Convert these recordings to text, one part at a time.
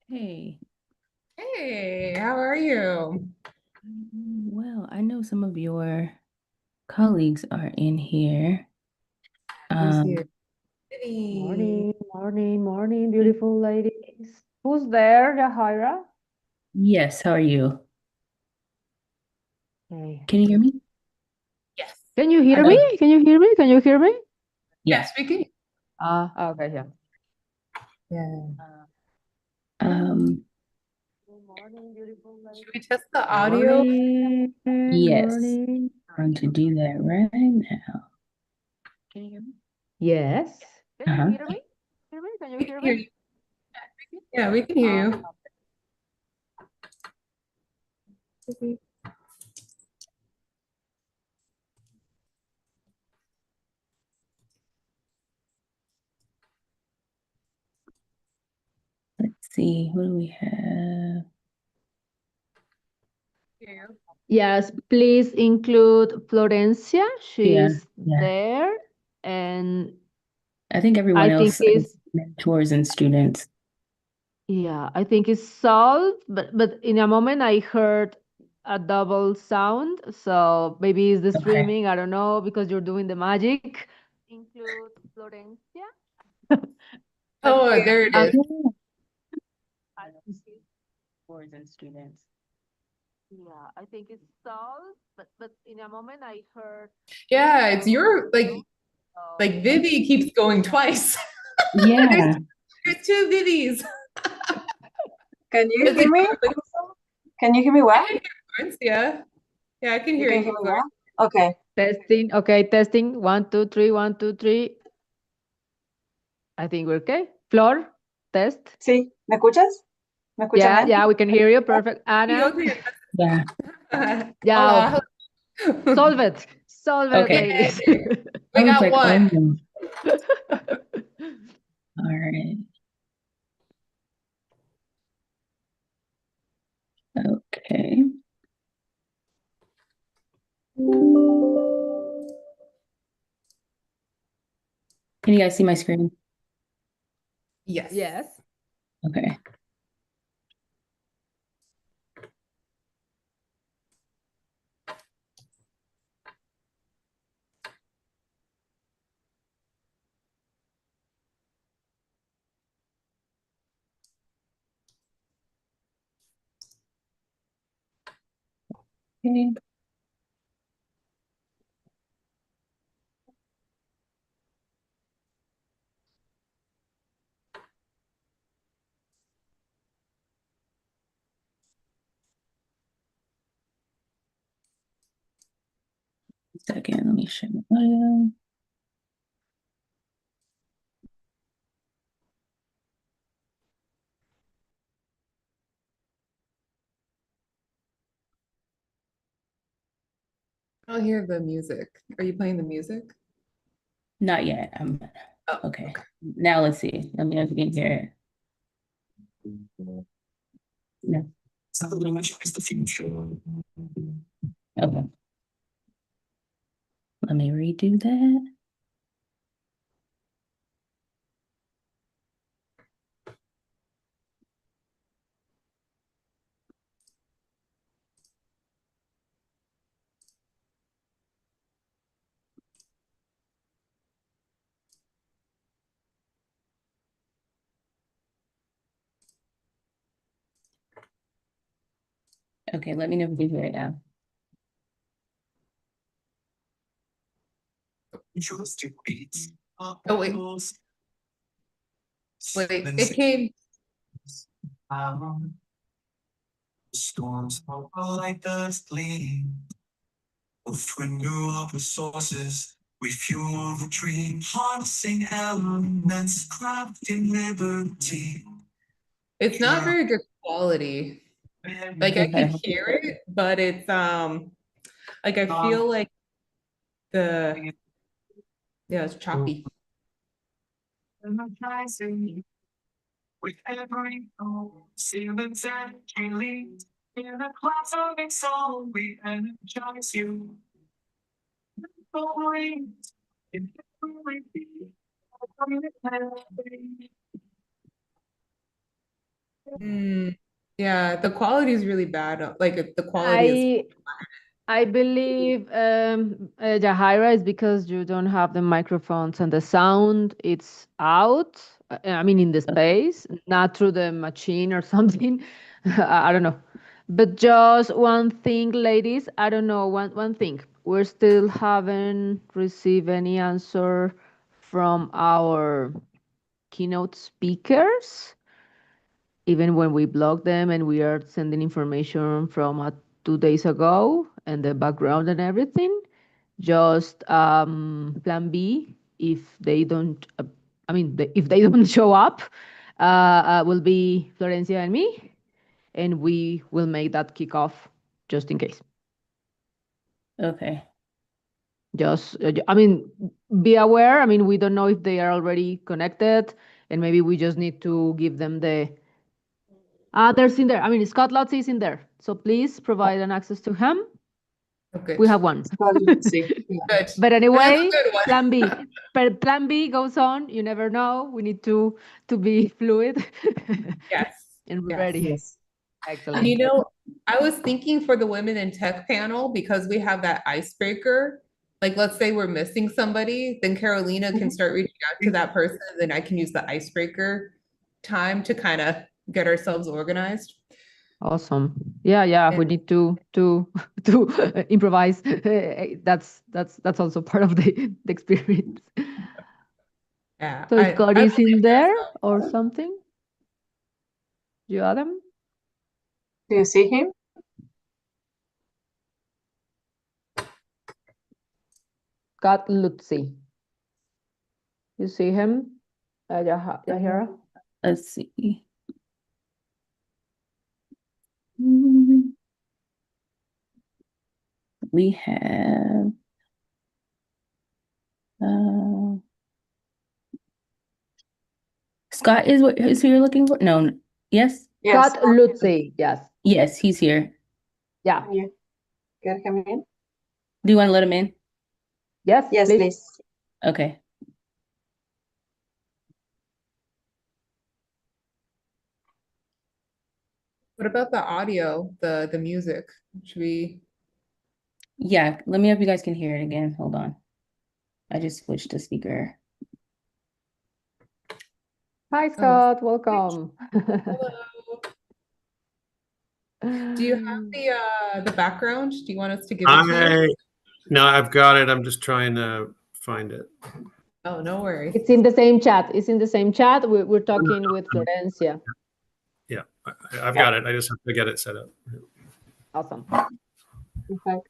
Hey, Hey, how are you? well, I know some of your colleagues are in here. Who's here? Um, Hey. Morning, morning, morning, beautiful ladies. Who's there, Yahira? yes, how are you? Hey. Can you hear me? Yes. Can you hear me? Okay. Can you hear me? Can you hear me? Yeah. Yes, we can. Okay, yeah. Yeah. Um, Good morning, beautiful Should ladies. we test the audio? Morning, yes, morning. I'm going to do that right now. Can you hear me? Yes. Can you Uh-huh. hear me? Hear me? Can you We can hear me? hear you. Yeah, we can hear Uh, you. Let's see, what do we have? Hear you. yes, please include Florencia. Yeah, She's yeah. there. And I think everyone I think else it's is mentors and students. Yeah, I think it's solved, but in a moment I heard a double sound, so maybe it's the Okay. streaming, I don't know, because you're doing the magic. Include Florencia. But Oh, there it um, is. Yeah. I think Mentors and students. yeah, I think it's solved, but in a moment I heard Yeah, a it's double your sound, so like Vivi keeps going twice. There's, Yeah. there's two Vivis. Can you Is hear it me you? also? Can you hear me I well? can hear Florence, yeah. Yeah, I can You hear can you, hear me Florence. well? Okay. testing. Okay, testing. 1, 2, 3, 1, 2, 3. I think we're okay. Flor, test. Sí, ¿me escuchas? ¿Me escuchan Yeah, bien? yeah, we can hear you. Perfect. Anna. Okay. Yeah. Yeah, Hola. solve it. Solve it, Okay. ladies. I We was got like, one. oh, no. All right. Okay. Can you guys see my screen? Yes. Yes. Okay. Okay. Second, let me share my audio. I'll hear the music. Are you playing the music? Not yet. Oh, Okay. okay. Now let's see. Let me know if you can hear it. No. Okay. Let me redo that. Okay, let me know if you can hear it now. Oh, wait. Wait, it came. Storms are like dust gleam of renewable sources. We fuel the dream, harnessing elements, crafting liberty. It's not Yeah. very good quality. Like I could Okay. hear it, but it's like I feel like the yeah, it's choppy. With every note, ceilings and leads. In a class of its own, we energize you. Glory in every beat. Yeah, the quality is really bad. Like the quality is I believe Jahira is because you don't have the microphones and the sound it's out. I mean in the space, not through the machine or something. I don't know. But just one thing, ladies, I don't know, one thing. We're still haven't received any answer from our keynote speakers, even when we block them and we are sending information from 2 days ago and the background and everything. Just plan B if they don't. If they don't show up, will be Florencia and me, and we will make that kickoff just in case. Okay. Just, I mean, be aware. I mean, we don't know if they are already connected, and maybe we just need to give them the. There's in there. I mean, Scott Lotz is in there, so please provide an access to him. okay. We have one. Let's see. Yeah. Good. But anyway, Good one. plan B. But plan B goes on. You never know. We need to be fluid Yes. and Yes. ready. Yes. Excellent. You know, I was thinking for the women in tech panel, because we have that icebreaker, like let's say we're missing somebody, then Carolina can start reaching out to that person, and then I can use the icebreaker time to kind of get ourselves organized. Awesome. Yeah. We And- need to improvise. That's also part of the experience. Yeah. So Scott I is believe in there so. or something? You Adam? Do you see him? Scott Lutzi. You see him? Yahira? Let's see. Mm, We have Scott is who you're looking for? No. Yes? Yes. Scott Lutzi. Yes. Yes, he's here. Yeah. Can you get him in? Do you want to let him in? Yes. Yes, please. Okay. What about the audio, the music? Should we? Yeah, let me know if you guys can hear it again. Hold on. I just switched to speaker. Hi, Scott. Welcome. Hello. Do you have the background? Do you want us to give it to you? No, I've got it. I'm just trying to find it. Oh, no worries. It's in the same chat. It's in the same chat. We're talking with Florencia. Yeah, I've got it. I just have to get it set up. Awesome. Perfect.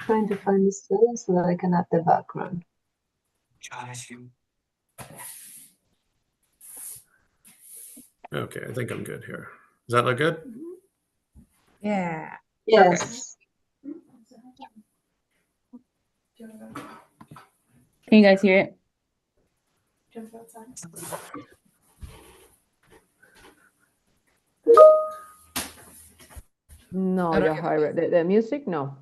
Trying to find the student so that I can add the background. Okay, I think I'm good here. Does that look good? Yeah. Yes. Can you guys hear it? No, I don't get Yahira. The music, no.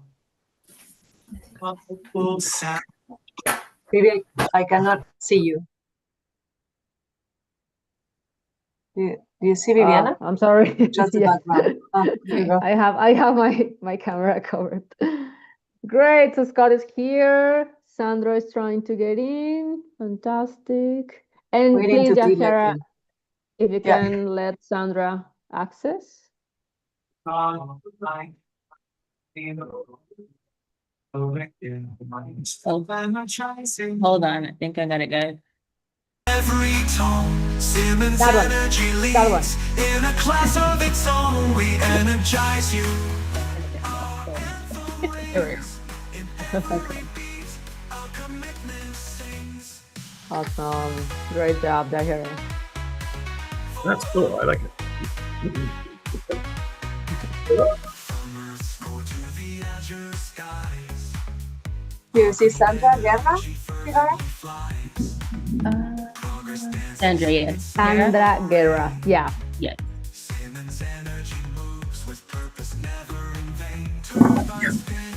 Maybe I cannot see you. Do you see Viviana? I'm sorry. Just the Yes. background. There you go. I have my camera covered. Great. So Scott is here. Sandra is trying to get in. Fantastic. And Waiting please, to be let Yahira, in. if you Yeah. can let Sandra access. Oh, hold on. I think I got it, guys. Every tone, Siemens That one. energy That one. leads in a class of its own. We energize you. Our commitment sings. Awesome. Great job, Yahira. That's cool. I like it. From Earth go to the azure skies. Do you see Sandra Guerra? Guevara? Sandra, yes. Sandra Guerra. Yeah. Yes. Siemens energy moves with purpose, never in vain. Turned by spin,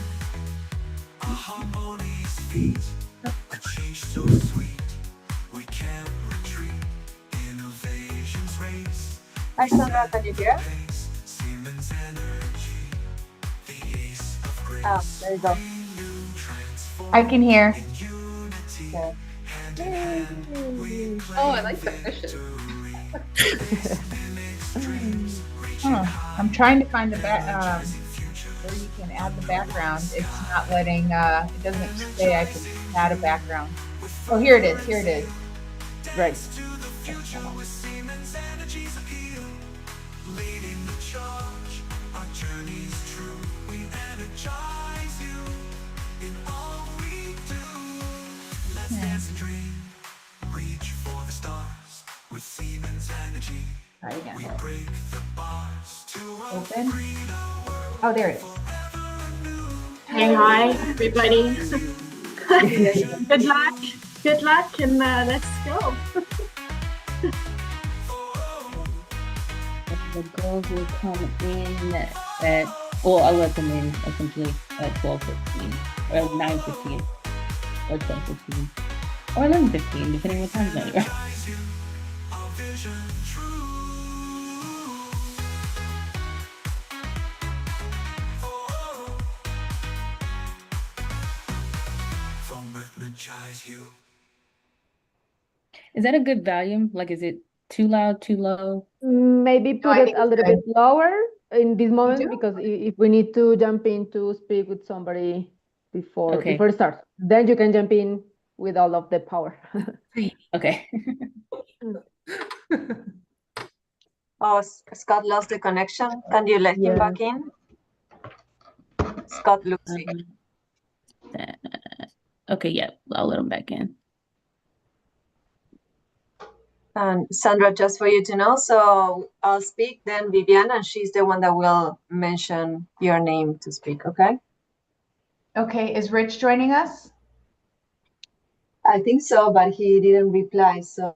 a harmonious feat, a change so sweet. Hi, Sandra, can you hear? Oh, there you go. I can hear. Okay. Oh, I like the fishes. I'm trying to find the where you can add the background. It's not letting, it doesn't say I can add a background. Oh, here it is. Here it is. Right. Try again. Open. Oh, there it is. Hey, hi, everybody. Good luck. Good luck, and let's go. The girls will come in at, well, I'll let them in essentially at 12:15 or 9:15 or 12:15 or 11:15, depending what time zone you're on. Is that a good volume? Like, is it too loud, too low? Maybe No, put I it think a it's little good. bit lower in this moment do? because if we need to jump in to speak with somebody before Okay. it starts, then you can jump in with all of the power. Okay. Oh, Scott lost the connection. Can you let him Yeah. back in? Scott Lucy. Okay, yeah, I'll let them back in. And Sandra, just for you to know, so I'll speak, then Viviana, and she's the one that will mention your name to speak, okay? Okay, is Rich joining us? I think so, but he didn't reply, so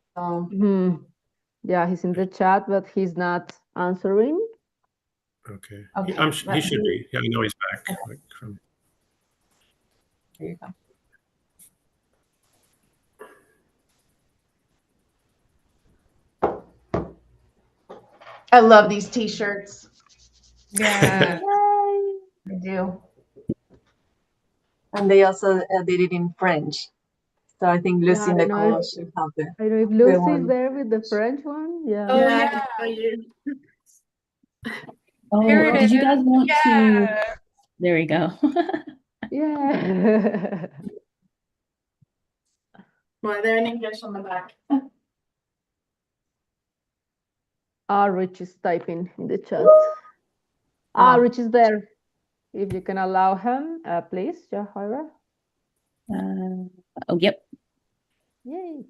Yeah, he's in the chat, but he's not answering. Okay. Okay, He should be. Yeah, I know he's back. Okay. Like, from... There you go. I love these t-shirts. Yeah. I do. and they also did it in French. So I think Yeah, Lucy I in the don't know call if, should have the I don't know if the Lucy's one. there with the French one. Yeah. Oh, I yeah. can tell you. Oh, Here it did you is. guys want to? Yeah. There we go. Yeah. Well, they're in English on the back. Rich is typing in the chat. Rich is there. If you can allow him, please, Jahira. Oh, yep. Yay.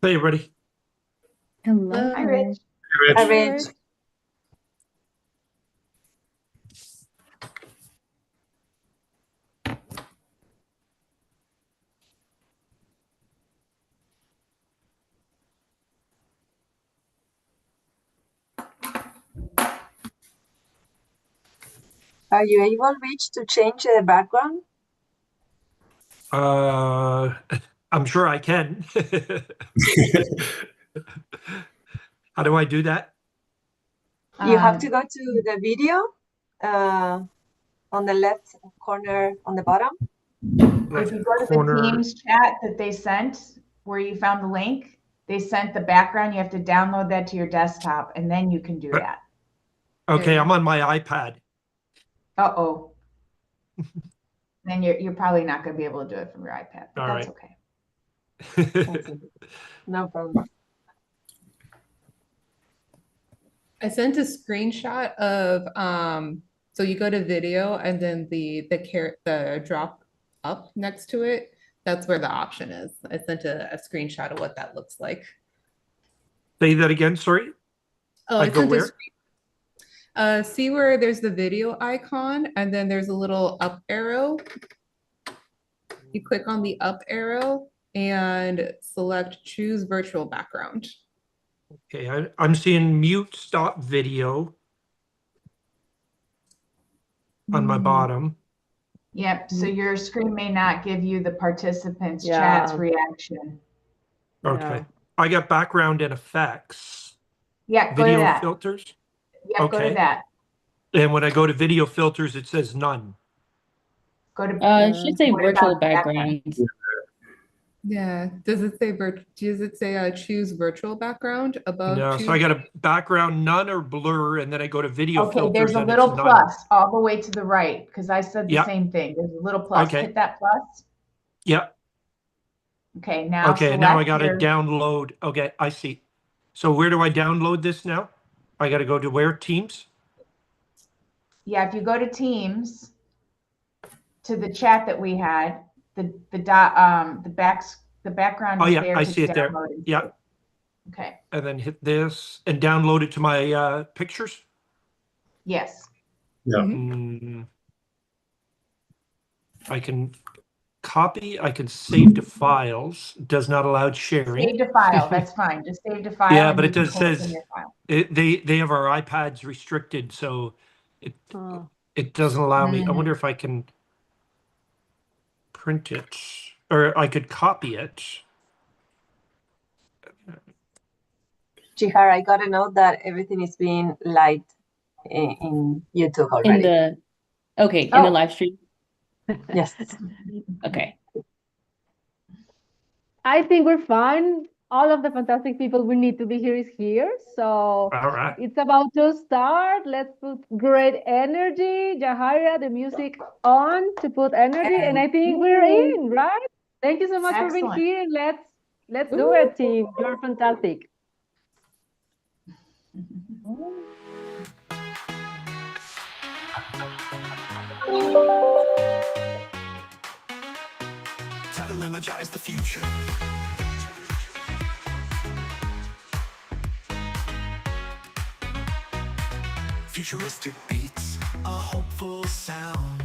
Hey, everybody. Hello. Hi, Rich. Hey, Rich. Hi, Hey, Rich. Rich. Are you able, Rich, to change the background? I'm sure I can. How do I do that? You have to go to the video on the left corner on the bottom. If you go to the Corner. Teams chat that they sent, where you found the link, they sent the background. You have to download that to your desktop, and then you can do that. Okay, I'm on my iPad. Uh-oh. Then you're probably not going to be able to do it from your iPad, but All that's right. okay. No problem. I sent a screenshot of so you go to video and then the drop up next to it. That's where the option is. I sent a screenshot of what that looks like. Say that again, sorry. Oh, I I go sent where? see where there's the video icon and then there's a little up arrow. You click on the up arrow and select choose virtual background. Okay, I'm seeing mute stop video on my bottom. Yep, so your screen may not give you the participants' Yeah. chat's reaction. Okay. Yeah. I got background and effects. Yeah, go to Video that. filters. Yep, go to Okay. that. And when I go to video filters, it says none. Go to, It should say what virtual about background? backgrounds. Yeah. Does it say choose virtual background above? No, so I got a background, none or blur, and then I go to video Okay, filters there's a and little it's none. plus all the way to the right, because I said the Yeah. same thing. There's a little plus. Okay. Hit that plus. Yeah. Okay, now Okay, now I select got to your, download. Okay, I see. So where do I download this now? I got to go to where? Teams? yeah, if you go to Teams, to the chat that we had, the background Oh, is yeah, there I to see it there. download and Yeah. see. Okay, And then hit this and download it to my pictures. yes. Mm. I can copy, I can save to files, does not allow sharing. Save to file, that's fine. Just save to file. Yeah, and but you it can does pull it from says your file. they have our iPads restricted, so Oh. it doesn't allow me. I wonder if I can print it or I could copy it. Jihar, I got a note that everything is being live in YouTube already. In the Oh. live stream. Yes. Okay. I think we're fine. All of the fantastic people we need to be here is here. So All right. it's about to start. Let's put great energy. Jahaira, the music on to put energy. And I think we're in, right? Thank you so much for being Excellent. here. Let's do it, team. You're fantastic. To energize the future. Futuristic beats, a hopeful sound.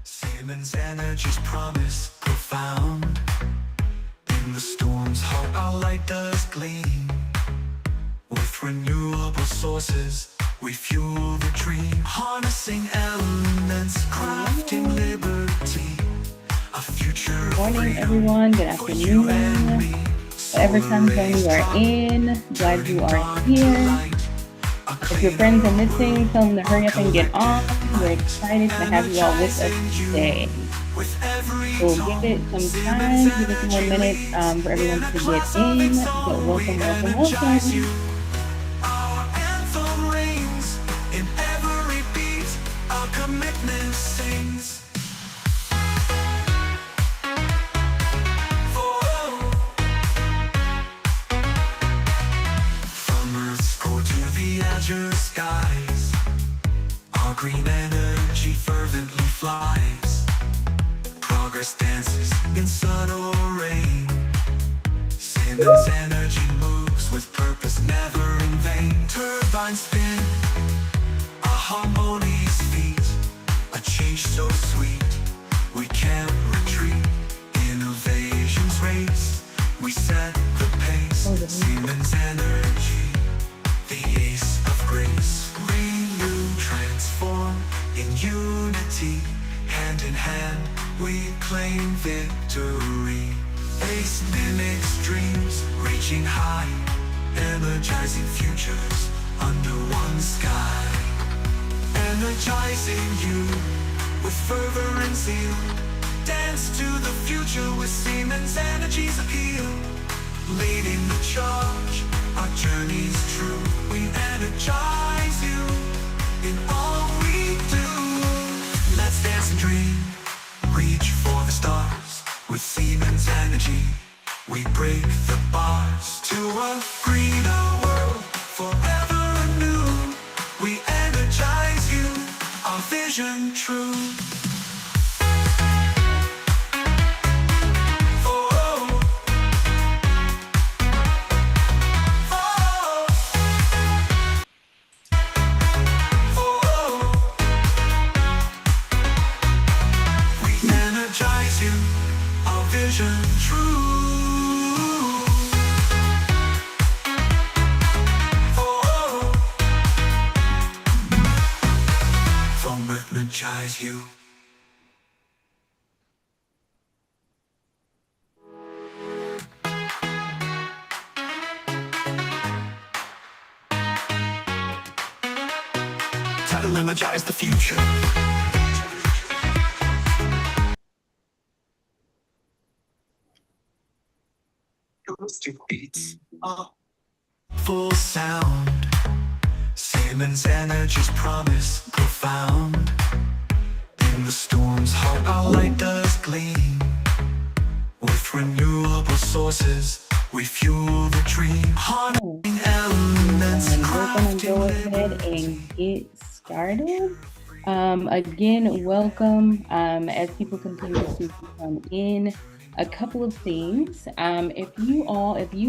Siemens Energy's promise profound. In the storm's heart, our light does gleam. With renewable sources, we fuel the dream. Harnessing elements, crafting liberty. A future Good of morning, freedom everyone. Good for you and afternoon. me. Whatever time zone you are in, glad you are here. If your friends are missing, tell them to hurry up and get on. We're excited to have you all with us today. We'll give it some time, give it some more minutes for everyone to get in. But welcome, welcome, welcome. Our anthem rings in every beat. Our commitment sings. From Earth's core to the azure skies, our green energy fervently flies. Progress dances in sun or rain. Siemens Energy moves with purpose, never in vain. Turbines spin, a harmony's feet. A change so sweet, we can't retreat. Innovation's race, we set the pace. Siemens Energy, the ace of grace. Renew, transform in unity. Hand in hand, we claim victory. Ace mimics dreams, reaching high. Energizing futures under one sky. Energizing you with fervor and zeal. Dance to the future with Siemens Energy's appeal. Leading the charge, our journey's true. We energize you in all we do. Let's dance and dream, reach for the stars. With Siemens Energy, we break the bars to a greener world, forever anew. We energize you, our vision true. We energize you, our vision true. inspires you. Time to energize the future. Those two beats are full sound. Siemens Energy's promise profound. In the storm's heart, our light does gleam. With renewable sources, we fuel the dream. Harnessing elements, And we're gonna crafting go ahead and get started. Again, welcome. As people continue to come in, a couple of things. If you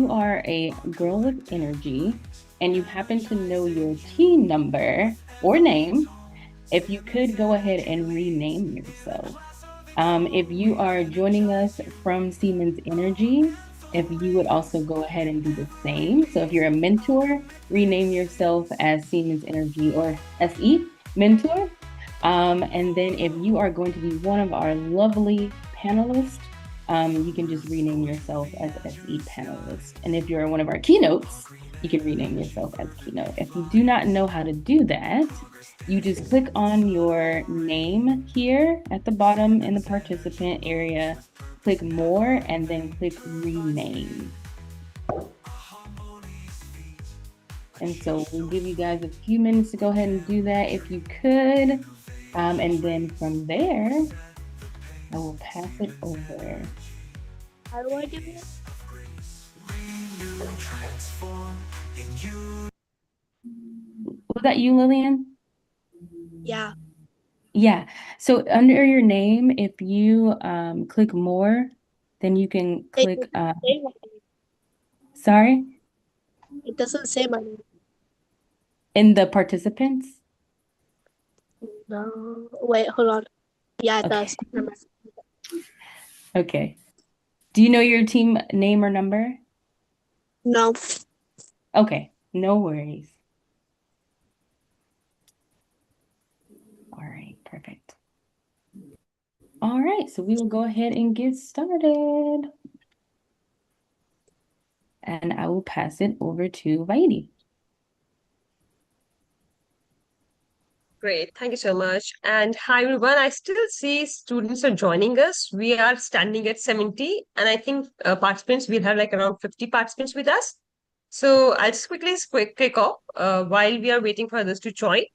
are a girl with energy and you happen to know your team number or name, if you could go ahead and rename yourself. If you are joining us from Siemens Energy, if you would also go ahead and do the same. So if you're a mentor, rename yourself as Siemens Energy or SE Mentor. And then if you are going to be one of our lovely panelists, you can just rename yourself as SE Panelist. And if you're one of our keynotes, you can rename yourself as Keynote. If you do not know how to do that, you just click on your name here at the bottom in the participant area, click more, and then click rename. And so we'll give you guys a few minutes to go ahead and do that if you could. And then from there, I will pass it over. How do I do it? Was that you, Lillian? Yeah. Yeah. So under your name, if you click more, then you can click. It doesn't say my name. Sorry, It doesn't say my name. in the participants. No. Wait, hold on. Yeah, it Okay. does. Never mind. Okay. Do you know your team name or number? No. Okay, no worries. All right, perfect. All right, so we will go ahead and get started. And I will pass it over to Vaidi. Great, thank you so much. And hi everyone, I still see students are joining us. We are standing at 70, and I think participants, we'll have like around 50 participants with us. So I'll just quickly kick off while we are waiting for others to join.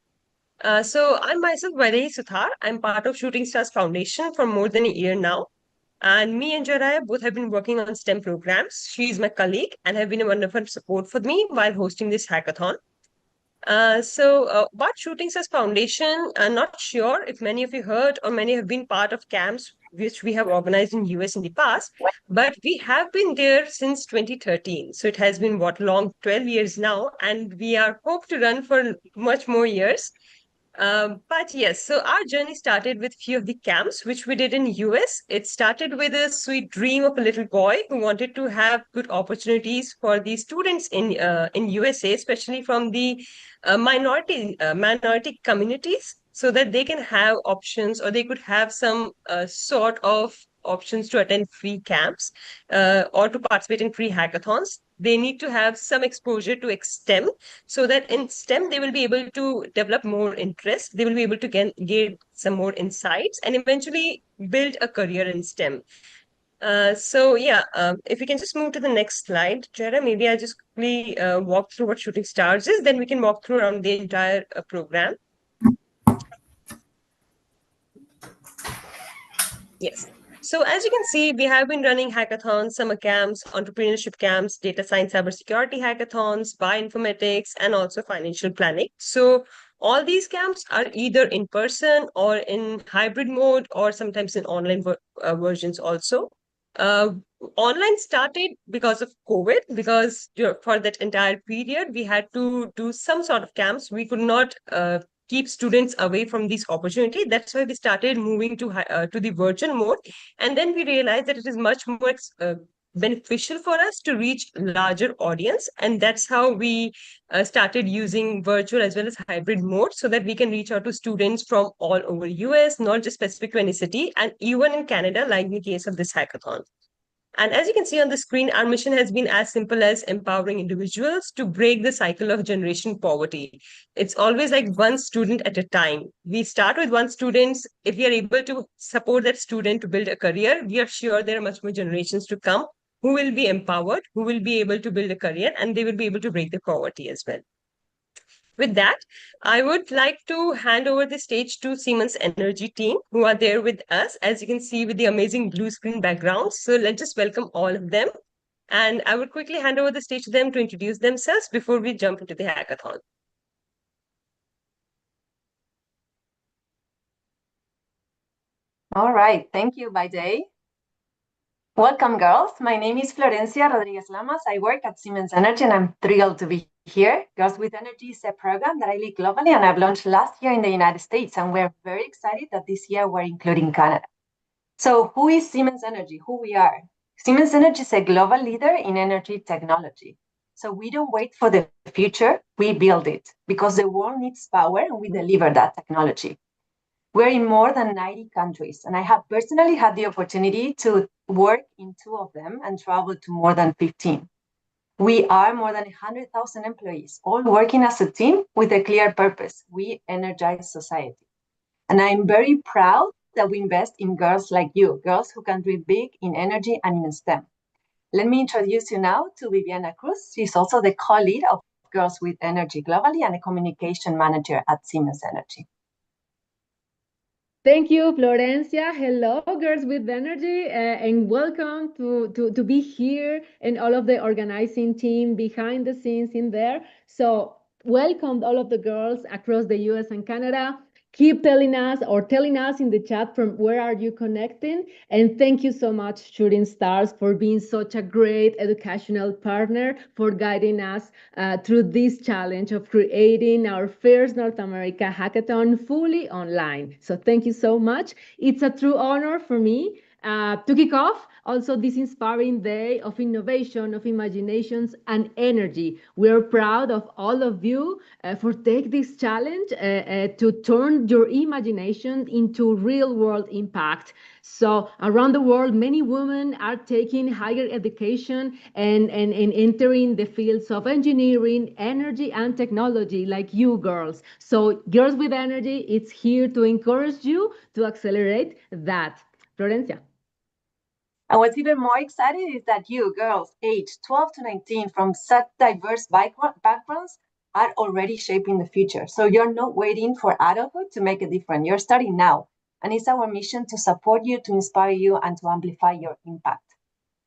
So I'm myself Vaidi Suthar. I'm part of Shooting Stars Foundation for more than a year now. And me and Jaraya both have been working on STEM programs. She is my colleague and have been a wonderful support for me while hosting this hackathon. About Shooting Stars Foundation, I'm not sure if many of you heard or many have been part of camps which we have organized in US in the past, but we have been there since 2013. So it has been what long 12 years now, and we are hope to run for much more years. But yes, so our journey started with few of the camps which we did in US. It started with a sweet dream of a little boy who wanted to have good opportunities for the students in USA, especially from the minority communities, so that they can have options or they could have some sort of options to attend free camps or to participate in free hackathons. They need to have some exposure to STEM, so that in STEM they will be able to develop more interest, they will be able to gain some more insights and eventually build a career in STEM. If we can just move to the next slide, Jara, maybe I'll just quickly walk through what Shooting Stars is, then we can walk through around the entire program. Yes. So as you can see, we have been running hackathons, summer camps, entrepreneurship camps, data science, cybersecurity hackathons, bioinformatics, and also financial planning. So all these camps are either in person or in hybrid mode or sometimes in online versions also. Online started because of COVID, because for that entire period, we had to do some sort of camps. We could not keep students away from this opportunity. That's why we started moving to the virtual mode. And then we realized that it is much more beneficial for us to reach larger audience. And that's how we started using virtual as well as hybrid mode so that we can reach out to students from all over US, not just specific to any city, and even in Canada, like in the case of this hackathon. And as you can see on the screen, our mission has been as simple as empowering individuals to break the cycle of generation poverty. It's always like one student at a time. We start with one student. If we are able to support that student to build a career, we are sure there are much more generations to come who will be empowered, who will be able to build a career, and they will be able to break the poverty as well. With that, I would like to hand over the stage to Siemens Energy team who are there with us, as you can see with the amazing blue screen backgrounds. So let's just welcome all of them. And I would quickly hand over the stage to them to introduce themselves before we jump into the hackathon. All right, thank you, Baiday. Welcome, girls. My name is Florencia Rodriguez Lamas. I work at Siemens Energy, and I'm thrilled to be here. Girls with Energy is a program that I lead globally, and I've launched last year in the United States, and we're very excited that this year we're including Canada. So who is Siemens Energy? Who we are? Siemens Energy is a global leader in energy technology. So we don't wait for the future, we build it because the world needs power and we deliver that technology. We're in more than 90 countries, and I have personally had the opportunity to work in 2 of them and travel to more than 15. We are more than 100,000 employees, all working as a team with a clear purpose. We energize society. And I'm very proud that we invest in girls like you, girls who can dream big in energy and in STEM. Let me introduce you now to Viviana Cruz. She's also the co-lead of Girls with Energy globally and a communication manager at Siemens Energy. Thank you, Florencia. Hello, Girls with Energy, and welcome to be here and all of the organizing team behind the scenes in there. So welcome all of the girls across the US and Canada. Keep telling us in the chat from where are you connecting. And thank you so much, Shooting Stars, for being such a great educational partner, for guiding us through this challenge of creating our first North America Hackathon fully online. So thank you so much. It's a true honor for me to kick off also this inspiring day of innovation, of imaginations and energy. We're proud of all of you for take this challenge to turn your imagination into real world impact. So around the world, many women are taking higher education and entering the fields of engineering, energy, and technology like you girls. So Girls with Energy, it's here to encourage you to accelerate that. Florencia. And what's even more exciting is that you, girls aged 12 to 19 from such diverse backgrounds, are already shaping the future. So you're not waiting for adulthood to make a difference. You're starting now. And it's our mission to support you, to inspire you, and to amplify your impact.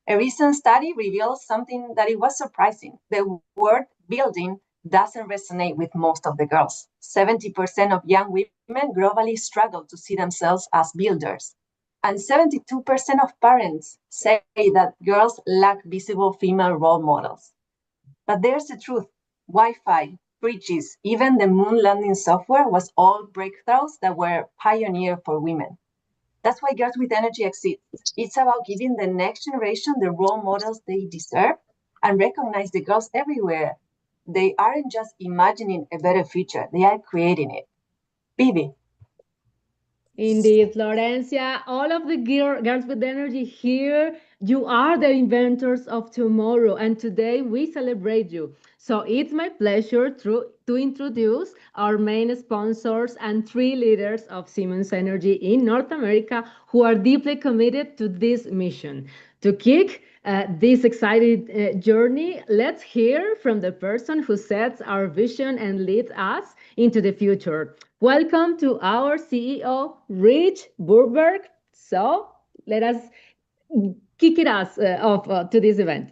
A recent study reveals something that it was surprising. The word building doesn't resonate with most of the girls. 70% of young women globally struggle to see themselves as builders. And 72% of parents say that girls lack visible female role models. But there's the truth. Wi-Fi, fridges, even the moon landing software was all breakthroughs that were pioneered for women. That's why Girls with Energy exists. It's about giving the next generation the role models they deserve and recognize the girls everywhere. They aren't just imagining a better future, they are creating it. Vivi. Indeed, Florencia, all of the Girls with Energy here, you are the inventors of tomorrow, and today we celebrate you. So it's my pleasure to introduce our main sponsors and 3 leaders of Siemens Energy in North America who are deeply committed to this mission. To kick this exciting journey, let's hear from the person who sets our vision and leads us into the future. Welcome to our CEO, Rich Burberg. So let us kick it off to this event.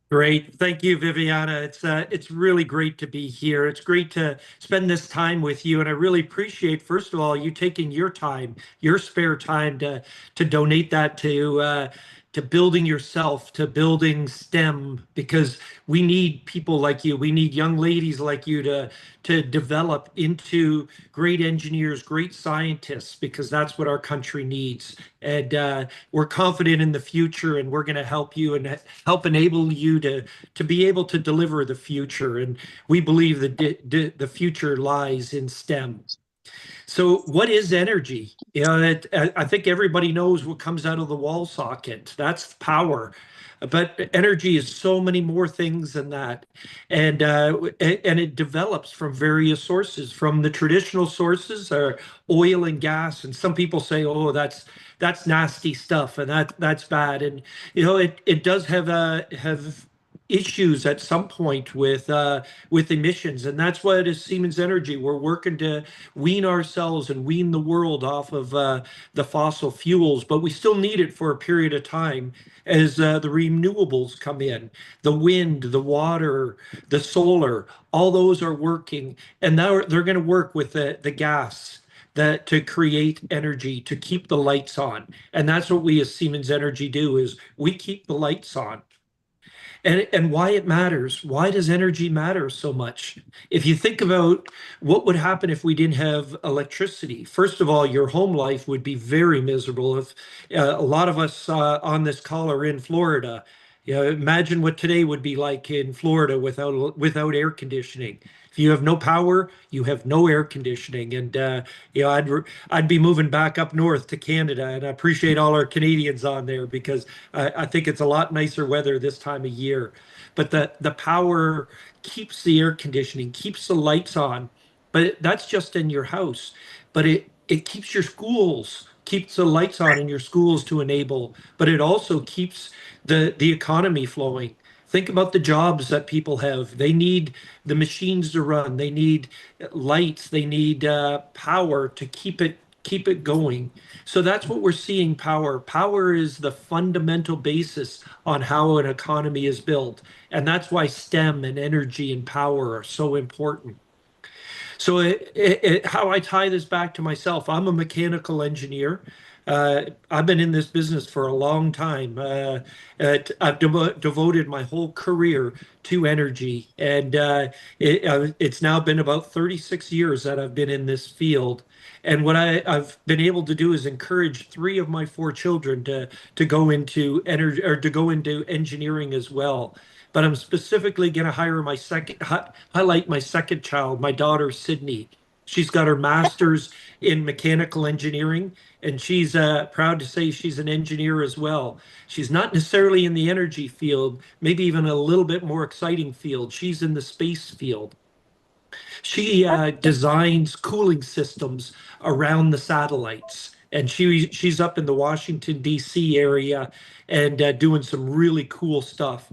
Great. Thank you, Viviana. It's really great to be here. It's great to spend this time with you. And I really appreciate, first of all, you taking your time, your spare time to donate that to to building yourself, to building STEM, because we need people like you. We need young ladies like you to develop into great engineers, great scientists, because that's what our country needs. And we're confident in the future, and we're going to help you and help enable you to be able to deliver the future. And we believe that the future lies in STEM. So what is energy? You know, I think everybody knows what comes out of the wall socket. That's power. But energy is so many more things than that. And it develops from various sources. From the traditional sources are oil and gas. And some people say, oh, that's nasty stuff and that's bad. And you know, it does have issues at some point with emissions, and that's what is Siemens Energy. We're working to wean ourselves and wean the world off of the fossil fuels, but we still need it for a period of time as the renewables come in. The wind, the water, the solar, all those are working, and now they're going to work with the gas that to create energy to keep the lights on. And that's what we as Siemens Energy do, is we keep the lights on. And why it matters. Why does energy matter so much? If you think about what would happen if we didn't have electricity, first of all, your home life would be very miserable. If a lot of us on this call are in Florida, you know, imagine what today would be like in Florida without air conditioning. If you have no power, you have no air conditioning, and you know, I'd be moving back up north to Canada, and I appreciate all our Canadians on there because I think it's a lot nicer weather this time of year. But the power keeps the air conditioning, keeps the lights on, but that's just in your house. But it keeps your schools, keeps the lights on in your schools to enable, but it also keeps the economy flowing. Think about the jobs that people have. They need the machines to run. They need lights. They need power to keep it going. So that's what we're seeing. Power is the fundamental basis on how an economy is built, and that's why STEM and energy and power are so important. So how I tie this back to myself, I'm a mechanical engineer. I've been in this business for a long time. I've devoted my whole career to energy, and it's now been about 36 years that I've been in this field. And what I've been able to do is encourage 3 of my 4 children to go into energy or to go into engineering as well. But I'm specifically going to highlight my second child, my daughter, Sydney. She's got her master's in mechanical engineering, and she's proud to say she's an engineer as well. She's not necessarily in the energy field, maybe even a little bit more exciting field. She's in the space field. She designs cooling systems around the satellites, and she's up in the Washington, D.C. area and doing some really cool stuff,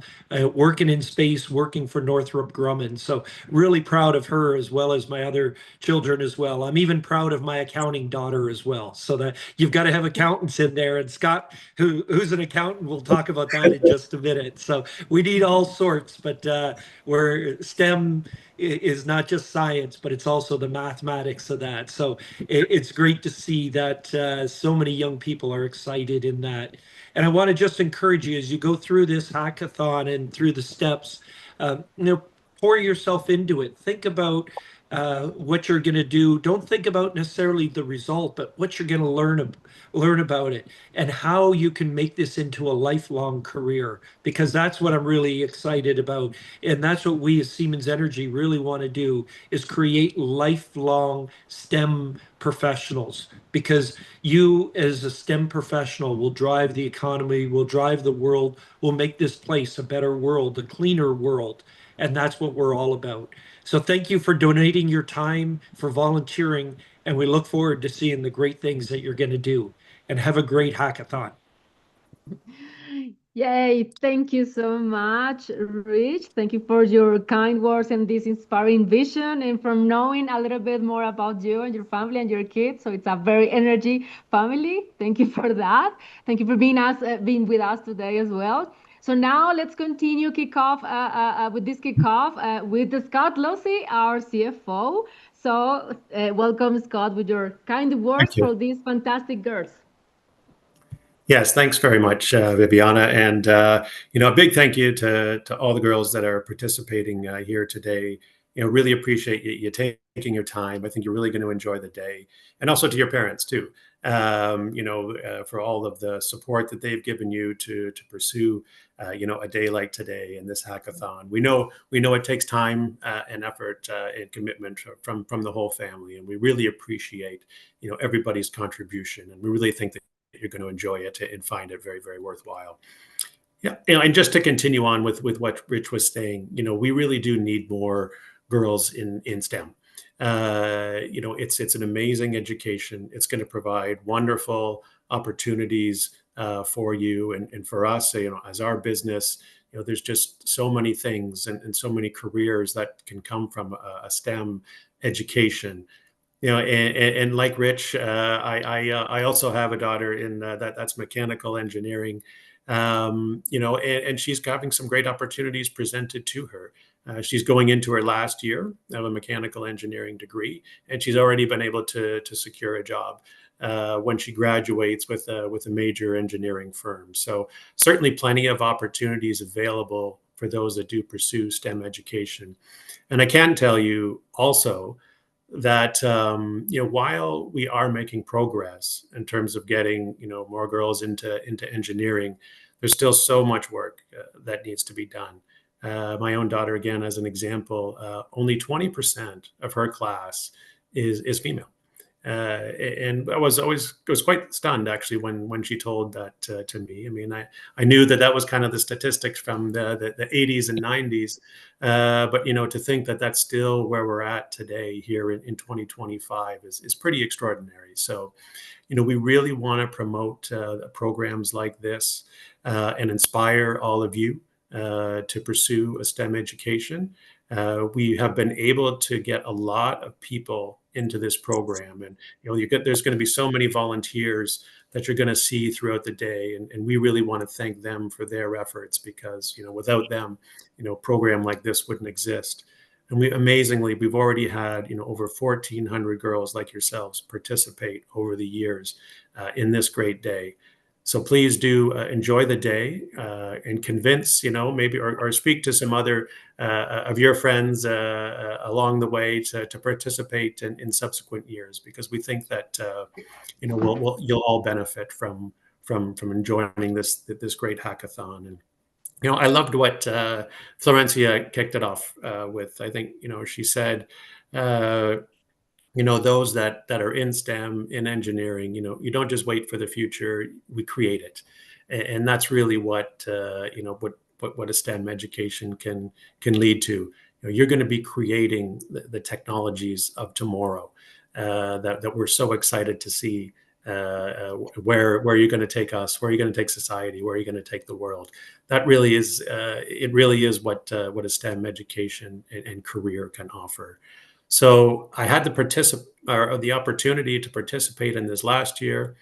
working in space, working for Northrop Grumman. So really proud of her as well as my other children as well. I'm even proud of my accounting daughter as well. So that you've got to have accountants in there. And Scott, who's an accountant, we'll talk about that in just a minute. So we need all sorts, but where STEM is not just science, but it's also the mathematics of that. So it's great to see that so many young people are excited in that. And I want to just encourage you as you go through this hackathon and through the steps, you know, pour yourself into it. Think about what you're going to do. Don't think about necessarily the result, but what you're going to learn about it and how you can make this into a lifelong career, because that's what I'm really excited about. And that's what we as Siemens Energy really want to do, is create lifelong STEM professionals, because you as a STEM professional will drive the economy, will drive the world, will make this place a better world, a cleaner world. And that's what we're all about. So thank you for donating your time, for volunteering, and we look forward to seeing the great things that you're going to do. And have a great hackathon. Yay, thank you so much, Rich. Thank you for your kind words and this inspiring vision, and from knowing a little bit more about you and your family and your kids. So it's a very energy family. Thank you for that. Thank you for being with us today as well. So now let's continue with this kickoff with Scott Losey, our CFO. So welcome, Scott, with your kind words for these fantastic girls. Yes, thanks very much, Viviana. And, a big thank you to all the girls that are participating here today. Really appreciate you taking your time. I think you're really going to enjoy the day. And also to your parents, too, for all of the support that they've given you to pursue, a day like today in this hackathon. We know it takes time and effort and commitment from the whole family. And we really appreciate, everybody's contribution. And we really think that you're going to enjoy it and find it very, very worthwhile. Yeah, and just to continue on with what Rich was saying, we really do need more girls in STEM. It's an amazing education. It's going to provide wonderful opportunities for you and for us. As our business, there's just so many things and so many careers that can come from a STEM education. And like Rich, I also have a daughter in that's mechanical engineering, and she's having some great opportunities presented to her. She's going into her last year of a mechanical engineering degree, and she's already been able to secure a job when she graduates with a major engineering firm. So certainly plenty of opportunities available for those that do pursue STEM education. And I can tell you also that while we are making progress in terms of getting more girls into engineering, there's still so much work that needs to be done. My own daughter, again, as an example, only 20% of her class is female. And I was quite stunned actually when she told that to me. I mean, I knew that was kind of the statistics from the 80s and 90s, but to think that that's still where we're at today here in 2025 is pretty extraordinary. So, we really want to promote programs like this and inspire all of you to pursue a STEM education. We have been able to get a lot of people into this program, and there's going to be so many volunteers that you're going to see throughout the day, and we really want to thank them for their efforts, because without them, a program like this wouldn't exist. And amazingly, we've already had over 1,400 girls like yourselves participate over the years in this great day. So please do enjoy the day and convince, maybe or speak to some other of your friends along the way to participate in subsequent years, because we think that you'll all benefit from enjoying this great hackathon. And I loved what Florencia kicked it off with. I think she said. Those that are in STEM, in engineering, you don't just wait for the future, we create it. And that's really what a STEM education can lead to. You're going to be creating the technologies of tomorrow that we're so excited to see where you're going to take us, where you're going to take society, where you're going to take the world. That really is, it really is what a STEM education and career can offer. So I had the opportunity to participate in this last year.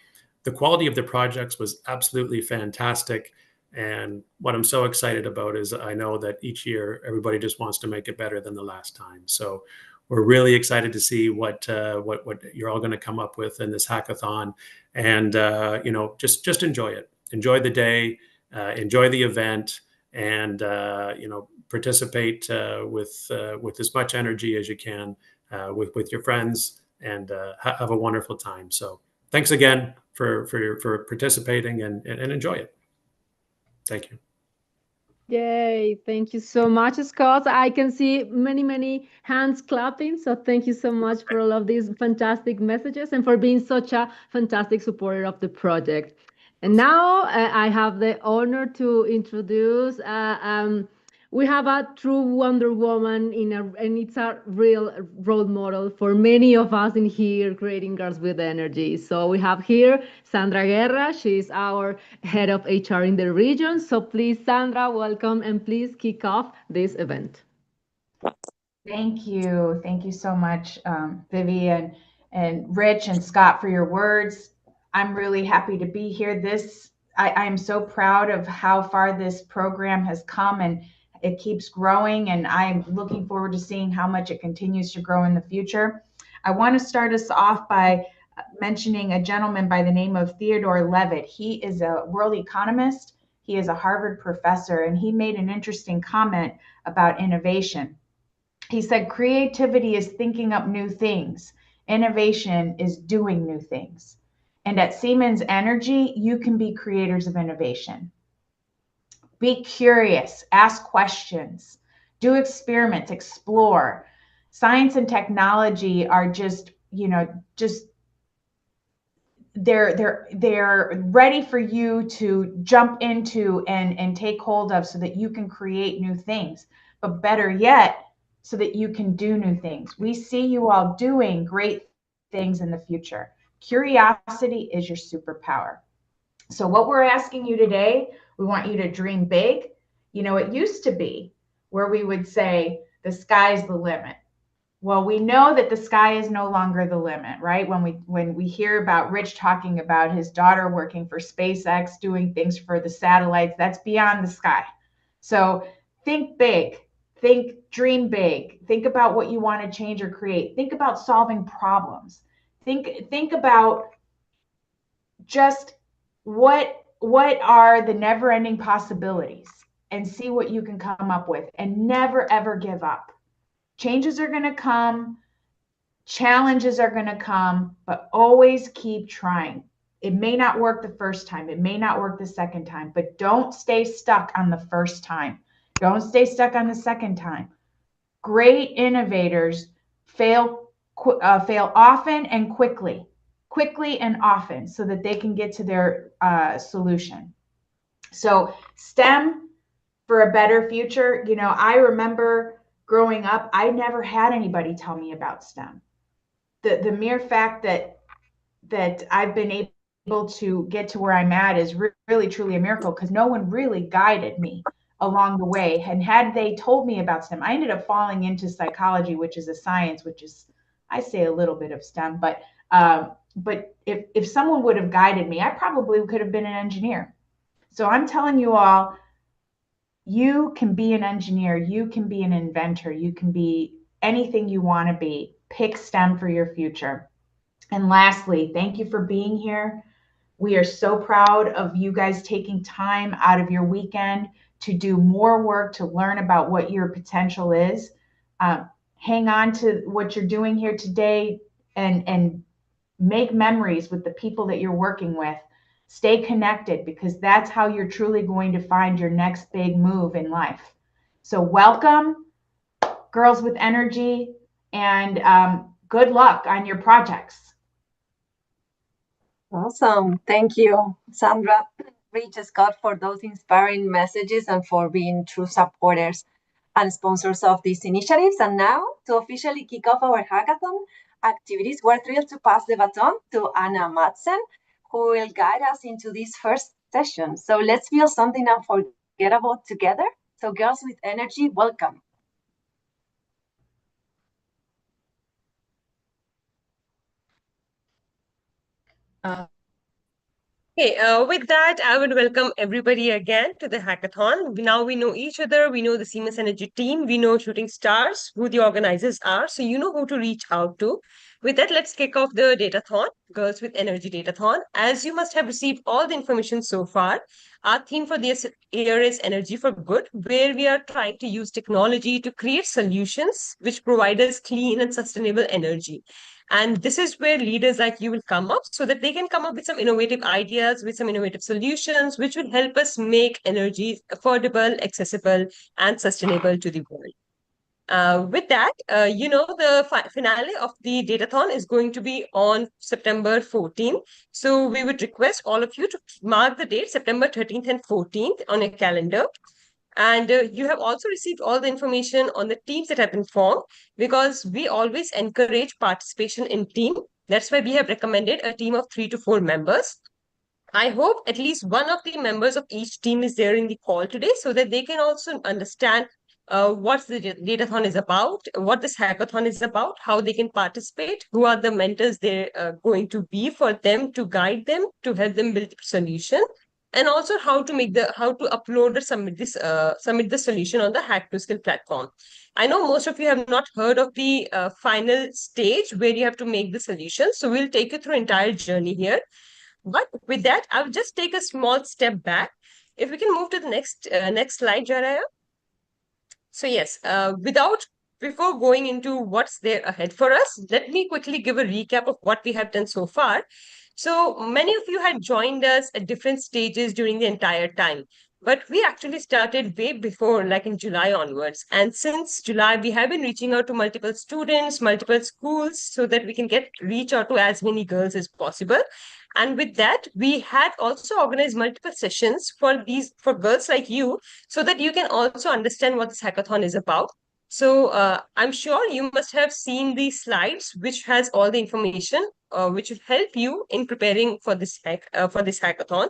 The quality of the projects was absolutely fantastic. And what I'm so excited about is I know that each year everybody just wants to make it better than the last time. So we're really excited to see what you're all going to come up with in this hackathon, and just enjoy it. Enjoy the day, enjoy the event, and participate with as much energy as you can with your friends, and have a wonderful time. So thanks again for participating, and enjoy it. Thank you. Yay, thank you so much, Scott. I can see many hands clapping. So thank you so much for all of these fantastic messages and for being such a fantastic supporter of the project. And now I have the honor to introduce we have a true Wonder Woman and it's a real role model for many of us in here creating Girls with Energy. So we have here Sandra Guerra. She's our head of HR in the region. So please, Sandra, welcome, and please kick off this event. Thank you. Thank you so much, Vivi and Rich and Scott, for your words. I'm really happy to be here. I am so proud of how far this program has come, and it keeps growing, and I'm looking forward to seeing how much it continues to grow in the future. I want to start us off by mentioning a gentleman by the name of Theodore Levitt. He is a world economist. He is a Harvard professor, and he made an interesting comment about innovation. He said, creativity is thinking up new things. Innovation is doing new things. And at Siemens Energy, you can be creators of innovation. Be curious, ask questions, do experiments, explore. Science and technology are just, they're ready for you to jump into and take hold of so that you can create new things. But better yet, so that you can do new things. We see you all doing great things in the future. Curiosity is your superpower. So what we're asking you today, we want you to dream big. It used to be where we would say the sky's the limit. Well, we know that the sky is no longer the limit, right? When we hear about Rich talking about his daughter working for SpaceX, doing things for the satellites, that's beyond the sky. So think big, dream big, think about what you want to change or create. Think about solving problems. Think about just what are the never-ending possibilities, and see what you can come up with, and never ever give up. Changes are going to come, challenges are going to come, but always keep trying. It may not work the first time, it may not work the second time, but don't stay stuck on the first time. Don't stay stuck on the second time. Great innovators fail often and quickly and often, so that they can get to their solution. So STEM for a better future. I remember growing up, I never had anybody tell me about STEM. The mere fact that I've been able to get to where I'm at is really truly a miracle, because no one really guided me along the way. And had they told me about STEM, I ended up falling into psychology, which is a science, which is, I say, a little bit of STEM, but if someone would have guided me, I probably could have been an engineer. So I'm telling you all, you can be an engineer, you can be an inventor, you can be anything you want to be. Pick STEM for your future. And lastly, thank you for being here. We are so proud of you guys taking time out of your weekend to do more work, to learn about what your potential is. Hang on to what you're doing here today, and make memories with the people that you're working with. Stay connected, because that's how you're truly going to find your next big move in life. So welcome, Girls with Energy, and good luck on your projects. Awesome. Thank you, Sandra, Rich, Scott, for those inspiring messages and for being true supporters and sponsors of these initiatives. And now, to officially kick off our hackathon activities, we're thrilled to pass the baton to Anna Madsen, who will guide us into this first session. So let's feel something unforgettable together. So Girls with Energy, welcome. With that, I would welcome everybody again to the hackathon. Now we know each other. We know the Siemens Energy team. We know Shooting Stars, who the organizers are. So you know who to reach out to. With that, let's kick off the Datathon, Girls with Energy Datathon. As you must have received all the information so far, our theme for this year is Energy for Good, where we are trying to use technology to create solutions which provide us clean and sustainable energy. And this is where leaders like you will come up, so that they can come up with some innovative ideas, with some innovative solutions, which will help us make energy affordable, accessible, and sustainable to the world. With that, the finale of the Datathon is going to be on September 14th. So we would request all of you to mark the date, September 13th and 14th, on your calendar. And you have also received all the information on the teams that have been formed, because we always encourage participation in team. That's why we have recommended a team of 3 to 4 members. I hope at least one of the members of each team is there in the call today, so that they can also understand what the Datathon is about, what this hackathon is about, how they can participate, who are the mentors they're going to be for them, to guide them, to help them build a solution. and also how to upload or submit the solution on the Hack to Skill platform. I know most of you have not heard of the final stage where you have to make the solution. So we'll take you through entire journey here. But with that, I'll just take a small step back. If we can move to the next slide, Jaraya. So yes, before going into what's there ahead for us, let me quickly give a recap of what we have done so far. So many of you had joined us at different stages during the entire time, but we actually started way before, like in July onwards. And since July, we have been reaching out to multiple students, multiple schools, so that we can reach out to as many girls as possible. And with that, we had also organized multiple sessions for girls like you, so that you can also understand what this hackathon is about. So I'm sure you must have seen these slides, which has all the information, which will help you in preparing for this hackathon.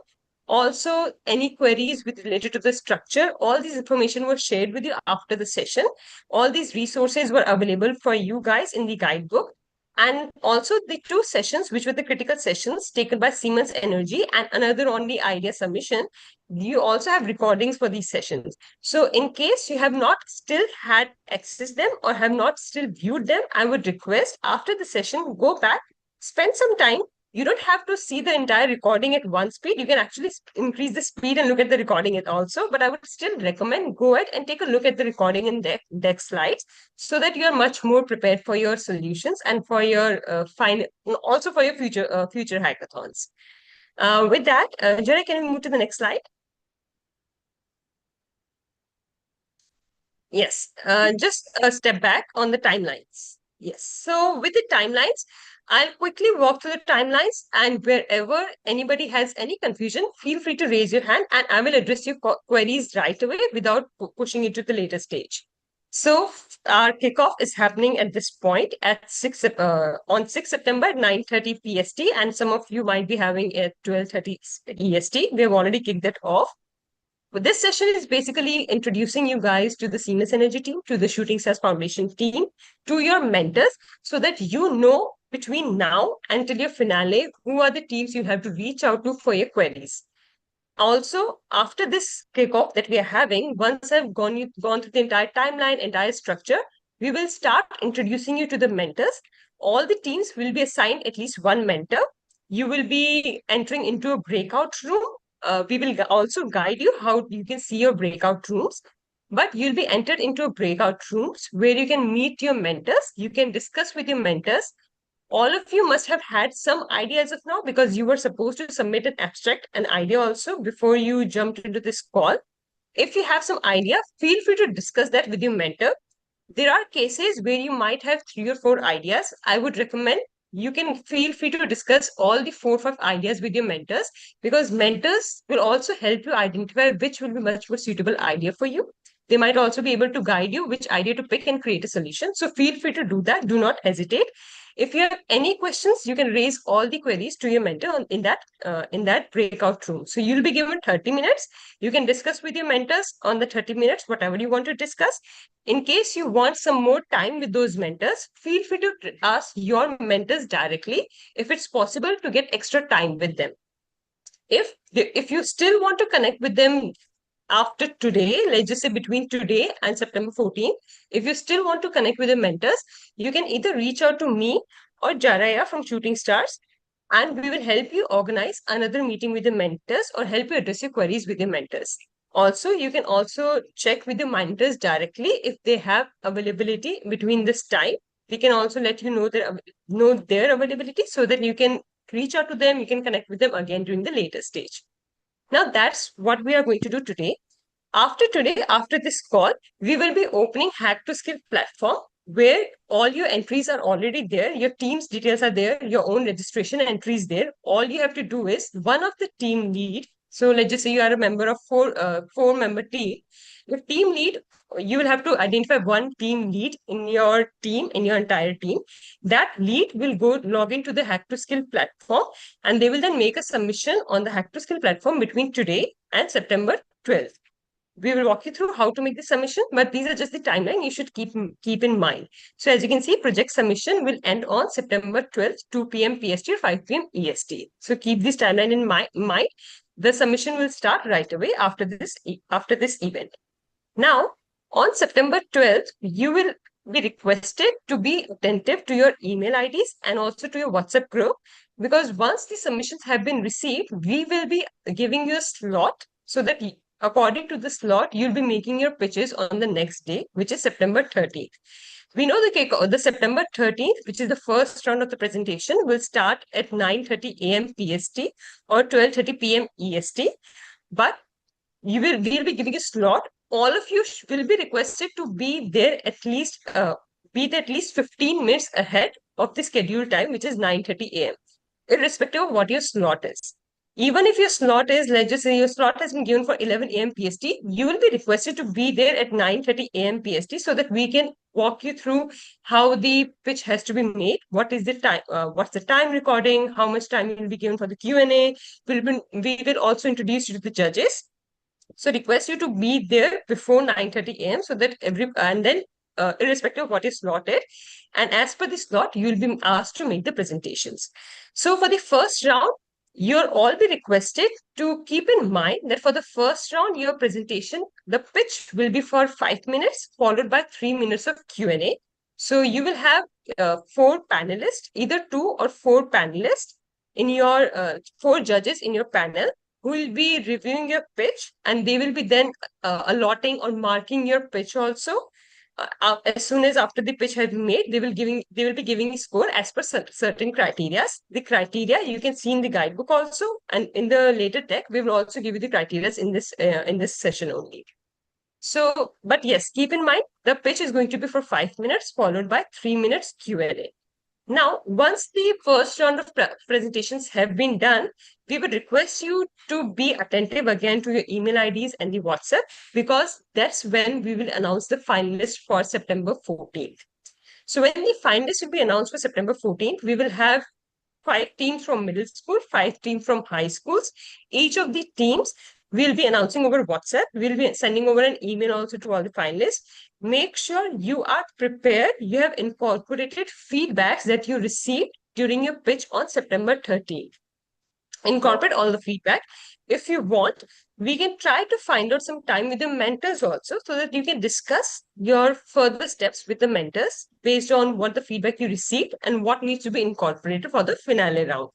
Also, any queries related to the structure, all this information was shared with you after the session. All these resources were available for you guys in the guidebook. And also the 2 sessions, which were the critical sessions taken by Siemens Energy and another on the idea submission, you also have recordings for these sessions. So in case you have not still had access them or have not still viewed them, I would request after the session, go back, spend some time. You don't have to see the entire recording at one speed. You can actually increase the speed and look at the recording it also. But I would still recommend go ahead and take a look at the recording in deck slides, so that you are much more prepared for your solutions and for your also for your future hackathons. With that, Jerry, can we move to the next slide? Yes, just a step back on the timelines. Yes, so with the timelines, I'll quickly walk through the timelines, and wherever anybody has any confusion, feel free to raise your hand and I will address your queries right away without pushing it to the later stage. So our kickoff is happening at this point at on 6 September at 9:30 PST, and some of you might be having it 12:30 EST. We have already kicked that off. But this session is basically introducing you guys to the Siemens Energy team, to the Shooting Stars Foundation team, to your mentors, so that you know between now until your finale, who are the teams you have to reach out to for your queries. Also, after this kickoff that we are having, once I've gone through the entire timeline, entire structure, we will start introducing you to the mentors. All the teams will be assigned at least one mentor. You will be entering into a breakout room. We will also guide you how you can see your breakout rooms. But you'll be entered into breakout rooms where you can meet your mentors. You can discuss with your mentors. All of you must have had some idea as of now, because you were supposed to submit an abstract, an idea also before you jumped into this call. If you have some idea, feel free to discuss that with your mentor. There are cases where you might have 3 or 4 ideas. I would recommend you can feel free to discuss all the 4 or 5 ideas with your mentors, because mentors will also help you identify which will be much more suitable idea for you. They might also be able to guide you which idea to pick and create a solution. So feel free to do that. Do not hesitate. If you have any questions, you can raise all the queries to your mentor in that breakout room. So you'll be given 30 minutes. You can discuss with your mentors on the 30 minutes, whatever you want to discuss. In case you want some more time with those mentors, feel free to ask your mentors directly if it's possible to get extra time with them. If you still want to connect with them after today, let's just say between today and September 14th, if you still want to connect with your mentors, you can either reach out to me or Jaraya from Shooting Stars, and we will help you organize another meeting with your mentors or help you address your queries with your mentors. Also, you can also check with your mentors directly if they have availability between this time. We can also let you know their availability, so that you can reach out to them, you can connect with them again during the later stage. Now, that's what we are going to do today. After this call, we will be opening Hack to Skill platform, where all your entries are already there. Your team's details are there. Your own registration entries there. All you have to do is one of the team lead. So let's just say you are a member of 4-member team. Your team lead, you will have to identify one team lead in your entire team. That lead will go log into the Hack to Skill platform, and they will then make a submission on the Hack to Skill platform between today and September 12th. We will walk you through how to make the submission, but these are just the timeline you should keep in mind. So as you can see, project submission will end on September 12th, 2 p.m. PST or 5 p.m. EST. So keep this timeline in mind. the submission will start right away after this event. Now, on September 12th, you will be requested to be attentive to your email IDs and also to your WhatsApp group, because once the submissions have been received, we will be giving you a slot so that according to the slot, you'll be making your pitches on the next day, which is September 13th. We know the September 13th, which is the first round of the presentation, will start at 9:30 a.m. PST or 12:30 p.m. EST. But we'll be giving a slot. All of you will be requested to be there at least 15 minutes ahead of the scheduled time, which is 9:30 a.m., irrespective of what your slot is. Even if your slot is, let's just say your slot has been given for 11 a.m. PST, you will be requested to be there at 9:30 a.m. PST so that we can walk you through how the pitch has to be made, what is the time, what's the time recording, how much time will be given for the Q&A. We will also introduce you to the judges. So request you to be there before 9:30 a.m. so that irrespective of what your slot is, and as per the slot, you will be asked to make the presentations. So for the first round, you'll all be requested to keep in mind that for the first round, your presentation, the pitch will be for 5 minutes, followed by 3 minutes of Q&A. So you will have 4 panelists, either 2 or 4 panelists in your 4 judges in your panel, who will be reviewing your pitch, and they will be then allotting or marking your pitch also. As soon as after the pitch has been made, they will be giving a score as per certain criteria. The criteria you can see in the guidebook also, and in the later deck, we will also give you the criteria in this session only. So, but yes, keep in mind, the pitch is going to be for 5 minutes, followed by 3 minutes Q&A. Now, once the first round of presentations have been done, we would request you to be attentive again to your email IDs and the WhatsApp, because that's when we will announce the finalists for September 14th. So when the finalists will be announced for September 14th, we will have 5 teams from middle school, 5 teams from high schools. Each of the teams will be announcing over WhatsApp. We'll be sending over an email also to all the finalists. Make sure you are prepared. You have incorporated feedbacks that you received during your pitch on September 13th. Incorporate all the feedback. If you want, we can try to find out some time with the mentors also, so that you can discuss your further steps with the mentors based on what the feedback you received and what needs to be incorporated for the finale round.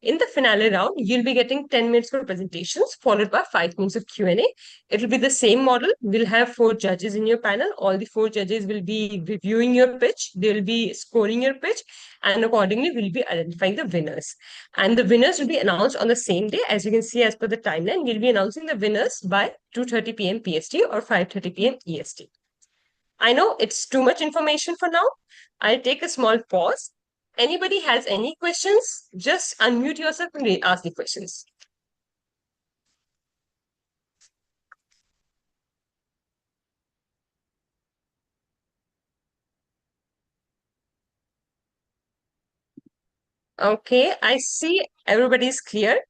In the finale round, you'll be getting 10 minutes for presentations, followed by 5 minutes of Q&A. It'll be the same model. We'll have 4 judges in your panel. All the 4 judges will be reviewing your pitch. They'll be scoring your pitch, and accordingly, we'll be identifying the winners. And the winners will be announced on the same day. As you can see, as per the timeline, we'll be announcing the winners by 2:30 p.m. PST or 5:30 p.m. EST. I know it's too much information for now. I'll take a small pause. Anybody has any questions, just unmute yourself and ask the questions. Okay, I see everybody's clear.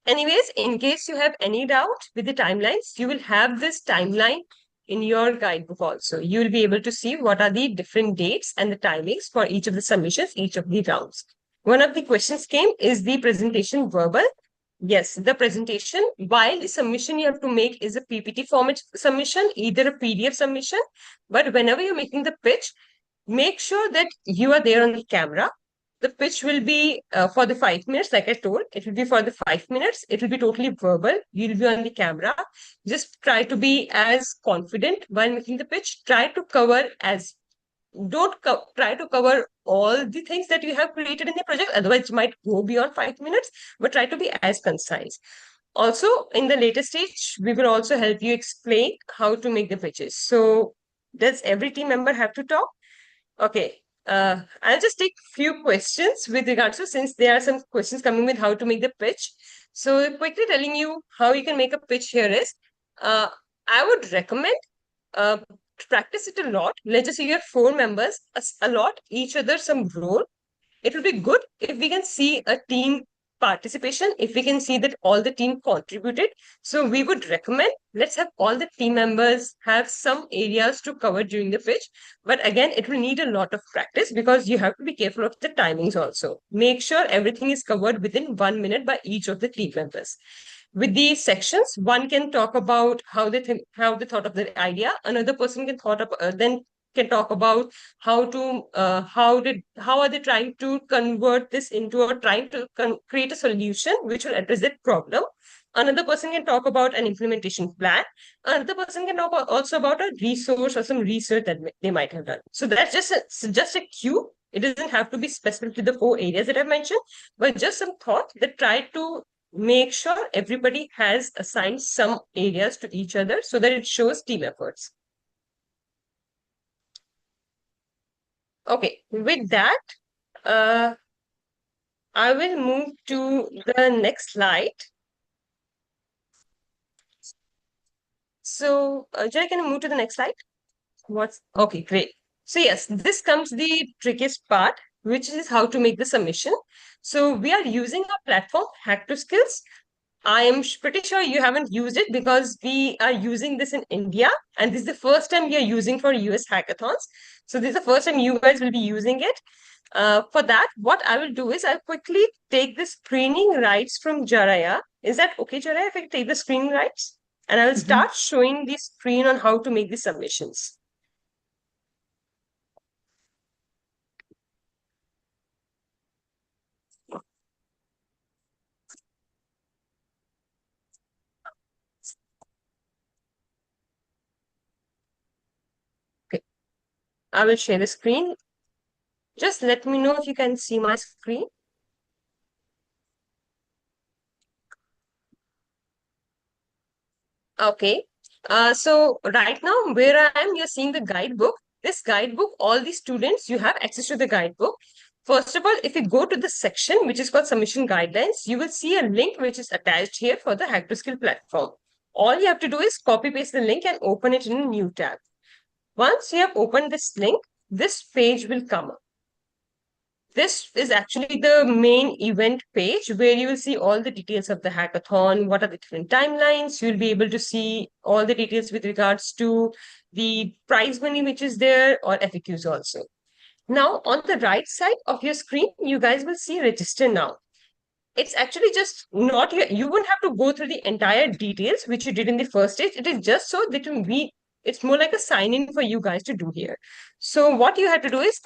Anyways, in case you have any doubt with the timelines, you will have this timeline in your guidebook also. You will be able to see what are the different dates and the timings for each of the submissions, each of the rounds. One of the questions came, is the presentation verbal? Yes, the presentation, while the submission you have to make is a PPT format submission, either a PDF submission, but whenever you're making the pitch, make sure that you are there on the camera. The pitch will be for the 5 minutes, like I told. It will be for the 5 minutes. It will be totally verbal. You'll be on the camera. Just try to be as confident while making the pitch. Try to cover all the things that you have created in the project. Otherwise, it might go beyond 5 minutes, but try to be as concise. Also, in the later stage, we will also help you explain how to make the pitches. So does every team member have to talk? Okay. I'll just take few questions with regards to, since there are some questions coming with how to make the pitch. So quickly telling you how you can make a pitch here is, I would recommend practice it a lot. Let's just say you have 4 members, allot each other some role. It will be good if we can see a team participation, if we can see that all the team contributed. So we would recommend, let's have all the team members have some areas to cover during the pitch. But again, it will need a lot of practice, because you have to be careful of the timings also. Make sure everything is covered within 1 minute by each of the team members. with these sections, one can talk about how they think, how they thought of the idea. Another person can then can talk about how are they trying to convert this into or trying to create a solution which will address that problem. Another person can talk about an implementation plan. Another person can talk also about a resource or some research that they might have done. So that's just a cue. It doesn't have to be specific to the 4 areas that I've mentioned, but just some thought that try to make sure everybody has assigned some areas to each other so that it shows team efforts. Okay, with that, I will move to the next slide. So, Jay, can you move to the next slide? Okay, great. So yes, this comes the trickiest part, which is how to make the submission. So we are using a platform, Hack2Skills. I am pretty sure you haven't used it because we are using this in India, and this is the first time we are using for US hackathons. So this is the first time you guys will be using it. For that, what I will do is I'll quickly take the screening rights from Jaraya. Is that okay, Jaraya, if I take the screening rights? And I will start showing the screen on how to make the submissions. Okay, I will share the screen. Just let me know if you can see my screen. Okay. So right now where I am, you're seeing the guidebook. This guidebook, all the students, you have access to the guidebook. First of all, if you go to the section, which is called submission guidelines, you will see a link which is attached here for the Hack2Skill platform. All you have to do is copy paste the link and open it in a new tab. Once you have opened this link, this page will come up. This is actually the main event page where you will see all the details of the hackathon, what are the different timelines. You'll be able to see all the details with regards to the prize money which is there or FAQs also. Now, on the right side of your screen, you guys will see register now. It's actually just not your, you won't have to go through the entire details which you did in the first stage. It is just so that it's more like a sign in for you guys to do here. So what you have to do is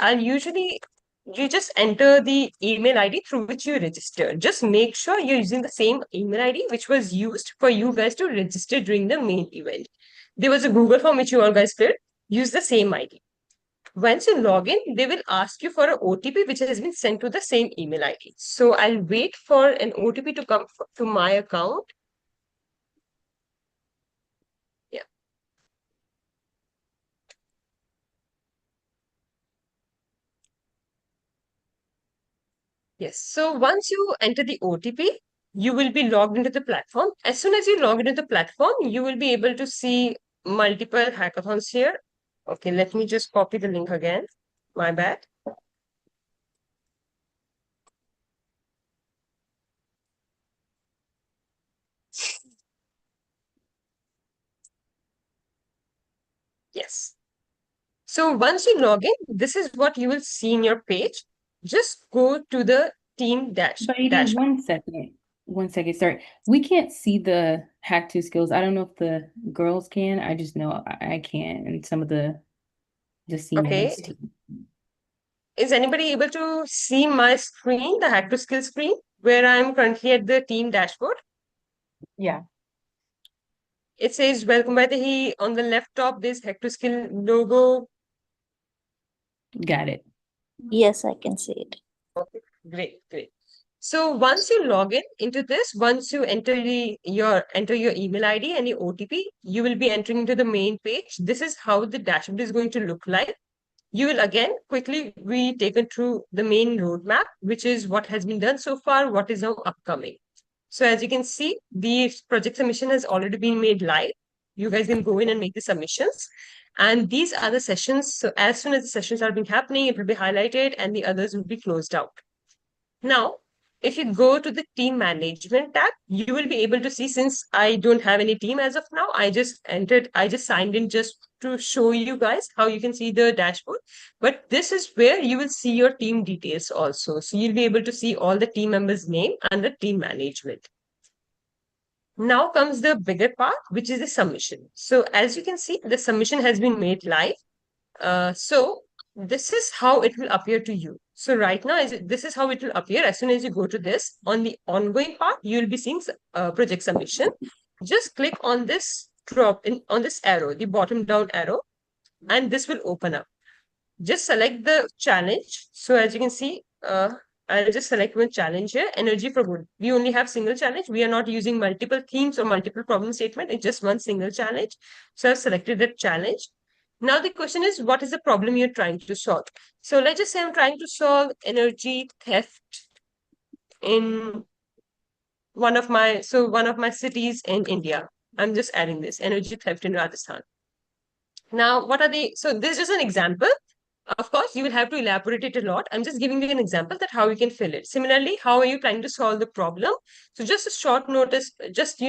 you just enter the email ID through which you register. Just make sure you're using the same email ID which was used for you guys to register during the main event. There was a Google form which you all guys filled. Use the same ID. Once you log in, they will ask you for an OTP which has been sent to the same email ID. So I'll wait for an OTP to come to my account. Yeah. Yes. So once you enter the OTP, you will be logged into the platform. As soon as you log into the platform, you will be able to see multiple hackathons here. Okay, let me just copy the link again. My bad. Yes. So once you log in, this is what you will see in your page. Just go to the team dashboard. 1 second. Sorry. We can't see the Hack2Skills. I don't know if the girls can. I just know I can't. And some of the Okay. seniors too. Is anybody able to see my screen, the Hack2Skill screen, where I'm currently at the team dashboard? Yeah. It says, welcome Vaidehi. On the left top, there's Hack2Skill logo. Got it. Yes, I can see it. Okay, great. So once you log in into this, once you enter your email ID and your OTP, you will be entering into the main page. This is how the dashboard is going to look like. You will again quickly be taken through the main roadmap, which is what has been done so far, what is now upcoming. So as you can see, the project submission has already been made live. You guys can go in and make the submissions. And these are the sessions. So as soon as the sessions are being happening, it will be highlighted and the others will be closed out. Now, if you go to the team management tab, you will be able to see, since I don't have any team as of now, I just signed in just to show you guys how you can see the dashboard. But this is where you will see your team details also. So you'll be able to see all the team members' name and the team management. Now comes the bigger part, which is the submission. So as you can see, the submission has been made live. So this is how it will appear to you. So right now, this is how it will appear. As soon as you go to this, on the ongoing part, you will be seeing project submission. Just click on this on this arrow, the bottom down arrow, and this will open up. Just select the challenge. So as you can see, I'll just select one challenge here, energy for good. We only have single challenge. We are not using multiple themes or multiple problem statement. It's just one single challenge. So I've selected that challenge. Now the question is, what is the problem you're trying to solve? So let's just say I'm trying to solve energy theft in one of my cities in India. I'm just adding this, energy theft in Rajasthan. Now, what are the, so this is an example. Of course, you will have to elaborate it a lot. I'm just giving you an example that how you can fill it. Similarly, how are you trying to solve the problem? So just a short notice, just,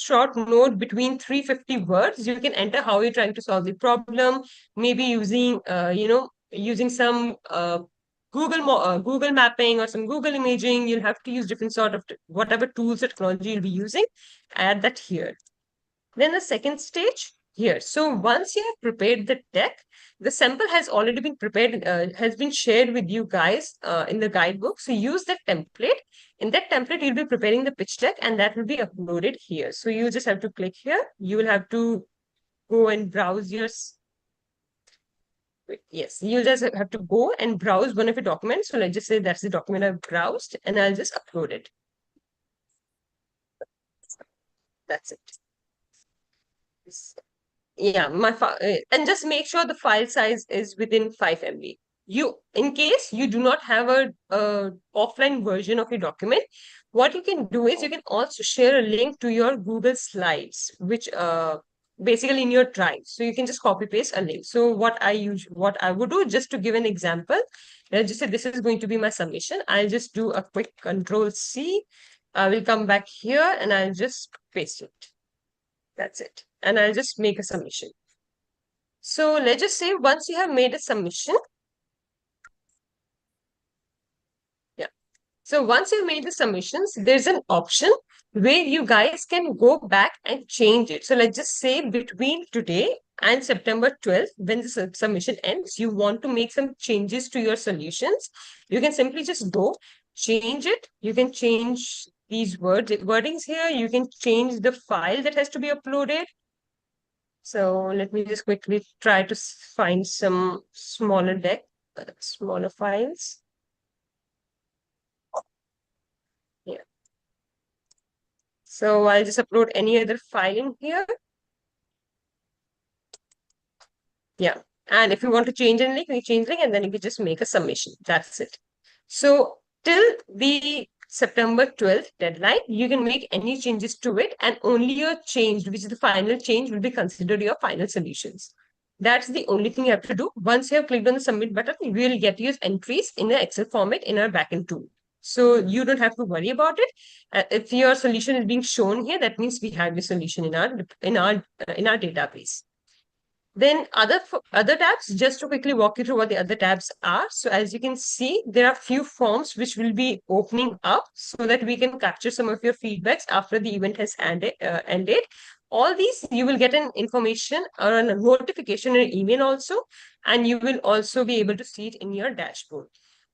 short note between 350 words, you can enter how you're trying to solve the problem, maybe using, using some Google mapping or some Google imaging. You'll have to use different sort of whatever tools or technology you'll be using. Add that here. Then the second stage here. So once you have prepared the deck, the sample has already been prepared, has been shared with you guys in the guidebook. So use that template. In that template, you'll be preparing the pitch deck and that will be uploaded here. So you just have to click here. You will have to go and browse your... Yes, you'll just have to go and browse one of your documents. So let's just say that's the document I've browsed and I'll just upload it. That's it. Yeah, and just make sure the file size is within 5 MB. In case you do not have a offline version of your document, what you can do is you can also share a link to your Google Slides, which basically in your Drive. So you can just copy paste a link. So what I would do, just to give an example, let's just say this is going to be my submission. I'll just do a quick Control-C. I will come back here and I'll just paste it. That's it. And I'll just make a submission. So let's just say once you have made a submission. Yeah. So once you've made the submissions, there's an option where you guys can go back and change it. So let's just say between today and September 12th, when the submission ends, you want to make some changes to your solutions. You can simply just go change it. You can change these wordings here. You can change the file that has to be uploaded. So let me just quickly try to find some smaller deck, smaller files. Yeah. So I'll just upload any other file in here. Yeah. And if you want to change anything, you change link and then you can just make a submission. That's it. So till the September 12th deadline, you can make any changes to it and only your change, which is the final change, will be considered your final solutions. That's the only thing you have to do. Once you have clicked on the submit button, we will get your entries in the Excel format in our backend tool. So you don't have to worry about it. If your solution is being shown here, that means we have your solution in our database. Then other tabs, just to quickly walk you through what the other tabs are. So as you can see, there are few forms which will be opening up so that we can capture some of your feedbacks after the event has ended. All these, you will get an information or a notification in your email also, and you will also be able to see it in your dashboard.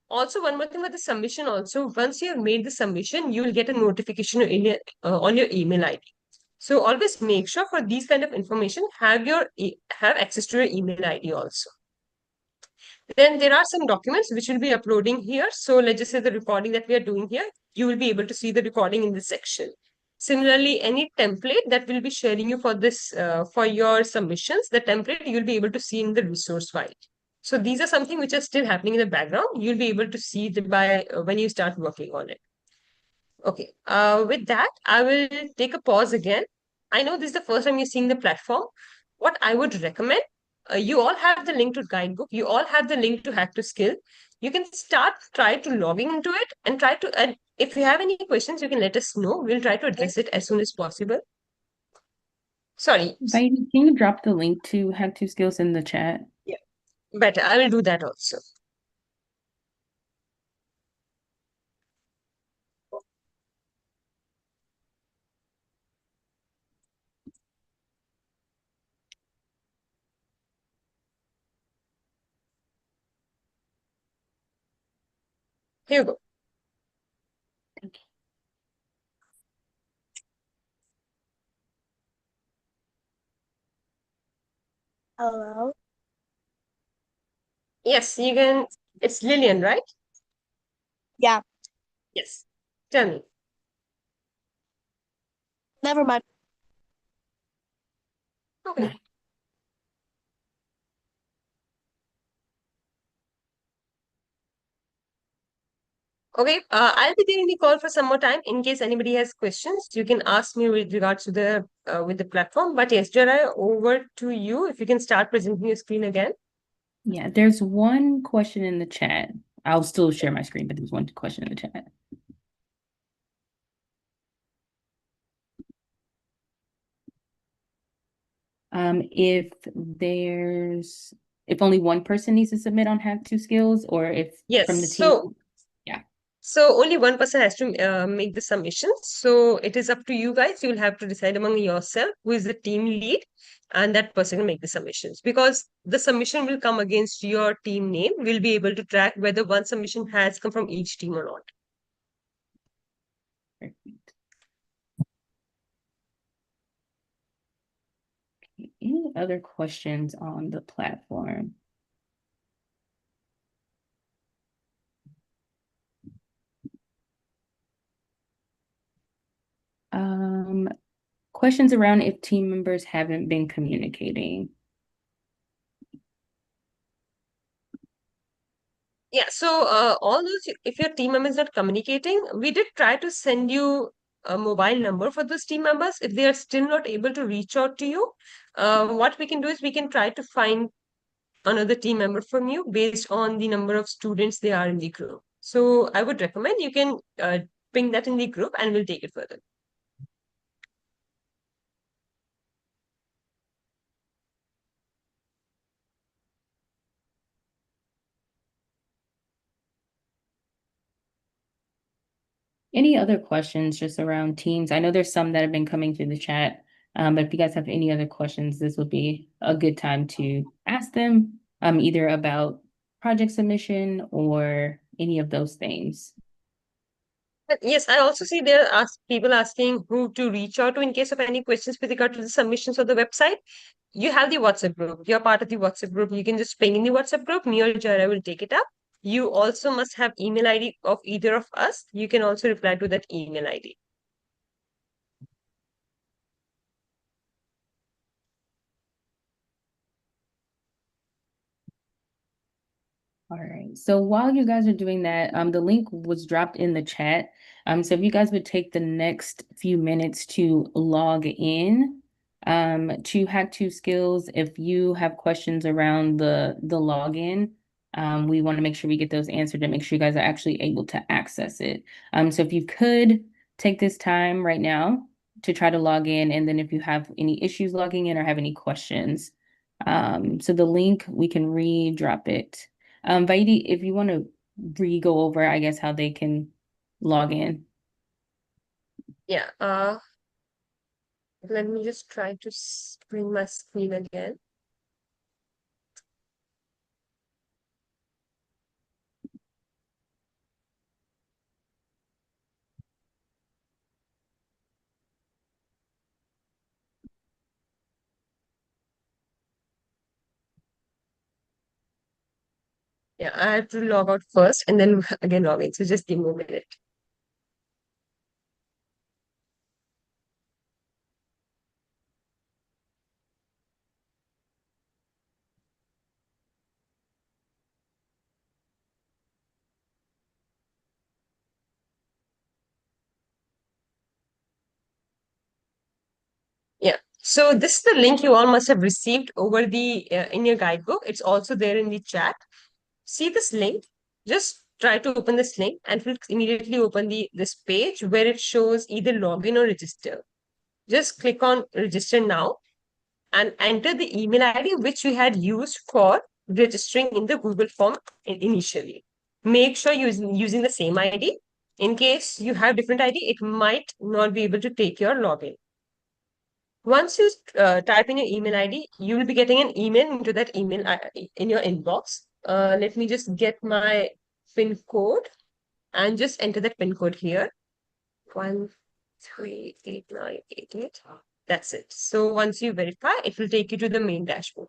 Also, one more thing with the submission also, once you have made the submission, you will get a notification on your email ID. So always make sure for these kind of information, have access to your email ID also. Then there are some documents which will be uploading here. So let's just say the recording that we are doing here, you will be able to see the recording in this section. Similarly, any template that will be sharing you for this, for your submissions, the template you'll be able to see in the resource file. So these are something which are still happening in the background. You'll be able to see it by when you start working on it. Okay, with that, I will take a pause again. I know this is the first time you're seeing the platform. What I would recommend, you all have the link to guidebook. You all have the link to Hack to Skill. You can try to logging into it and and if you have any questions, you can let us know. We'll try to address it as soon as possible. Sorry. Can you drop the link to Hack to Skills in the chat? Yeah, better. I will do that also. Here you go. Hello. Yes, you can. It's Lillian, right? Yeah. Yes. Tell me. Never mind. Okay. Okay, I'll be there in the call for some more time. In case anybody has questions, you can ask me with regards to the with the platform. But yes, Jara, over to you. If you can start presenting your screen again. Yeah, there's one question in the chat. I'll still share my screen, but there's one question in the chat. If only one person needs to submit on Hack 2 Skills, or if Yes, from the so team. Yeah. So only one person has to make the submission. So it is up to you guys. You will have to decide among yourself who is the team lead, and that person will make the submissions. Because the submission will come against your team name. We'll be able to track whether one submission has come from each team or not. Perfect. Okay, any other questions on the platform? Questions around if team members haven't been communicating. Yeah, so all those, if your team member is not communicating, we did try to send you a mobile number for those team members. If they are still not able to reach out to you, what we can do is we can try to find another team member from you based on the number of students they are in the group. So I would recommend you can ping that in the group and we'll take it further. Any other questions just around teams? I know there's some that have been coming through the chat, but if you guys have any other questions, this would be a good time to ask them, either about project submission or any of those things. But yes, I also see there are people asking who to reach out to in case of any questions with regard to the submissions of the website. You have the WhatsApp group. You're part of the WhatsApp group. You can just ping in the WhatsApp group. Me or Jara will take it up. You also must have email ID of either of us. You can also reply to that email ID. All right. So while you guys are doing that, the link was dropped in the chat. So if you guys would take the next few minutes to log in to Hack 2 Skills, if you have questions around the login, we want to make sure we get those answered and make sure you guys are actually able to access it. So if you could take this time right now to try to log in, and then if you have any issues logging in or have any questions, so the link, we can re-drop it. Vaidi, if you want to go over, I guess, how they can log in. Yeah. Let me just try to bring my screen again. Yeah, I have to log out first and then again log in. So just give me a minute. Yeah. So this is the link you all must have received over the in your guidebook. It's also there in the chat. See this link? Just try to open this link and it will immediately open this page where it shows either login or register. Just click on register now and enter the email ID which we had used for registering in the Google form initially. Make sure you're using the same ID. In case you have different ID, it might not be able to take your login. Once you type in your email ID, you will be getting an email into that email in your inbox. Let me just get my PIN code. and just enter that pin code here. 138988. That's it. So once you verify, it will take you to the main dashboard.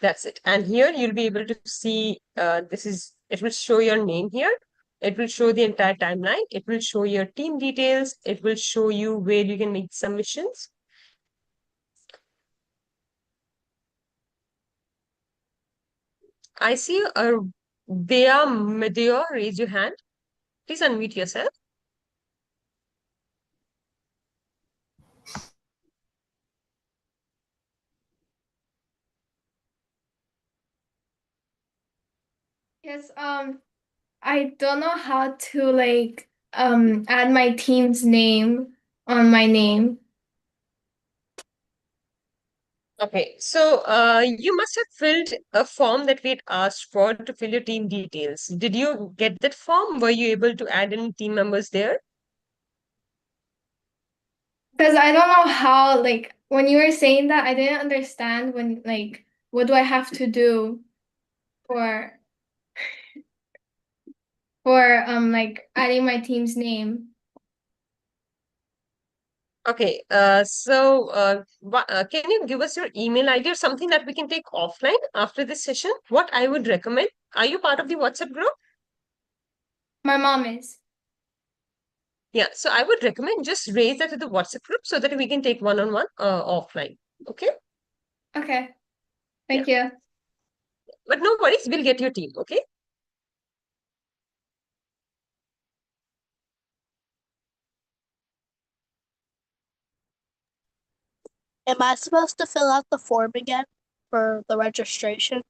That's it. And here you'll be able to see it will show your name here. It will show the entire timeline. It will show your team details. It will show you where you can make submissions. I see a Bea Meteor, raise your hand. Please unmute yourself. Yes, I don't know how to like add my team's name on my name. Okay, so you must have filled a form that we had asked for to fill your team details. Did you get that form? Were you able to add any team members there? Because I don't know how, like, when you were saying that, I didn't understand when, like, what do I have to do for like adding my team's name? Okay, can you give us your email ID or something that we can take offline after this session? What I would recommend, are you part of the WhatsApp group? My mom is. Yeah, so I would recommend just raise that to the WhatsApp group so that we can take one-on-one offline. Okay? Okay. Thank you. But no worries, we'll get your team, okay? Am I supposed to fill out the form again for the registration?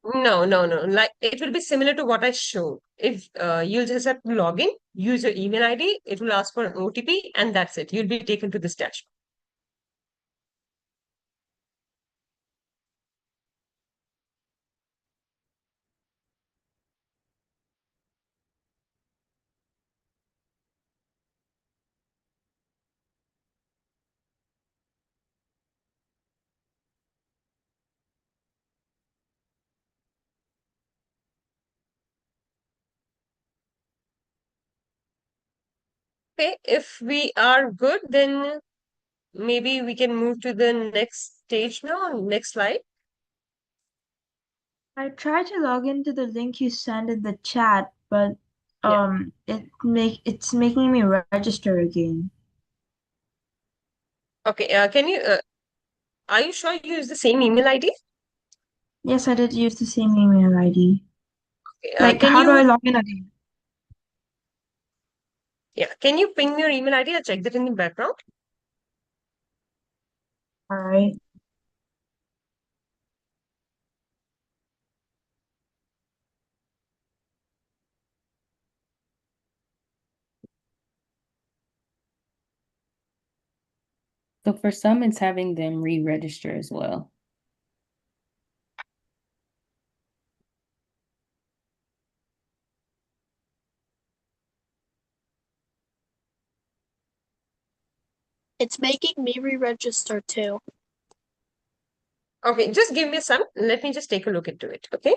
No, no, no. Like it will be similar to what I showed. If you'll just have to log in, use your email ID, it will ask for an OTP, and that's it. You'll be taken to this dashboard. Okay, if we are good, then maybe we can move to the next stage now, next slide. I tried to log into the link you sent in the chat, but it's making me register again. Okay, are you sure you use the same email ID? Yes, I did use the same email ID. Okay, How do I log in again? Yeah, can you ping me your email ID? I'll check that in the background. All right. So for some, it's having them re-register as well. It's making me re-register too. Okay, just give me some. Let me just take a look into it. Okay.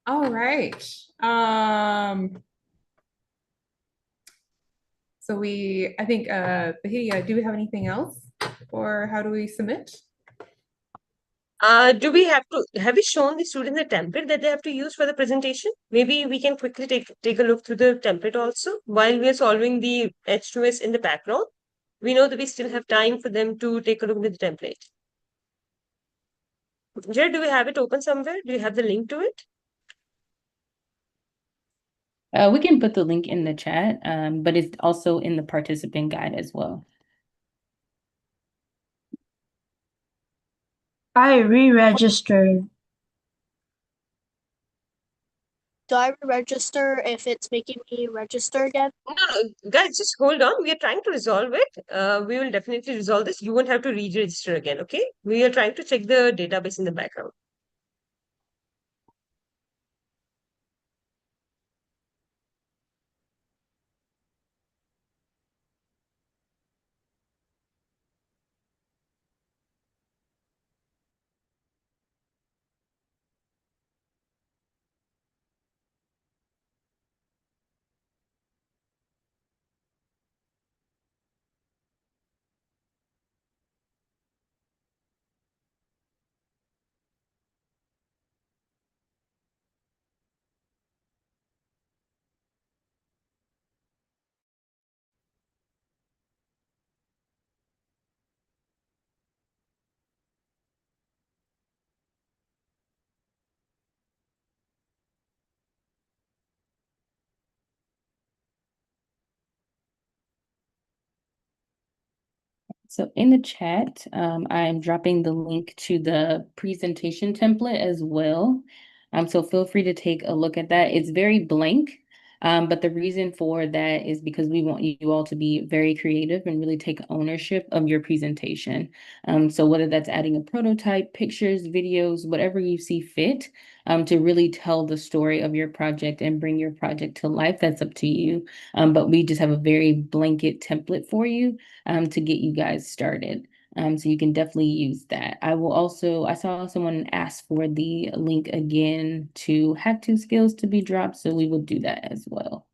All right. So I think, Bahia, do we have anything else? Or how do we submit? Do we have we shown the students the template that they have to use for the presentation? Maybe we can quickly take a look through the template also while we are solving the H2S in the background. We know that we still have time for them to take a look at the template. Jared, do we have it open somewhere? Do you have the link to it? We can put the link in the chat, but it's also in the participant guide as well. I re-registered. Do I register if it's making me register again? No, guys, just hold on. We are trying to resolve it. We will definitely resolve this. You won't have to re-register again, okay? We are trying to check the database in the background. So in the chat, I'm dropping the link to the presentation template as well. So feel free to take a look at that. It's very blank, but the reason for that is because we want you all to be very creative and really take ownership of your presentation. So whether that's adding a prototype, pictures, videos, whatever you see fit, to really tell the story of your project and bring your project to life, that's up to you. But we just have a very blanket template for you to get you guys started. So you can definitely use that. I saw someone ask for the link again to Hack2Skills to be dropped, so we will do that as well.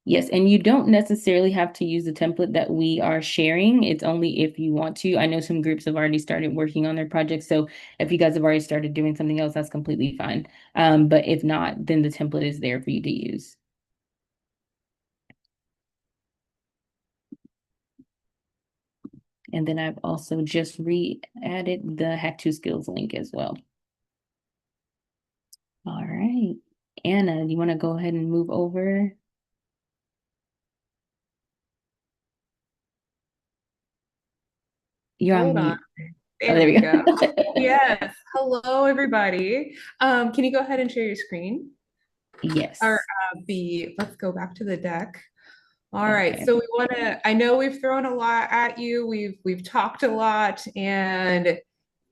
Yes, and you don't necessarily have to use the template that we are sharing. It's only if you want to. I know some groups have already started working on their projects, so if you guys have already started doing something else, that's completely fine. But if not, then the template is there for you to use. And then I've also just re-added the Hack2Skills link as well. All right. Anna, do you want to go ahead and move over? You're on Hold on. mute. There we go. Yes. Hello, everybody. Can you go ahead and share your screen? Yes. Or let's go back to the deck. All right. So I know we've thrown a lot at you. We've talked a lot, and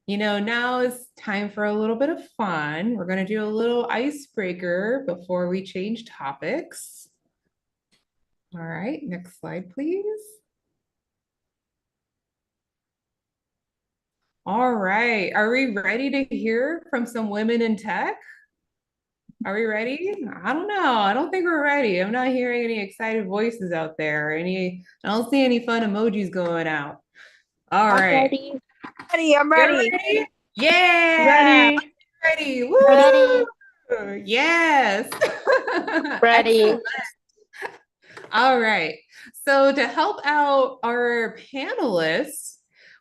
now is time for a little bit of fun. We're going to do a little icebreaker before we change topics. All right. Next slide, please. All right. Are we ready to hear from some women in tech? Are we ready? I don't know. I don't think we're ready. I'm not hearing any excited voices out there. I don't see any fun emojis going out. All right. Ready. Ready. I'm You're ready. ready? Yeah. Ready. Ready. Woo! Ready. Yes. Ready. Excellent. All right. So to help out our panelists,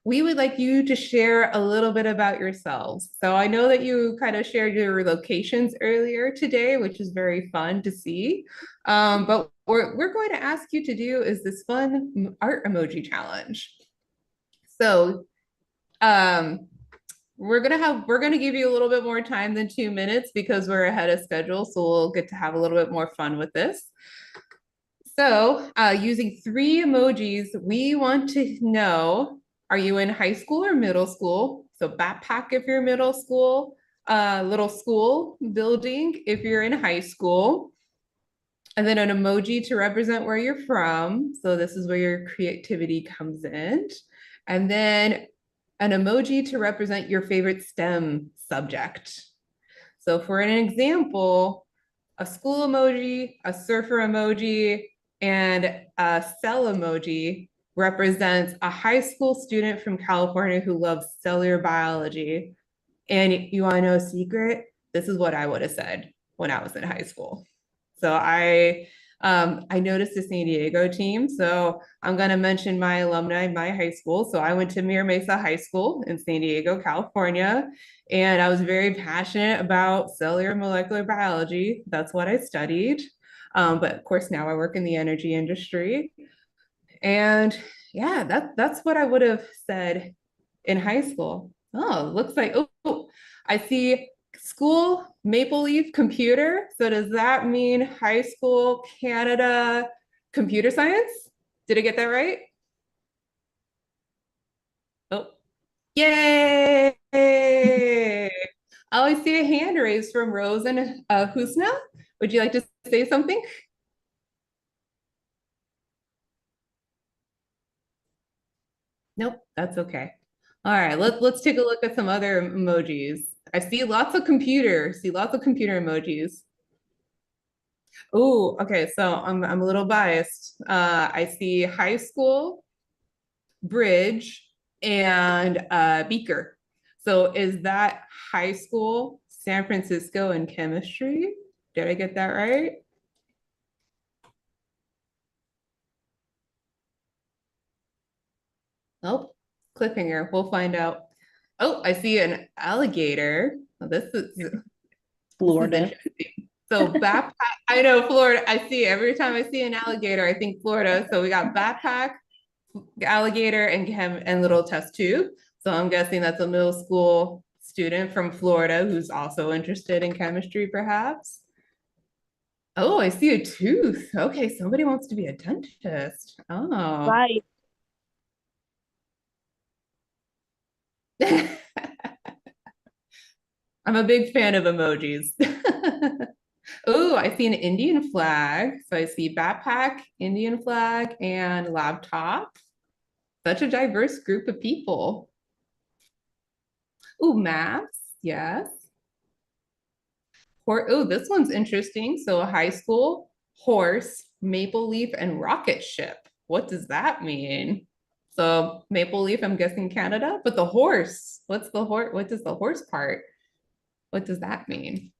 we would like you to share a little bit about yourselves. So I know that you kind of shared your locations earlier today, which is very fun to see. But what we're going to ask you to do is this fun art emoji challenge. So we're gonna give you a little bit more time than 2 minutes because we're ahead of schedule. So we'll get to have a little bit more fun with this. So using 3 emojis, we want to know, are you in high school or middle school? So backpack if you're middle school, little school building if you're in high school, and then an emoji to represent where you're from. So this is where your creativity comes in. And then an emoji to represent your favorite STEM subject. So for an example, a school emoji, a surfer emoji, and a cell emoji represents a high school student from California who loves cellular biology. And you want to know a secret? This is what I would have said when I was in high school. So I noticed the San Diego team. So I'm going to mention my alumni in my high school. So I went to Mira Mesa High School in San Diego, California, and I was very passionate about cellular molecular biology. That's what I studied. But of course, now I work in the energy industry. And yeah, that's what I would have said in high school. Oh, looks like, oh, I see school Maple Leaf computer. So does that mean high school Canada computer science? Did I get that right? Oh, yay! Oh, I see a hand raised from Rose and Husna. Would you like to say something? Nope, that's okay. All right, let's take a look at some other emojis. I see lots of computer emojis. Oh, okay, so I'm a little biased. I see high school, bridge, and beaker. So is that high school San Francisco in chemistry? Did I get that right? Nope. Cliffhanger. We'll find out. Oh, I see an alligator. Oh, this is Florida. So backpack, I know Florida. I see every time I see an alligator, I think Florida. So we got backpack, alligator, and chem and little test tube. So I'm guessing that's a middle school student from Florida who's also interested in chemistry, perhaps. Oh, I see a tooth. Okay, somebody wants to be a dentist. Oh. Right. I'm a big fan of emojis. Oh, I see an Indian flag. So I see backpack, Indian flag, and laptop. Such a diverse group of people. Oh, maps, yes. Oh, this one's interesting. So high school, horse, maple leaf, and rocket ship. What does that mean? So maple leaf, I'm guessing Canada, but the horse, what's the horse? What does the horse part? What does that mean?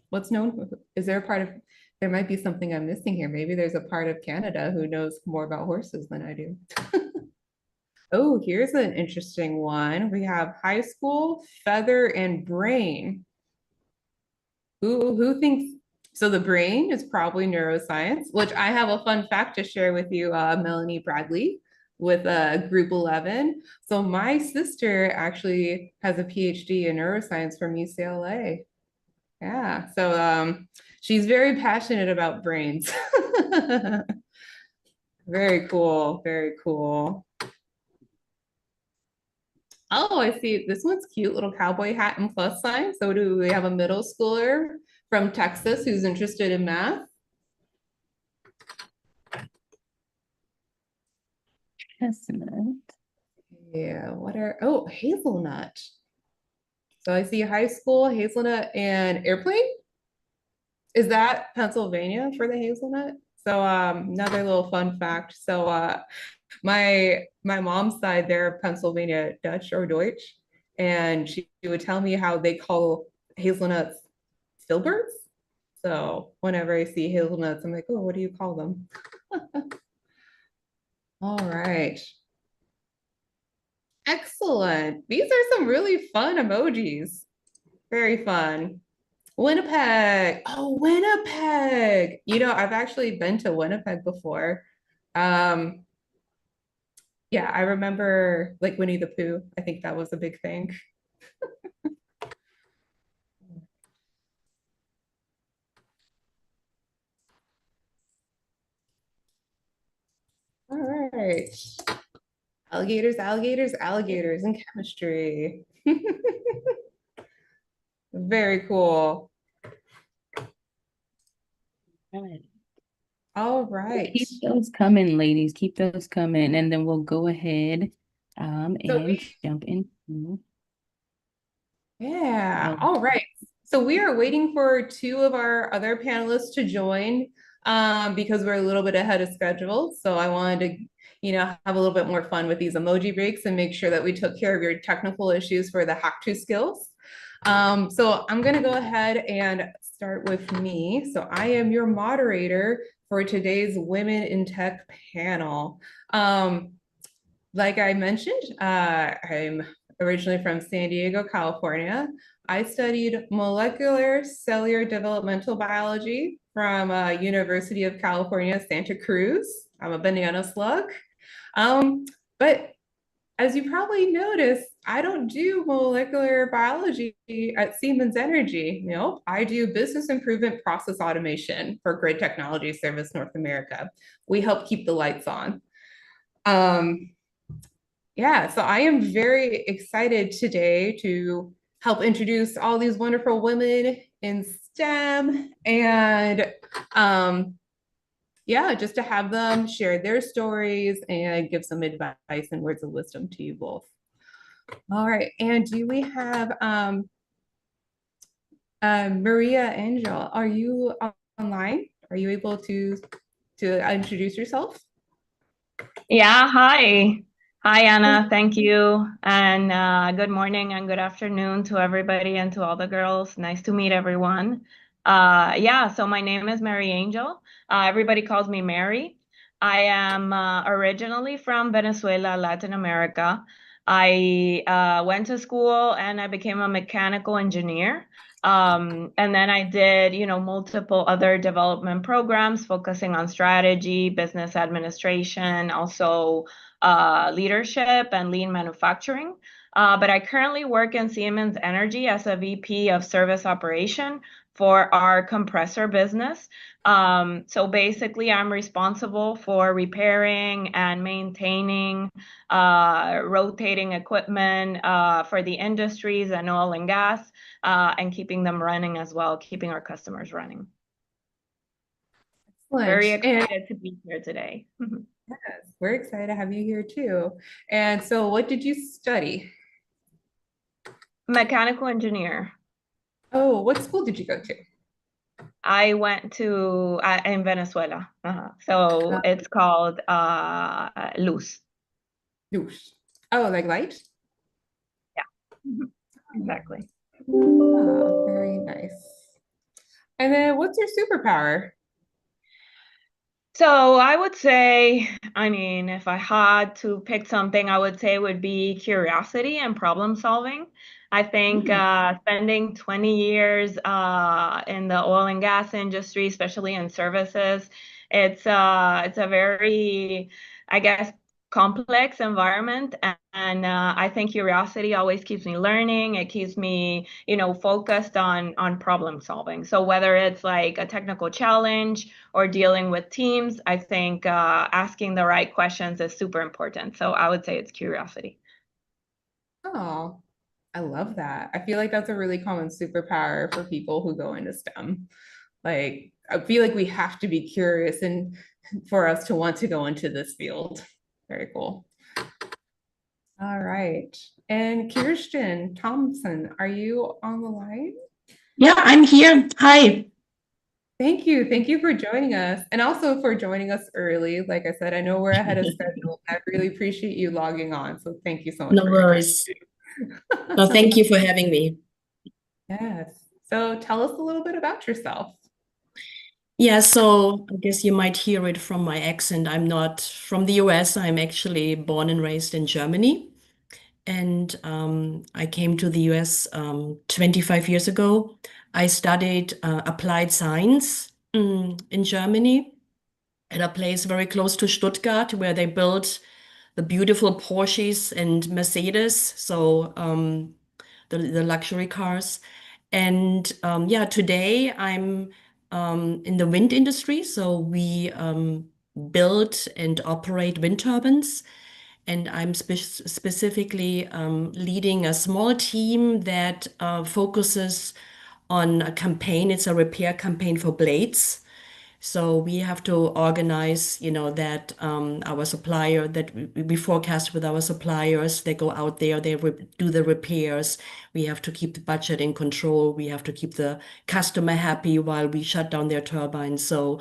What's known? Is there a part of, there might be something I'm missing here. Maybe there's a part of Canada who knows more about horses than I do. Oh, here's an interesting one. We have high school, feather, and brain. Who thinks, so the brain is probably neuroscience, which I have a fun fact to share with you, Melanie Bradley with group 11. So my sister actually has a PhD in neuroscience from UCLA. Yeah, so she's very passionate about brains. Very cool, very cool. Oh, I see. This one's cute, little cowboy hat and plus sign. So do we have a middle schooler from Texas who's interested in math? Chestnut. Yeah, what are, oh, hazelnut. So I see high school, hazelnut, and airplane. Is that Pennsylvania for the hazelnut? So another little fun fact. So my mom's side, they're Pennsylvania Dutch or Deutsch, and she would tell me how they call hazelnuts filberts. So whenever I see hazelnuts, I'm like, oh, what do you call them? All right. Excellent. These are some really fun emojis. Very fun. Winnipeg. Oh, Winnipeg. You know, I've actually been to Winnipeg before. Yeah, I remember like Winnie the Pooh. I think that was a big thing. All right. Alligators, alligators, alligators in chemistry. Very cool. All right. Keep those coming, ladies. Keep those coming. And then we'll go ahead So and jump into. yeah, all right. So we are waiting for two of our other panelists to join because we're a little bit ahead of schedule. So I wanted to, have a little bit more fun with these emoji breaks and make sure that we took care of your technical issues for the Hack 2 skills. So I'm going to go ahead and start with me. So I am your moderator for today's Women in Tech panel. Like I mentioned, I'm originally from San Diego, California. I studied molecular cellular developmental biology from University of California, Santa Cruz. I'm a banana slug. But as you probably noticed, I don't do molecular biology at Siemens Energy. Nope, I do business improvement process automation for Grid Technology Service North America. We help keep the lights on. Yeah, so I am very excited today to help introduce all these wonderful women in STEM and yeah, just to have them share their stories and give some advice and words of wisdom to you both. All right, and do we have Maria Angel? Are you online? Are you able to introduce yourself? Yeah, hi. Hi, Anna. Thank you. And good morning and good afternoon to everybody and to all the girls. Nice to meet everyone. Yeah, so my name is Mary Angel. Everybody calls me Mary. I am originally from Venezuela, Latin America. I went to school and I became a mechanical engineer. And then I did, multiple other development programs focusing on strategy, business administration, also leadership and lean manufacturing. But I currently work in Siemens Energy as a VP of service operation for our compressor business. So basically, I'm responsible for repairing and maintaining rotating equipment for the industries and oil and gas, and keeping them running as well, keeping our customers running. Excellent. Very excited to be here today. Yes, we're excited to have you here too. And so what did you study? Mechanical engineer. Oh, what school did you go to? I went to in Venezuela. So it's called Luz. Luz. Oh, like light? Yeah, exactly. Oh, very nice. And then what's your superpower? So I would say, if I had to pick something, I would say it would be curiosity and problem solving. I think spending 20 years in the oil and gas industry, especially in services, it's a very, I guess, complex environment, and I think curiosity always keeps me learning. It keeps me, focused on problem solving. So whether it's like a technical challenge or dealing with teams, I think asking the right questions is super important. So I would say it's curiosity. Oh, I love that. I feel like that's a really common superpower for people who go into STEM. Like, I feel like we have to be curious and for us to want to go into this field. Very cool. All right. And Kirsten Thompson, are you on the line? Yeah, I'm here. Hi. Thank you. Thank you for joining us and also for joining us early. Like I said, I know we're ahead of schedule. I really appreciate you logging on. So thank you so much. No worries. No, thank you for having me. Yes. So tell us a little bit about yourself. Yeah, so I guess you might hear it from my accent. I'm not from the US. I'm actually born and raised in Germany. And I came to the US 25 years ago. I studied applied science in Germany at a place very close to Stuttgart where they built the beautiful Porsches and Mercedes, so the luxury cars. And yeah, today I'm in the wind industry. So we build and operate wind turbines. And I'm specifically leading a small team that focuses on a campaign. It's a repair campaign for blades. So we have to organize, that our supplier, that we forecast with our suppliers. They go out there, they do the repairs. We have to keep the budget in control. We have to keep the customer happy while we shut down their turbines. So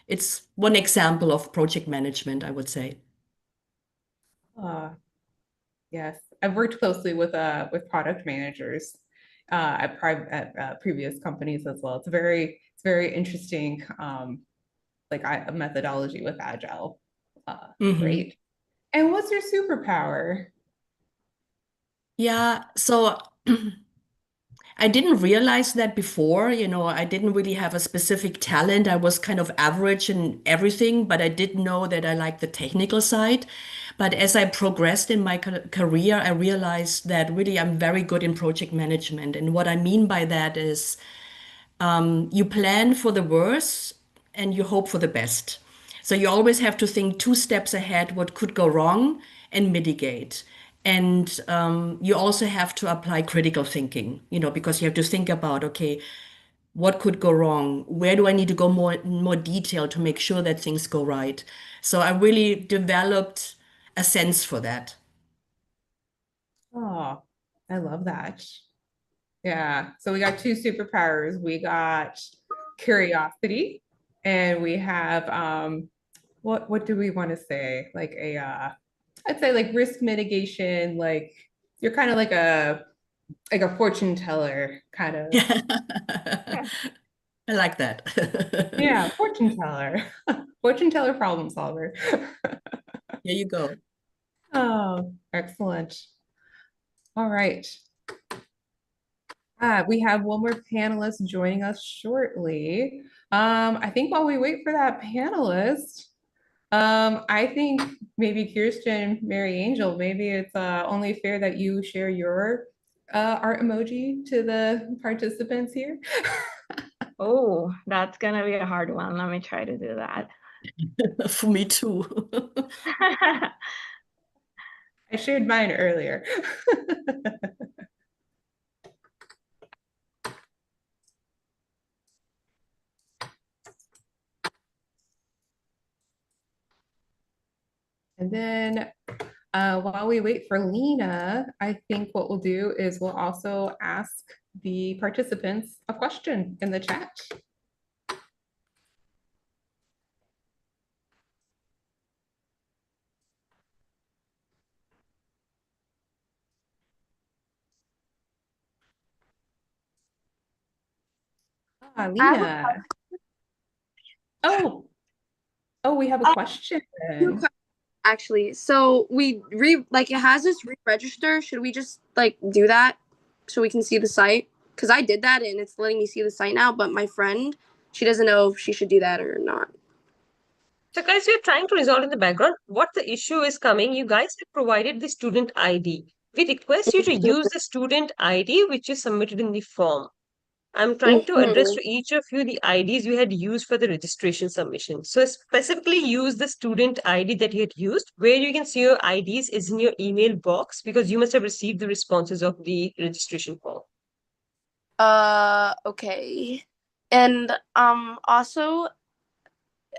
it's one example of project management, I would say. Yes, I've worked closely with product managers at previous companies as well. It's very interesting, like a methodology with Agile. Great. And what's your superpower? Yeah, so I didn't realize that before, I didn't really have a specific talent. I was kind of average in everything, but I did know that I liked the technical side. But as I progressed in my career, I realized that really I'm very good in project management. And what I mean by that is you plan for the worst and you hope for the best. So you always have to think 2 steps ahead, what could go wrong, and mitigate. And you also have to apply critical thinking, because you have to think about, okay, what could go wrong? Where do I need to go more detail to make sure that things go right? So I really developed a sense for that. Oh, I love that. Yeah. So we got 2 superpowers. We got curiosity, and we have what do we want to say? Like I'd say like risk mitigation, like you're kind of like a fortune teller kind of. I like that. Yeah, fortune teller. Fortune teller problem solver. There you go. Oh, excellent. All right. We have one more panelist joining us shortly. I think while we wait for that panelist, I think maybe Kirsten, Mary Angel, maybe it's only fair that you share your art emoji to the participants here. Oh, that's gonna be a hard one. Let me try to do that. For me too. I shared mine earlier. And then while we wait for Lena, I think what we'll do is we'll also ask the participants a question in the chat. Lena. Oh, we have a question. Actually, so it has this re-register. Should we just like do that so we can see the site? Because I did that and it's letting me see the site now, but my friend, she doesn't know if she should do that or not. So guys, we're trying to resolve in the background what the issue is coming. You guys have provided the student ID. We request you to use the student ID which is submitted in the form. I'm trying to address to each of you the IDs you had used for the registration submission. So specifically use the student ID that you had used. Where you can see your IDs is in your email box because you must have received the responses of the registration form. Okay. And also,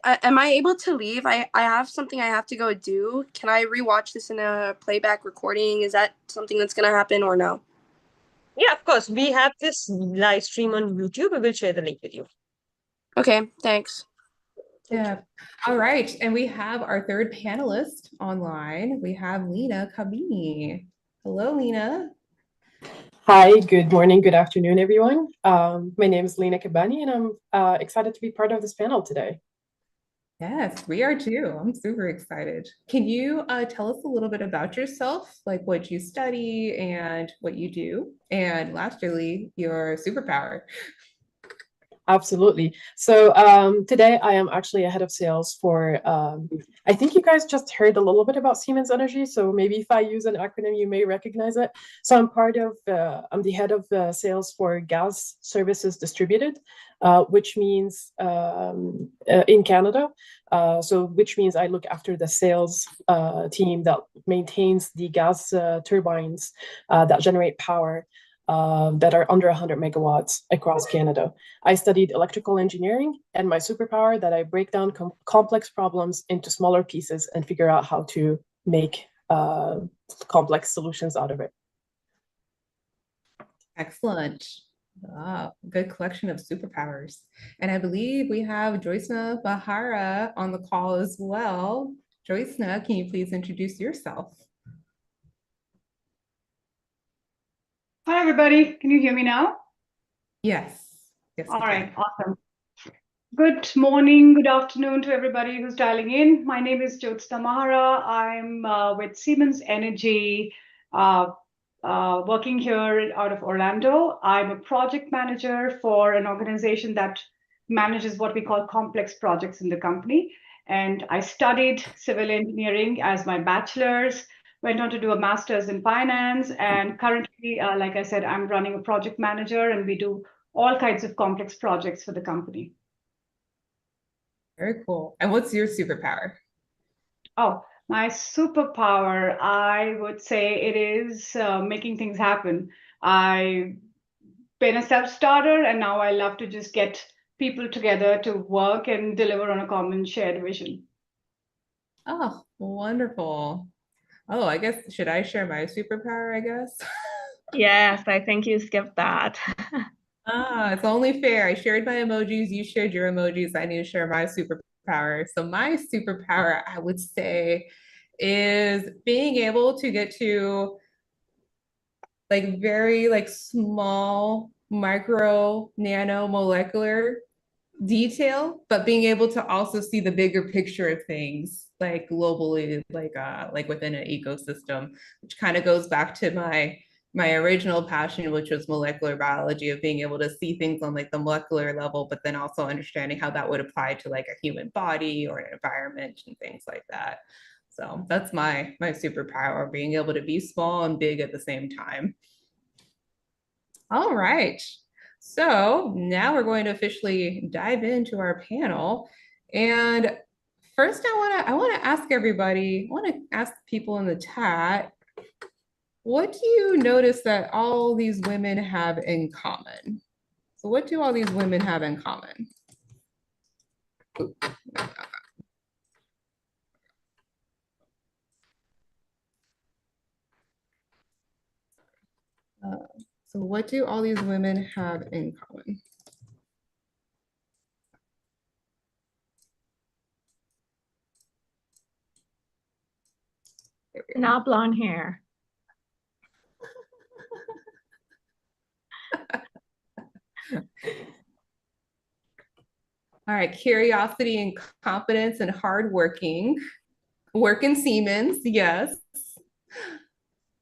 am I able to leave? I have something I have to go do. Can I rewatch this in a playback recording? Is that something that's gonna happen or no? Yeah, of course. We have this live stream on YouTube. We will share the link with you. Okay, thanks. Yeah. All right. And we have our third panelist online. We have Lena Kabini. Hello, Lena. Hi, good morning, good afternoon, everyone. My name is Lena Kabani, and I'm excited to be part of this panel today. Yes, we are too. I'm super excited. Can you tell us a little bit about yourself, like what you study and what you do? And lastly, your superpower. Absolutely. So today I am actually a head of sales for, I think you guys just heard a little bit about Siemens Energy. So maybe if I use an acronym, you may recognize it. So I'm the head of sales for Gas Services Distributed, which means in Canada. Which means I look after the sales team that maintains the gas turbines that generate power that are under 100 megawatts across Canada. I studied electrical engineering, and my superpower that I break down complex problems into smaller pieces and figure out how to make complex solutions out of it. Excellent. Good collection of superpowers. And I believe we have Joycna Bahara on the call as well. Joycna, can you please introduce yourself? Hi, everybody. Can you hear me now? Yes. Yes. All right. Awesome. Good morning, good afternoon to everybody who's dialing in. My name is Joycna Bahara. I'm with Siemens Energy, working here out of Orlando. I'm a project manager for an organization that manages what we call complex projects in the company. And I studied civil engineering as my bachelor's, went on to do a master's in finance, and currently, like I said, I'm running a project manager, and we do all kinds of complex projects for the company. Very cool. And what's your superpower? Oh, my superpower, I would say it is making things happen. I've been a self-starter, and now I love to just get people together to work and deliver on a common shared vision. Oh, wonderful. Oh, I guess, should I share my superpower, I guess? Yes, I think you skipped that. It's only fair. I shared my emojis, you shared your emojis. I need to share my superpower. So my superpower, I would say, is being able to get to like very like small micro nano molecular detail, but being able to also see the bigger picture of things like globally, like within an ecosystem, which kind of goes back to my original passion, which was molecular biology, of being able to see things on like the molecular level, but then also understanding how that would apply to like a human body or an environment and things like that. So that's my superpower, being able to be small and big at the same time. All right. So now we're going to officially dive into our panel. And first I want to ask everybody, I want to ask people in the chat, what do you notice that all these women have in common? So what do all these women have in common? Ooh. So what do all these women have in common? Not blonde hair. All right, curiosity and competence and hardworking. Work in Siemens, yes.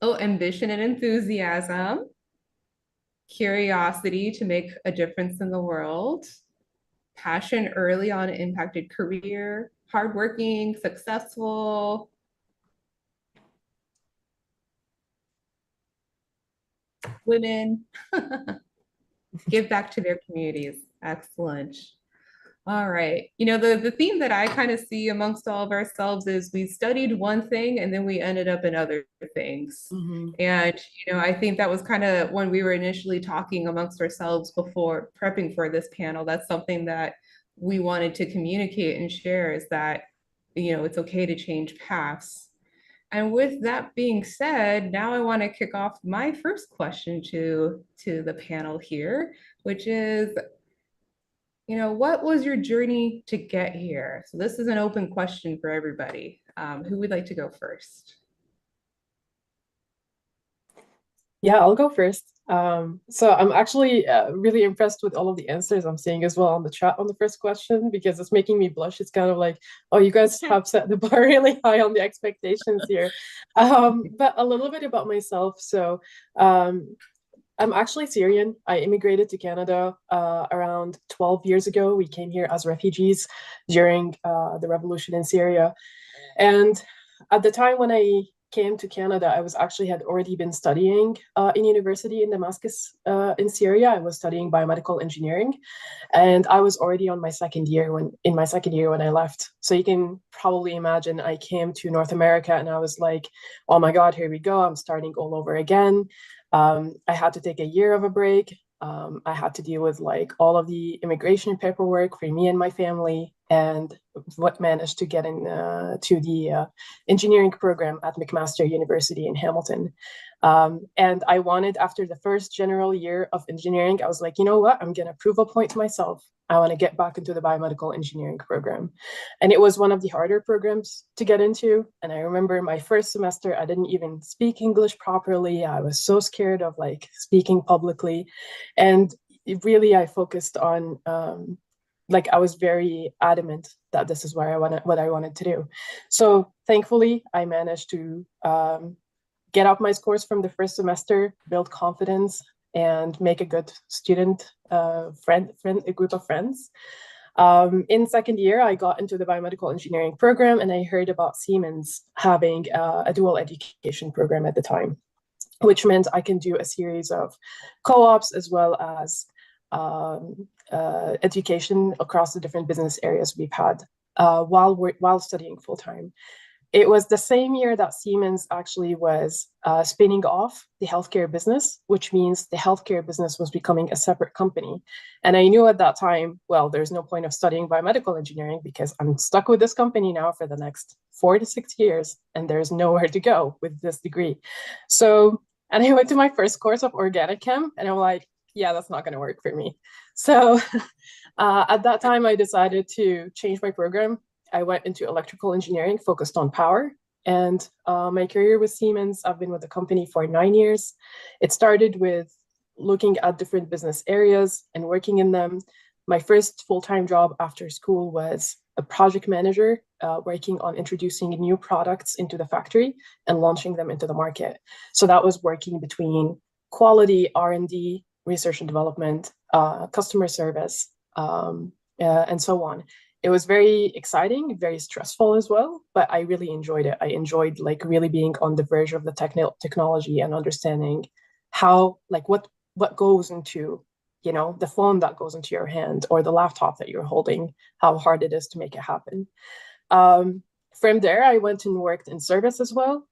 Oh, ambition and enthusiasm. Curiosity to make a difference in the world. Passion early on impacted career. Hardworking, successful. Women. Give back to their communities. Excellent. All right. You know, the theme that I kind of see amongst all of ourselves is we studied one thing and then we ended up in other things. Mm-hmm. And, you know, I think that was kind of when we were initially talking amongst ourselves before prepping for this panel, that's something that we wanted to communicate and share, is that, you know, it's okay to change paths. And with that being said, now I want to kick off my first question to the panel here, which is, you know, what was your journey to get here? So this is an open question for everybody. Who would like to go first? Yeah, I'll go first. So I'm actually really impressed with all of the answers I'm seeing as well on the chat on the first question, because it's making me blush. It's kind of like, oh, you guys have set the bar really high on the expectations here. But a little bit about myself. So I'm actually Syrian. I immigrated to Canada around 12 years ago. We came here as refugees during the revolution in Syria. And at the time when I came to Canada, I was actually had already been studying in university in Damascus in Syria. I was studying biomedical engineering, and I was already on my second year when I left. So you can probably imagine I came to North America and I was like, oh my God, here we go. I'm starting all over again. I had to take a year of a break. I had to deal with like all of the immigration paperwork for me and my family, and what managed to get in to the engineering program at McMaster University in Hamilton. And I wanted, after the first general year of engineering, I was like, you know what? I'm going to prove a point to myself. I want to get back into the biomedical engineering program. And it was one of the harder programs to get into. And I remember my first semester, I didn't even speak English properly. I was so scared of like speaking publicly. And really, I focused on, like, I was very adamant that this is what I wanted to do. So thankfully, I managed to get up my scores from the first semester, build confidence, and make a good student a group of friends. In second year, I got into the biomedical engineering program, and I heard about Siemens having a dual education program at the time, which meant I can do a series of co-ops as well as education across the different business areas we've had while studying full-time. It was the same year that Siemens actually was spinning off the healthcare business, which means the healthcare business was becoming a separate company. And I knew at that time, well, there's no point of studying biomedical engineering because I'm stuck with this company now for the next 4 to 6 years, and there's nowhere to go with this degree. So, and I went to my first course of organic chem, and I'm like, yeah, that's not going to work for me. So at that time, I decided to change my program. I went into electrical engineering, focused on power. And my career with Siemens, I've been with the company for 9 years. It started with looking at different business areas and working in them. My first full-time job after school was a project manager, working on introducing new products into the factory and launching them into the market. So that was working between quality, R&D, research and development, customer service, and so on. It was very exciting, very stressful as well, but I really enjoyed it. I enjoyed like really being on the verge of the technology and understanding how, like what goes into, you know, the phone that goes into your hand or the laptop that you're holding, how hard it is to make it happen. From there, I went and worked in service as well.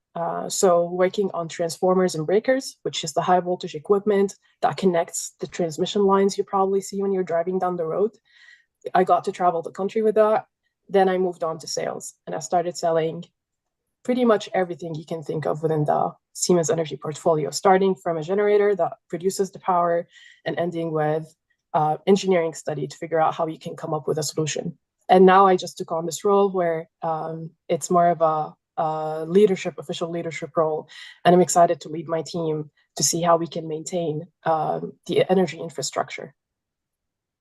So working on transformers and breakers, which is the high voltage equipment that connects the transmission lines you probably see when you're driving down the road. I got to travel the country with that. Then I moved on to sales, and I started selling pretty much everything you can think of within the Siemens Energy portfolio, starting from a generator that produces the power and ending with engineering study to figure out how you can come up with a solution. And now I just took on this role where it's more of a official leadership role. And I'm excited to lead my team to see how we can maintain the energy infrastructure.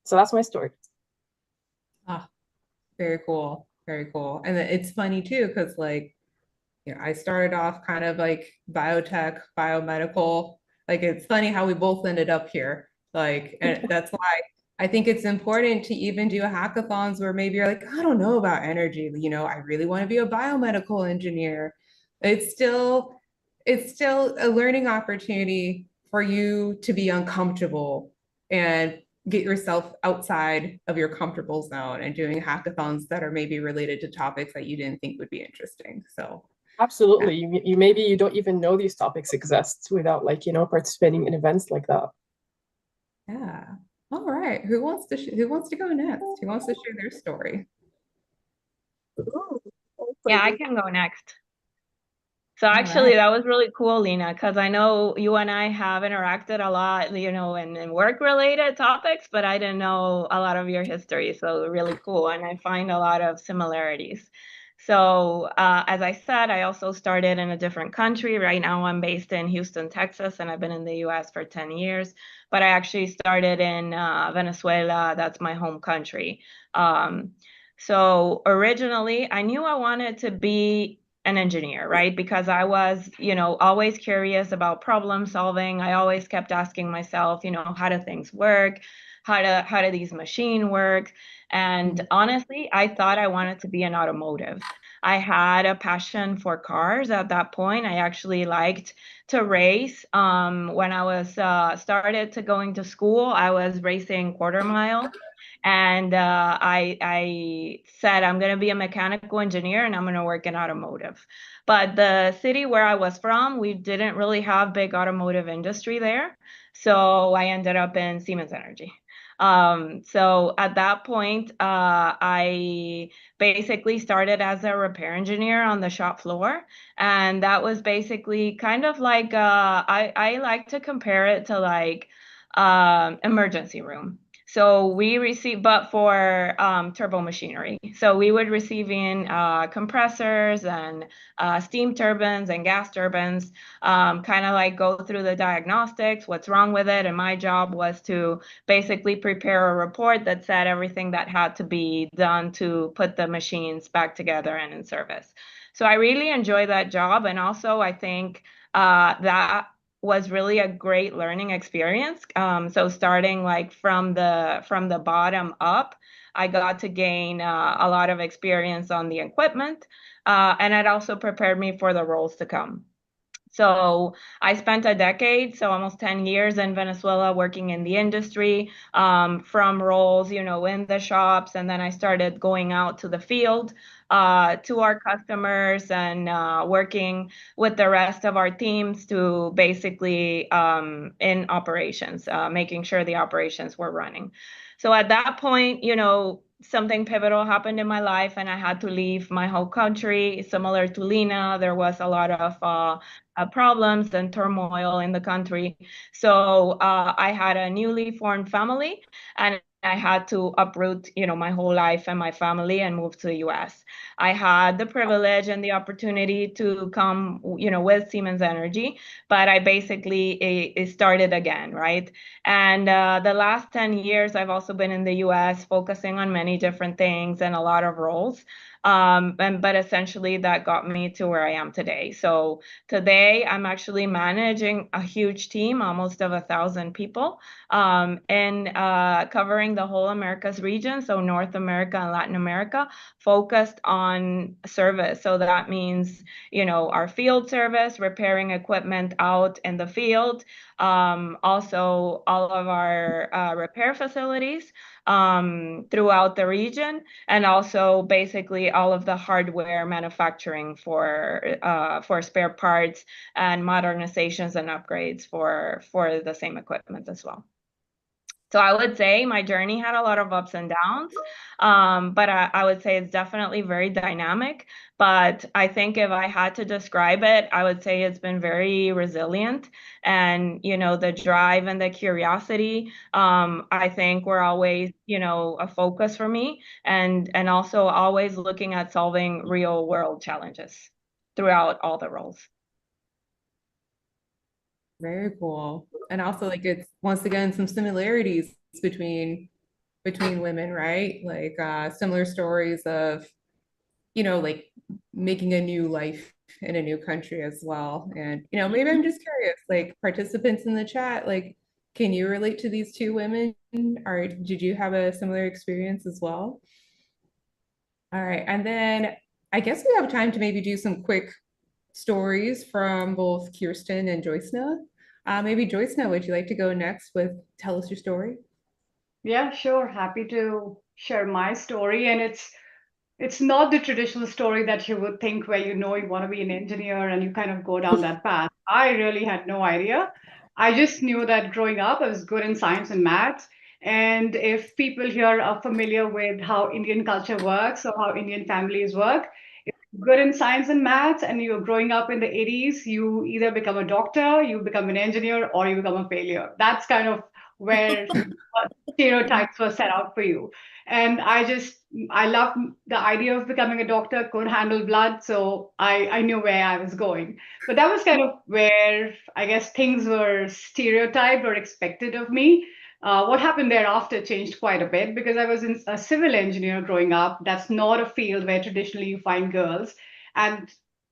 So that's my story. Ah, very cool. Very cool. And it's funny too, because like, you know, I started off kind of like biotech, biomedical. Like it's funny how we both ended up here. Like, and that's why I think it's important to even do hackathons where maybe you're like, I don't know about energy, you know, I really want to be a biomedical engineer. It's still a learning opportunity for you to be uncomfortable and get yourself outside of your comfortable zone and doing hackathons that are maybe related to topics that you didn't think would be interesting. So absolutely, you maybe you don't even know these topics exist without, like, you know, participating in events like that. yeah. All right. Who wants to go next? Who wants to share their story? Yeah, I can go next. So actually, that was really cool, Lena, because I know you and I have interacted a lot, you know, in work-related topics, but I didn't know a lot of your history. So really cool. And I find a lot of similarities. So as I said, I also started in a different country. Right now, I'm based in Houston, Texas, and I've been in the US for 10 years. But I actually started in Venezuela. That's my home country. So originally, I knew I wanted to be an engineer, right? Because I was, you know, always curious about problem solving. I always kept asking myself, you know, how do things work? How do these machines work? And honestly, I thought I wanted to be in automotive. I had a passion for cars at that point. I actually liked to race. When I was started to going to school, I was racing quarter mile. And I said, I'm going to be a mechanical engineer and I'm going to work in automotive. But the city where I was from, we didn't really have big automotive industry there. So I ended up in Siemens Energy. So at that point, I basically started as a repair engineer on the shop floor. And that was basically kind of like, I like to compare it to like emergency room. So we receive, but for turbo machinery. So we would receive in compressors and steam turbines and gas turbines, kind of like go through the diagnostics, what's wrong with it. And my job was to basically prepare a report that said everything that had to be done to put the machines back together and in service. So I really enjoy that job. And also I think that was really a great learning experience. So starting like from the bottom up, I got to gain a lot of experience on the equipment, and it also prepared me for the roles to come. So I spent a decade, so almost 10 years in Venezuela working in the industry, from roles, in the shops. And then I started going out to the field, to our customers and working with the rest of our teams to basically in operations, making sure the operations were running. So at that point, something pivotal happened in my life and I had to leave my whole country. Similar to Lena, there was a lot of problems and turmoil in the country. So I had a newly formed family and I had to uproot, my whole life and my family and move to the US. I had the privilege and the opportunity to come, with Siemens Energy, but I basically started again, right? And the last 10 years, I've also been in the US focusing on many different things and a lot of roles. But essentially that got me to where I am today. So today I'm actually managing a huge team, almost of 1,000 people, and covering the whole Americas region. So North America and Latin America, focused on service. So that means, our field service, repairing equipment out in the field, also all of our repair facilities throughout the region, and also basically all of the hardware manufacturing for spare parts and modernizations and upgrades for the same equipment as well. So I would say my journey had a lot of ups and downs, but I would say it's definitely very dynamic. But I think if I had to describe it, I would say it's been very resilient. And, the drive and the curiosity, I think were always, a focus for me. And also always looking at solving real world challenges throughout all the roles. Very cool. And also like it's once again some similarities between women, right? Like similar stories of, like making a new life in a new country as well. And, maybe I'm just curious, like participants in the chat, like, can you relate to these two women? Or did you have a similar experience as well? All right. And then I guess we have time to maybe do some quick stories from both Kirsten and Joycena. Maybe Joycena, would you like to go next with tell us your story? Yeah, sure. Happy to share my story. And it's not the traditional story that you would think where you want to be an engineer and you kind of go down that path. I really had no idea. I just knew that growing up, I was good in science and maths. And if people here are familiar with how Indian culture works or how Indian families work, good in science and maths and you're growing up in the 80s, you either become a doctor, you become an engineer, or you become a failure. That's kind of where stereotypes were set out for you. And I love the idea of becoming a doctor, could handle blood, so I knew where I was going. But that was kind of where I guess things were stereotyped or expected of me. What happened thereafter changed quite a bit because I was a civil engineer growing up. That's not a field where traditionally you find girls. And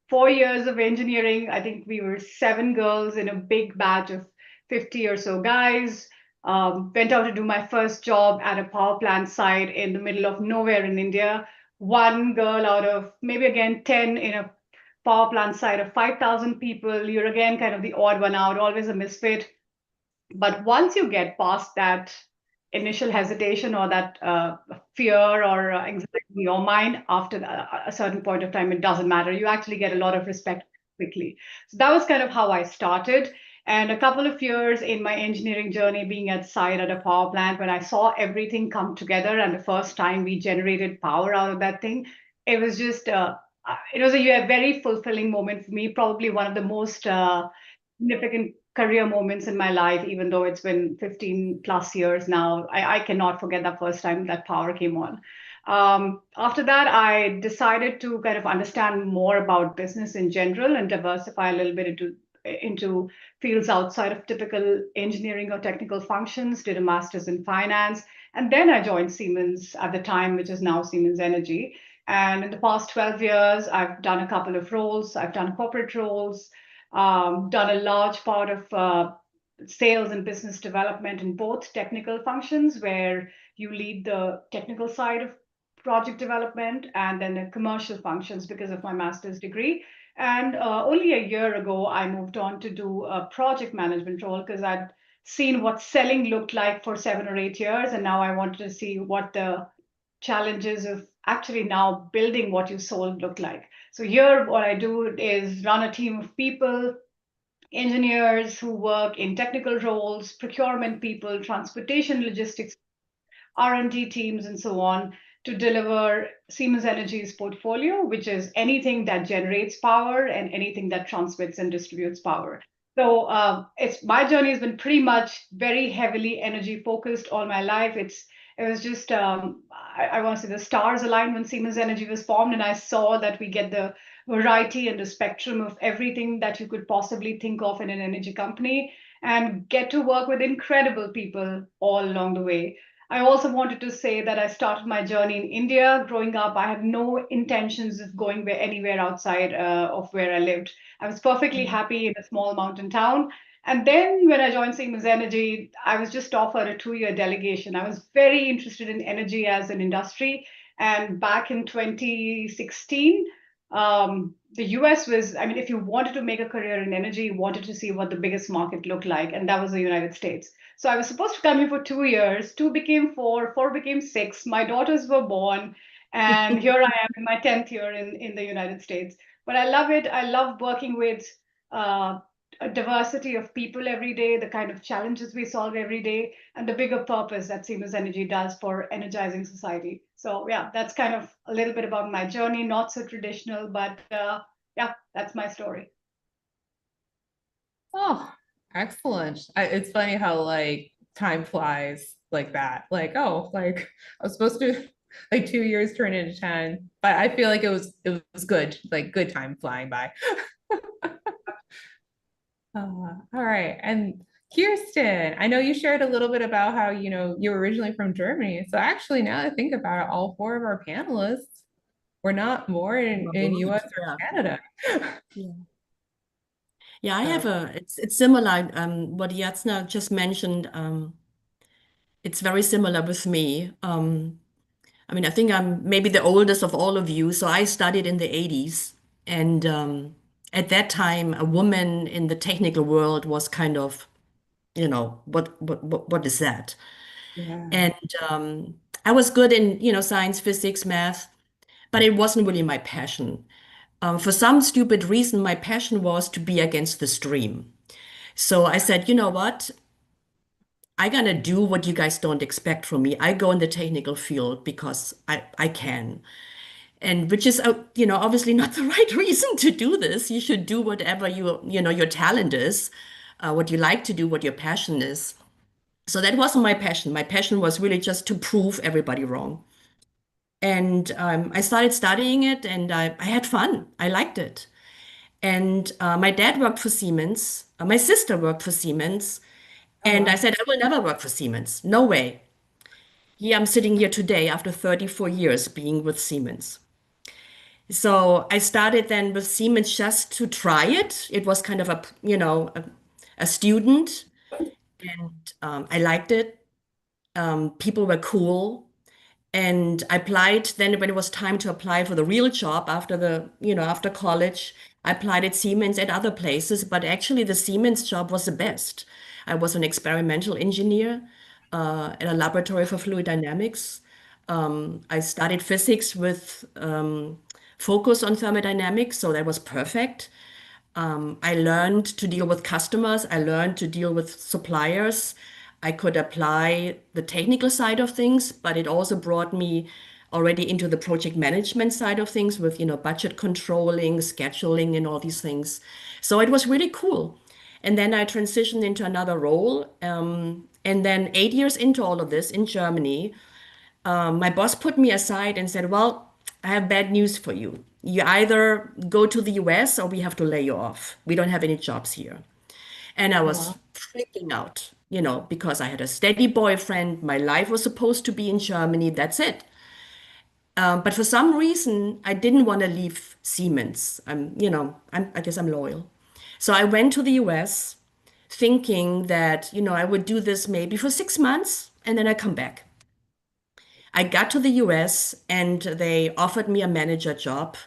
4 years of engineering, I think we were 7 girls in a big batch of 50 or so guys. Went out to do my first job at a power plant site in the middle of nowhere in India, one girl out of maybe again 10 in a power plant site of 5,000 people. You're again kind of the odd one out, always a misfit. But once you get past that initial hesitation or that fear or anxiety in your mind, after a certain point of time, it doesn't matter. You actually get a lot of respect quickly. So that was kind of how I started. And a couple of years in my engineering journey, being at site at a power plant, when I saw everything come together and the first time we generated power out of that thing, it was just, it was a very fulfilling moment for me, probably one of the most significant career moments in my life, even though it's been 15 plus years now. I cannot forget that first time that power came on. After that, I decided to kind of understand more about business in general and diversify a little bit into fields outside of typical engineering or technical functions, did a master's in finance. And then I joined Siemens at the time, which is now Siemens Energy. And in the past 12 years, I've done a couple of roles. I've done corporate roles, done a large part of sales and business development in both technical functions, where you lead the technical side of project development, and then the commercial functions because of my master's degree. And only a year ago, I moved on to do a project management role because I'd seen what selling looked like for 7 or 8 years. And now I wanted to see what the challenges of actually now building what you sold look like. So here, what I do is run a team of people, engineers who work in technical roles, procurement people, transportation, logistics, R&D teams, and so on, to deliver Siemens Energy's portfolio, which is anything that generates power and anything that transmits and distributes power. So it's my journey has been pretty much very heavily energy focused all my life. It was just I want to say the stars aligned when Siemens Energy was formed, and I saw that we get the variety and the spectrum of everything that you could possibly think of in an energy company, and get to work with incredible people all along the way. I also wanted to say that I started my journey in India. Growing up, I had no intentions of going anywhere outside of where I lived. I was perfectly happy in a small mountain town. And then when I joined Siemens Energy, I was just offered a 2-year delegation. I was very interested in energy as an industry. And back in 2016, the US was, I mean, if you wanted to make a career in energy, you wanted to see what the biggest market looked like, and that was the United States. So I was supposed to come here for 2 years. 2 became 4, 4 became 6. My daughters were born, and here I am in my 10th year in the United States. But I love it. I love working with a diversity of people every day, the kind of challenges we solve every day, and the bigger purpose that Siemens Energy does for energizing society. So yeah, that's kind of a little bit about my journey. Not so traditional, but yeah, that's my story. Oh, excellent. It's funny how like time flies like that. Like, oh, like I was supposed to like 2 years turn into 10, but I feel like it was good, like good time flying by. All right. And Kirsten, I know you shared a little bit about how, you're originally from Germany. So actually, now that I think about it, all 4 of our panelists were not born in US or Canada. Yeah, I have it's similar, what Yatsna just mentioned. It's very similar with me. I mean, I think I'm maybe the oldest of all of you. So I studied in the 80s. And at that time, a woman in the technical world was kind of, what is that? Yeah. And I was good in, science, physics, math, but it wasn't really my passion. For some stupid reason, my passion was to be against the stream. So I said, you know what? I'm gonna do what you guys don't expect from me. I go in the technical field because I can. And which is, obviously not the right reason to do this. You should do whatever your talent is, what you like to do, what your passion is. So that wasn't my passion. My passion was really just to prove everybody wrong. And I started studying it, and I had fun. I liked it. And my dad worked for Siemens. My sister worked for Siemens. And I said, I will never work for Siemens. No way. Here I'm sitting here today after 34 years being with Siemens. So I started then with Siemens just to try it. It was kind of a student, and I liked it. People were cool. And I applied then when it was time to apply for the real job after after college. I applied at Siemens and other places, but actually the Siemens job was the best. I was an experimental engineer at a laboratory for fluid dynamics. I studied physics with focus on thermodynamics, so that was perfect. I learned to deal with customers. I learned to deal with suppliers. I could apply the technical side of things, but it also brought me already into the project management side of things with, budget controlling, scheduling, and all these things. So it was really cool. And then I transitioned into another role. And then 8 years into all of this in Germany, my boss put me aside and said, "Well, I have bad news for you. You either go to the US or we have to lay you off. We don't have any jobs here." And I was freaking out, because I had a steady boyfriend. My life was supposed to be in Germany. That's it. But for some reason, I didn't want to leave Siemens. I guess I'm loyal. So I went to the US thinking that, I would do this maybe for 6 months and then I come back. I got to the US and they offered me a manager job.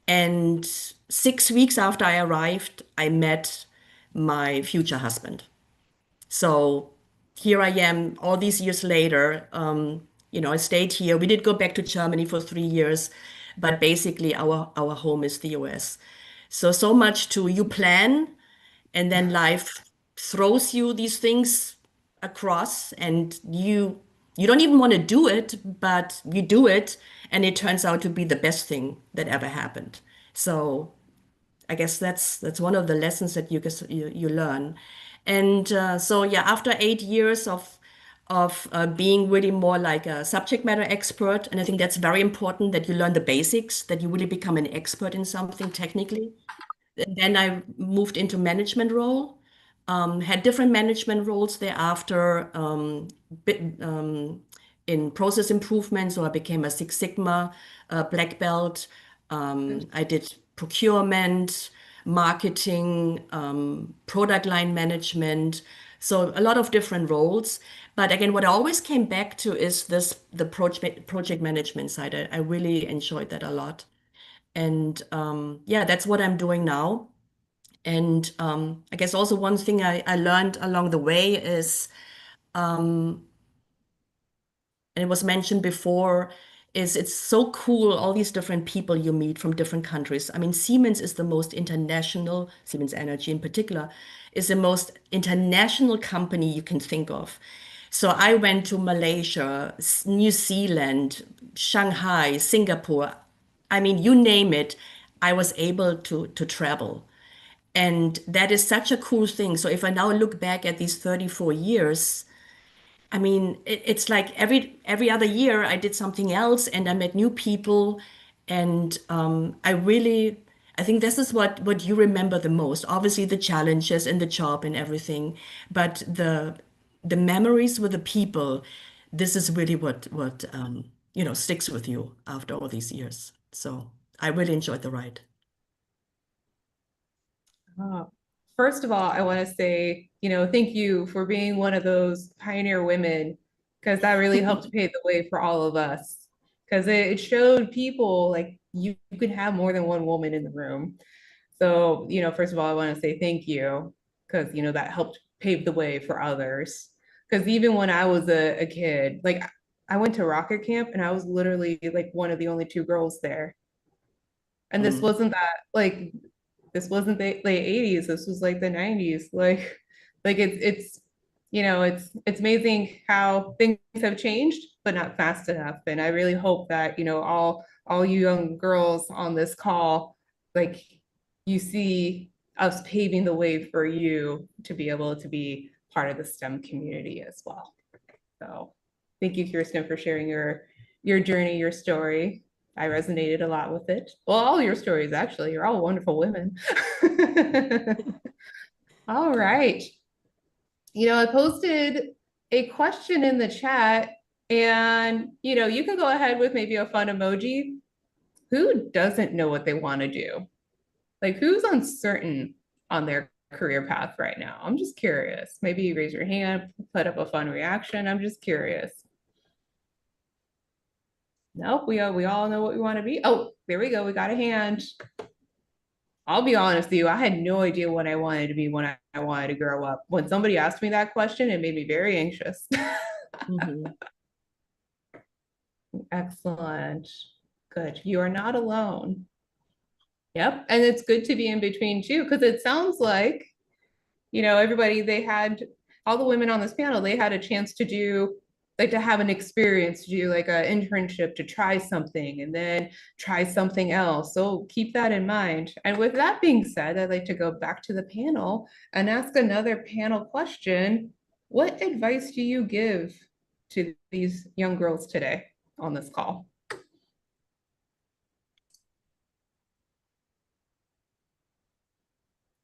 And 6 weeks after I arrived, I met my future husband. So here I am all these years later. I stayed here. We did go back to Germany for 3 years, but basically our home is the US. So much to you plan, and then life throws you these things across, and you don't even want to do it, but you do it, and it turns out to be the best thing that ever happened. So I guess that's one of the lessons that you learn. And so yeah, after 8 years of being really more like a subject matter expert, and I think that's very important that you learn the basics, that you really become an expert in something technically. And then I moved into management role, had different management roles thereafter, in process improvement. So I became a Six Sigma black belt. I did procurement, marketing, product line management. So a lot of different roles. But again, what I always came back to is the project management side. I really enjoyed that a lot. And yeah, that's what I'm doing now. And I guess also one thing I learned along the way is, and it was mentioned before, is it's so cool, all these different people you meet from different countries. I mean, Siemens is the most international, Siemens Energy in particular, is the most international company you can think of. So I went to Malaysia, New Zealand, Shanghai, Singapore. I mean, you name it, I was able to travel. And that is such a cool thing. So if I now look back at these 34 years, I mean, it's like every other year I did something else and I met new people. And I think this is what you remember the most. Obviously, the challenges and the job and everything, but the memories with the people, this is really what sticks with you after all these years. So I really enjoyed the ride. First of all, I want to say, thank you for being one of those pioneer women, because that really helped pave the way for all of us. Because it showed people like you could have more than one woman in the room. So, first of all, I want to say thank you, because, that helped pave the way for others. Because even when I was a kid, like I went to rocket camp and I was literally like one of the only two girls there. And this wasn't this wasn't the late 80s, this was like the 90s. Like it's it's amazing how things have changed, but not fast enough. And I really hope that, all you young girls on this call, like you see us paving the way for you to be able to be part of the STEM community as well. So thank you, Kirsten, for sharing your journey, your story. I resonated a lot with it. Well, all your stories, actually. You're all wonderful women. All right. I posted a question in the chat, and, you can go ahead with maybe a fun emoji. Who doesn't know what they want to do? Like, who's uncertain on their career path right now? I'm just curious. Maybe you raise your hand, put up a fun reaction. I'm just curious. Nope, we all know what we want to be. Oh, there we go. We got a hand. I'll be honest with you, I had no idea what I wanted to be when I wanted to grow up. When somebody asked me that question, it made me very anxious. Excellent. Good. You are not alone. Yep. And it's good to be in between too, because it sounds like, everybody, they had all the women on this panel, they had a chance to do, like, to have an experience, to do like an internship, to try something and then try something else. So keep that in mind. And with that being said, I'd like to go back to the panel and ask another panel question. What advice do you give to these young girls today on this call?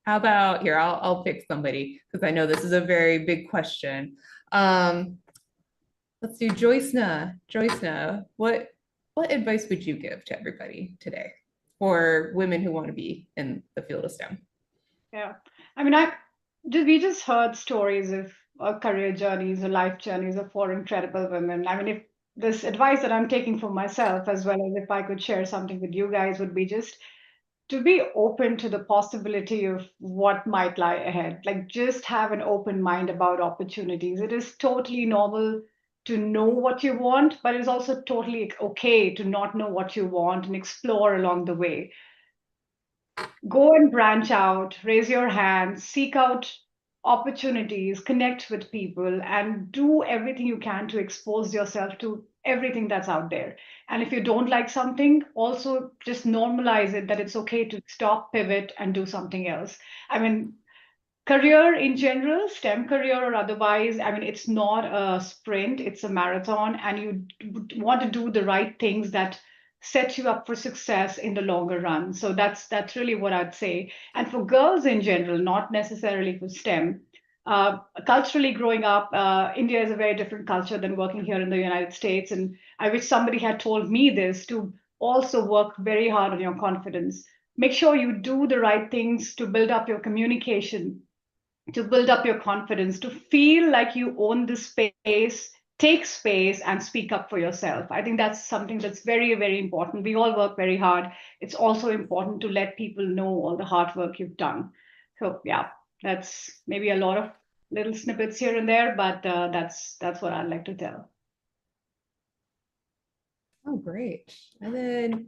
How about here? I'll pick somebody because I know this is a very big question. Let's do Joycena. Joycena, what advice would you give to everybody today for women who want to be in the field of STEM? Yeah, I mean, we just heard stories of career journeys or life journeys of four incredible women. I mean, if this advice that I'm taking for myself, as well as if I could share something with you guys, would be just to be open to the possibility of what might lie ahead. Like, just have an open mind about opportunities. It is totally normal to know what you want, but it's also totally okay to not know what you want and explore along the way. Go and branch out, raise your hand, seek out opportunities, connect with people, and do everything you can to expose yourself to everything that's out there. And if you don't like something, also just normalize it that it's okay to stop, pivot, and do something else. I mean, career in general, STEM career or otherwise, I mean, it's not a sprint, it's a marathon, and you want to do the right things that set you up for success in the longer run. So that's really what I'd say. And for girls in general, not necessarily for STEM, culturally growing up, India is a very different culture than working here in the United States. And I wish somebody had told me this, to also work very hard on your confidence. Make sure you do the right things to build up your communication, to build up your confidence, to feel like you own the space, take space, and speak up for yourself. I think that's something that's very, very important. We all work very hard. It's also important to let people know all the hard work you've done. So yeah, that's maybe a lot of little snippets here and there, but that's what I'd like to tell. Oh, great. And then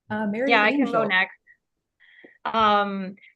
Mary Yeah, I Angel. can go next.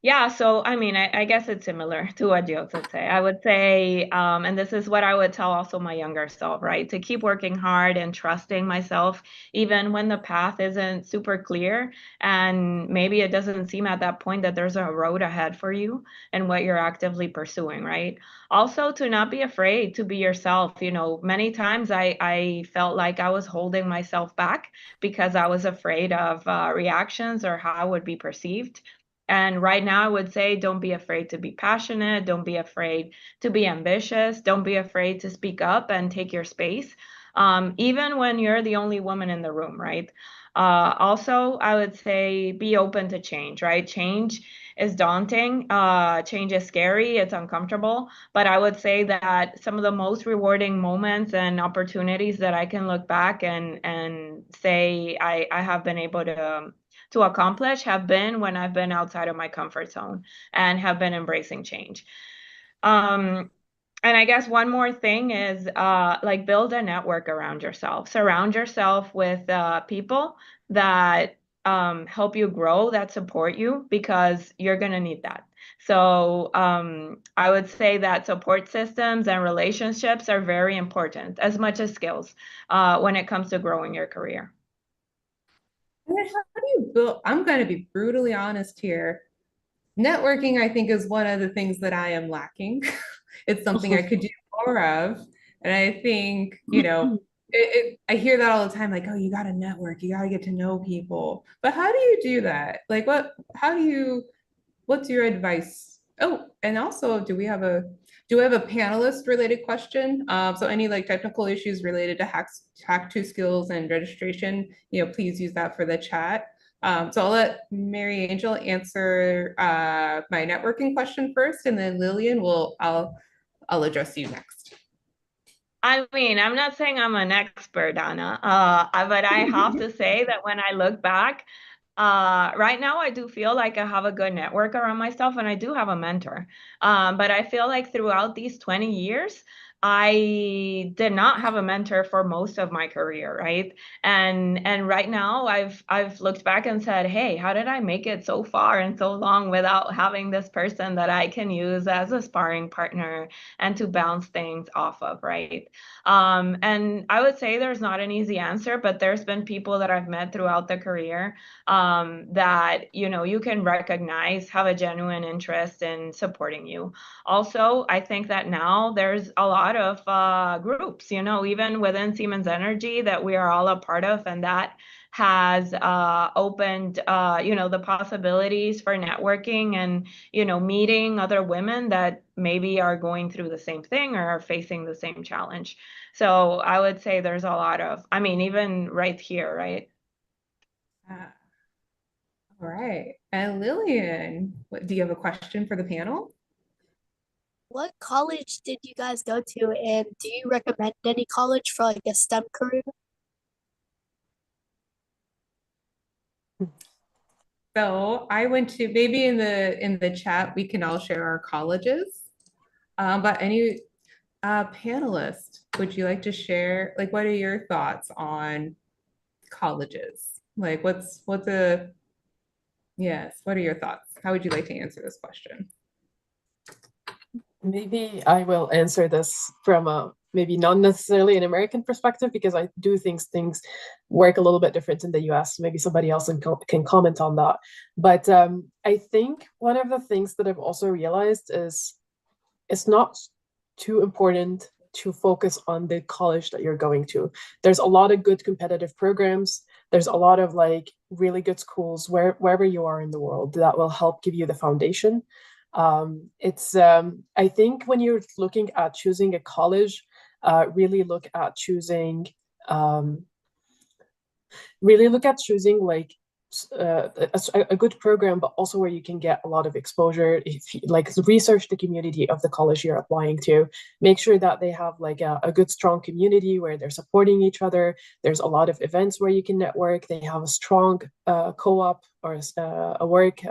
Yeah, so I mean, I guess it's similar to what Jill would say. I would say, and this is what I would tell also my younger self, right? To keep working hard and trusting myself, even when the path isn't super clear. And maybe it doesn't seem at that point that there's a road ahead for you and what you're actively pursuing, right? Also, to not be afraid to be yourself. Many times I felt like I was holding myself back because I was afraid of reactions or how I would be perceived. And right now, I would say, don't be afraid to be passionate. Don't be afraid to be ambitious. Don't be afraid to speak up and take your space, even when you're the only woman in the room, right? Also, I would say be open to change, right? Change is daunting. Change is scary. It's uncomfortable. But I would say that some of the most rewarding moments and opportunities that I can look back and say I have been able to accomplish have been when I've been outside of my comfort zone and have been embracing change. And I guess one more thing is like build a network around yourself. Surround yourself with people that help you grow, that support you, because you're going to need that. So I would say that support systems and relationships are very important, as much as skills, when it comes to growing your career. And then how do you build? I'm going to be brutally honest here. Networking, I think, is one of the things that I am lacking. It's something I could do more of. And I think, I hear that all the time, like, oh, you got to network, you got to get to know people. But how do you do that? Like, what's your advice? Oh, and also, do we have a panelist related question? So any like technical issues related to Hack 2 skills and registration, please use that for the chat. So I'll let Mary Angel answer my networking question first, and then Lillian I'll address you next. I mean, I'm not saying I'm an expert, Anna, but I have to say that when I look back, right now I do feel like I have a good network around myself and I do have a mentor. But I feel like throughout these 20 years, I did not have a mentor for most of my career, right? And right now I've looked back and said, "Hey, how did I make it so far and so long without having this person that I can use as a sparring partner and to bounce things off of, right?" And I would say there's not an easy answer, but there's been people that I've met throughout the career that you can recognize have a genuine interest in supporting you. Also, I think that now there's a lot of groups, even within Siemens Energy that we are all a part of, and that has opened the possibilities for networking and meeting other women that maybe are going through the same thing or are facing the same challenge. So I would say there's a lot of, I mean, even right here, right? All right. And Lillian, do you have a question for the panel? What college did you guys go to, and do you recommend any college for like a STEM career? So I went to, maybe in the chat we can all share our colleges. But any panelists, would you like to share, like, what are your thoughts on colleges? Like, yes, what are your thoughts? How would you like to answer this question? Maybe I will answer this from a maybe not necessarily an American perspective, because I do think things work a little bit different in the US. Maybe somebody else can comment on that. But I think one of the things that I've also realized is it's not too important to focus on the college that you're going to. There's a lot of good competitive programs. There's a lot of like really good schools wherever you are in the world that will help give you the foundation. I think when you're looking at choosing a college, really look at choosing like a good program, but also where you can get a lot of exposure. If you, like, research the community of the college you're applying to, make sure that they have like a good strong community where they're supporting each other. There's a lot of events where you can network. They have a strong co-op or a work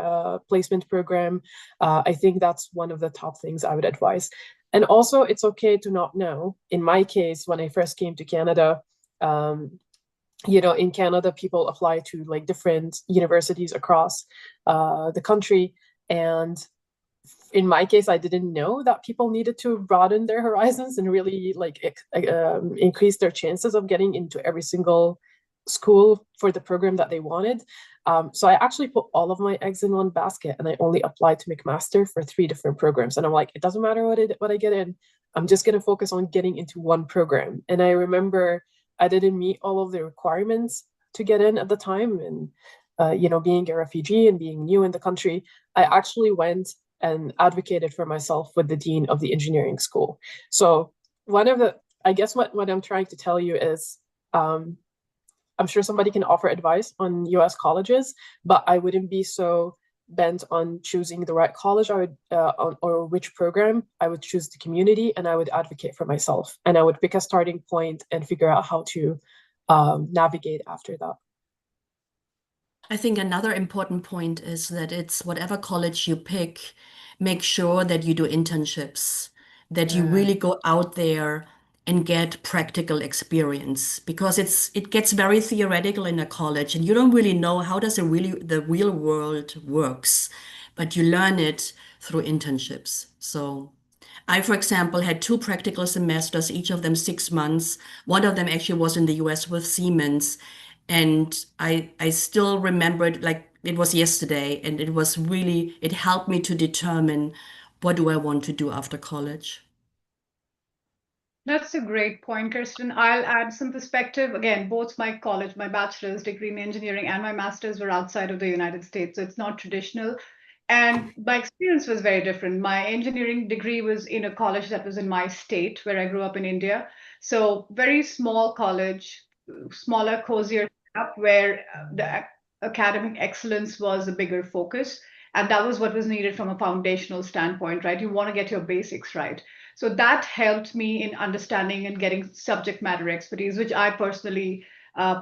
placement program. I think that's one of the top things I would advise. And also, it's okay to not know. In my case, when I first came to Canada, in Canada, people apply to like different universities across the country. And in my case, I didn't know that people needed to broaden their horizons and really like increase their chances of getting into every single school for the program that they wanted. So I actually put all of my eggs in one basket, and I only applied to McMaster for 3 different programs. And I'm like, it doesn't matter what I get in. I'm just going to focus on getting into one program. And I remember I didn't meet all of the requirements to get in at the time. And, being a refugee and being new in the country, I actually went and advocated for myself with the dean of the engineering school. So I guess what I'm trying to tell you is, I'm sure somebody can offer advice on US colleges, but I wouldn't be so bent on choosing the right college. I would or which program. I would choose the community, and I would advocate for myself, and I would pick a starting point and figure out how to navigate after that. I think another important point is that it's whatever college you pick, make sure that you do internships, that you really go out there and get practical experience, because it gets very theoretical in a college and you don't really know how does the real world works, but you learn it through internships. So I, for example, had 2 practical semesters, each of them 6 months. One of them actually was in the US with Siemens. And I still remember it like it was yesterday. And it helped me to determine what do I want to do after college. That's a great point, Kirsten. I'll add some perspective. Again, both my college, my bachelor's degree in engineering and my master's were outside of the United States, so it's not traditional. And my experience was very different. My engineering degree was in a college that was in my state where I grew up in India. So very small college, smaller, cozier setup where the academic excellence was a bigger focus. And that was what was needed from a foundational standpoint, right? You want to get your basics right. So that helped me in understanding and getting subject matter expertise, which I personally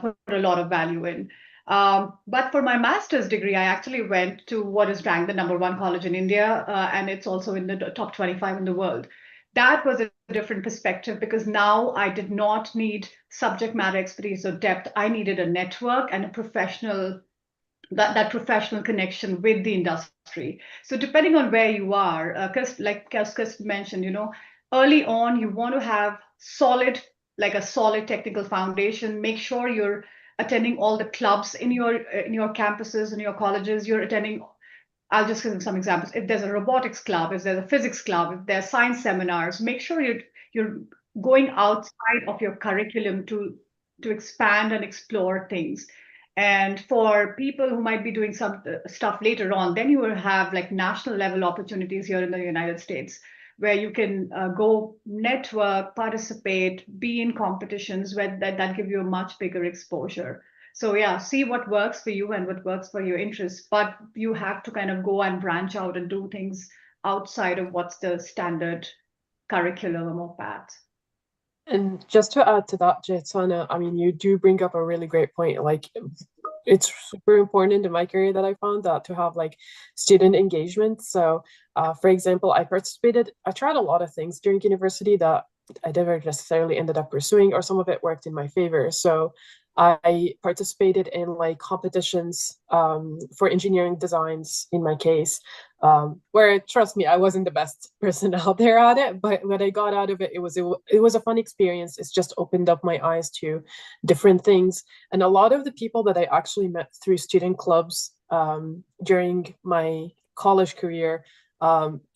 put a lot of value in. But for my master's degree, I actually went to what is ranked the #1 college in India, and it's also in the top 25 in the world. That was a different perspective because now I did not need subject matter expertise or depth. I needed a network and a professional that professional connection with the industry. So depending on where you are, because like Chris mentioned, early on you want to have like a solid technical foundation. Make sure you're attending all the clubs in your campuses, in your colleges. You're attending. I'll just give you some examples. If there's a robotics club, if there's a physics club, if there's science seminars, make sure you're going outside of your curriculum to expand and explore things. And for people who might be doing some stuff later on, then you will have like national level opportunities here in the United States where you can go network, participate, be in competitions where that give you a much bigger exposure. So yeah, see what works for you and what works for your interests, but you have to kind of go and branch out and do things outside of what's the standard curriculum or path. And just to add to that, Jetsana, I mean, you do bring up a really great point. Like, it's super important in my career that I found that to have like student engagement. So, for example, I tried a lot of things during university that I never necessarily ended up pursuing, or some of it worked in my favor. So I participated in like competitions for engineering designs in my case, where, trust me, I wasn't the best person out there at it, but what I got out of it, it was a fun experience. It's just opened up my eyes to different things. And a lot of the people that I actually met through student clubs during my college career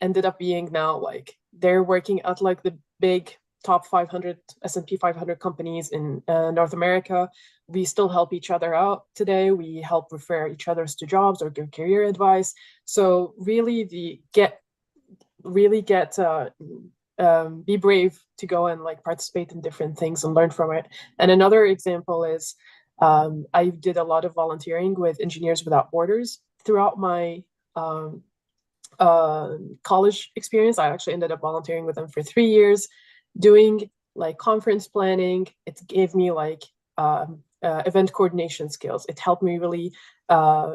ended up being now like they're working at like the big top 500 S&P 500 companies in North America. We still help each other out today. We help refer each others to jobs or give career advice. So really be brave to go and like participate in different things and learn from it. And another example is I did a lot of volunteering with Engineers Without Borders throughout my college experience. I actually ended up volunteering with them for 3 years, doing like conference planning. It gave me like event coordination skills. It helped me really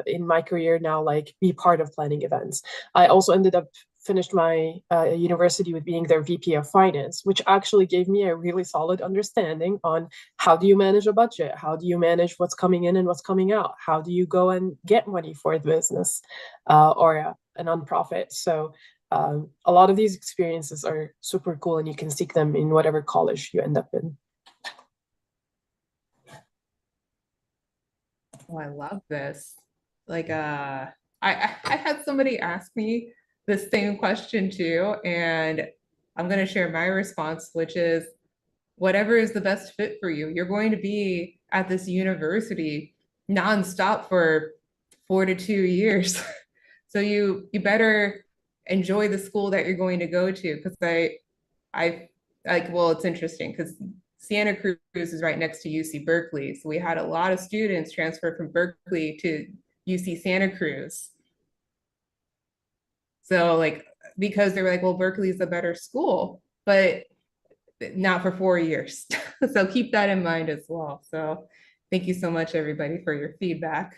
in my career now, like be part of planning events. I also ended up finished my university with being their VP of finance, which actually gave me a really solid understanding on how do you manage a budget? How do you manage what's coming in and what's coming out? How do you go and get money for the business or a nonprofit? So a lot of these experiences are super cool, and you can seek them in whatever college you end up in. Oh, I love this. Like, I had somebody ask me the same question too, and I'm going to share my response, which is whatever is the best fit for you. You're going to be at this university nonstop for 4 to 2 years. So you better enjoy the school that you're going to go to, because I like, well, it's interesting because Santa Cruz is right next to UC Berkeley. So we had a lot of students transfer from Berkeley to UC Santa Cruz. So like, because they were like, well, Berkeley is a better school, but not for 4 years. So keep that in mind as well. So thank you so much, everybody, for your feedback.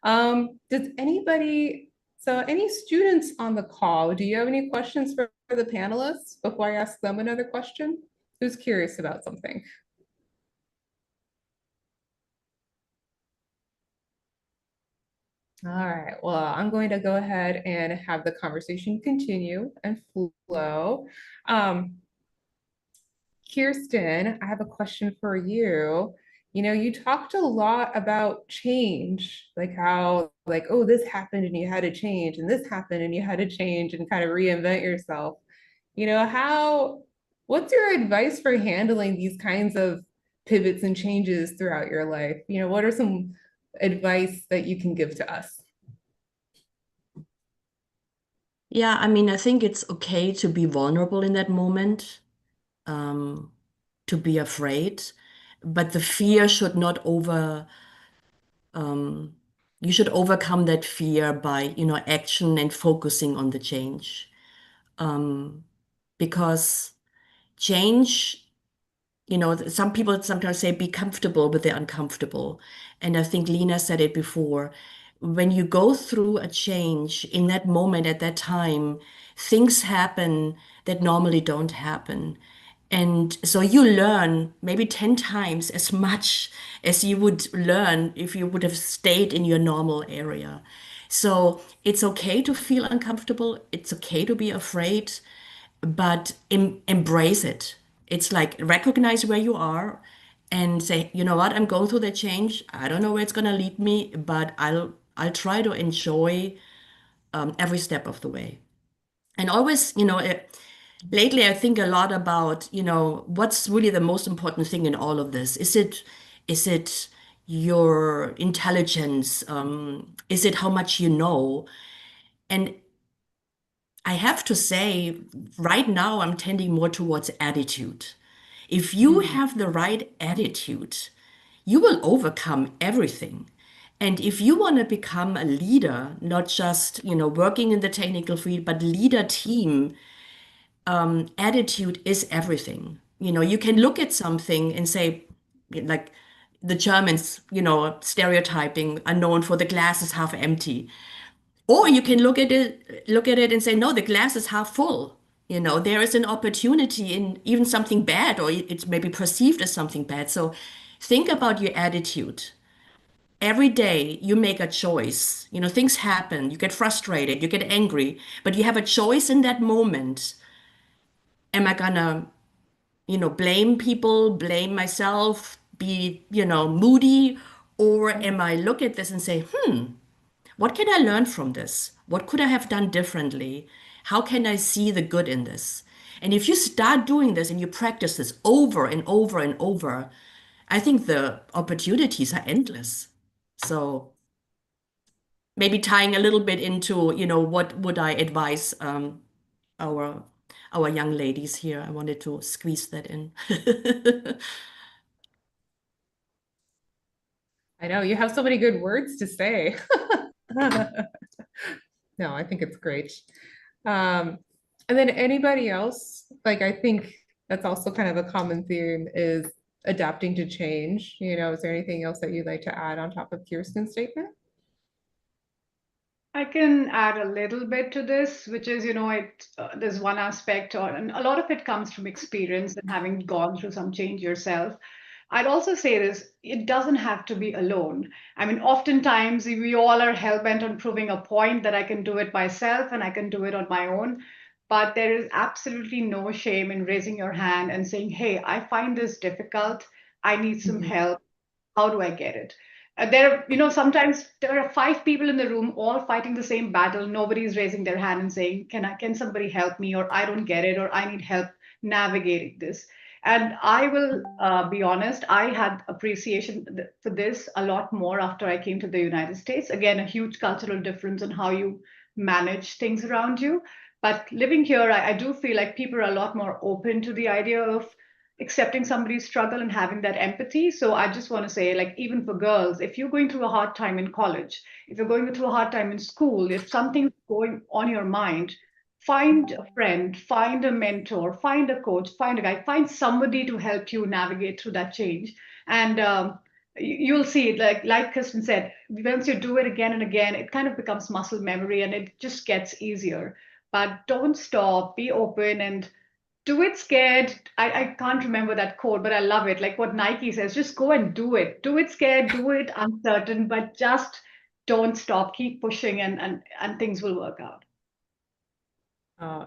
Does anybody, so any students on the call, do you have any questions for the panelists before I ask them another question? Who's curious about something? All right, well, I'm going to go ahead and have the conversation continue and flow. Kirsten, I have a question for you. You know, you talked a lot about change, like how, like, oh, this happened and you had to change, and this happened and you had to change and kind of reinvent yourself. You know, what's your advice for handling these kinds of pivots and changes throughout your life? You know, what are some advice that you can give to us? Yeah, I mean, I think it's okay to be vulnerable in that moment, to be afraid, but the fear should not you should overcome that fear by, action and focusing on the change. Because change, some people sometimes say be comfortable with the uncomfortable. And I think Lena said it before. When you go through a change in that moment, at that time, things happen that normally don't happen. And so you learn maybe 10 times as much as you would learn if you would have stayed in your normal area. So it's okay to feel uncomfortable. It's okay to be afraid, but embrace it. It's like recognize where you are and say, you know what, I'm going through that change. I don't know where it's gonna lead me, but I'll try to enjoy every step of the way. And always, lately I think a lot about, what's really the most important thing in all of this? Is it your intelligence? Is it how much you know? And I have to say, right now I'm tending more towards attitude. If you have the right attitude, you will overcome everything. And if you want to become a leader, not just, working in the technical field, but lead a team, attitude is everything. You can look at something and say, like the Germans, stereotyping are known for the glass is half empty. Or you can look at it and say, no, the glass is half full. There is an opportunity in even something bad, or it's maybe perceived as something bad. So think about your attitude. Every day you make a choice. Things happen, you get frustrated, you get angry, but you have a choice in that moment. Am I gonna, blame people, blame myself, be, moody? Or am I look at this and say, what can I learn from this? What could I have done differently? How can I see the good in this? And if you start doing this and you practice this over and over and over, I think the opportunities are endless. So maybe tying a little bit into, what would I advise our our young ladies here? I wanted to squeeze that in. I know you have so many good words to say. No, I think it's great. And then anybody else, like I think that's also kind of a common theme is adapting to change. Is there anything else that you'd like to add on top of Kirsten's statement? I can add a little bit to this, which is, there's one aspect, and a lot of it comes from experience and having gone through some change yourself. I'd also say this, it doesn't have to be alone. I mean, oftentimes we all are hell-bent on proving a point that I can do it myself and I can do it on my own. But there is absolutely no shame in raising your hand and saying, hey, I find this difficult. I need some help. How do I get it? Sometimes there are 5 people in the room all fighting the same battle. Nobody's raising their hand and saying, can somebody help me? Or I don't get it, or I need help navigating this. And I will be honest, I had appreciation for this a lot more after I came to the United States. Again, a huge cultural difference in how you manage things around you. But living here, I do feel like people are a lot more open to the idea of accepting somebody's struggle and having that empathy. So I just want to say, like, even for girls, if you're going through a hard time in college, if you're going through a hard time in school, if something's going on your mind, find a friend, find a mentor, find a coach, find a guy, find somebody to help you navigate through that change. And you'll see, like Kristen said, once you do it again and again, it kind of becomes muscle memory and it just gets easier. But don't stop, be open, and do it scared. I can't remember that quote, but I love it. Like what Nike says, just go and do it. Do it scared, do it uncertain, but just don't stop. Keep pushing and things will work out.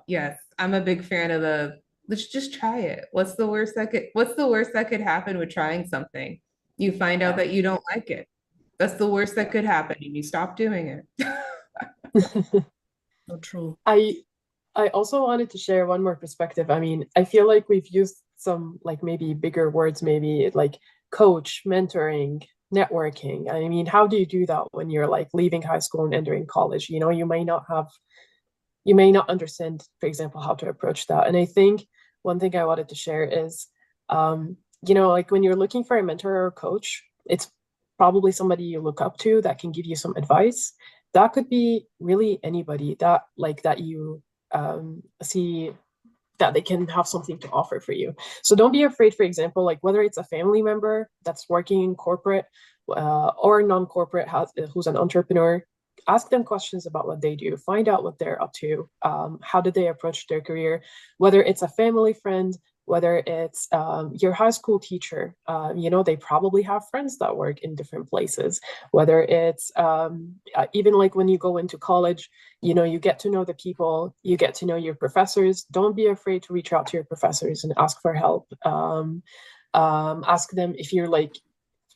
Yes, I'm a big fan of let's just try it. What's the worst that could happen with trying something? You find out that you don't like it. That's the worst that could happen, and you stop doing it. So true. I also wanted to share one more perspective. I mean, I feel like we've used some like maybe bigger words, maybe like coach, mentoring, networking. I mean, how do you do that when you're like leaving high school and entering college? You may not understand, for example, how to approach that. And I think one thing I wanted to share is, like when you're looking for a mentor or a coach, it's probably somebody you look up to that can give you some advice. That could be really anybody that you see that they can have something to offer for you. So don't be afraid, for example, like whether it's a family member that's working in corporate or non-corporate who's an entrepreneur, ask them questions about what they do, find out what they're up to, how did they approach their career, whether it's a family friend, whether it's your high school teacher, they probably have friends that work in different places, whether it's even like when you go into college, you get to know the people, you get to know your professors. Don't be afraid to reach out to your professors and ask for help. Ask them if you're like,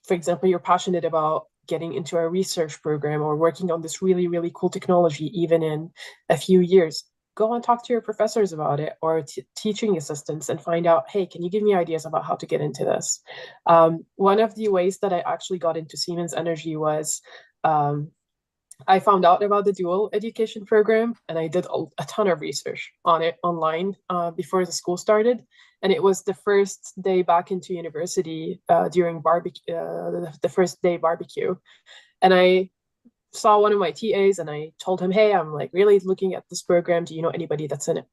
for example, you're passionate about getting into a research program or working on this really, really cool technology, even in a few years. Go and talk to your professors about it or teaching assistants and find out, hey, can you give me ideas about how to get into this? One of the ways that I actually got into Siemens Energy was I found out about the dual education program and I did a ton of research on it online before the school started. And it was the first day back into university during the first day barbecue. And I saw one of my TAs and I told him, hey, I'm like really looking at this program. Do you know anybody that's in it?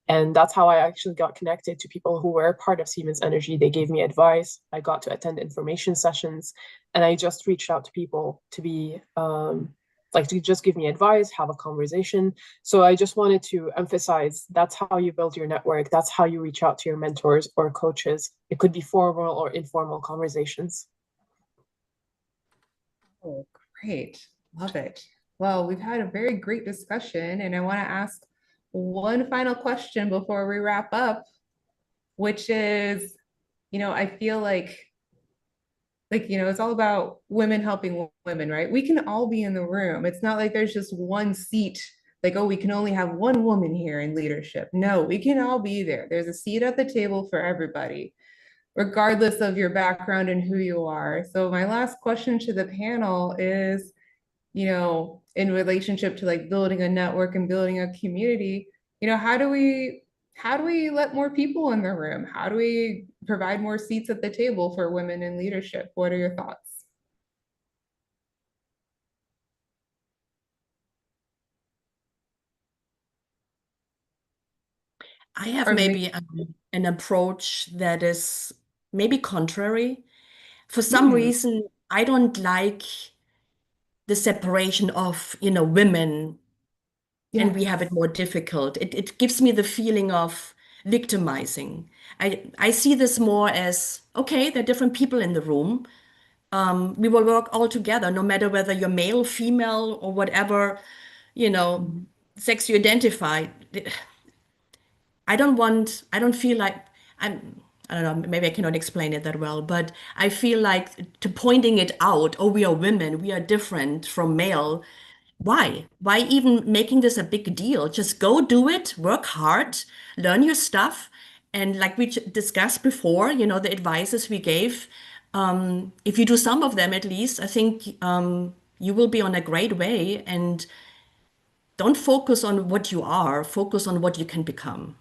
And that's how I actually got connected to people who were part of Siemens Energy. They gave me advice. I got to attend information sessions, and I just reached out to people to be to just give me advice, have a conversation. So I just wanted to emphasize that's how you build your network. That's how you reach out to your mentors or coaches. It could be formal or informal conversations. Oh, great. Love it. Well, we've had a very great discussion, and I want to ask one final question before we wrap up, which is, I feel like, it's all about women helping women, right? We can all be in the room. It's not like there's just one seat, like, oh, we can only have one woman here in leadership. No, we can all be there. There's a seat at the table for everybody, regardless of your background and who you are. So my last question to the panel is, in relationship to like building a network and building a community, how do we let more people in the room? How do we provide more seats at the table for women in leadership? What are your thoughts? I have maybe an approach that is maybe contrary. For some reason, I don't like the separation of, women and we have it more difficult. It gives me the feeling of victimizing. I see this more as, okay, there are different people in the room. We will work all together, no matter whether you're male, female, or whatever, sex you identify. I don't feel like I don't know, maybe I cannot explain it that well, but I feel like to pointing it out, oh, we are women, we are different from male. Why? Why even making this a big deal? Just go do it, work hard, learn your stuff. And like we discussed before, the advices we gave, if you do some of them at least, I think you will be on a great way. And don't focus on what you are, focus on what you can become.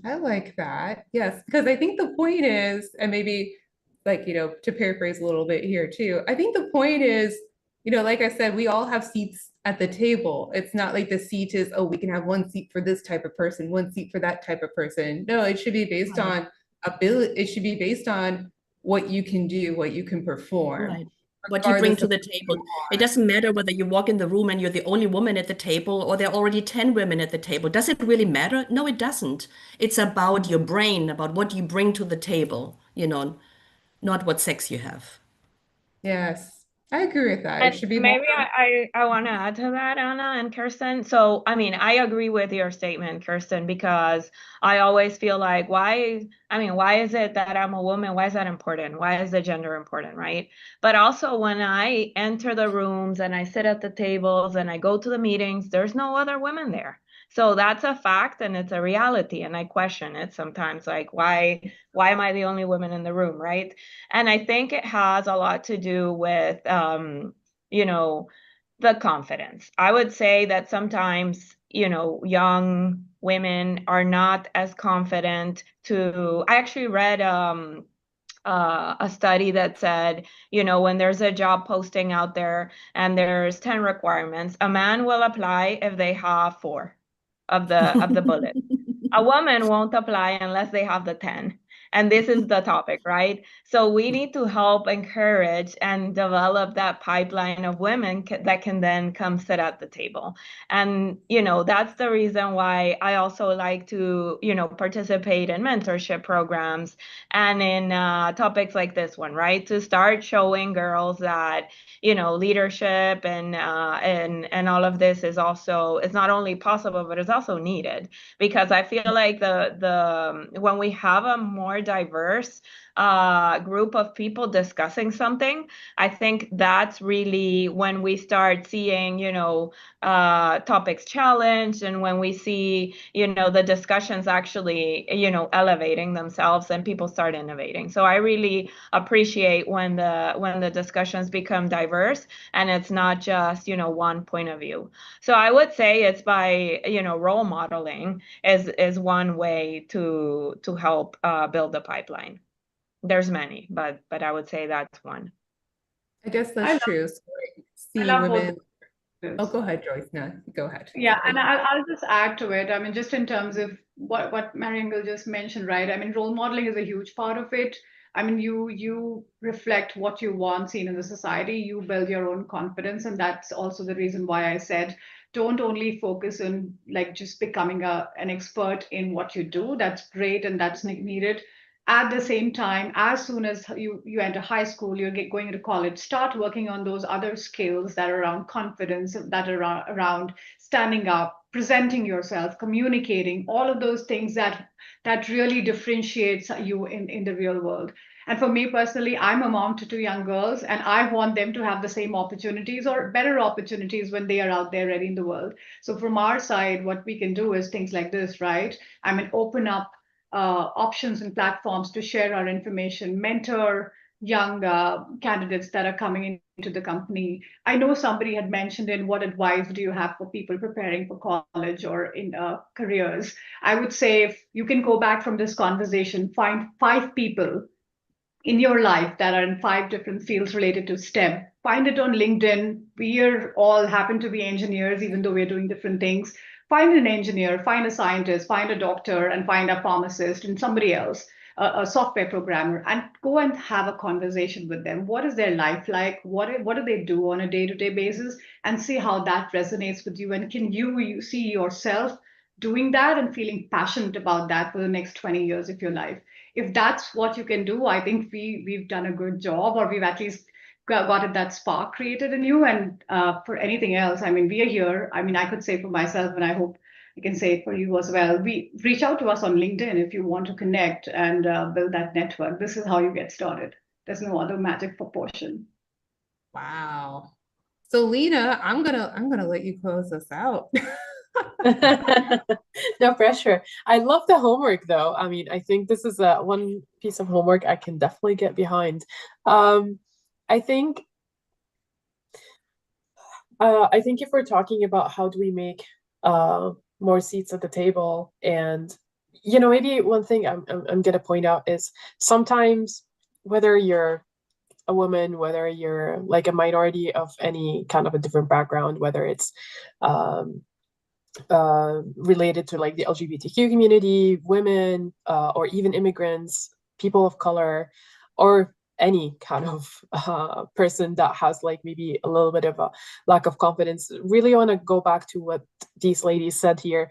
I like that. Yes, because I think the point is, and maybe to paraphrase a little bit here too, I think the point is, like I said, we all have seats at the table. It's not like the seat is, oh, we can have one seat for this type of person, one seat for that type of person. No, it should be based on ability. It should be based on what you can do, what you can perform. Right. What you bring to the table. It doesn't matter whether you walk in the room and you're the only woman at the table or there are already 10 women at the table. Does it really matter? No, it doesn't. It's about your brain, about what you bring to the table, not what sex you have. Yes, I agree with that. It And should be maybe more. I want to add to that, Anna and Kirsten. So, I mean, I agree with your statement, Kirsten, because I always feel like why is it that I'm a woman? Why is that important? Why is the gender important, right? But also when I enter the rooms and I sit at the tables and I go to the meetings, there's no other women there. So that's a fact and it's a reality. And I question it sometimes, like, why am I the only woman in the room, right? And I think it has a lot to do with, the confidence. I would say that sometimes, young women are not as confident I actually read a study that said, when there's a job posting out there and there's 10 requirements, a man will apply if they have 4 of the bullet. A woman won't apply unless they have the 10. And this is the topic, right? So we need to help encourage and develop that pipeline of women that can then come sit at the table. And, that's the reason why I also like to, participate in mentorship programs and in topics like this one, right? To start showing girls that, leadership and all of this is not only possible, but it's also needed. Because I feel like when we have a more diverse group of people discussing something, I think that's really when we start seeing, topics challenged, and when we see, the discussions actually, elevating themselves and people start innovating. So I really appreciate when the discussions become diverse and it's not just, one point of view. So I would say it's by, role modeling is one way to help build the pipeline. There's many, but I would say that's one. I guess I that's love- true. So see I love both women. of Oh, those. go ahead, Joyce. No, go ahead. Yeah, Sorry. and I'll just add to it. I mean, just in terms of what Mariangel just mentioned, right? I mean, role modeling is a huge part of it. I mean, you reflect what you want seen in the society. You build your own confidence, and that's also the reason why I said don't only focus on like just becoming an expert in what you do. That's great and that's needed. At the same time, as soon as you enter high school, you're going into college, start working on those other skills that are around confidence, that are around standing up, presenting yourself, communicating, all of those things that really differentiates you in the real world. And for me personally, I'm a mom to 2 young girls, and I want them to have the same opportunities or better opportunities when they are out there ready in the world. So from our side, what we can do is things like this, right? I mean, open up options and platforms to share our information, mentor young candidates that are coming into the company. I know somebody had mentioned in what advice do you have for people preparing for college or in careers. I would say if you can go back from this conversation, find 5 people in your life that are in 5 different fields related to STEM. Find it on LinkedIn. We are all happen to be engineers, even though we're doing different things. Find an engineer, find a scientist, find a doctor, and find a pharmacist and somebody else, a software programmer, and go and have a conversation with them. What is their life like? What do they do on a day-to-day basis? And see how that resonates with you. And can you see yourself doing that and feeling passionate about that for the next 20 years of your life? If that's what you can do, I think we've done a good job, or we've at least got that spark created in you. And for anything else, I mean, we are here. I mean, I could say for myself, and I hope I can say it for you as well. We reach out to us on LinkedIn if you want to connect and build that network. This is how you get started. There's no other magic proportion. Wow. So Lena, I'm gonna let you close us out. No pressure. I love the homework though. I mean, I think this is one piece of homework I can definitely get behind. I think if we're talking about how do we make more seats at the table, and maybe one thing I'm gonna point out is sometimes whether you're a woman, whether you're like a minority of any kind of a different background, whether it's related to like the LGBTQ community, women, or even immigrants, people of color, or any kind of person that has like maybe a little bit of a lack of confidence. Really want to go back to what these ladies said here.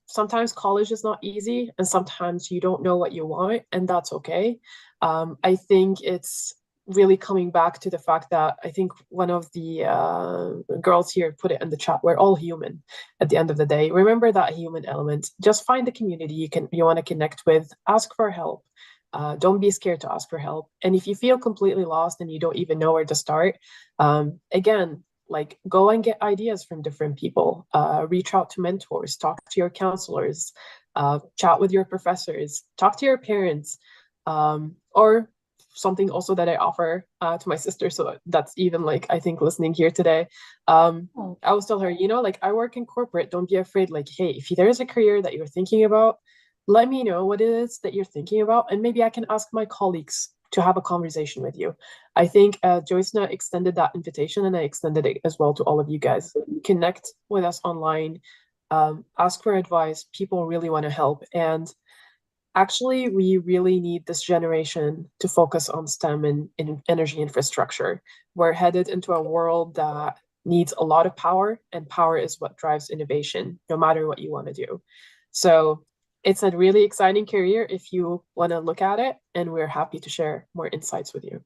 Sometimes college is not easy, and sometimes you don't know what you want, and that's okay. I think it's really coming back to the fact that I think one of the girls here put it in the chat, we're all human at the end of the day. Remember that human element. Just find the community you want to connect with, ask for help. Don't be scared to ask for help. And if you feel completely lost and you don't even know where to start, again, like go and get ideas from different people, reach out to mentors, talk to your counselors, chat with your professors, talk to your parents, or something also that I offer to my sister. So that's even like, I think listening here today, I always tell her, like I work in corporate, don't be afraid. Like, hey, if there is a career that you're thinking about, let me know what it is that you're thinking about, and maybe I can ask my colleagues to have a conversation with you. I think Joycena extended that invitation, and I extended it as well to all of you guys. Connect with us online, ask for advice. People really want to help. And actually, we really need this generation to focus on STEM and energy infrastructure. We're headed into a world that needs a lot of power, and power is what drives innovation, no matter what you want to do. So it's a really exciting career if you want to look at it, and we're happy to share more insights with you.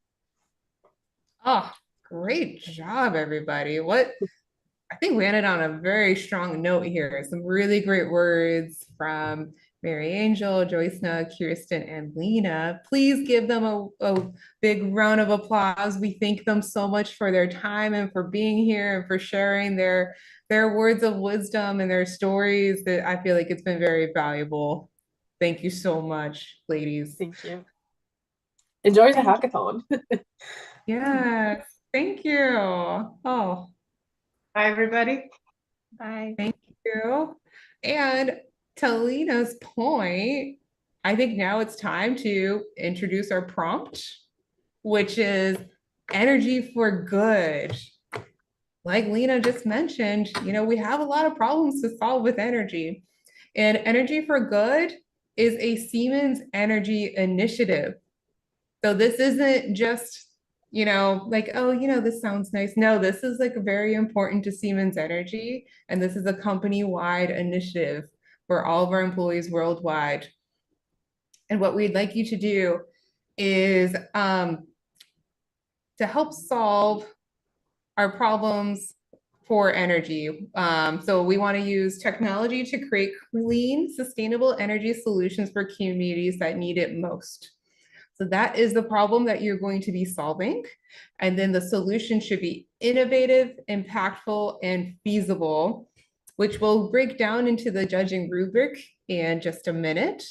Oh, great job, everybody. I think we ended on a very strong note here. Some really great words from Mary Angel, Joycena, Kirsten, and Lena. Please give them a big round of applause. We thank them so much for their time and for being here and for sharing their words of wisdom and their stories that I feel like it's been very valuable. Thank you so much, ladies. Thank you. Enjoy the hackathon. Yes, thank you. Oh. Bye, everybody. Bye. Thank you. And to Lena's point, I think now it's time to introduce our prompt, which is energy for good. Like Lena just mentioned, we have a lot of problems to solve with energy. And Energy for Good is a Siemens Energy initiative. So this isn't just like, oh, this sounds nice. No, this is like very important to Siemens Energy. And this is a company-wide initiative for all of our employees worldwide. And what we'd like you to do is to help solve our problems for energy. So we want to use technology to create clean, sustainable energy solutions for communities that need it most. So that is the problem that you're going to be solving. And then the solution should be innovative, impactful, and feasible, which we'll break down into the judging rubric in just a minute.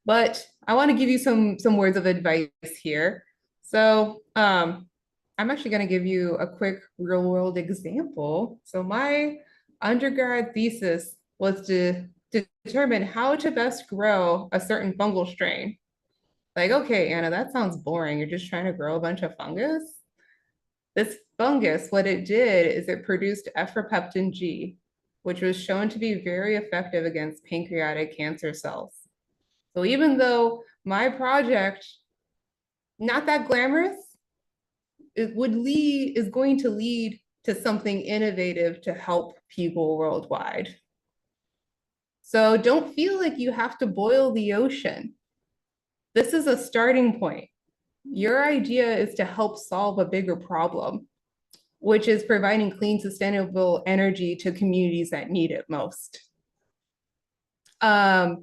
But I want to give you some words of advice here. So I'm actually going to give you a quick real world example. So my undergrad thesis was to determine how to best grow a certain fungal strain. Like, okay, Anna, that sounds boring. You're just trying to grow a bunch of fungus. This fungus, what it did is it produced efrapeptin G, which was shown to be very effective against pancreatic cancer cells. So even though my project, not that glamorous, is going to lead to something innovative to help people worldwide. So don't feel like you have to boil the ocean. This is a starting point. Your idea is to help solve a bigger problem, which is providing clean, sustainable energy to communities that need it most. I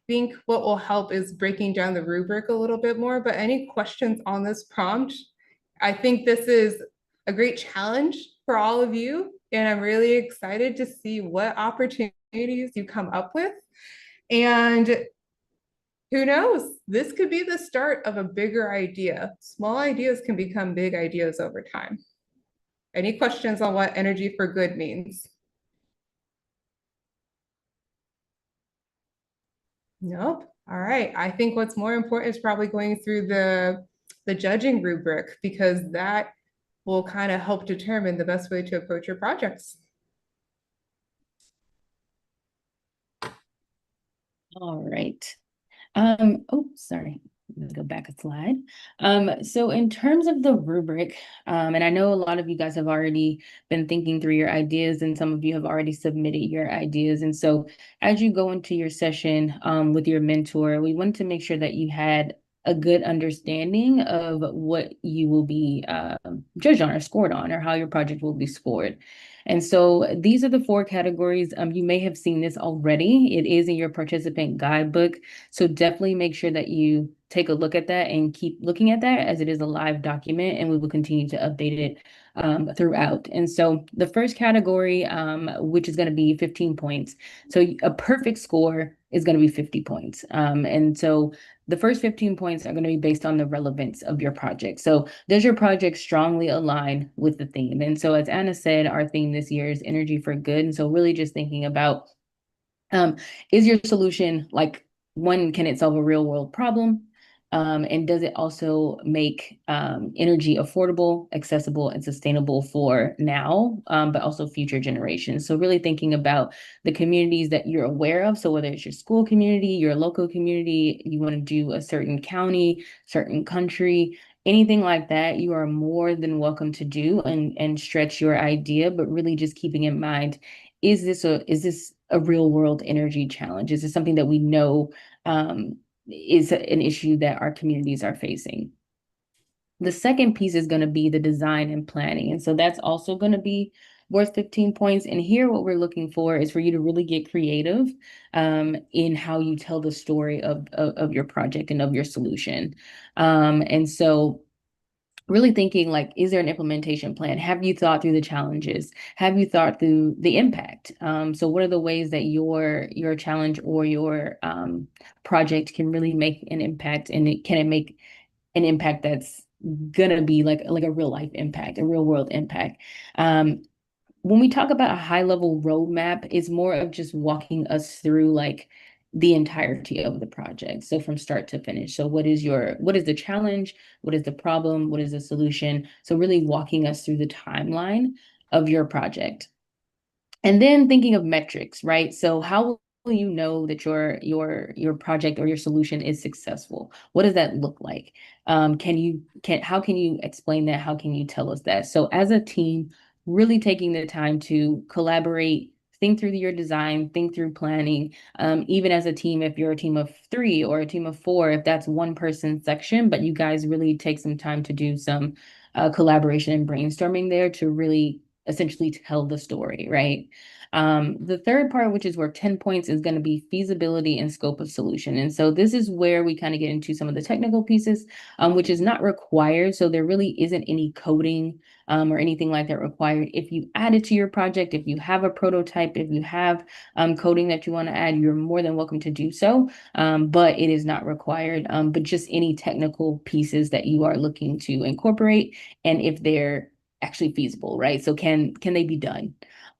think what will help is breaking down the rubric a little bit more, but any questions on this prompt? I think this is a great challenge for all of you, and I'm really excited to see what opportunities you come up with. And who knows? This could be the start of a bigger idea. Small ideas can become big ideas over time. Any questions on what Energy for Good means? Nope. All right. I think what's more important is probably going through the judging rubric, because that will kind of help determine the best way to approach your projects. All right. Oh, sorry. Let's go back a slide. So in terms of the rubric, and I know a lot of you guys have already been thinking through your ideas, and some of you have already submitted your ideas. And so as you go into your session with your mentor, we wanted to make sure that you had a good understanding of what you will be judged on or scored on, or how your project will be scored. And so these are the 4 categories. You may have seen this already. It is in your participant guidebook. So definitely make sure that you take a look at that and keep looking at that, as it is a live document, and we will continue to update it throughout. And so the first category, which is going to be 15 points. So a perfect score is going to be 50 points. And so the first 15 points are going to be based on the relevance of your project. So does your project strongly align with the theme? And so as Anna said, our theme this year is Energy for Good. And so really just thinking about Is your solution like, one, can it solve a real world problem? And does it also make energy affordable, accessible, and sustainable for now, but also future generations? So really thinking about the communities that you're aware of. So whether it's your school community, your local community, you want to do a certain county, certain country, anything like that, you are more than welcome to do and stretch your idea, but really just keeping in mind, is this a real world energy challenge? Is this something that we know is an issue that our communities are facing? The second piece is going to be the design and planning. And so that's also going to be worth 15 points. And here, what we're looking for is for you to really get creative in how you tell the story of your project and of your solution. And so really thinking like, is there an implementation plan? Have you thought through the challenges? Have you thought through the impact? So what are the ways that your challenge or your project can really make an impact, and can it make an impact that's gonna be like a real life impact, a real world impact? When we talk about a high level roadmap, it's more of just walking us through like the entirety of the project. So from start to finish. So what is the challenge? What is the problem? What is the solution? So really walking us through the timeline of your project. And then thinking of metrics, right? So how will you know that your project or your solution is successful? What does that look like? How can you explain that? How can you tell us that? So as a team, really taking the time to collaborate, think through your design, think through planning. Even as a team, if you're a team of 3 or a team of 4, if that's one person section, but you guys really take some time to do some collaboration and brainstorming there to really essentially tell the story, right? The third part, which is worth 10 points, is going to be feasibility and scope of solution. And so this is where we kind of get into some of the technical pieces, which is not required. So there really isn't any coding or anything like that required. If you add it to your project, if you have a prototype, if you have coding that you want to add, you're more than welcome to do so, but it is not required. But just any technical pieces that you are looking to incorporate, and if they're actually feasible, right? So can they be done?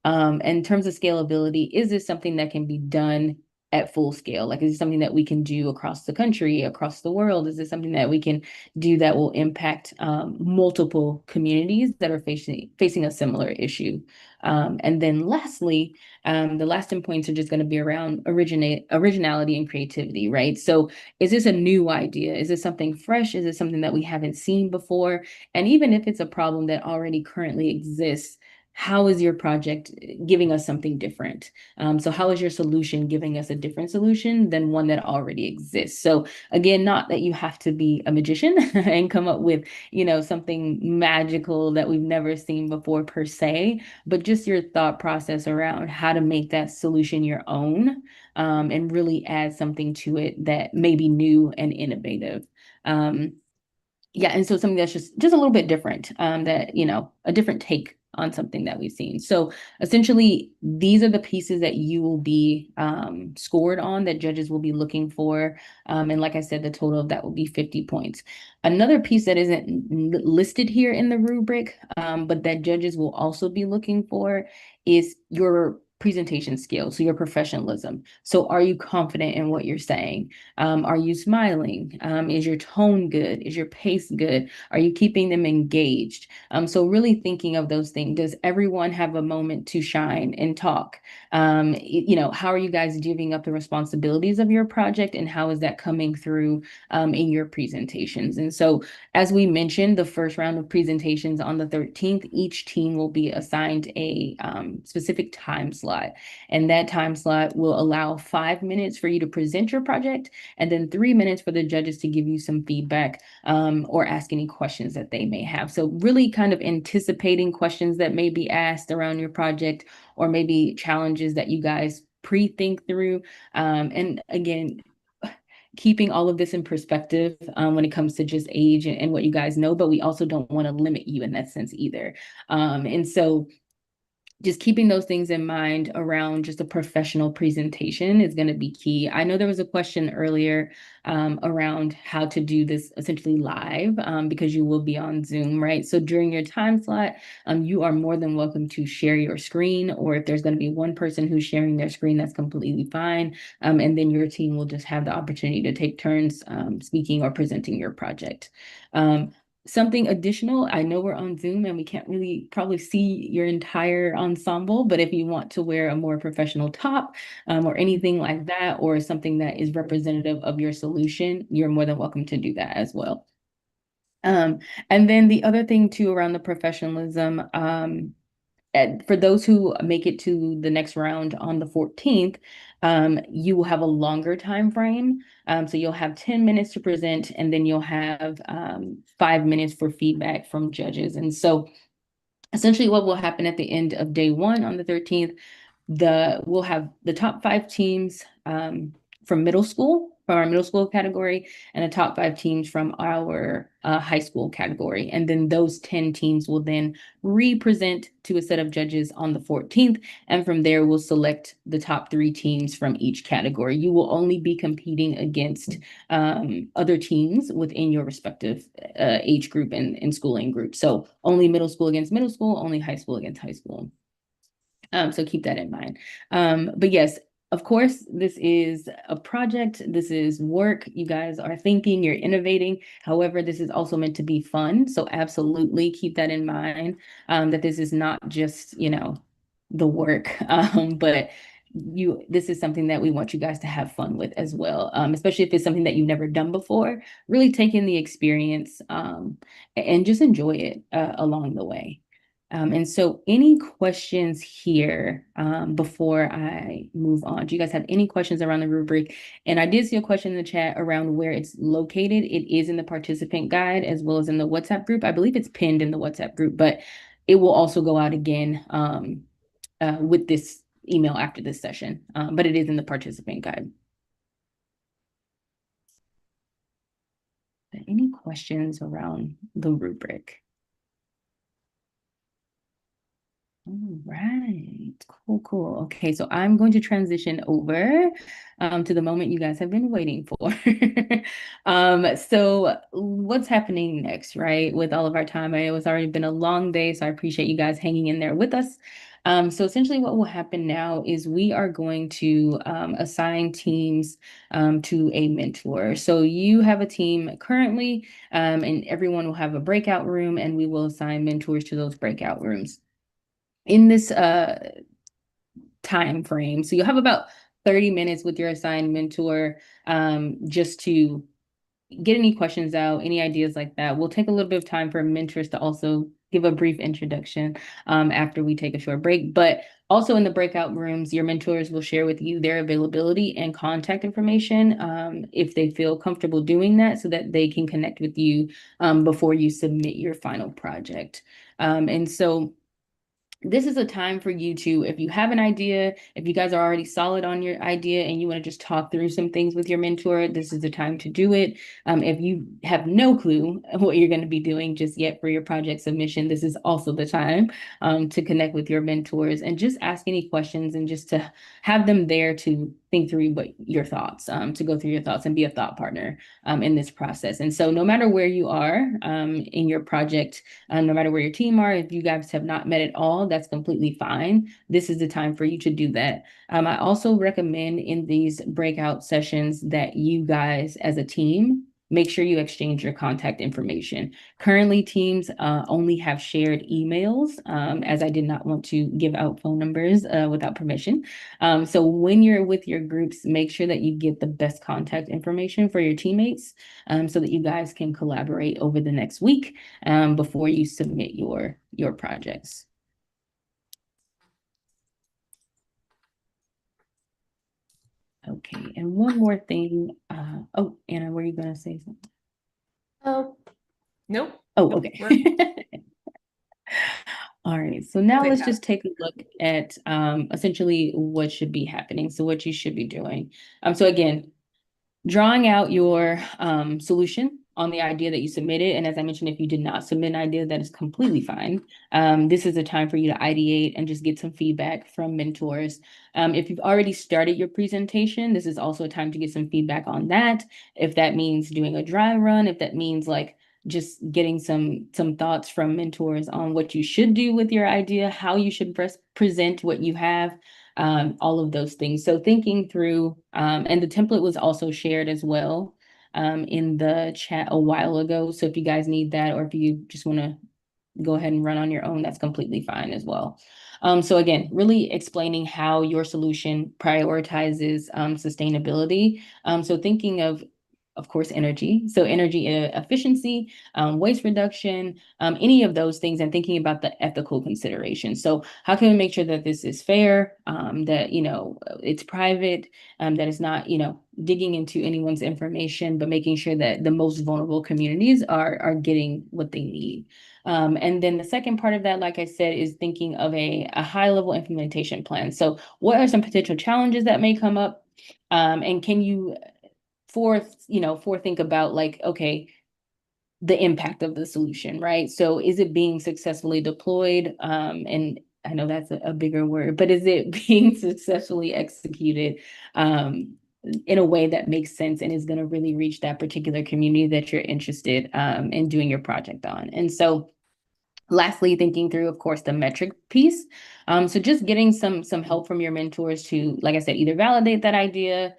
And in terms of scalability, is this something that can be done at full scale? Like, is it something that we can do across the country, across the world? Is this something that we can do that will impact multiple communities that are facing a similar issue? And then lastly, the last 10 points are just going to be around originality and creativity, right? So is this a new idea? Is this something fresh? Is it something that we haven't seen before? And even if it's a problem that already currently exists, how is your project giving us something different? So how is your solution giving us a different solution than one that already exists? So again, not that you have to be a magician and come up with, something magical that we've never seen before per se, but just your thought process around how to make that solution your own, and really add something to it that may be new and innovative. Yeah, and so something that's just a little bit different, that, a different take on something that we've seen. So essentially, these are the pieces that you will be scored on, that judges will be looking for. And like I said, the total of that will be 50 points. Another piece that isn't listed here in the rubric, but that judges will also be looking for, is your presentation skills, so your professionalism. So are you confident in what you're saying? Are you smiling? Is your tone good? Is your pace good? Are you keeping them engaged? So really thinking of those things. Does everyone have a moment to shine and talk? How are you guys divvying up the responsibilities of your project, and how is that coming through in your presentations? And so, as we mentioned, the first round of presentations on the 13th, each team will be assigned a specific time slot. And that time slot will allow 5 minutes for you to present your project, and then 3 minutes for the judges to give you some feedback or ask any questions that they may have. So really kind of anticipating questions that may be asked around your project, or maybe challenges that you guys pre-think through. And again, keeping all of this in perspective when it comes to just age and what you guys know, but we also don't want to limit you in that sense either. And so just keeping those things in mind around just a professional presentation is going to be key. I know there was a question earlier around how to do this essentially live because you will be on Zoom, right? So during your time slot, you are more than welcome to share your screen, or if there's going to be one person who's sharing their screen, that's completely fine. And then your team will just have the opportunity to take turns speaking or presenting your project. Something additional, I know we're on Zoom and we can't really probably see your entire ensemble, but if you want to wear a more professional top or anything like that, or something that is representative of your solution, you're more than welcome to do that as well. And then the other thing too around the professionalism, for those who make it to the next round on the 14th, you will have a longer time frame. So you'll have 10 minutes to present, and then you'll have 5 minutes for feedback from judges. And so essentially what will happen at the end of day one on the 13th, we'll have the top 5 teams from our middle school category, and the top 5 teams from our high school category. And then those 10 teams will then re-present to a set of judges on the 14th. And from there, we'll select the top 3 teams from each category. You will only be competing against other teams within your respective age group and schooling group. So only middle school against middle school, only high school against high school. So keep that in mind. But yes, of course, this is a project. This is work. You guys are thinking, you're innovating. However, this is also meant to be fun. So absolutely keep that in mind, that this is not just, the work, but this is something that we want you guys to have fun with as well, especially if it's something that you've never done before. Really take in the experience and just enjoy it along the way. And so any questions here before I move on? Do you guys have any questions around the rubric? And I did see a question in the chat around where it's located. It is in the participant guide as well as in the WhatsApp group. I believe it's pinned in the WhatsApp group, but it will also go out again with this email after this session, but it is in the participant guide. Any questions around the rubric? All right, cool. Okay, so I'm going to transition over to the moment you guys have been waiting for. So what's happening next, right? With all of our time, it was already been a long day, so I appreciate you guys hanging in there with us. So essentially what will happen now is we are going to assign teams to a mentor. So you have a team currently, and everyone will have a breakout room, and we will assign mentors to those breakout rooms in this time frame. So you'll have about 30 minutes with your assigned mentor just to get any questions out, any ideas like that. We'll take a little bit of time for mentors to also give a brief introduction after we take a short break. But also in the breakout rooms, your mentors will share with you their availability and contact information if they feel comfortable doing that, so that they can connect with you before you submit your final project. And so this is a time for you to, if you have an idea, if you guys are already solid on your idea and you want to just talk through some things with your mentor, this is the time to do it. If you have no clue what you're going to be doing just yet for your project submission, this is also the time to connect with your mentors and just ask any questions and just to have them there to think through your thoughts, to go through your thoughts and be a thought partner in this process. And so no matter where you are in your project, no matter where your team are, if you guys have not met at all, that's completely fine. This is the time for you to do that. I also recommend in these breakout sessions that you guys as a team make sure you exchange your contact information. Currently, teams only have shared emails, as I did not want to give out phone numbers without permission. So when you're with your groups, make sure that you get the best contact information for your teammates so that you guys can collaborate over the next week before you submit your projects. Okay, and one more thing. Oh, Anna, were you going to say something? Oh, nope. Oh, okay. All right, so now let's just take a look at essentially what should be happening. So what you should be doing. So again, drawing out your solution on the idea that you submitted. And as I mentioned, if you did not submit an idea, that is completely fine. This is a time for you to ideate and just get some feedback from mentors. If you've already started your presentation, this is also a time to get some feedback on that. If that means doing a dry run, if that means like just getting some thoughts from mentors on what you should do with your idea, how you should present what you have, all of those things. So thinking through, and the template was also shared as well in the chat a while ago. So if you guys need that, or if you just want to go ahead and run on your own, that's completely fine as well. So again, really explaining how your solution prioritizes sustainability. So thinking of course, energy. So energy efficiency, waste reduction, any of those things, and thinking about the ethical considerations. So how can we make sure that this is fair, that, you know, it's private, that it's not, you know, digging into anyone's information, but making sure that the most vulnerable communities are getting what they need. And then the second part of that, like I said, is thinking of a high level implementation plan. So what are some potential challenges that may come up? And can you think about like, okay, the impact of the solution, right? So is it being successfully deployed? And I know that's a bigger word, but is it being successfully executed in a way that makes sense and is going to really reach that particular community that you're interested in doing your project on? And so lastly, thinking through, of course, the metric piece. So just getting some help from your mentors to, like I said, either validate that idea,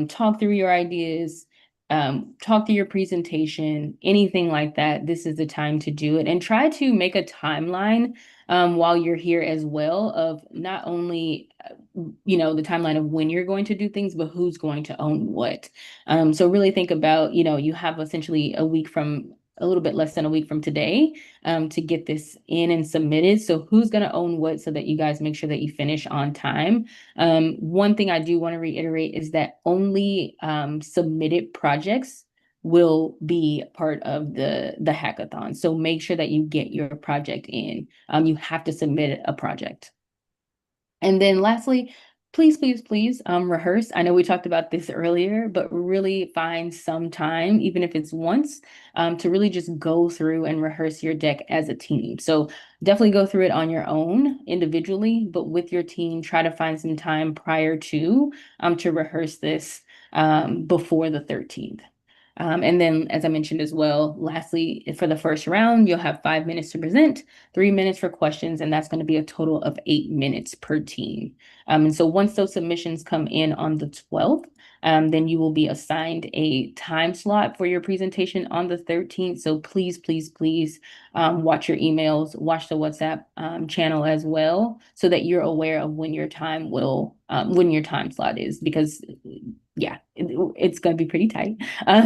talk through your ideas, talk through your presentation, anything like that. This is the time to do it, and try to make a timeline while you're here as well, of not only the timeline of when you're going to do things, but who's going to own what. So really think about, you have essentially a little bit less than a week from today to get this in and submitted. So who's going to own what, so that you guys make sure that you finish on time. One thing I do want to reiterate is that only submitted projects will be part of the hackathon. So make sure that you get your project in. You have to submit a project. And then lastly, please, please, please rehearse. I know we talked about this earlier, but really find some time, even if it's once, to really just go through and rehearse your deck as a team. So definitely go through it on your own individually, but with your team, try to find some time prior to rehearse this before the 13th. And then, as I mentioned as well, lastly, for the first round, you'll have 5 minutes to present, 3 minutes for questions, and that's going to be a total of 8 minutes per team. And so once those submissions come in on the 12th, then you will be assigned a time slot for your presentation on the 13th. So please, please, please watch your emails, watch the WhatsApp channel as well, so that you're aware of when your time slot is, because yeah, it's going to be pretty tight.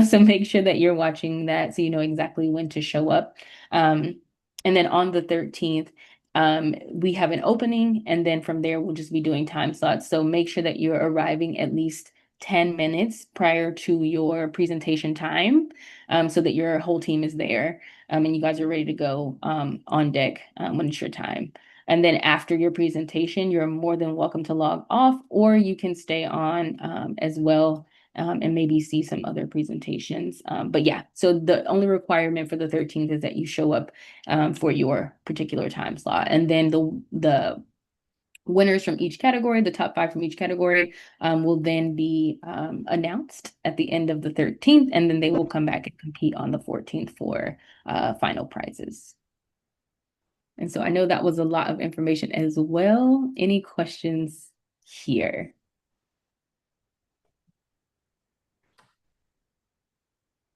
So make sure that you're watching that, so you know exactly when to show up. And then on the 13th, we have an opening, and then from there, we'll just be doing time slots. So make sure that you're arriving at least 10 minutes prior to your presentation time, so that your whole team is there, and you guys are ready to go on deck when it's your time. And then after your presentation, you're more than welcome to log off, or you can stay on as well and maybe see some other presentations. But yeah, so the only requirement for the 13th is that you show up for your particular time slot. And then the winners from each category, the top 5 from each category, will then be announced at the end of the 13th, and then they will come back and compete on the 14th for final prizes. And so I know that was a lot of information as well. Any questions here?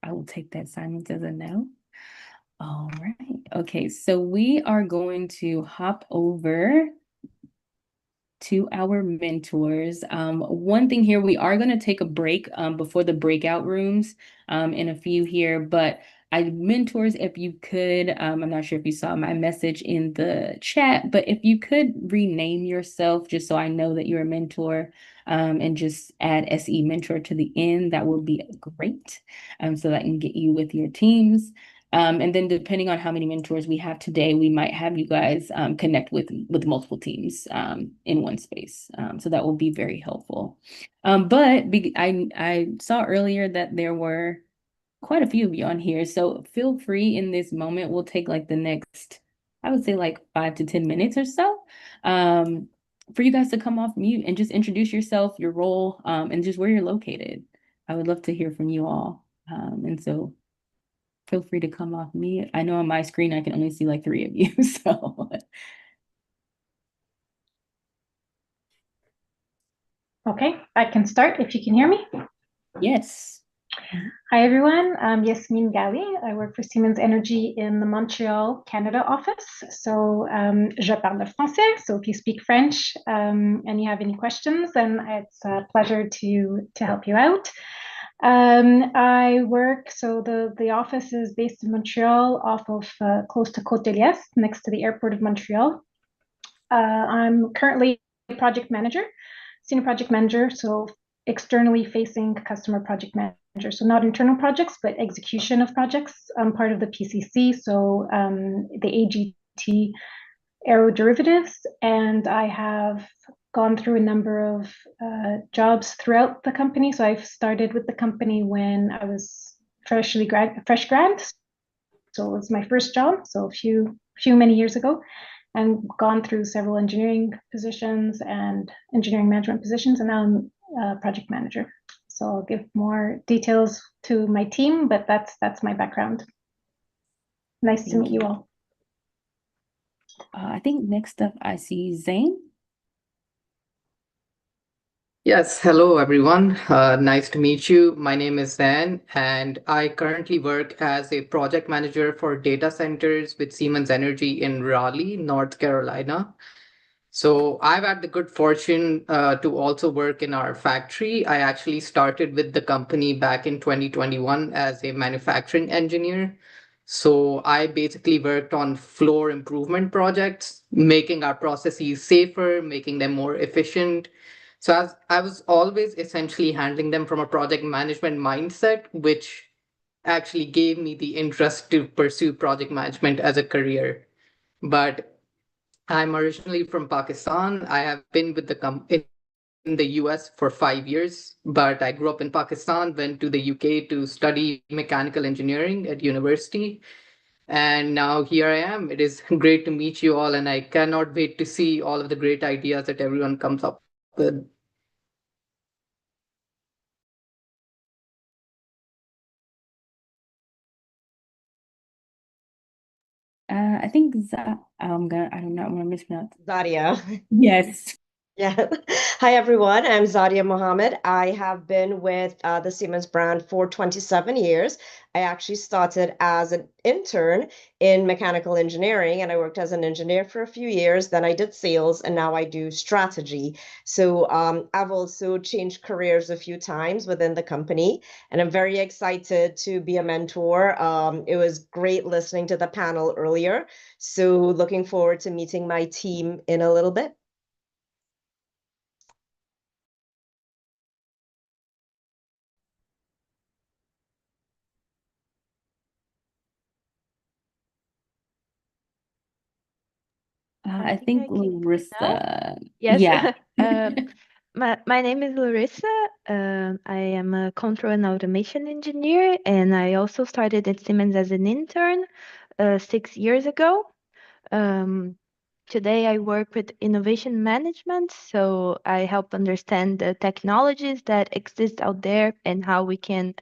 I will take that silence as a no. All right. Okay, so we are going to hop over to our mentors. One thing here, we are going to take a break before the breakout rooms in a few here, but mentors, if you could, I'm not sure if you saw my message in the chat, but if you could rename yourself, just so I know that you're a mentor, and just add SE mentor to the end, that would be great, so that I can get you with your teams. And then depending on how many mentors we have today, we might have you guys connect with multiple teams in one space. So that will be very helpful. But I saw earlier that there were quite a few of you on here. So feel free in this moment. We'll take like the next, I would say like 5 to 10 minutes or so, for you guys to come off mute and just introduce yourself, your role, and just where you're located. I would love to hear from you all. And so feel free to come off mute. I know on my screen, I can only see like 3 of you. So Okay, I can start if you can hear me. yes. Hi, everyone. I'm Yasmin Gali. I work for Siemens Energy in the Montreal, Canada office. So, je parle français. So if you speak French and you have any questions, then it's a pleasure to help you out. I work, so the office is based in Montreal off of close to Côte de l'Est, next to the airport of Montreal. I'm currently a project manager, senior project manager, so externally facing customer project manager. So not internal projects, but execution of projects. I'm part of the PCC, so the AGT aeroderivatives, and I have gone through a number of jobs throughout the company. So I've started with the company when I was fresh grad, so it was my first job, so many years ago, and gone through several engineering positions and engineering management positions, and now I'm a project manager. So I'll give more details to my team, but that's my background. Nice to meet you all. I think next up I see Zane. Yes, hello everyone. Nice to meet you. My name is Zan, and I currently work as a project manager for data centers with Siemens Energy in Raleigh, North Carolina. So I've had the good fortune to also work in our factory. I actually started with the company back in 2021 as a manufacturing engineer. So I basically worked on floor improvement projects, making our processes safer, making them more efficient. So I was always essentially handling them from a project management mindset, which actually gave me the interest to pursue project management as a career. But I'm originally from Pakistan. I have been with in the US for 5 years, but I grew up in Pakistan, went to the UK to study mechanical engineering at university. And now here I am. It is great to meet you all, and I cannot wait to see all of the great ideas that everyone comes up with. I think I don't know, I'm gonna mispronounce. Zadia. Yes. Yeah. Hi, everyone. I'm Zadia Mohammed. I have been with the Siemens brand for 27 years. I actually started as an intern in mechanical engineering, and I worked as an engineer for a few years. Then I did sales, and now I do strategy. So I've also changed careers a few times within the company, and I'm very excited to be a mentor. It was great listening to the panel earlier. So looking forward to meeting my team in a little bit. I think Larissa. Yes. Yeah. My name is Larissa. I am a control and automation engineer, and I also started at Siemens as an intern 6 years ago. Today I work with innovation management, so I help understand the technologies that exist out there and how we can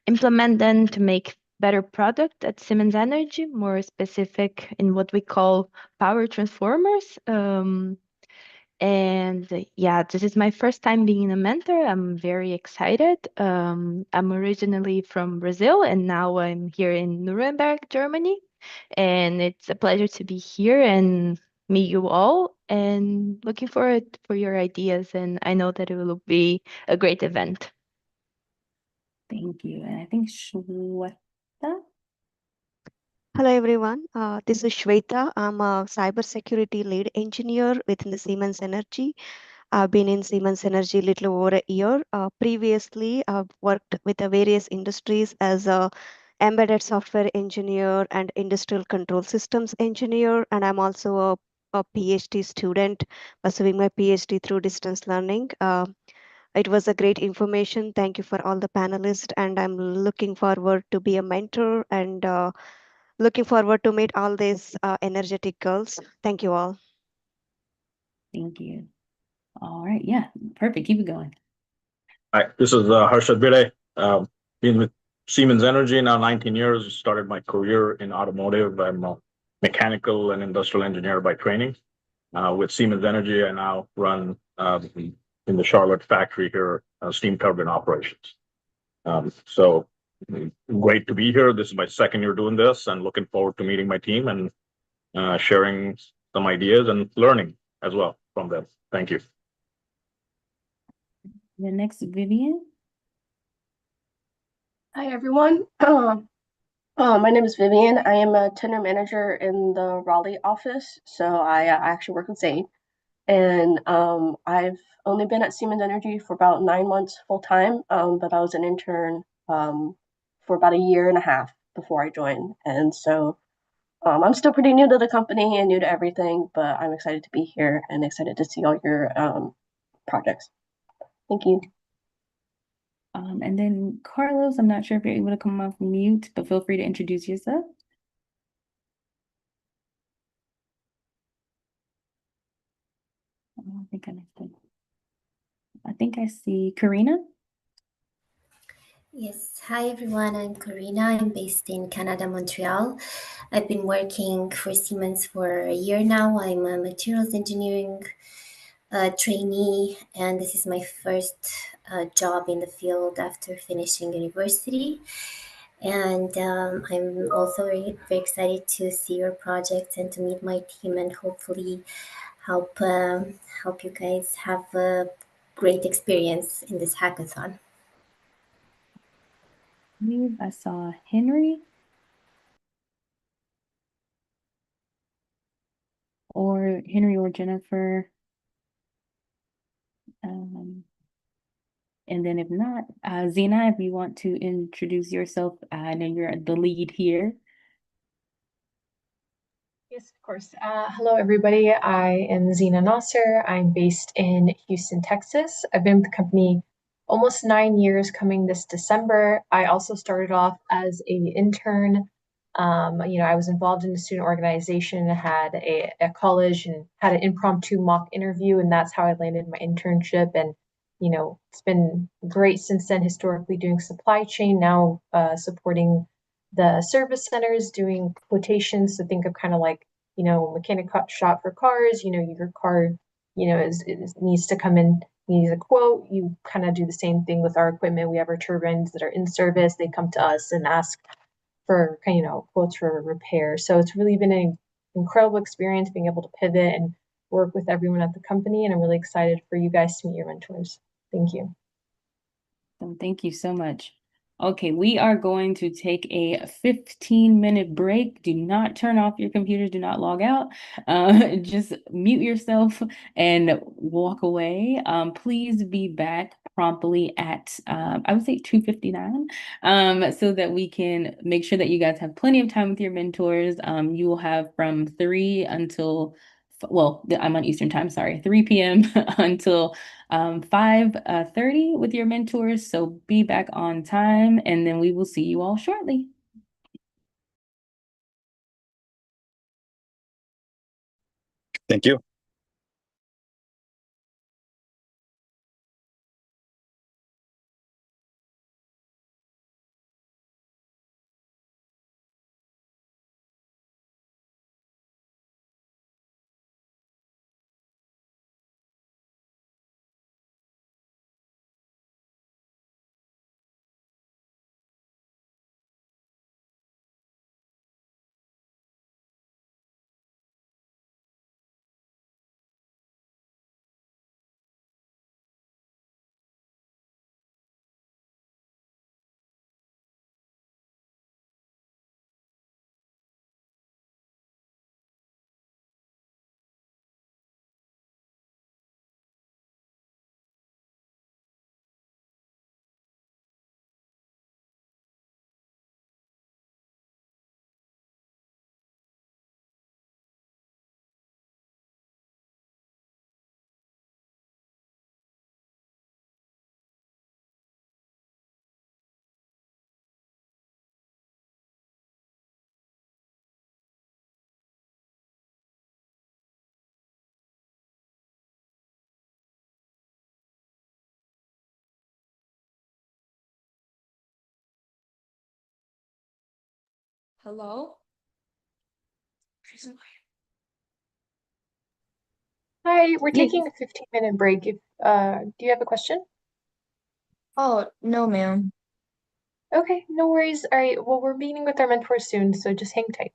implement them to make better product at Siemens Energy, more specific in what we call power transformers. Yeah, this is my first time being a mentor. I'm very excited. I'm originally from Brazil, and now I'm here in Nuremberg, Germany. And it's a pleasure to be here and meet you all, and looking forward for your ideas. And I know that it will be a great event. Thank you. And I think Shweta. Hello everyone, this is Shweta. I'm a cybersecurity lead engineer within the Siemens Energy. I've been in Siemens Energy a little over a year. Previously, I've worked with the various industries as a embedded software engineer and industrial control systems engineer, and I'm also a PhD student pursuing my PhD through distance learning. It was a great information. Thank you for all the panelists, and I'm looking forward to be a mentor and looking forward to meet all these energetic girls. Thank you all. Thank you. All right. Yeah. Perfect. Keep it going. Hi, this is Harshad Bide. Been with Siemens Energy now 19 years. Started my career in automotive. I'm a mechanical and industrial engineer by training. With Siemens Energy, I now run in the Charlotte factory here, steam turbine operations. So great to be here. This is my second year doing this, and looking forward to meeting my team and sharing some ideas and learning as well from them. Thank you. The next, Vivian. Hi, everyone. My name is Vivian. I am a tender manager in the Raleigh office. So I actually work with Zane. And I've only been at Siemens Energy for about 9 months full time, but I was an intern for about a year and a half before I joined. And so I'm still pretty new to the company and new to everything, but I'm excited to be here and excited to see all your projects. Thank you. And then Carlos, I'm not sure if you're able to come off mute, but feel free to introduce yourself. I think I missed it. I think I see Karina. Yes, hi everyone, I'm Karina. I'm based in Canada, Montreal. I've been working for Siemens for a year now. I'm a materials engineering trainee, and this is my first job in the field after finishing university. And I'm also very excited to see your projects and to meet my team and hopefully help you guys have a great experience in this hackathon. I saw Henry or Jennifer. And then if not, Zena, if you want to introduce yourself, I know you're the lead here. Yes, of course. Hello, everybody. I am Zena Nasser. I'm based in Houston, Texas. I've been with the company almost 9 years coming this December. I also started off as an intern. I was involved in the student organization, had a college and had an impromptu mock interview, and that's how I landed my internship. And, it's been great since then, historically doing supply chain, now supporting the service centers, doing quotations. So think of kind of like, mechanic shop for cars, your car, needs to come in, needs a quote. You kind of do the same thing with our equipment. We have our turbines that are in service. They come to us and ask for, quotes for repair. So it's really been an incredible experience being able to pivot and work with everyone at the company. And I'm really excited for you guys to meet your mentors. Thank you. Thank you so much. Okay, we are going to take a 15-minute break. Do not turn off your computers. Do not log out. Just mute yourself and walk away. Please be back promptly at, I would say 2:59, so that we can make sure that you guys have plenty of time with your mentors. You will have from 3 until I'm on Eastern time, sorry, 3 p.m. until 5:30 with your mentors. So be back on time, and then we will see you all shortly. Thank you. Hello? Hi, we're Yes. taking a 15-minute break. If do you have a question? Oh, no, ma'am. Okay, no worries. All right, well, we're meeting with our mentor soon, so just hang tight.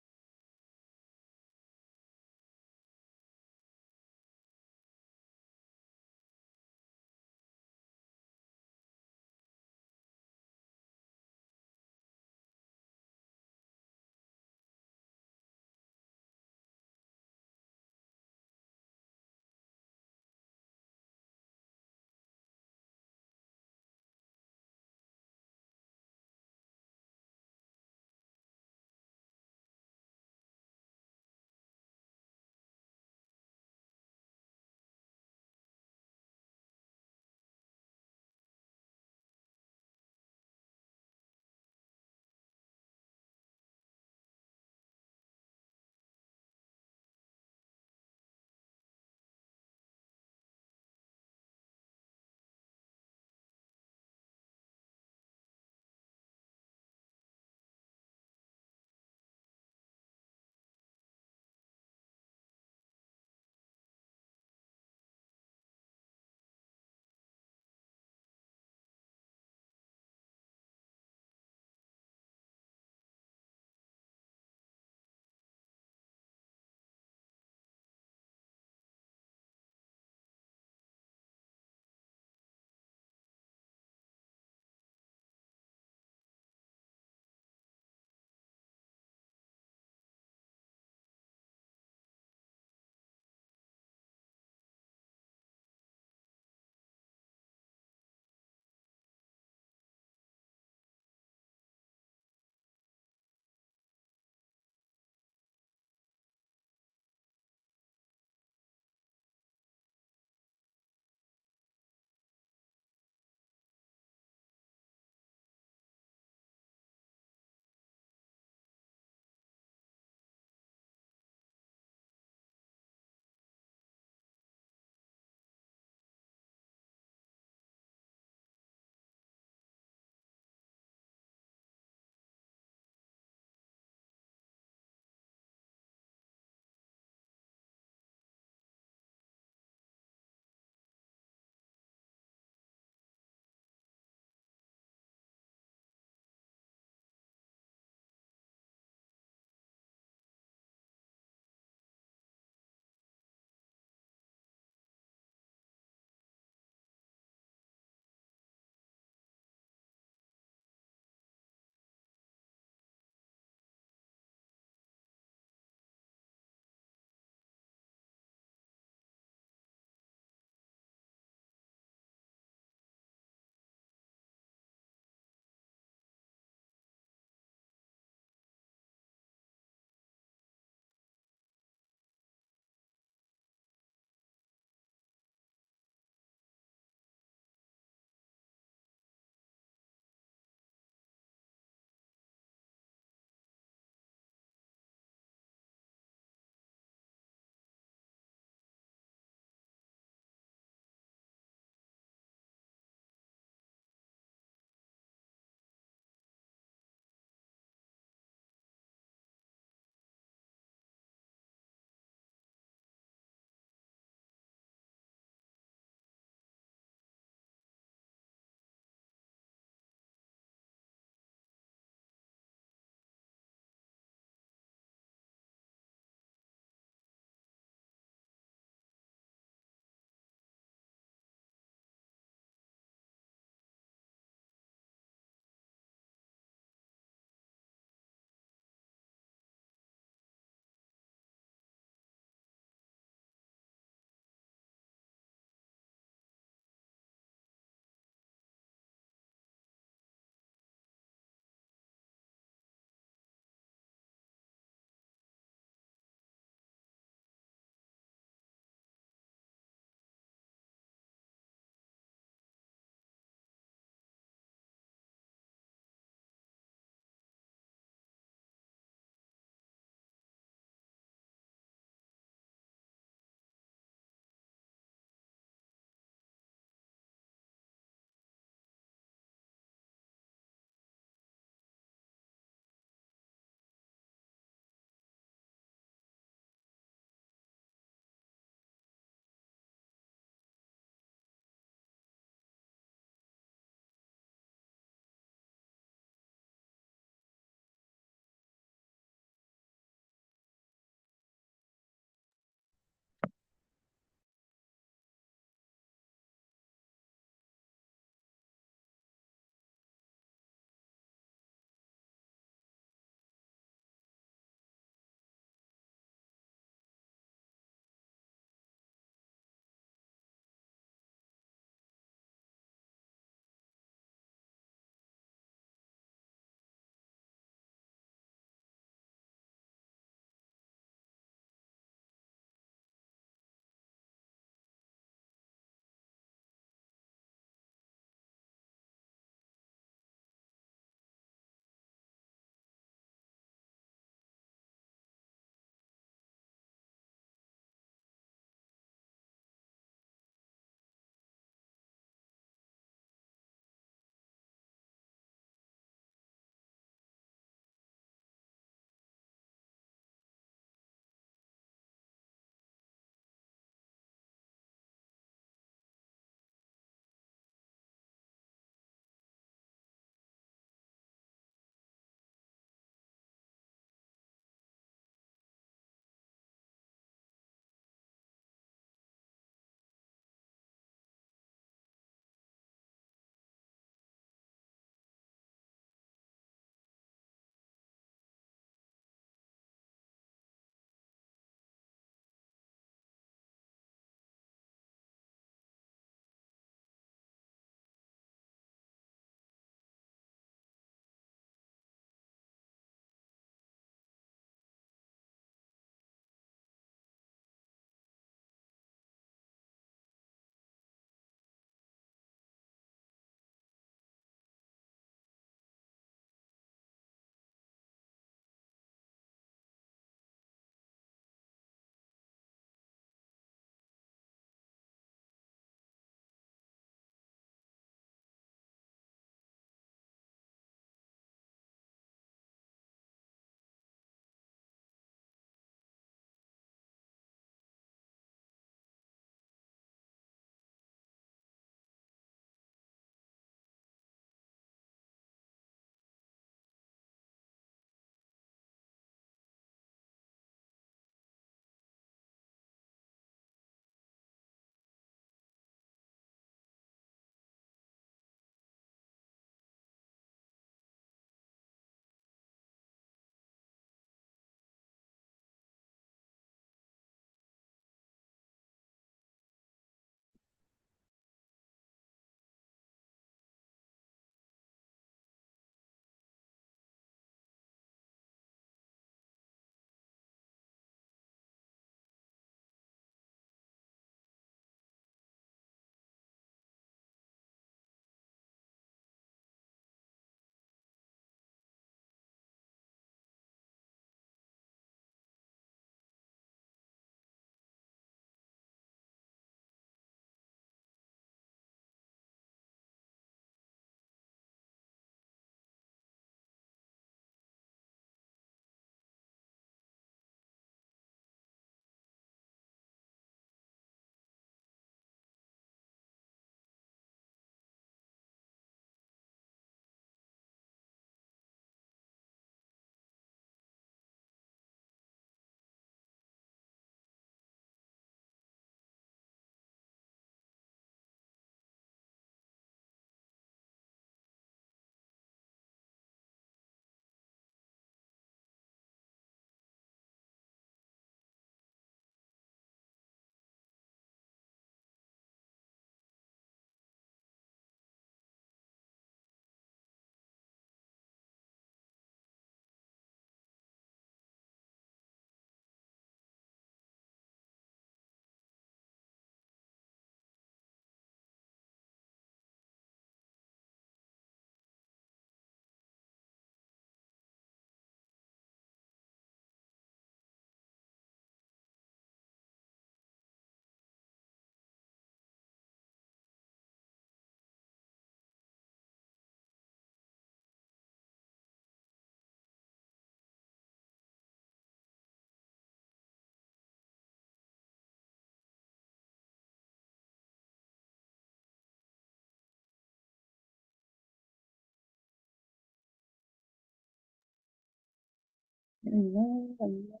Hello, hello.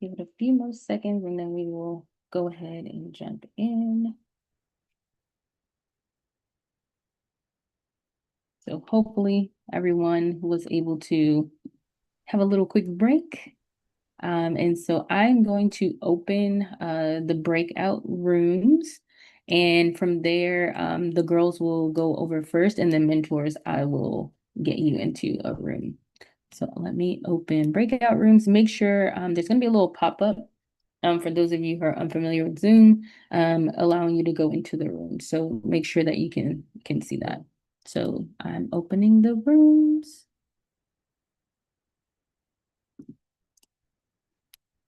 Give it a few more seconds and then we will go ahead and jump in. So hopefully everyone was able to have a little quick break. And so I'm going to open the breakout rooms. And from there, the girls will go over first, and then mentors, I will get you into a room. So let me open breakout rooms. Make sure there's going to be a little pop-up for those of you who are unfamiliar with Zoom, allowing you to go into the room. So make sure that you can see that. So I'm opening the rooms.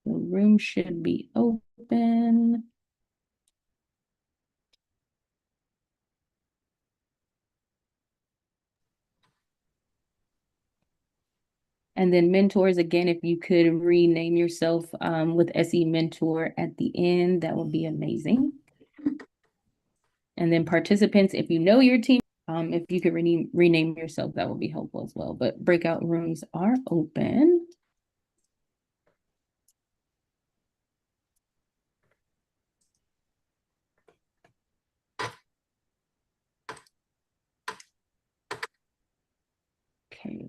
The room should be open. And then mentors, again, if you could rename yourself with SE Mentor at the end, that would be amazing. And then participants, if you know your team, if you could rename yourself, that would be helpful as well. But breakout rooms are open. Okay.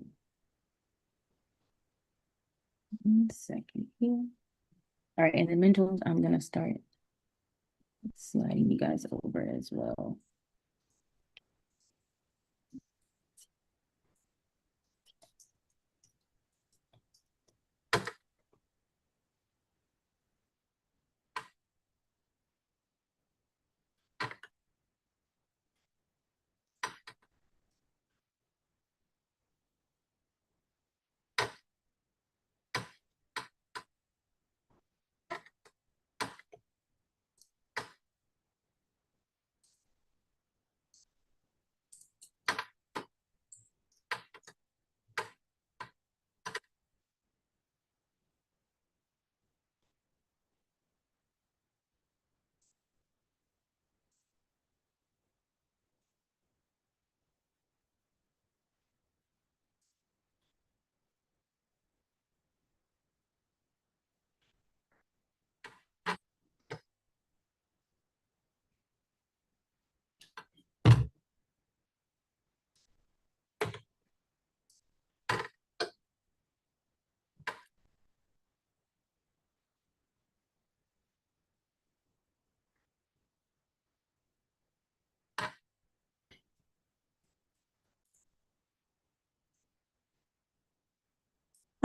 1 second here. All right, and the mentors, I'm gonna start sliding you guys over as well.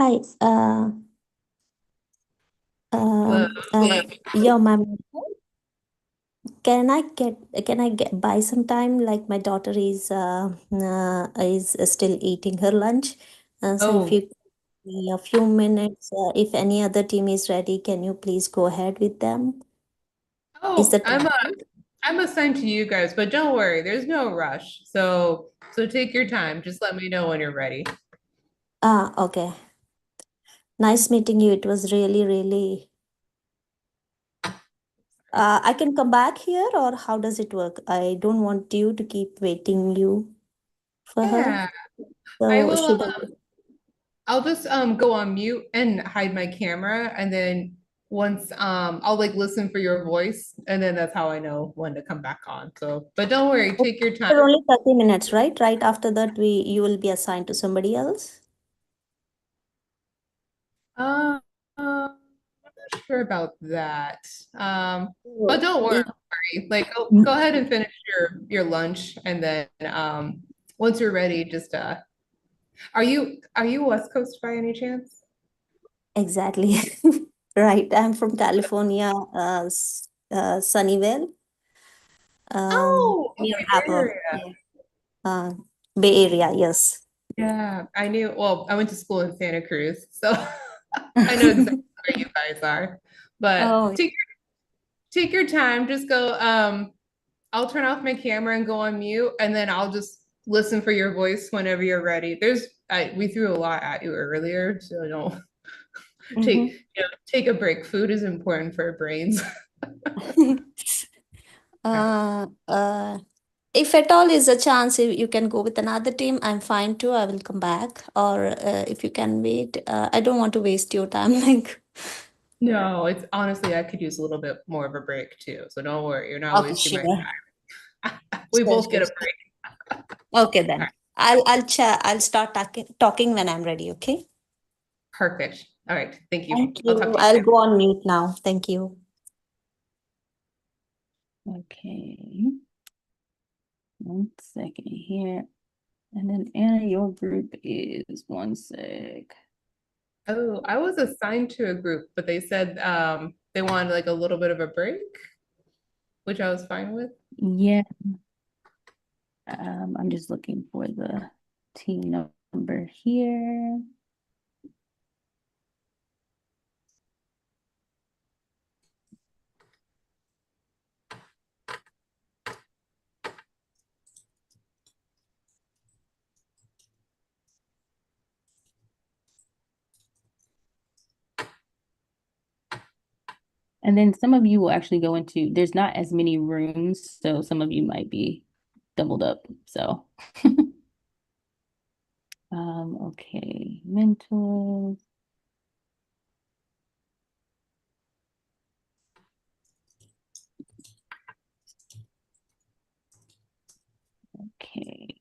Hi, yeah, ma'am. Can I get buy some time? Like my daughter is still eating her lunch. So if you Oh, give me a few minutes, if any other team is ready, can you please go ahead with them? Is oh, that possible? I'm assigned to you guys, but don't worry, there's no rush. So take your time. Just let me know when you're ready. Ah, okay. Nice meeting you. It was really, really. I can come back here, or how does it work? I don't want you to keep waiting you for her. Yeah, I So will. should I? I'll just go on mute and hide my camera, and then once I'll like listen for your voice, and then that's how I know when to come back on. So, but don't worry, take your time. For only 30 minutes, right? Right after that, you will be assigned to somebody else. I'm not sure about that. But So, don't worry. Like, go ahead and finish your lunch, and then once you're ready, just are you West Coast by any chance? exactly. Right. I'm from California, Sunnyvale, Oh, near okay, Bay Apple. Area. Yeah. Bay Area, yes. Yeah, I knew. Well, I went to school in Santa Cruz, so I know exactly where you guys are. But Oh, take your time. Just go. I'll turn off my camera and go on mute, and then I'll just listen for your voice whenever you're ready. We threw a lot at you earlier, so don't mhm. take a break. Food is important for our brains. If at all is a chance, if you can go with another team, I'm fine too. I will come back. Or if you can wait, I don't want to waste your time. Like, No, it's honestly, I could use a little bit more of a break too. So don't worry, you're not okay, wasting my sure. time. We Sure, both sure, get a sure. break. Okay, All then. right, I'll start talking when I'm ready, okay? perfect. All right, thank you. Thank I'll talk you. to you I'll soon. go on mute now. Thank you. Okay. 1 second here. And then Anna, your group is 1 sec. Oh, I was assigned to a group, but they said they wanted like a little bit of a break, which I was fine with. Yeah. I'm just looking for the team number here. And then some of you will actually go into, there's not as many rooms, so some of you might be doubled up. So, okay, mentors. Okay.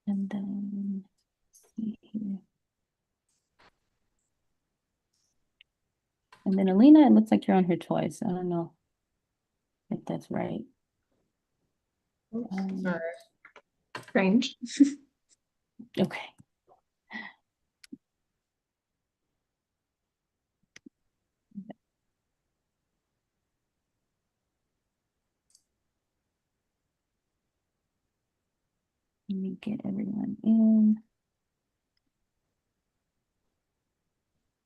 And then see here. And then Alina, it looks like you're on here twice. I don't know if that's right. Sorry. Strange. Okay. Let me get everyone in.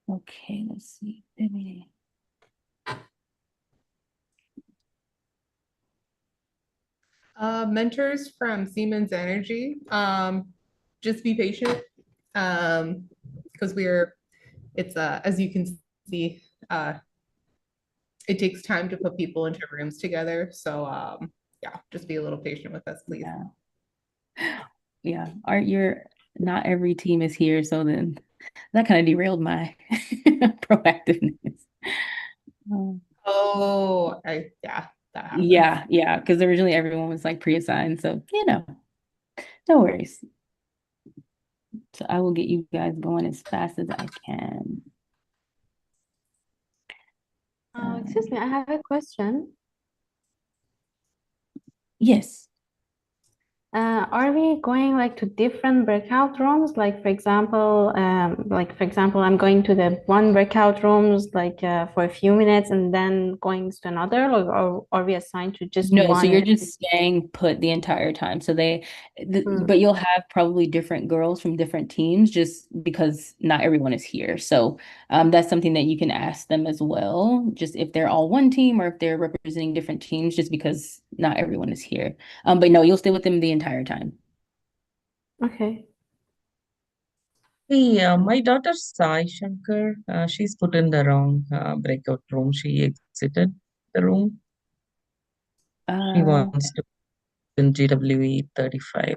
Okay, let's see. Mentors from Siemens Energy. Just be patient. Because it's as you can see, it takes time to put people into rooms together. So yeah, just be a little patient with us, please. Yeah. Not every team is here, so then that kind of derailed my proactiveness. Oh, yeah, that happens. Yeah, because originally everyone was like pre-assigned, so no worries. So I will get you guys going as fast as I can. Excuse me, I have a question. Yes. Are we going like to different breakout rooms? Like for example, I'm going to the one breakout rooms for a few minutes and then going to another, or are we assigned to just No, so one? you're just staying put the entire time. So but you'll have probably different girls from different teams just because not everyone is here. So that's something that you can ask them as well, just if they're all one team or if they're representing different teams, just because not everyone is here. But no, you'll stay with them the entire time. Okay. Hey, my daughter Sai Shankar, she's put in the wrong breakout room. She exited the room. She wants to in GWE 35.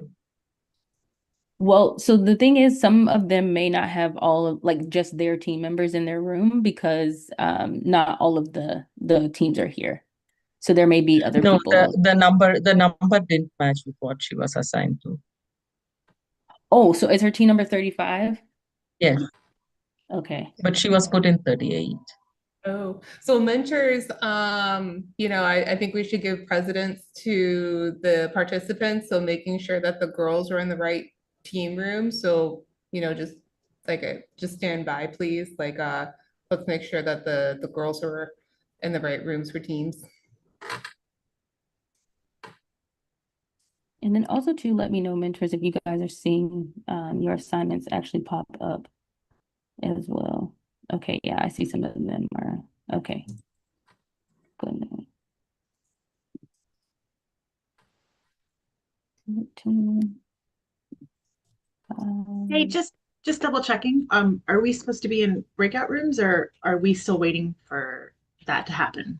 Well, so the thing is, some of them may not have all of just their team members in their room because not all of the teams are here. So there may be other No, people. the number didn't match with what she was assigned to. Oh, so is her team number 35? Yes. Okay. But she was put in 38. Oh, so mentors, I think we should give precedence to the participants. So making sure that the girls are in the right team room. So, just stand by, please. Let's make sure that the girls are in the right rooms for teams. And then also to let me know, mentors, if you guys are seeing your assignments actually pop up as well. Okay, yeah, I see some of them are okay. Good. Hey, just Just double checking. Are we supposed to be in breakout rooms or are we still waiting for that to happen?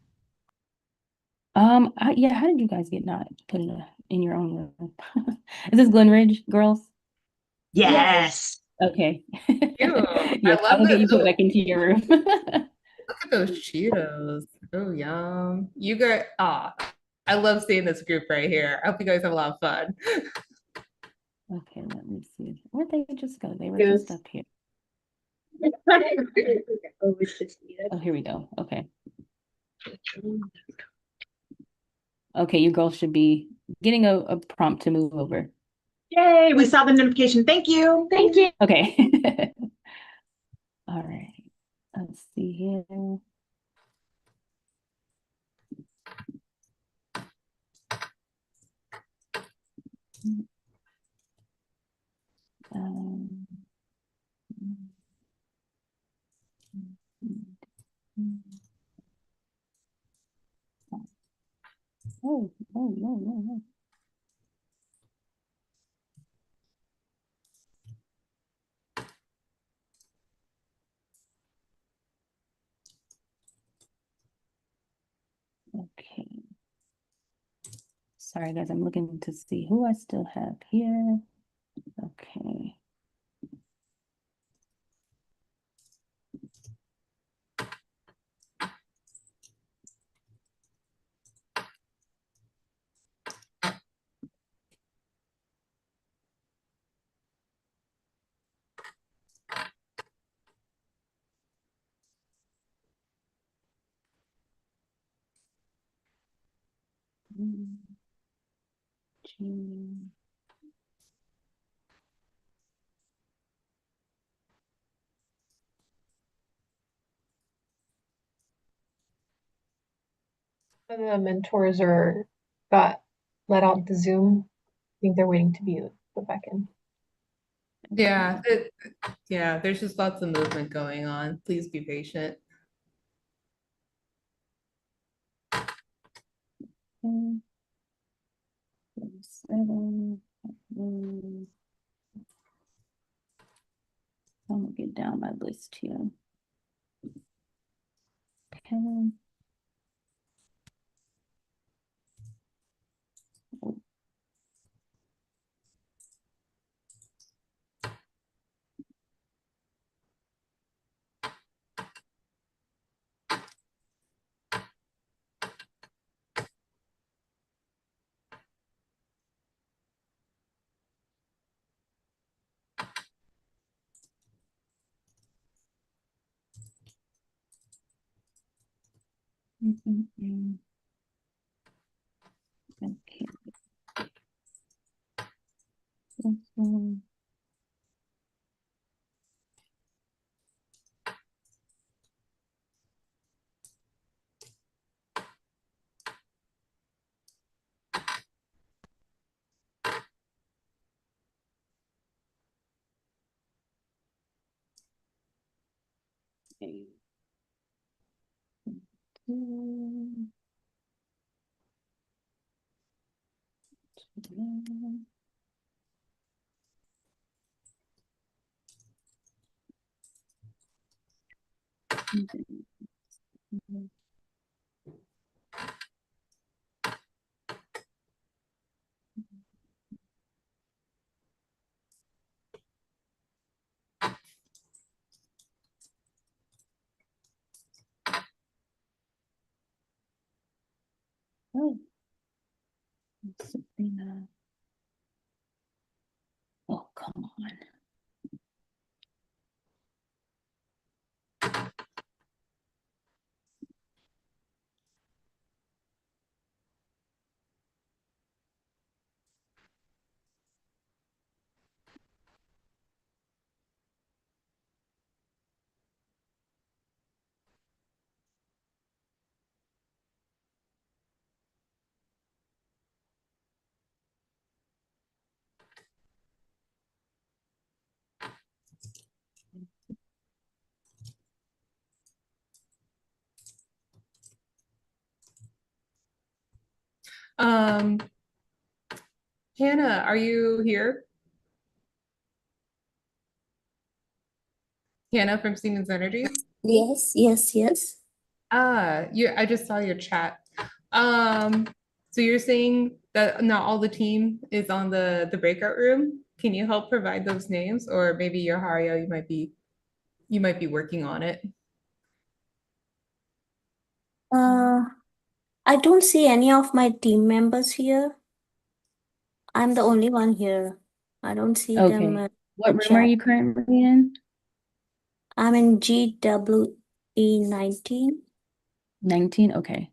Yeah, how did you guys get not put in your own room? Is this Glen Ridge, girls? Yes. Okay. Ew, Yes, I I love will get the you put oh, back into your room. look at those Cheetos. Oh, yum. You guys, I love seeing this group right here. I hope you guys have a lot of fun. Okay, let me see. Where'd they just go? They were Yes. just up here. Oh, we should see it. Oh, here we go. Okay. Okay, you girls should be getting a prompt to move over. Yay, we saw the notification. Thank you. Thank you. Okay. All right. Let's see here. Um, oh, no. Okay. Sorry, guys, I'm looking to see who I still have here. Okay. G. The mentors got let out the Zoom. I think they're waiting to be put back in. Yeah, yeah, there's just lots of movement going on. Please be patient. Okay. 7. I'm gonna get down my list here. Okay. Okay. This one. Okay. Oh, Sabrina. Oh, come on. Um, Hannah, are you here? Hannah from Siemens Energy. Yes, yes, yes. I just saw your chat. So you're saying that not all the team is on the breakout room? Can you help provide those names? Or maybe Yoharia, you might be working on it. I don't see any of my team members here. I'm the only one here. I don't see them Okay. in What room are chat. you currently in? I'm in GWE 19. 19? Okay.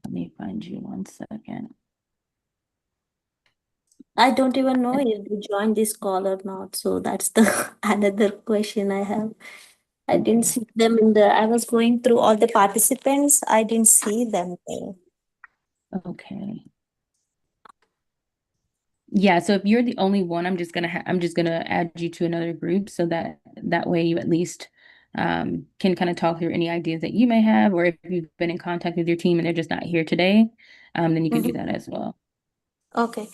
Let me find you 1 second. I don't even know if you joined this call or not. So that's the another question I have. I didn't see them in the, I was going through all the participants. I didn't see them there. Okay. Yeah, so if you're the only one, I'm just gonna add you to another group so that way you at least can kind of talk through any ideas that you may have, or if you've been in contact with your team and they're just not here today, then you can do that as well. Okay.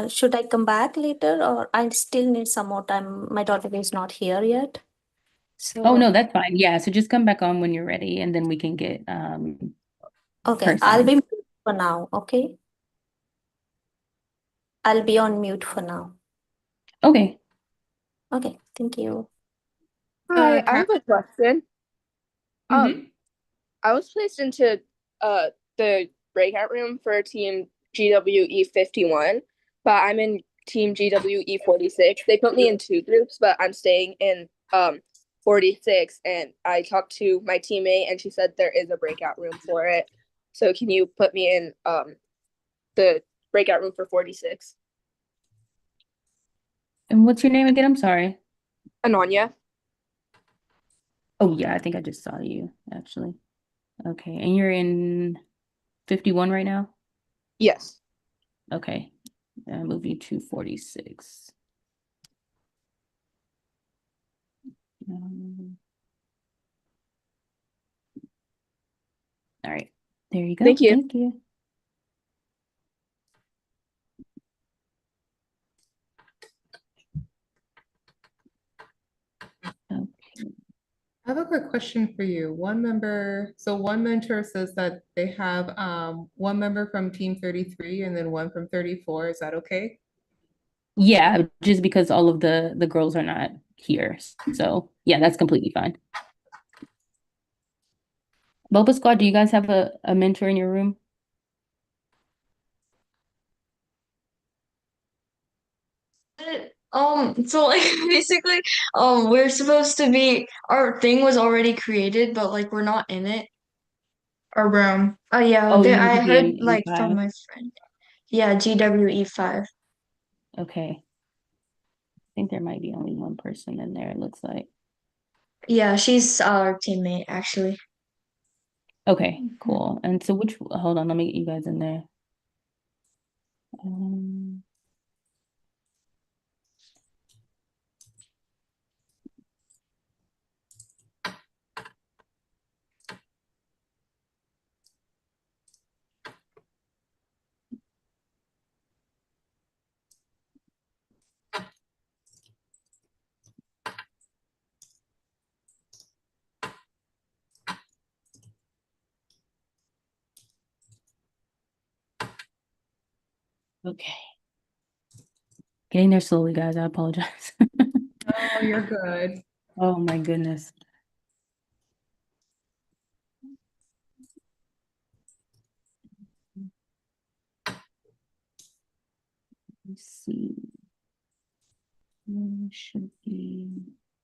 Should I come back later or I still need some more time? My daughter is not here yet. Oh, no, So, that's fine. Yeah, so just come back on when you're ready and then we can get okay, her I'll be signed. mute for now. Okay. I'll be on mute for now. Okay. Okay. Thank you. Hi, I have a question. Mm-hmm. I was placed into the breakout room for team GWE 51, but I'm in team GWE 46. They put me in two groups, but I'm staying in 46, and I talked to my teammate and she said there is a breakout room for it. So can you put me in the breakout room for 46? And what's your name again? I'm sorry. Ananya. Oh, yeah, I think I just saw you actually. Okay, and you're in 51 right now? Yes. Okay, I'll move you to 46. All right, there you go. Thank you. Thank you. I have a quick question for you. One mentor says that they have one member from team 33 and then one from 34. Is that okay? Yeah, just because all of the girls are not here. So yeah, that's completely fine. Boba Squad, do you guys have a mentor in your room? So like basically, we're supposed to be, our thing was already created, but like we're not in it. Our room. Oh yeah, Oh, you need I to be heard in like from E5. my friend. Yeah, GWE5. Okay. I think there might be only one person in there, it looks like. Yeah, she's our teammate actually. Okay, cool. And so hold on, let me get you guys in there. Okay. Getting there slowly, guys. I apologize. Oh, you're good. Oh my goodness. Let's see. Should be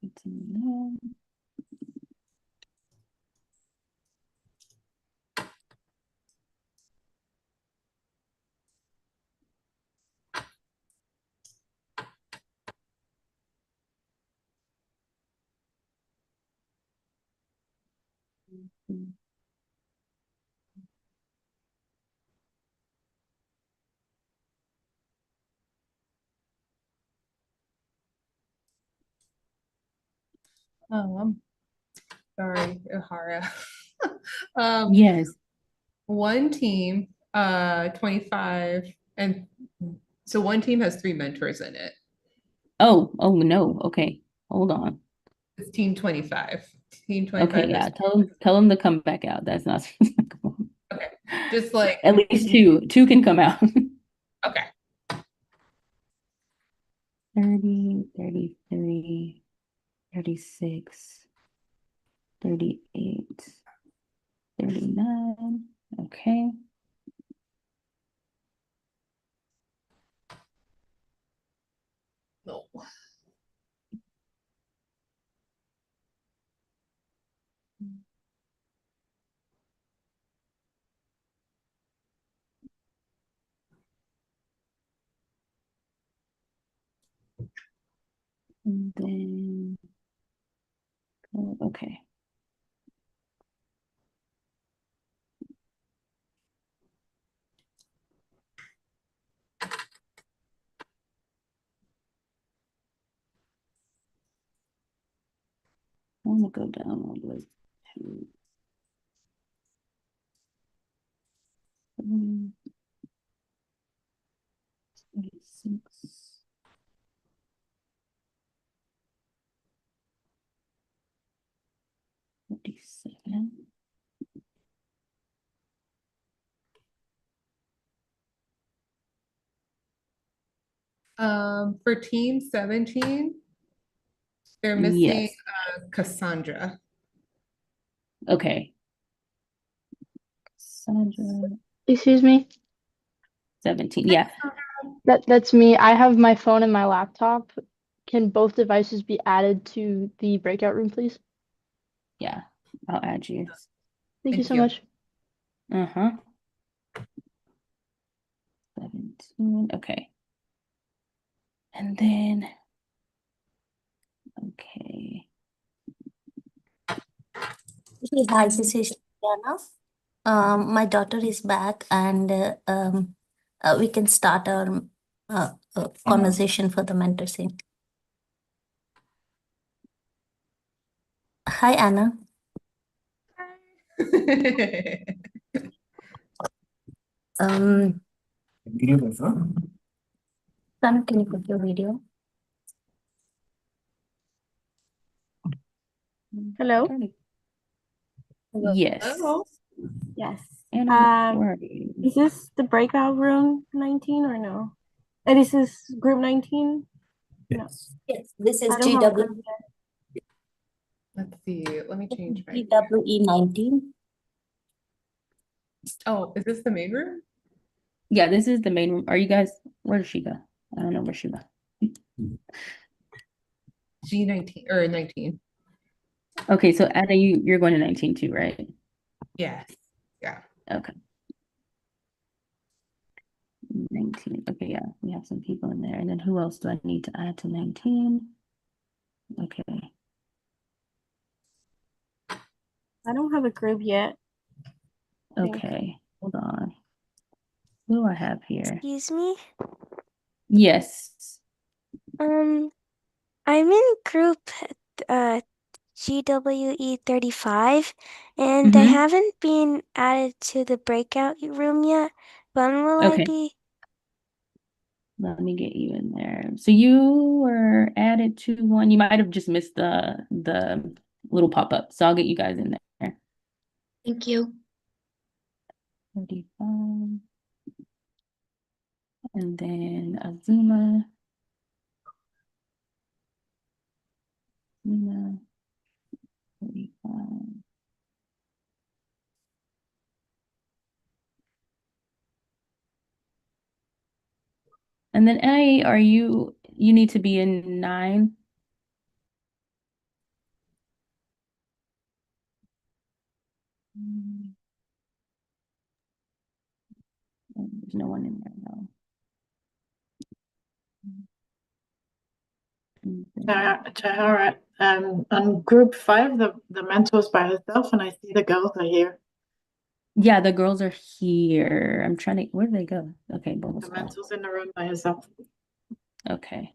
it's in there. Oh, I'm sorry, Ihara. Yes. One team, 25, and so one team has three mentors in it. Oh no. Okay. Hold on. It's team 25. Team 25 Okay, yeah. has Tell them to come back out. That's not okay. Just like at least two. Two can come out. okay. 30, 33, 36, 38, 39. Okay. No. And then okay. I'm gonna go down all the way to 36. For team 17, they're missing Yes. Cassandra. Okay. Sandra, Excuse me. 17. Yeah. That's me. I have my phone and my laptop. Can both devices be added to the breakout room, please? Yeah. I'll add you. Thank you so much. Uh-huh. 17. Okay. And then okay. Hey, hi, this is Diana. My daughter is back, and we can start our conversation for the mentoring. Hi, Anna. Um, Sana, can you put your video? Hello. Yes. Hello. Yes. And where are you? Is this the breakout room 19 or no? This is group 19? No. Yes, this is I don't have a group GW, yet. Let's see. Let me change my. GWE 19. Oh, is this the main room? Yeah, this is the main room. Are you guys, where did she go? I don't know where she went. G19 or 19. Okay, so Anna, you're going to 19 too, right? Yes. Yeah. Okay. 19. Okay, yeah, we have some people in there. And then who else do I need to add to 19? Okay. I don't have a group yet. Okay, hold on. Who do I have here? Excuse me. Yes. I'm in group GWE 35 and I haven't been added to the breakout room yet. When will I Okay. be? Let me get you in there. So you were added to one. You might have just missed the little pop-up. So I'll get you guys in there. Thank you. 35. And then Azuma. Azuma. 35. And then A, you need to be in 9. There's no one in there now. Tahara, on group 5, the mentor's by herself, and I see the girls are here. Yeah, the girls are here. I'm trying to, where did they go? Okay, boom. The mentor's in the room by herself. Okay.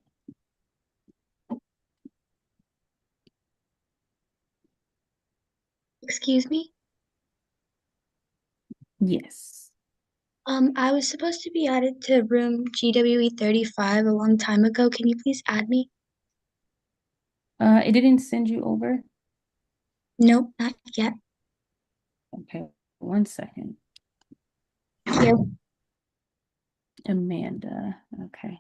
Excuse me. Yes. I was supposed to be added to room GWE 35 a long time ago. Can you please add me? It didn't send you over? Nope, not yet. Okay, 1 second. Here. Amanda, okay.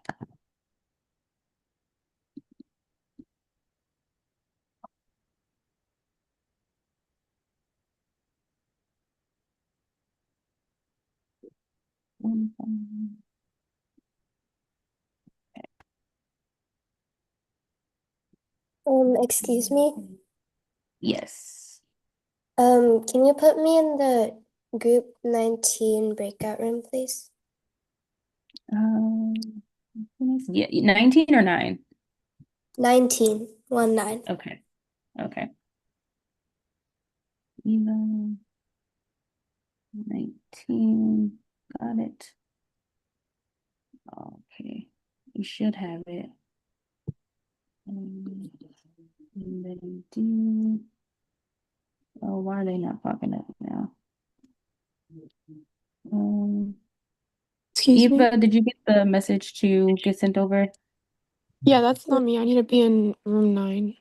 Excuse me. Yes. Can you put me in the group 19 breakout room, please? Yeah, 19 or 9? 19, 19. Okay, okay. Eva, 19, got it. Okay, you should have it. And then do. Oh, why are they not popping up now? Excuse me? Eva, did you get the message to get sent over? Yeah, that's not me. I need to be in room 9.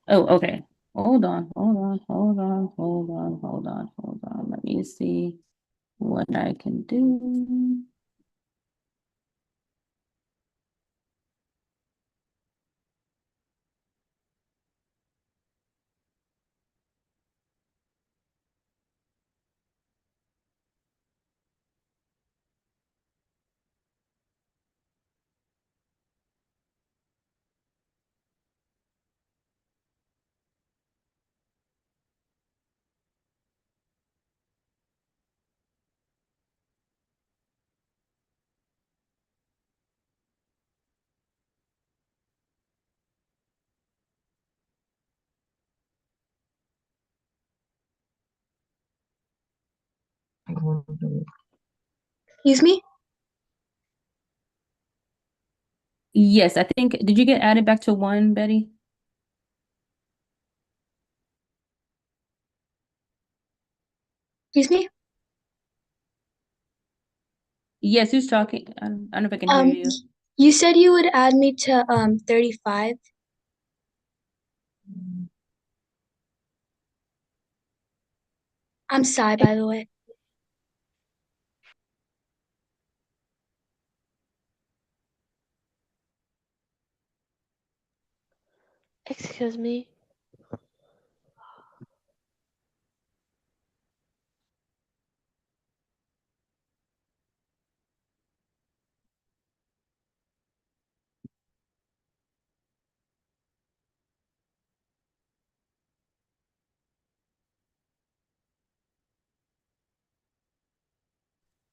Oh, okay. Hold on, hold on, hold on, hold on, hold on, hold on. Let me see what I can do. Excuse me? Yes, I think, did you get added back to 1, Betty? Excuse me? Yes, who's talking? I don't know if I can hear you. You said you would add me to 35. I'm Sai, by the way. Excuse me?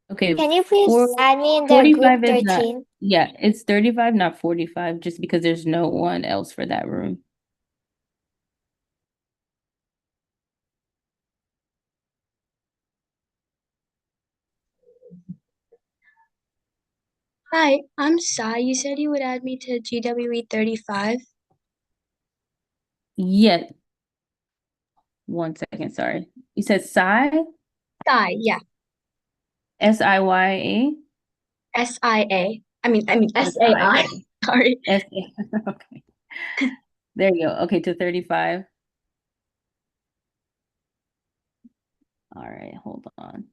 Okay, Can you please add me in the 45 group is not, 13? yeah, it's 35, not 45, just because there's no one else for that room. Hi, I'm Sai. You said you would add me to GWE 35. Yeah. 1 second, sorry. You said Sai? Sai, yeah. SIYA? SIA. I mean SAI. SIA. Sorry. Okay. There you go. Okay, to 35. All right, hold on.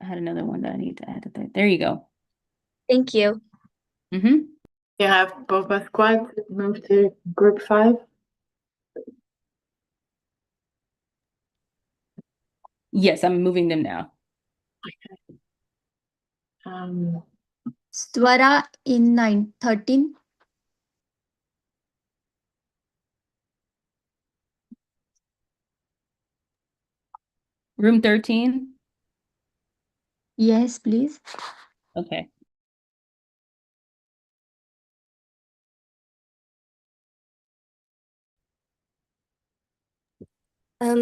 I had another one that I need to add to that. There you go. Thank you. Mm-hmm. You have boba squads move to group 5. Yes, I'm moving them now. Swara in 13. Room 13? Yes, please. Okay.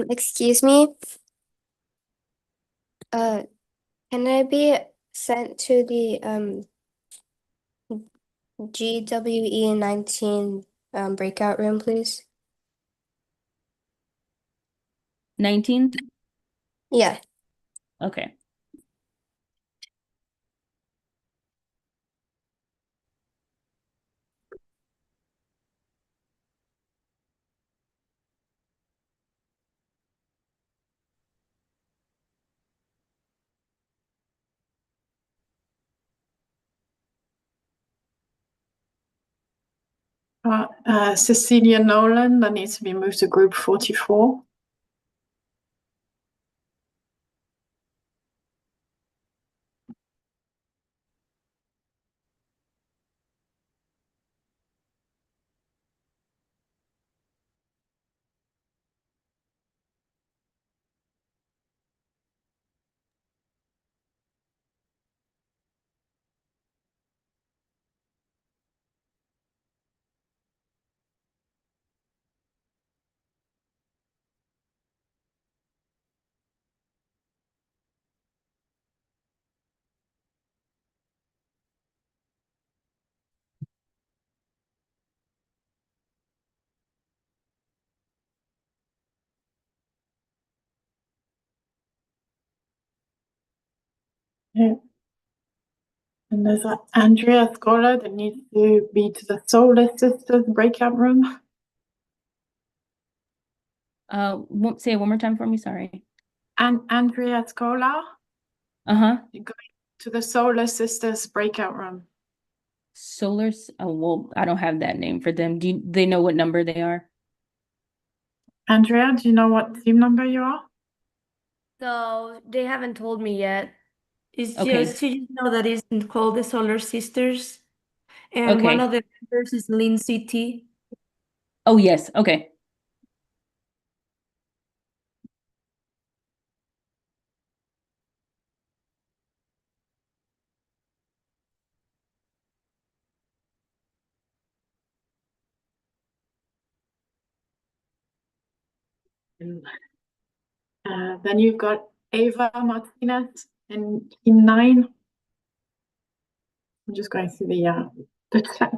Excuse me. Can I be sent to the GWE 19 breakout room, please? 19? Yeah. Okay. Cecilia Nolan, that needs to be moved to group 44. Yeah. And there's Andrea Scola that needs to be to the Solar Sisters breakout room. Say it one more time for me. Sorry. And Andrea Scola. Going to the Solar Sisters breakout room. Oh, well, I don't have that name for them. They know what number they are? Andrea, do you know what team number you are? So they haven't told me yet. It's Okay. just you know that it's called the Solar Sisters, and one Okay. of the members is Lindsay T. Oh, yes. Okay. Then you've got Ava Martinez in team 9. I'm just going through the chat.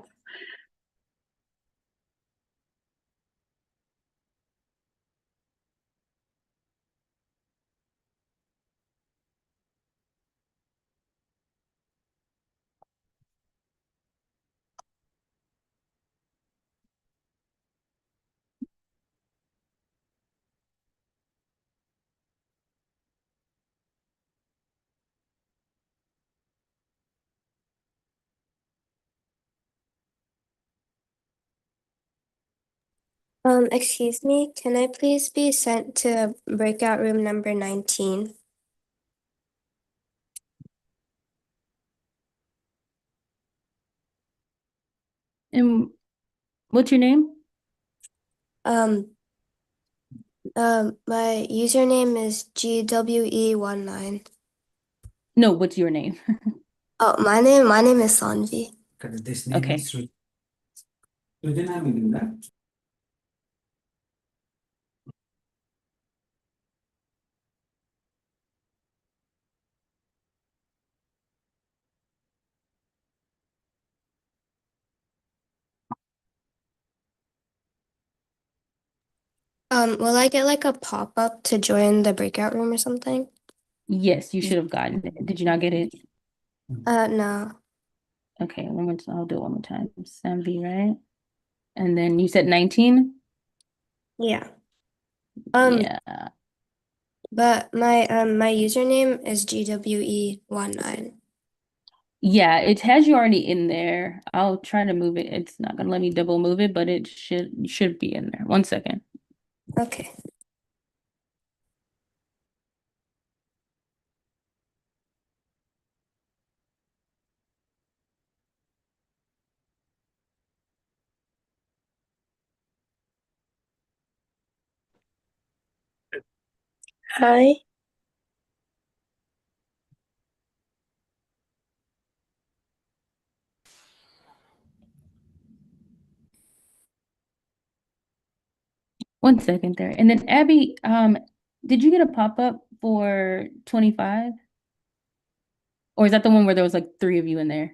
Excuse me, can I please be sent to breakout room number 19? And what's your name? My username is GWE19. No, what's your name? Oh, my name is Sanvi. Okay. Will I get like a pop-up to join the breakout room or something? Yes, you should have gotten it. Did you not get it? No. Okay, I'll do it one more time. Samvi, right? And then you said 19? Yeah. Yeah. But my username is GWE19. Yeah, it has you already in there. I'll try to move it. It's not gonna let me double move it, but it should be in there. 1 second. Okay. Hi. One second there. And then Abby, did you get a pop-up for 25? Or is that the one where there was like 3 of you in there?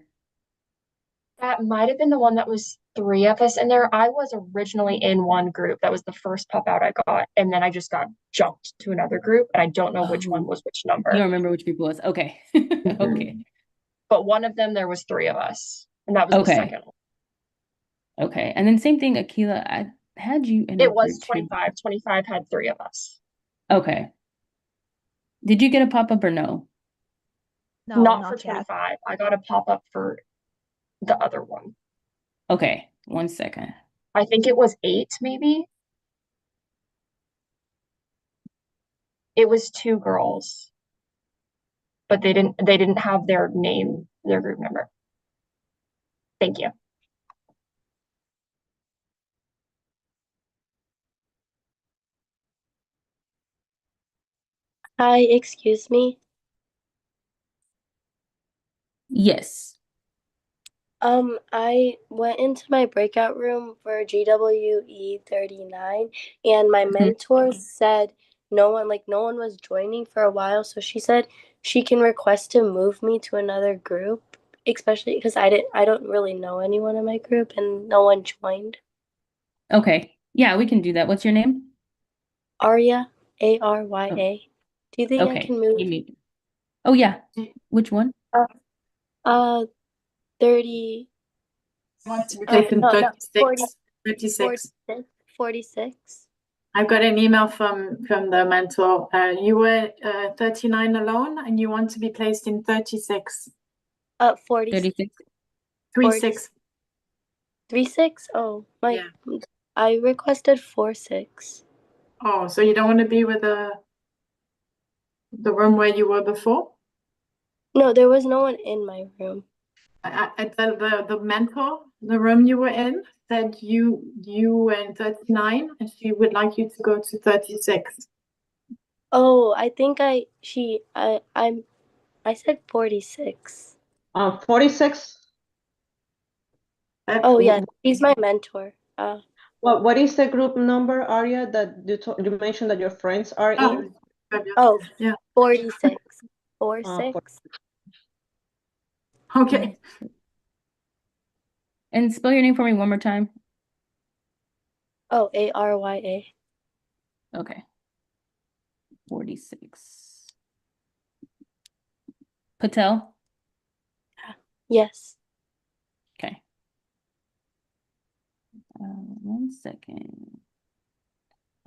That might have been the one that was 3 of us in there. I was originally in one group. That was the first pop out I got. And then I just got jumped to another group. And I don't know which one was which You don't number. remember which group it was? Okay. Okay. But one of them, there was 3 of us. And that was the Okay. second one. Okay. And then same thing, Akila, I had you in a It was group too. 25. 25 had 3 of us. Okay. Did you get a pop-up or no? No, not for 25. I got a pop up for the other one. Okay, 1 second. I think it was 8, maybe. It was 2 girls, but they didn't have their name, their group number. Thank you. Hi, excuse me. Yes. I went into my breakout room for GWE 39 and my mentor said no one was joining for a while, so she said she can request to move me to another group, especially because I don't really know anyone in my group and no one joined. Okay. Yeah, we can do that. What's your name? Arya, Arya. Do you think I Okay. can move? Oh yeah. Which one? 30. Want to be placed in No, 36. 46. 46. I've got an email from the mentor. You were 39 alone and you want to be placed in 36. 46. 36. 36? Oh, I requested 46. Oh, so you don't want to be with the room where you were before? No, there was no one in my room. The mentor, the room you were in, said you were in 39 and she would like you to go to 36. Oh, I think I said 46. 46. Oh yeah, he's my mentor. What is the group number, Arya, that you mentioned that your friends are in? Oh, yeah. 46. 46. Okay. And spell your name for me one more time. Oh, Arya. Okay. 46. Patel? Yes. Okay. 1 second.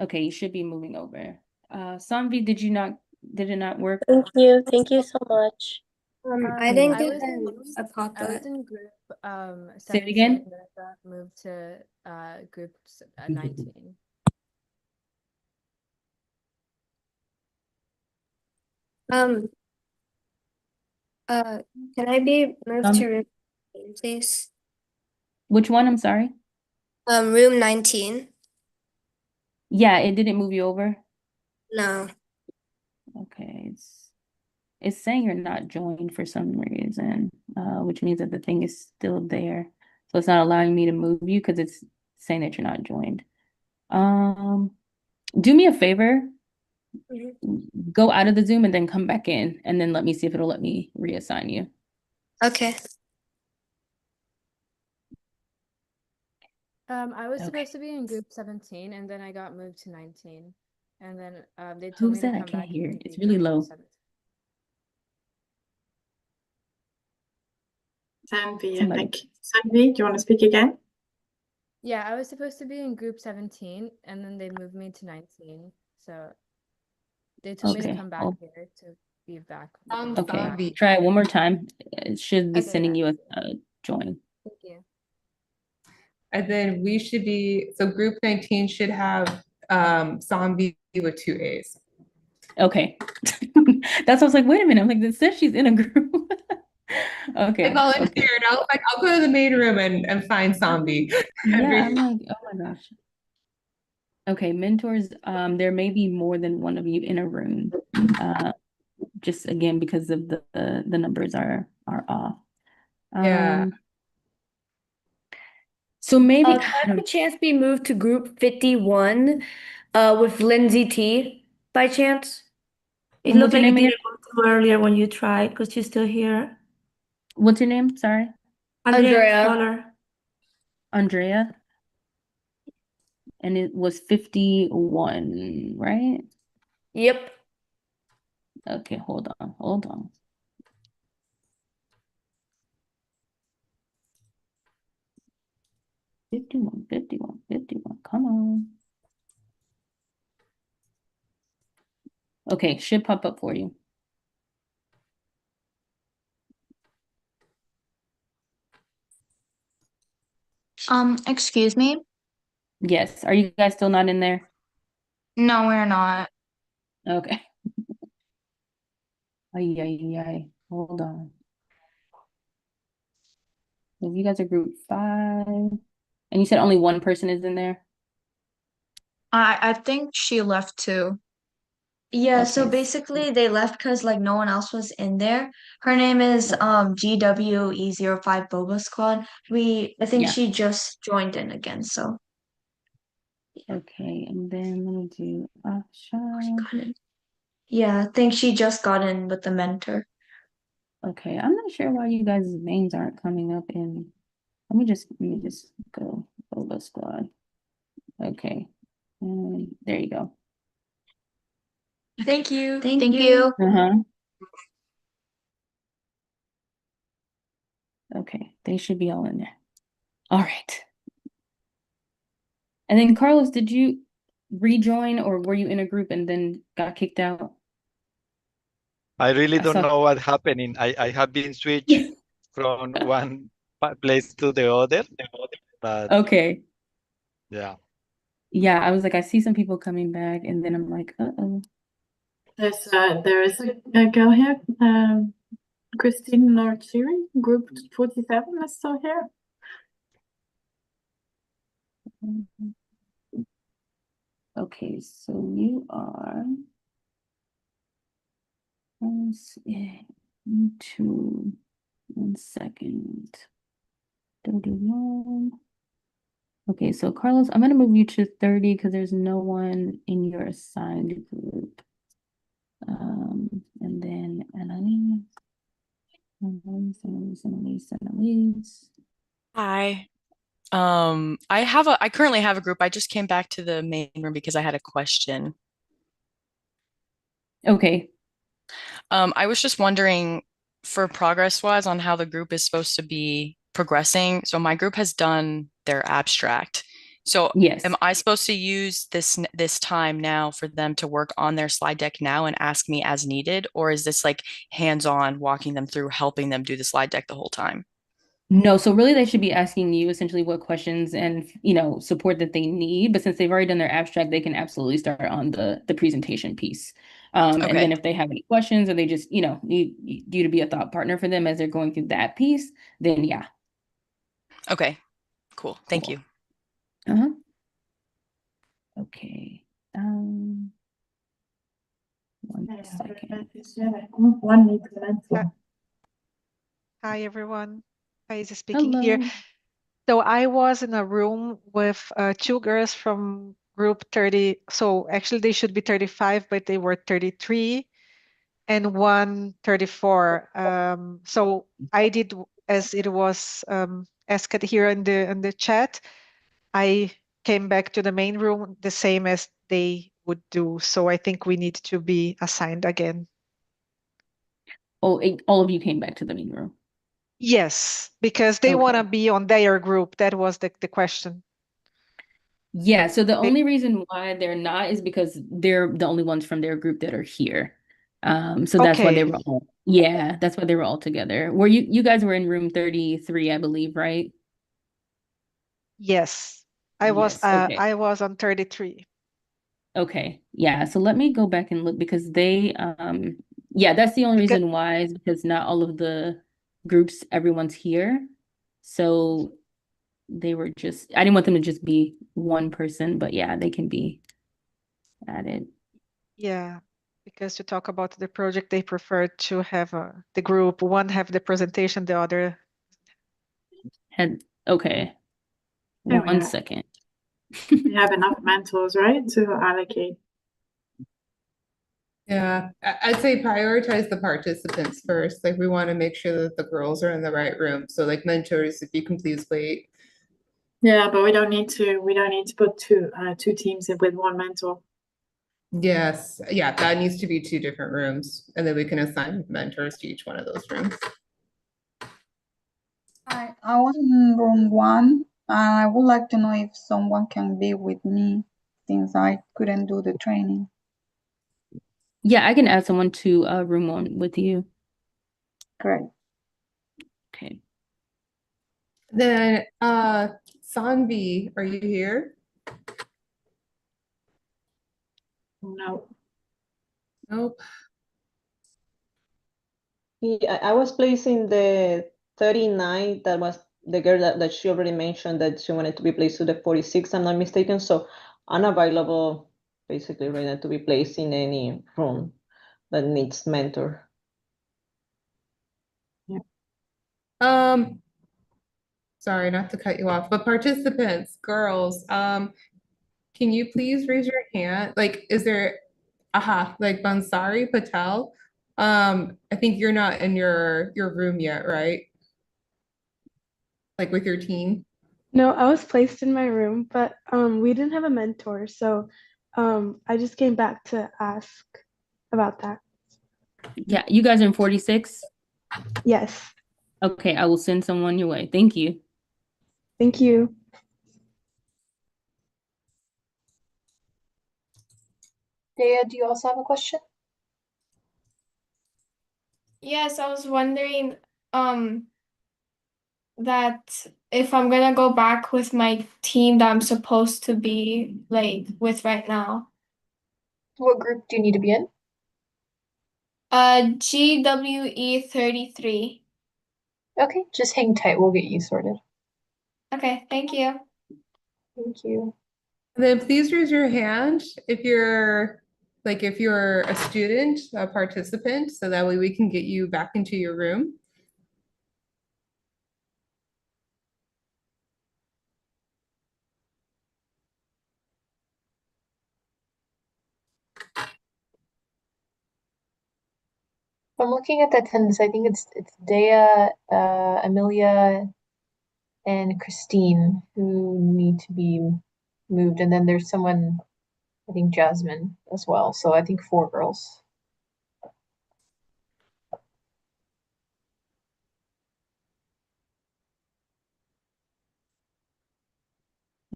Okay, you should be moving over. Sanvi, did it not work? Thank you. Thank you so much. I didn't I get was a pop I was in group Say it 17 again? and then I got moved to group 19. Can I be moved to room 19, please? Which one? I'm sorry. Room 19. Yeah, it didn't move you over. No. Okay, it's saying you're not joined for some reason, which means that the thing is still there. So it's not allowing me to move you because it's saying that you're not joined. Do me a favor, go out of the Zoom and then come back in, and then let me see if it'll let me reassign you. Okay. I was supposed to be in group 17 and then I got moved to 19. And then they told Who's me that? to I come can't back hear. and It's be really join low. group 17. Sanvi, I Somebody. think. Sanvi, do you want to speak again? Yeah, I was supposed to be in group 17 and then they moved me to 19. So they told me to Okay. come back here to be back. Okay. Try it one more time. It should be Okay, sending yeah. you a join. Thank you. And then we should be, so group 19 should have Zombie with 2 A's. Okay. That's what I was like, wait a minute. I'm like, it says she's in a group. Okay. I volunteered. Okay. I was like, I'll go to the main room and find Zombie. Yeah, I'm like, oh my gosh. Okay, mentors, there may be more than one of you in a room. Just again because of the numbers are off. Yeah. So maybe Can I by chance be moved to group 51 with Lindsay T by chance? It And looked what's your like you name again? didn't go through earlier when you tried because you're still here. What's your name? Sorry. Andrea. Andrea. And it was 51, right? Yep. Okay, hold on. Fifty-one. Come on. Okay, should pop up for you. Excuse me. Yes. Are you guys still not in there? No, we're not. Okay. Ay, ay, ay. Hold on. So you guys are group 5. And you said only one person is in there? I think she left too. Yeah, so Okay. basically they left because like no one else was in there. Her name is GWE05 Boba Squad. I think Yeah. she just joined in again, so Okay. And then let me do Asha. yeah, I think she just got in with the mentor. Okay. I'm not sure why you guys' names aren't coming up in. Let me just go Boba Squad. Okay. And there you go. Thank you. Thank you. Uh-huh. Okay. They should be all in there. All right. And then Carlos, did you rejoin or were you in a group and then got kicked out? I really I don't saw. know what happening. I have been switched from one place to the other, but Okay. yeah. Yeah, I was like, I see some people coming back, and then I'm like, uh-oh. There is a girl here, Christine Norchiri, group 47 is still here. Okay, so you are. Let's see. 1 second. 31. Okay, so Carlos, I'm gonna move you to 30 because there's no one in your assigned group. And then Annalise. Hi. I currently have a group. I just came back to the main room because I had a question. Okay. I was just wondering for progress wise on how the group is supposed to be progressing. So my group has done their abstract. So Yes. am I supposed to use this time now for them to work on their slide deck now and ask me as needed? Or is this like hands-on walking them through, helping them do the slide deck the whole time? No, so really they should be asking you essentially what questions and support that they need. But since they've already done their abstract, they can absolutely start on the presentation piece. And Okay. then if they have any questions or they just, need you to be a thought partner for them as they're going through that piece, then yeah. Okay, cool. Thank you. Uh-huh. Okay. 1 second. One needs a mentor. Hi, everyone. Isa speaking here. Hello. So I was in a room with 2 girls from group 30. So actually they should be 35, but they were 33 and one 34. So I did as it was asked here in the chat. I came back to the main room the same as they would do. So I think we need to be assigned again. Oh, all of you came back to the main room. Yes, because they want to be on their group. That was the question. Yeah, so the only reason why they're not is because they're the only ones from their group that are here. So that's why they were all, yeah, that's why they were all together. Were you guys were in room 33, I believe, right? Yes, I was on 33. Okay. Yeah, so let me go back and look because they yeah, that's the only reason why is because not all of the groups, everyone's here. So they were just, I didn't want them to just be one person, but yeah, they can be added. Yeah, because to talk about the project, they prefer to have the group, one have the presentation, the other. Okay. Yeah, 1 second. we have enough mentors, right, to allocate. Yeah, I'd say prioritize the participants first. Like we want to make sure that the girls are in the right room. So like mentors, if you can please wait. Yeah, but we don't need to put two teams in with one mentor. Yes, yeah, that needs to be 2 different rooms, and then we can assign mentors to each one of those rooms. I was in room 1. I would like to know if someone can be with me since I couldn't do the training. Yeah, I can add someone to room 1 with you. Great. Okay. Then Sanvi, are you here? No. Nope. Yeah, I was placed in the 39. That was the girl that she already mentioned that she wanted to be placed to the 46, I'm not mistaken. So I'm available basically right now to be placed in any room that needs mentor. Sorry, not to cut you off, but participants, girls, can you please raise your hand? Like, is there, like Bansari Patel? I think you're not in your room yet, right? Like with your team? No, I was placed in my room, but we didn't have a mentor, so I just came back to ask about that. Yeah, you guys are in 46? Yes. Okay, I will send someone your way. Thank you. Thank you. Dea, do you also have a question? Yes, I was wondering that if I'm gonna go back with my team that I'm supposed to be like with right now. What group do you need to be in? GWE 33. Okay, just hang tight. We'll get you sorted. Okay, thank you. Thank you. And then please raise your hand if you're a student, a participant, so that way we can get you back into your room. I'm looking at the attendance. I think it's Dea, Amelia, and Christine who need to be moved, and then there's someone, I think Jasmine as well. So I think 4 girls.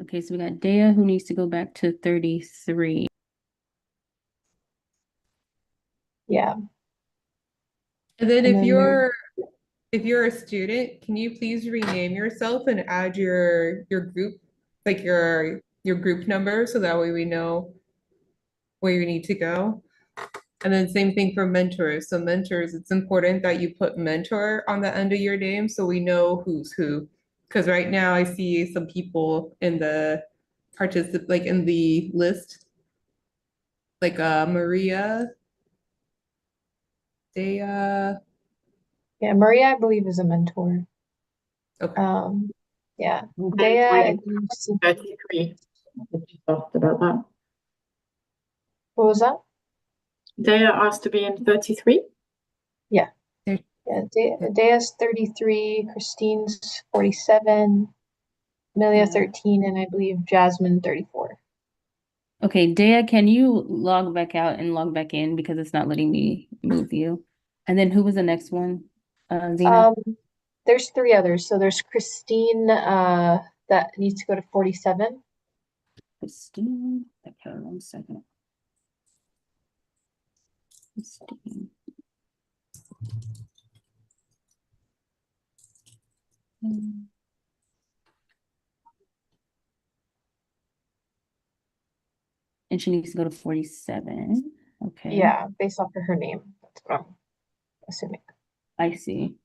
Okay, so we got Dea who needs to go back to 33. Yeah. And then And if then you're a student, can you please rename yourself and add your group, like your group number, so that way we know where you need to go. And then same thing for mentors. So mentors, it's important that you put mentor on the end of your name so we know who's who. Because right now I see some people in the like in the list, like Maria, Dea. Yeah, Maria, I believe, is a mentor. Okay. Yeah. Okay, Dea, I I believe. 33. About that. What was that? Dea asked to be in 33? Yeah. Yeah, Dea's 33, Christine's 47, Amelia 13, and I believe Jasmine 34. Okay, Dea, can you log back out and log back in because it's not letting me move you? And then who was the next one? Zena? There's 3 others. So there's Christine that needs to go to 47. Christine. Okay, 1 second. Christine. And she needs to go to 47. Okay. Yeah, based off of her name. That's what I'm assuming. I see.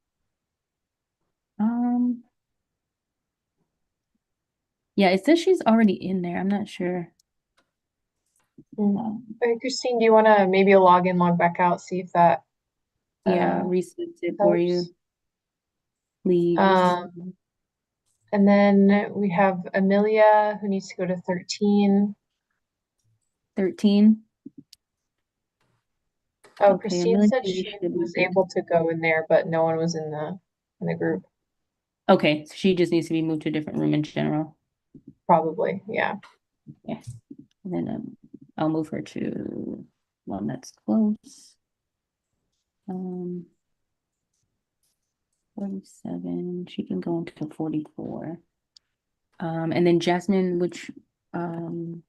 Yeah, it says she's already in there. I'm not sure. Okay, Christine, do you want to maybe log in, log back out, see if that reset it for you. helps? Please. And then we have Amelia who needs to go to 13. 13. Oh, Okay, Christine Amelia, said you she should be was good. able to go in there, but no one was in the group. Okay, so she just needs to be moved to a different room in general. Probably, yeah. Yeah. And then I'll move her to one that's close. 47. She can go into 44. And then Jasmine, which room?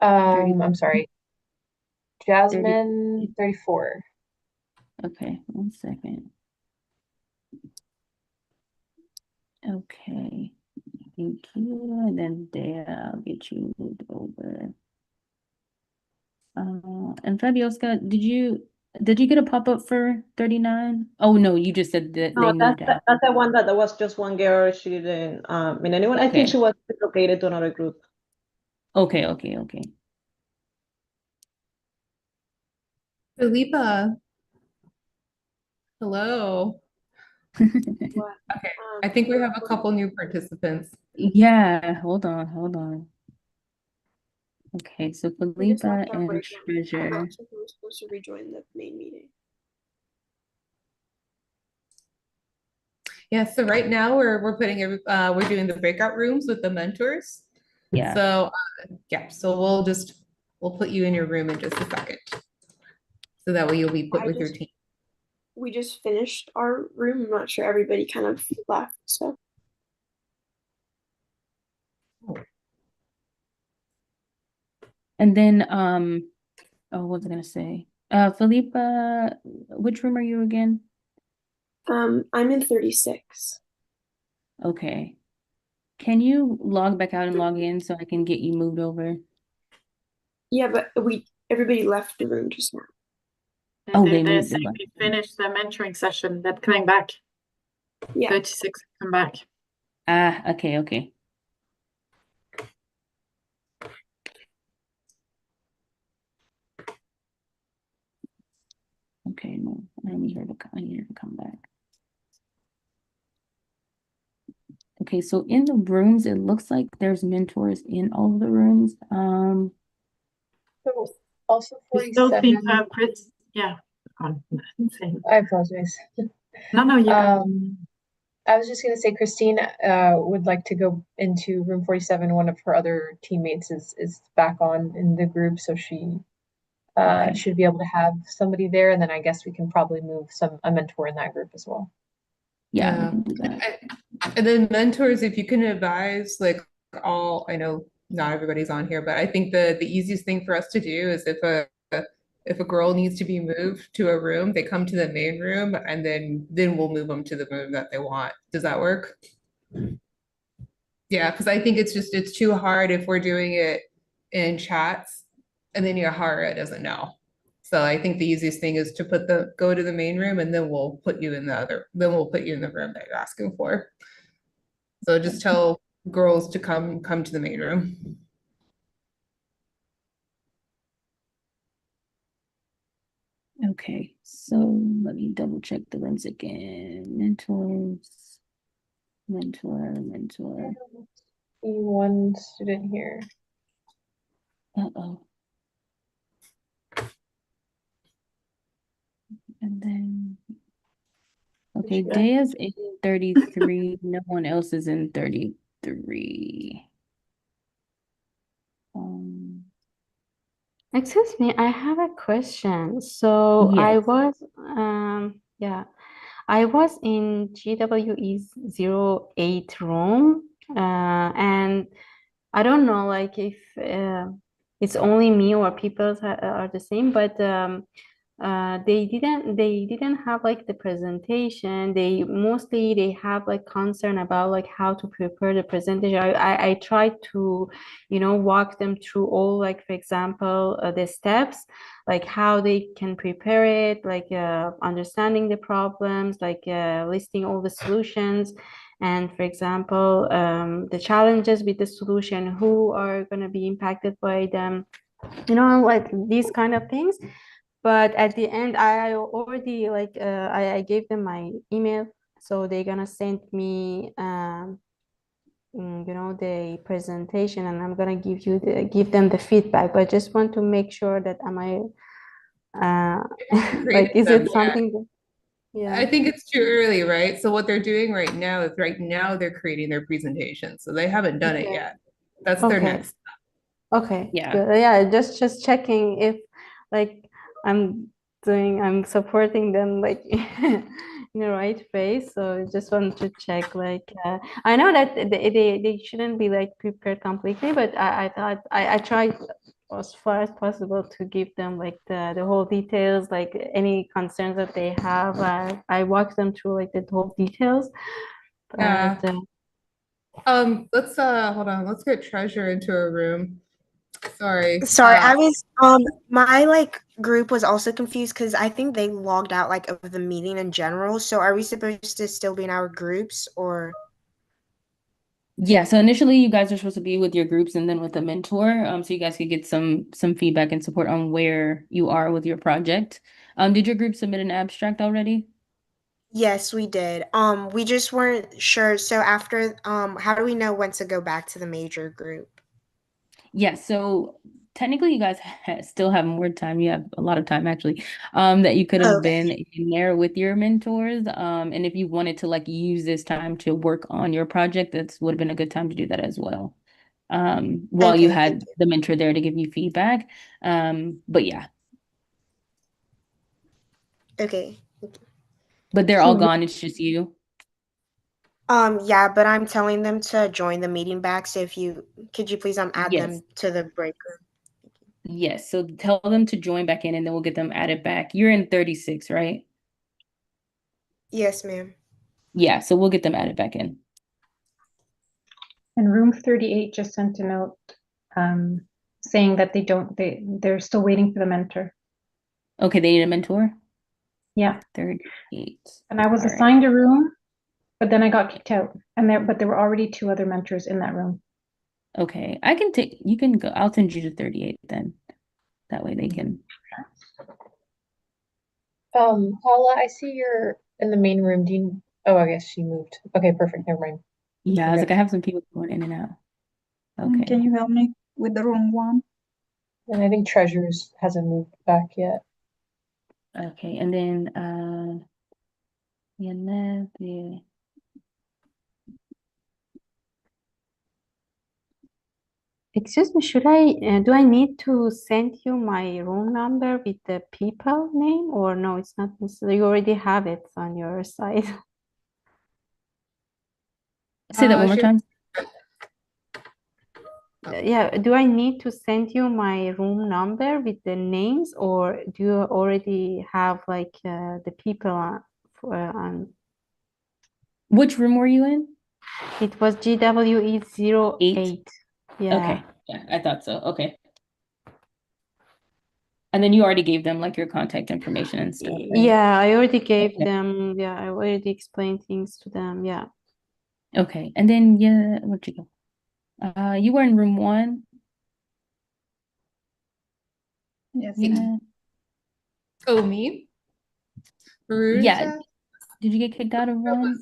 I'm sorry. Jasmine 34. Okay, 1 second. Okay. Thank you. And then there, I'll get you moved over. And Fabioska, did you get a pop-up for 39? Oh no, you just said that No, they moved out. that's the one that was just one girl. She didn't mean anyone. I think Okay. she was relocated to another group. Okay. Felipa, hello. Okay, I think we have a couple new participants. Yeah, hold on. Okay, so We just Felipa left our and breakout. Treasure. So we're supposed to rejoin the main meeting. Yeah, so right now we're we're doing the breakout rooms with the mentors. Yeah. So yeah, so we'll put you in your room in just a second. So that way you'll be put with your team. We just finished our room. I'm not sure everybody kind of left, so. And then oh, what was I gonna say? Felipa, which room are you again? I'm in 36. Okay. Can you log back out and log in so I can get you moved over? Yeah, but everybody left the room just now. Oh, They're moved saying it. we finished the mentoring session. They're coming back. Yeah. 36 come back. Ah, okay. Okay, no, I need her to come back. Okay, so in the rooms, it looks like there's mentors in all of the rooms. So also We still 47. think Chris, yeah. I apologize. No, you go. I was just gonna say Christine would like to go into room 47. One of her other teammates is back on in the group, so she should be able to have somebody there, and then I guess we can probably move a mentor in that group as well. Yeah. And then mentors, if you can advise I know not everybody's on here, but I think the easiest thing for us to do is if a girl needs to be moved to a room, they come to the main room and then we'll move them to the room that they want. Does that work? Yeah, because I think it's too hard if we're doing it in chats and then Yahara doesn't know. So I think the easiest thing is to go to the main room and then we'll put you in the room that you're asking for. So just tell girls to come to the main room. Okay, so let me double check the rooms again. Mentors, mentor. One student here. Uh-oh. And then, okay, Daya's in 33. No one else is in 33. Excuse me, I have a question. So Yes. I was in GWE's 08 room, and I don't know like if it's only me or people are the same, but they didn't have like the presentation. They have like concern about like how to prepare the presentation. I tried to walk them through all, like for example the steps, like how they can prepare it, like understanding the problems, like listing all the solutions, and for example the challenges with the solution, who are going to be impacted by them, like these kind of things. But at the end, I already like I gave them my email, so they're gonna send me the presentation, and I'm gonna give them the feedback. But I just want to make sure that like is it something? Yeah. I think it's too early, right? So what they're doing right now they're creating their presentation. So they haven't done it yet. That's their next step. Okay. Yeah. Good. Yeah, just checking if like I'm supporting them like in the right way. So I just want to check like I know that they shouldn't be like prepared completely, but I thought I tried as far as possible to give them like the whole details, like any concerns that they have. I walked them through like the whole details. Yeah. But Let's hold on. Let's get Treasure into a room. Sorry. Sorry, I was my like group was also confused because I think they logged out like of the meeting in general. So are we supposed to still be in our groups or? Yeah, so initially you guys are supposed to be with your groups and then with a mentor, so you guys could get some feedback and support on where you are with your project. Did your group submit an abstract already? Yes, we did. We just weren't sure. So after, how do we know when to go back to the major group? Yeah, so technically you guys still have more time. You have a lot of time actually, that you could have been in there with your mentors. And if you wanted to like use this time to work on your project, that would have been a good time to do that as well. While you had the mentor there to give you feedback. But yeah. Okay. But they're all gone, it's just you. Yeah, but I'm telling them to join the meeting back. So could you please add them to the break room? Yes, so tell them to join back in and then we'll get them added back. You're in 36, right? Yes, ma'am. Yeah, so we'll get them added back in. And room 38 just sent a note saying that they're still waiting for the mentor. Okay, they need a mentor? Yeah. 38. And I was All right. assigned a room, but then I got kicked out. But there were already 2 other mentors in that room. Okay, you can go. I'll send you to 38 then. That way they can. Paula, I see you're in the main room. Oh, I guess she moved. Okay, perfect. Never mind. Yeah, I was like, I have some people going in and out. Okay. Can you help me with the room 1? And I think Treasures hasn't moved back yet. Okay, and then Excuse me, do I need to send you my room number with the people name or no, it's not necessary. You already have it on your side. Say that one more time. Yeah, do I need to send you my room number with the names or do you already have like the people on? Which room were you in? It was GWE08. Yeah. Okay, yeah, I thought so. Okay. And then you already gave them like your contact information and stuff, right? Yeah, I already gave them. Yeah, I already explained things to them. Yeah. Okay, and then where'd you go? You were in room 1. Yes. Yeah. Oh, me? Yeah. Veruja? Did you get kicked out of 1?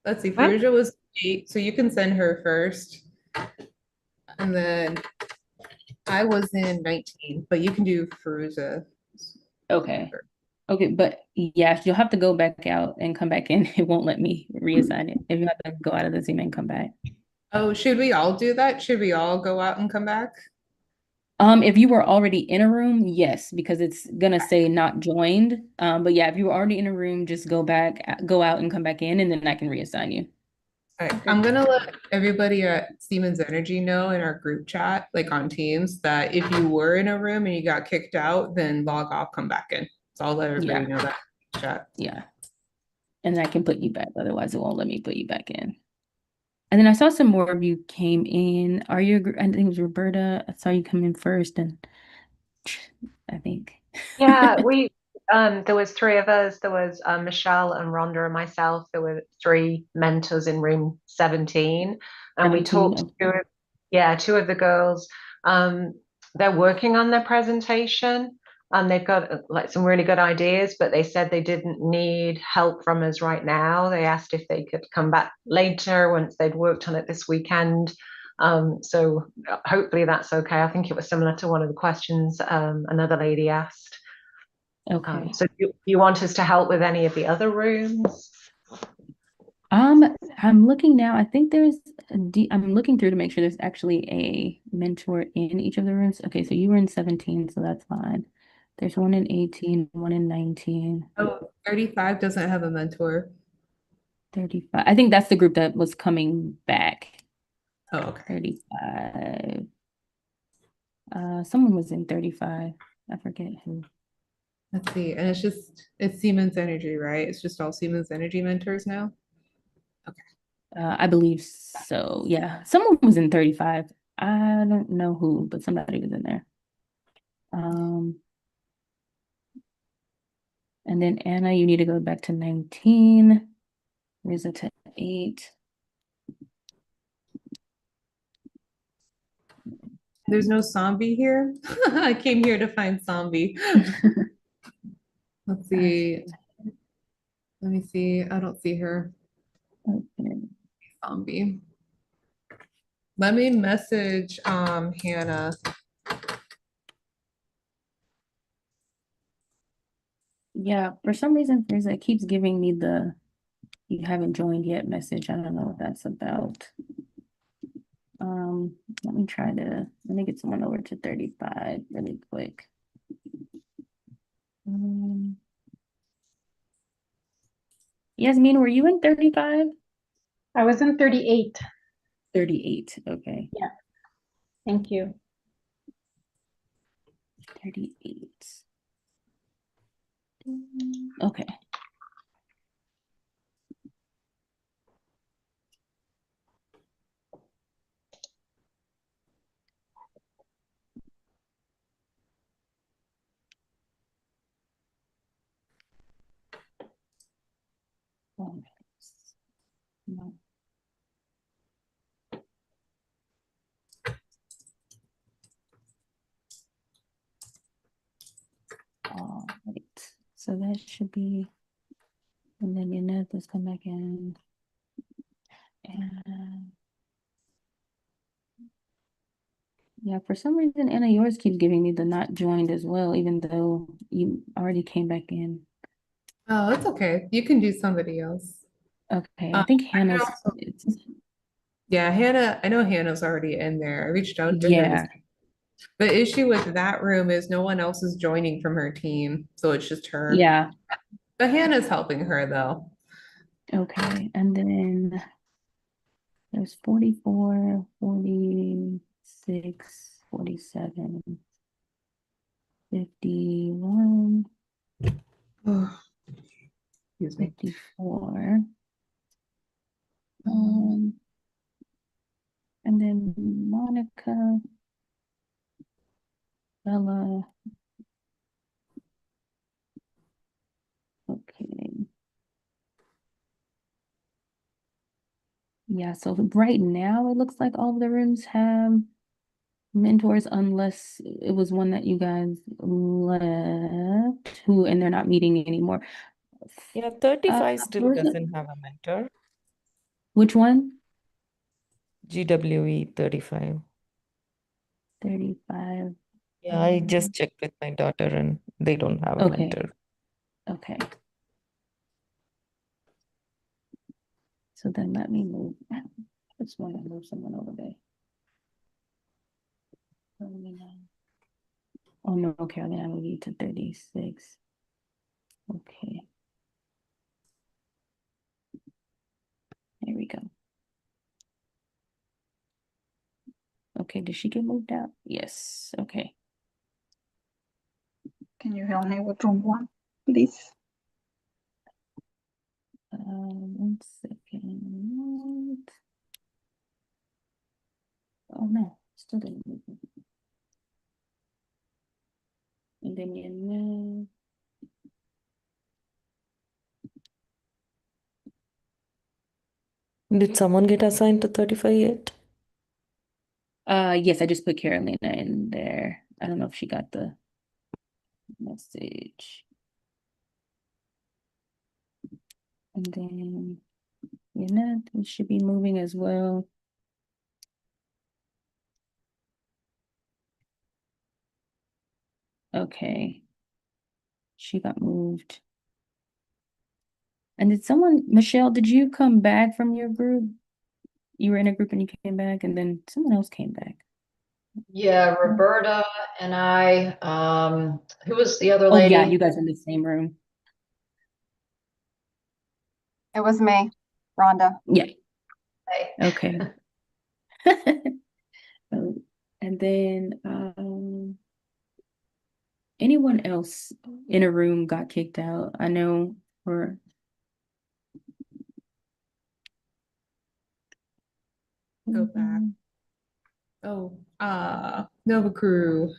Let's see. Veruja was 8, so you can send her first. And then I was in 19, but you can do Veruja. Okay. Okay, but yeah, you'll have to go back out and come back in. It won't let me reassign it. If you have to go out of the Zoom and come back. Oh, should we all do that? Should we all go out and come back? If you were already in a room, yes, because it's gonna say not joined. But yeah, if you were already in a room, just go out and come back in, and then I can reassign you. All right, I'm gonna let everybody at Siemens Energy know in our group chat, like on Teams, that if you were in a room and you got kicked out, then log off, come back in. So I'll let everybody know that chat. Yeah. And I can put you back, otherwise it won't let me put you back in. And then I saw some more of you came in. I think it was Roberta. I saw you come in first, and I think. Yeah, there was 3 of us. There was Michelle and Rhonda and myself. There were 3 mentors in room 17. And we talked to 2 of the girls. They're working on their presentation and they've got like some really good ideas, but they said they didn't need help from us right now. They asked if they could come back later once they'd worked on it this weekend. So hopefully that's okay. I think it was similar to one of the questions another lady asked. Okay. So you want us to help with any of the other rooms? I'm looking now. I think I'm looking through to make sure there's actually a mentor in each of the rooms. Okay, so you were in 17, so that's fine. There's one in 18, one in 19. Oh, 35 doesn't have a mentor. 35. I think that's the group that was coming back. Oh, okay. 35. Someone was in 35. I forget who. Let's see. And it's Siemens Energy, right? It's just all Siemens Energy mentors now. Okay. I believe so. Yeah, someone was in 35. I don't know who, but somebody was in there. And then Anna, you need to go back to 19. Riza to 8. There's no zombie here. I came here to find zombie. Let's see. Let me see. I don't see her. Okay. Zombie. Let me message Hannah. Yeah, for some reason, Riza keeps giving me the "you haven't joined yet" message. I don't know what that's about. Let me get someone over to 35 really quick. Yasmin, were you in 35? I was in 38. 38, okay. Yeah. Thank you. 38. Okay. No. All right. So that should be, and then Yaneth, let's come back in. And yeah, for some reason, Anna, yours keeps giving me the not joined as well, even though you already came back in. Oh, it's okay. You can do somebody else. Okay, I think Hannah's. Yeah, Hannah, I know Hannah's already in there. I reached out to her. Yeah. The issue with that room is no one else is joining from her team, so it's just her. Yeah. But Hannah's helping her though. Okay, and then there's 44, 46, 47, 51, Excuse me. 54. And then Monica, Bella. Okay. Yeah, so right now it looks like all of the rooms have mentors unless it was one that you guys left and they're not meeting anymore. Yeah, 35 still Rosa, doesn't have a mentor. which one? GWE 35. 35. Yeah, I just checked with my daughter and they don't have a Okay. mentor. Okay. So then let me move. I just want to move someone over there. Oh no, Carolina, I will need to 36. Okay. There we go. Okay, did she get moved out? Yes. Okay. Can you help me with room 1, please? 1 second. Oh no, still didn't move it. And then you know. Did someone get assigned to 35 yet? Yes, I just put Carolina in there. I don't know if she got the message. And then we should be moving as well. Okay. She got moved. And Michelle, did you come back from your group? You were in a group and you came back, and then someone else came back. Yeah, Roberta and I, who was the other Oh lady? yeah, you guys are in the same room. It was me, Rhonda. Yeah. Hey. Okay. And then anyone else in a room got kicked out? I know for go back. Oh, Nova Crew.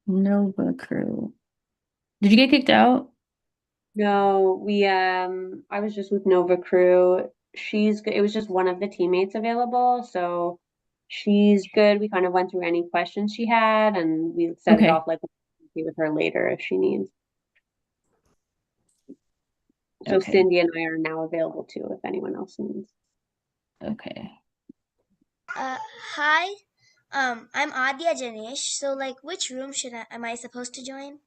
Nova Crew. Did you get kicked out? No, I was just with Nova Crew. It was just one of the teammates available, so she's good. We kind of went through any questions she had, and we set it Okay. off like we'll be with her later if she needs. So Okay. Cindy and I are now available too if anyone else needs. Okay. Hi. I'm Adya Janesh. So like which room am I supposed to join?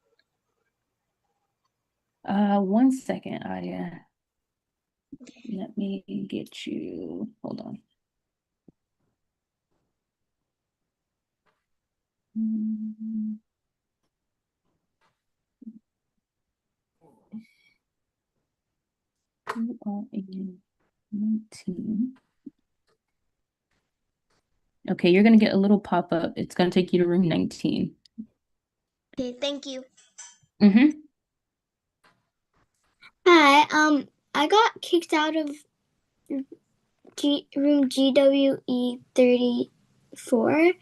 1 second, Adia. Let me get you. Hold on. You are in 19. Okay, you're gonna get a little pop-up. It's gonna take you to room 19. Okay, thank you. Mm-hmm. Hi. I got kicked out of room GWE 34.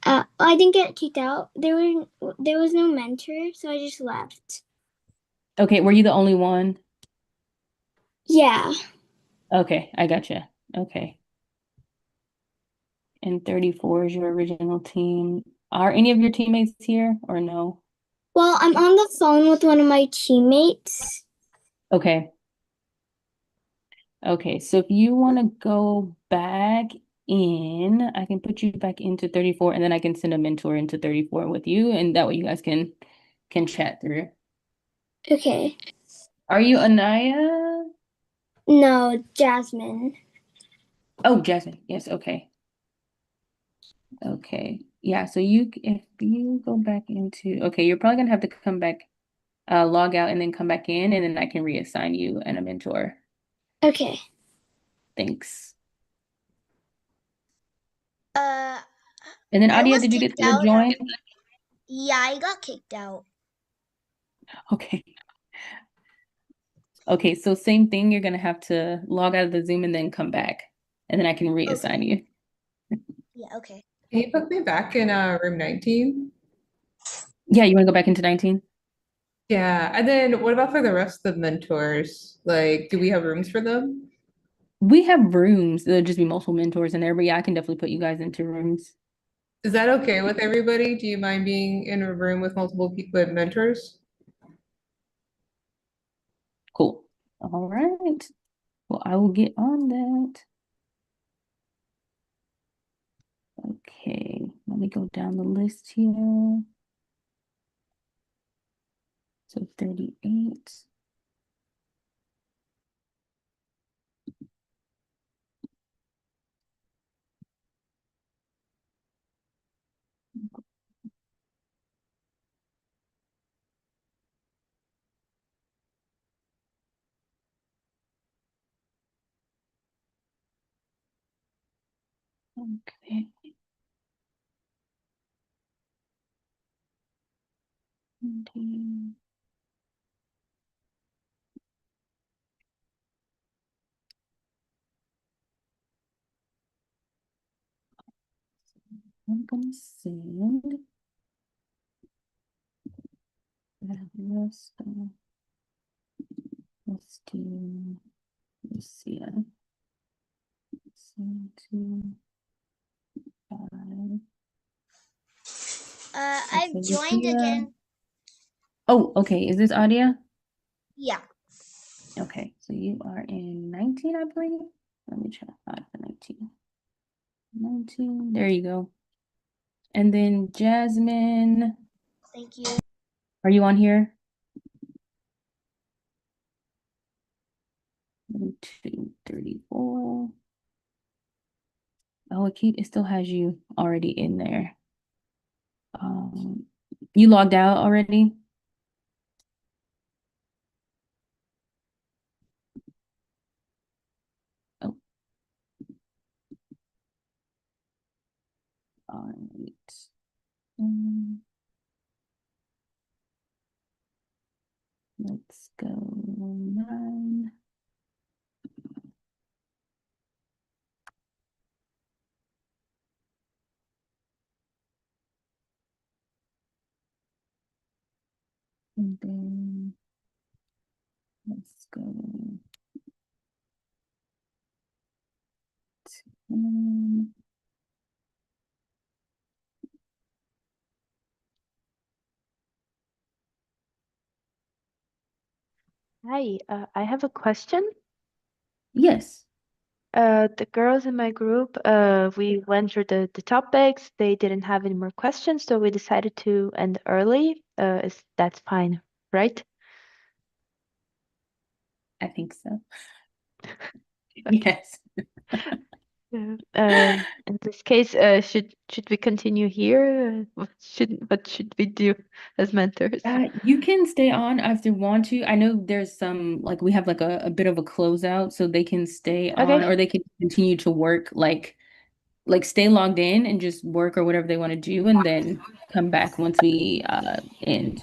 I didn't get kicked out. There was no mentor, so I just left. Okay, were you the only one? Yeah. Okay, I gotcha. Okay. And 34 is your original team. Are any of your teammates here or no? Well, I'm on the phone with one of my teammates. Okay. Okay, so if you want to go back in, I can put you back into 34 and then I can send a mentor into 34 with you, and that way you guys can chat through. Okay. Are you Anaya? No, Jasmine. Oh, Jasmine. Yes, okay. Okay. Yeah, so if you go back into, okay, you're probably gonna have to come back, log out and then come back in, and then I can reassign you and a mentor. Okay. Thanks. Uh, And then I Adia, was did you get kicked to out. join? Yeah, I got kicked out. Okay. Okay, so same thing, you're gonna have to log out of the Zoom and then come back, and then I can reassign you. Yeah, okay. Can you put me back in room 19? Yeah, you wanna go back into 19? Yeah, and then what about for the rest of the mentors? Like, do we have rooms for them? We have rooms. There'll just be multiple mentors in there, but yeah, I can definitely put you guys into rooms. Is that okay with everybody? Do you mind being in a room with multiple people and mentors? Cool. All right. Well, I will get on that. Okay, let me go down the list here. So 38. Okay. Okay. I'm gonna send that list. Let's do Lucia. Send to 5. I've Okay, joined Lucia. again. Oh, okay. Is this Adia? Yeah. Okay, so you are in 19, I believe. Let me try 5 for 19. 19. There you go. And then Jasmine. Thank you. Are you on here? 34. Oh, it still has you already in there. You logged out already? Oh. All right. Let's go 9. And then let's go to, Hi, I have a question. yes. The girls in my group, we went through the topics. They didn't have any more questions, so we decided to end early. That's fine, right? I think so. Okay. Yes. Yeah. In this case, should we continue here? What should we do as mentors? You can stay on if you want to. I know there's some like we have like a bit of a closeout, so they can stay on Okay. or they can continue to work like stay logged in and just work or whatever they want to do and then come back once we end.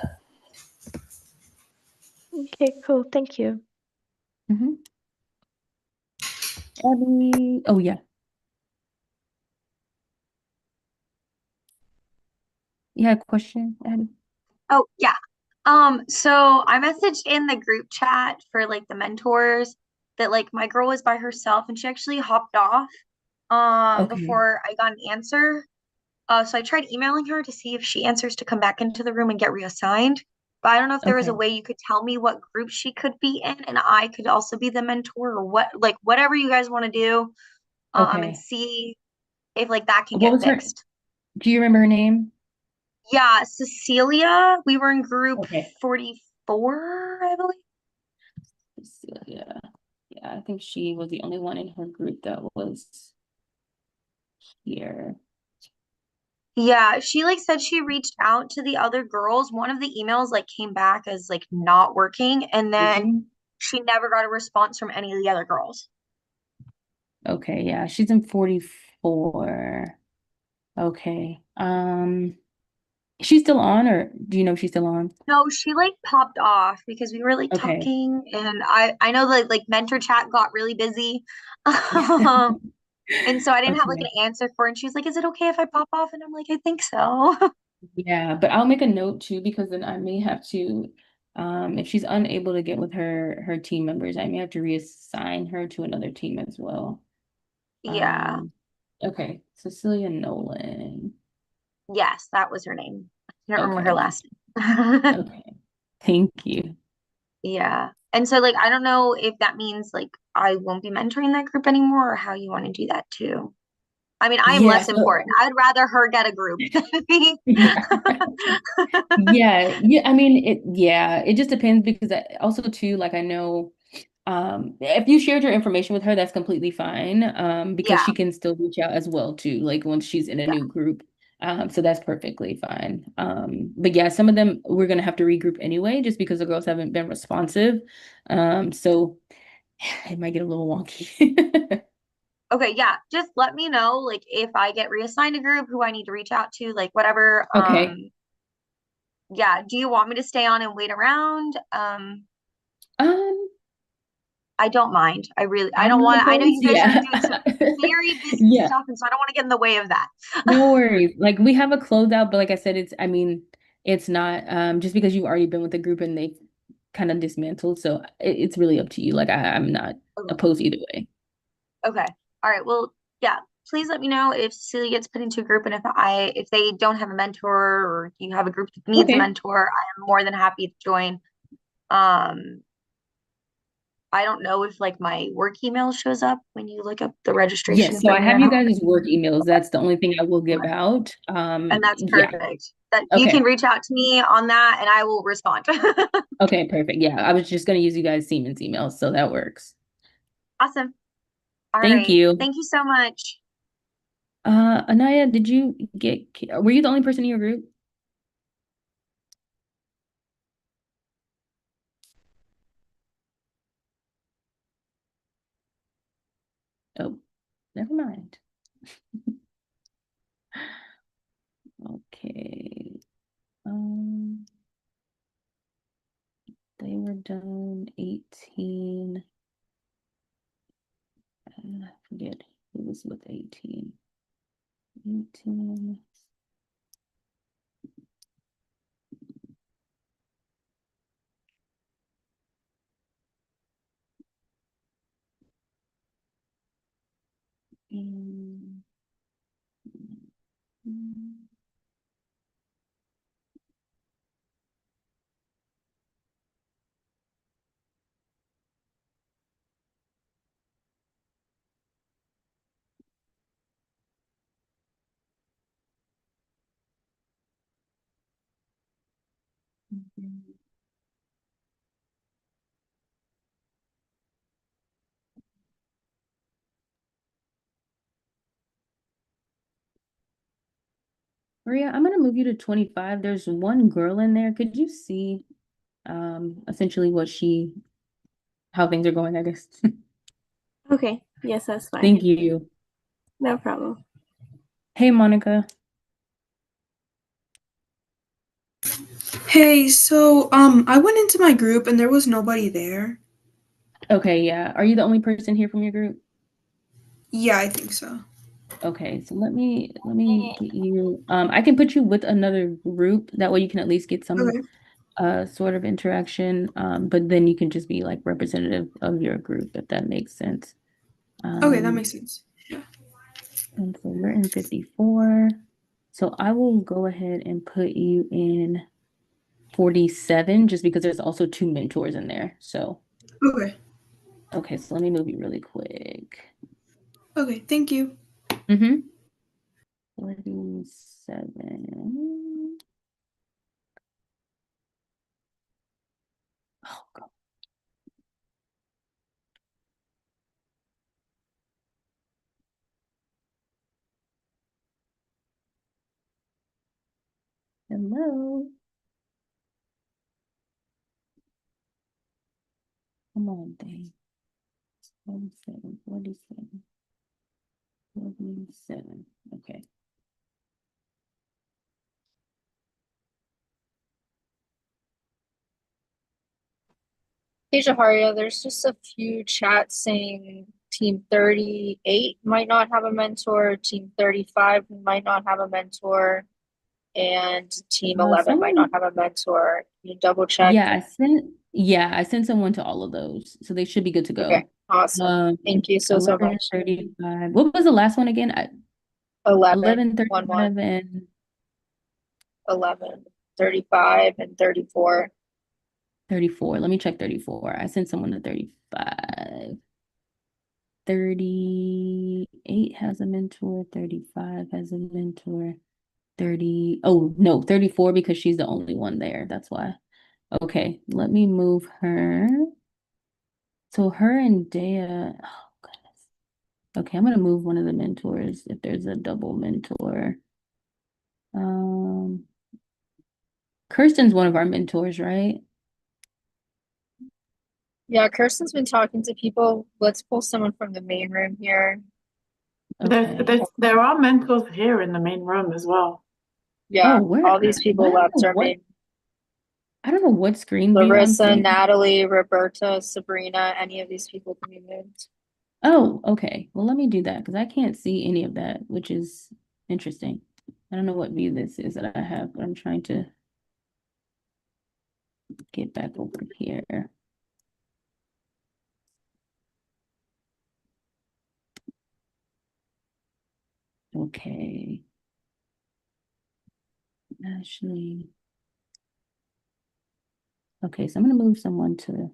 Okay, cool. Thank you. Mhm. Abby, oh yeah. You had a question, Abby? Oh, yeah. So I messaged in the group chat for like the mentors that like my girl was by herself and she actually hopped off Okay. before I got an answer. So I tried emailing her to see if she answers to come back into the room and get reassigned. But I don't know if there was a Okay. way you could tell me what group she could be in and I could also be the mentor or what like whatever you guys want to do and Okay. see if like that can What get was her, fixed. do you remember her name? Yeah, Cecilia, we were in group Okay. 44, I believe. Cecilia. Yeah, I think she was the only one in her group that was here. Yeah, she like said she reached out to the other girls. One of the emails like came back as like not working, and then Mhm. she never got a response from any of the other girls. Okay, yeah, she's in 44. Okay. She's still on or do you know if she's still on? No, she like popped off because we were like Okay. talking, and I know that like mentor chat got really busy. And so I didn't have like Okay. an answer for her, and she was like, "Is it okay if I pop off?" And I'm like, "I think so." Yeah, but I'll make a note too because then I may have to if she's unable to get with her team members, I may have to reassign her to another team as well. Yeah. Okay, Cecilia Nolan. Yes, that was her name. I don't remember her Okay. last name. Okay. Thank you. Yeah. And so like I don't know if that means like I won't be mentoring that group anymore or how you want to do that too. I mean, I am Yeah, less so important. I'd rather her get a group than me. yeah, I mean it just depends because also too like I know if you shared your information with her that's completely fine because Yeah. she can still reach out as well too like once she's in a Yeah. new group so that's perfectly fine but yeah some of them we're gonna have to regroup anyway just because the girls haven't been responsive so it might get a little wonky. Okay, yeah. Just let me know like if I get reassigned a group who I need to reach out to, like whatever. Okay. Yeah. Do you want me to stay on and wait around? I don't mind. I I'm don't not want I know opposed. you guys are Yeah. doing some very busy Yeah. stuff, and so I don't want to get in the way of that. No worries. Like we have a closeout, but like I said, I mean, it's not just because you've already been with the group and they've kind of dismantled. So it's really up to you. Like I'm not Okay. opposed either way. Okay. All right. Well, yeah. Please let me know if Cecilia gets put into a group and if they don't have a mentor or you have a group that needs a Okay. mentor, I am more than happy to join. I don't know if like my work email shows up when you look up the registration Yes, so I have information. you guys' work emails. That's the only thing I will give out. And that's Yeah. perfect. That you can Okay. reach out to me on that and I will respond. Okay, perfect. Yeah, I was just gonna use you guys Siemens emails, so that works. Awesome. All Thank right. you. Thank you so much. Anaya, were you the only person in your group? Oh, never mind. Okay. They were done 18. I forget who was with 18. 18. And Maria, I'm gonna move you to 25. There's one girl in there. Could you see essentially how things are going, I guess? Okay. Yes, that's fine. Thank you. No problem. Hey, Monica. Hey, so I went into my group and there was nobody there. Okay, yeah. Are you the only person here from your group? Yeah, I think so. Okay, so let me get you I can put you with another group. That way you can at least get some Okay. sort of interaction. But then you can just be like representative of your group if that makes sense. Okay, that makes sense. Yeah. And so we're in 54. So I will go ahead and put you in 47 just because there's also 2 mentors in there. So Okay. okay, so let me move you really quick. Okay, thank you. 47. Oh God. Hello. Come on, dang. 47, 47, 47. Okay. Hey, Jaharia, there's just a few chats saying team 38 might not have a mentor, team 35 might not have a mentor, and team 11 might not have a mentor. Can you double check? Yeah, I sent someone to all of those. So they should be good to go. Okay, awesome. Thank you so much. 11:35. What was the last one again? 11, 11:35 and 11, 35, and 34. 34. Let me check 34. I sent someone to 35. 38 has a mentor. 35 has a mentor. 30. Oh, no, 34 because she's the only one there. That's why. Okay, let me move her. So her and Dea. Oh, goodness. Okay, I'm gonna move one of the mentors if there's a double mentor. Kirsten's one of our mentors, right? Yeah, Kirsten's been talking to people. Let's pull someone from the main room here. There are mentors here in the main room as well. Yeah, where? all these people left our main. I don't know what screen view I'm Larissa, seeing. Natalie, Roberta, Sabrina, any of these people can be moved. Oh, okay. Well, let me do that because I can't see any of that, which is interesting. I don't know what view this is that I have, but I'm trying to get back over here. Okay. Ashley. Okay, so I'm gonna move someone to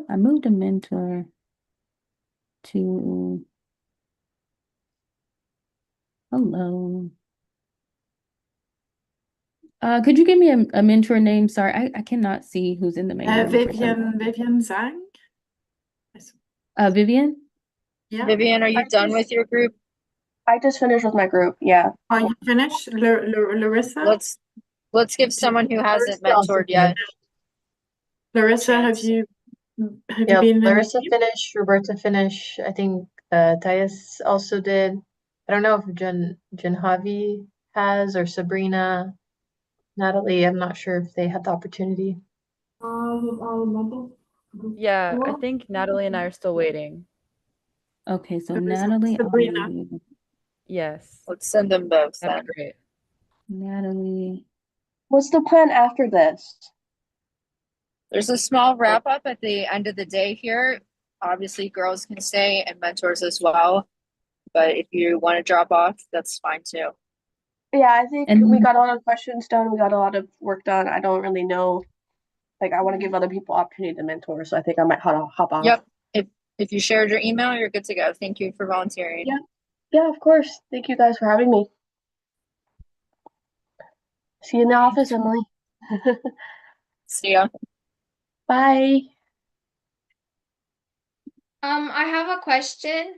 I moved a mentor to hello. Could you give me a mentor name? Sorry, I cannot see who's in the main room for some. Vivian Zhang. Vivian? Yeah. Vivian, are you done with your group? I just finished with my group. Yeah. Are you finished, Larissa? Let's give someone who hasn't mentored yet. Larissa, have you Yeah, been in the Larissa team? finished, Roberta finished. I think Thais also did. I don't know if Javi has or Sabrina, Natalie. I'm not sure if they had the opportunity. Yeah, I think Natalie and I are still waiting. Okay, so Natalie. Yes. Let's send them both That's then. great. Natalie. What's the plan after this? There's a small wrap up at the end of the day here. obviously girls can stay and mentors as well. But if you want to drop off, that's fine too. Yeah, I think And we got a lot of questions done. We got a lot of work done. I don't really know. Like, I want to give other people opportunity to mentor, so I think I might hop off. Yep. If you shared your email, you're good to go. Thank you for volunteering. Yeah. Yeah, of course. Thank you guys for having me. See you in the office, Emily. See ya. Bye. I have a question.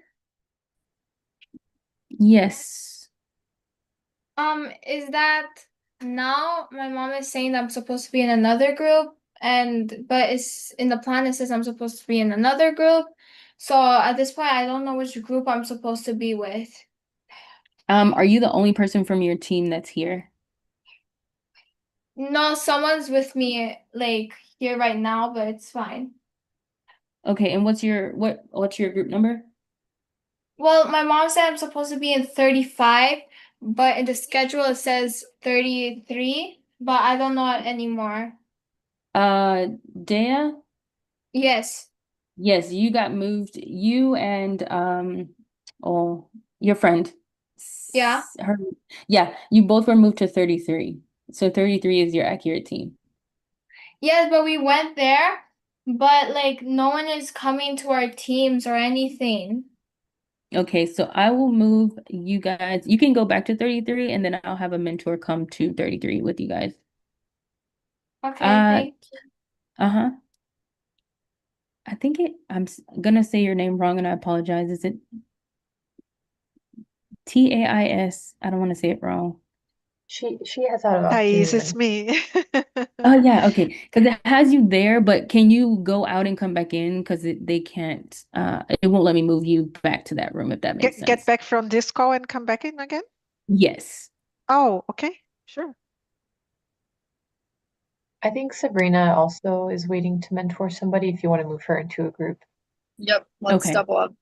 yes. Is that now my mom is saying that I'm supposed to be in another group, but it's in the plan it says I'm supposed to be in another group. So at this point, I don't know which group I'm supposed to be with. Are you the only person from your team that's here? No, someone's with me like here right now, but it's fine. Okay, and what's your group number? Well, my mom said I'm supposed to be in 35, but in the schedule it says 33, but I don't know it anymore. Dea? Yes. Yes, you got moved. You and your friend. Yeah. Yeah, you both were moved to 33. So 33 is your accurate team. Yes, but we went there, but like no one is coming to our teams or anything. Okay, so I will move you guys. You can go back to 33 and then I'll have a mentor come to 33 with you guys. Okay, thank you. Uh-huh. I think I'm gonna say your name wrong and I apologize. Is it Tais? I don't want to say it wrong. She has had an Thais, opportunity. it's me. Oh yeah, okay. Because it has you there, but can you go out and come back in? Because they can't. It won't let me move you back to that room if that makes sense. Get back from this call and come back in again? Yes. Oh, okay, sure. I think Sabrina also is waiting to mentor somebody if you want to move her into a group. Yep, let's Okay. double up.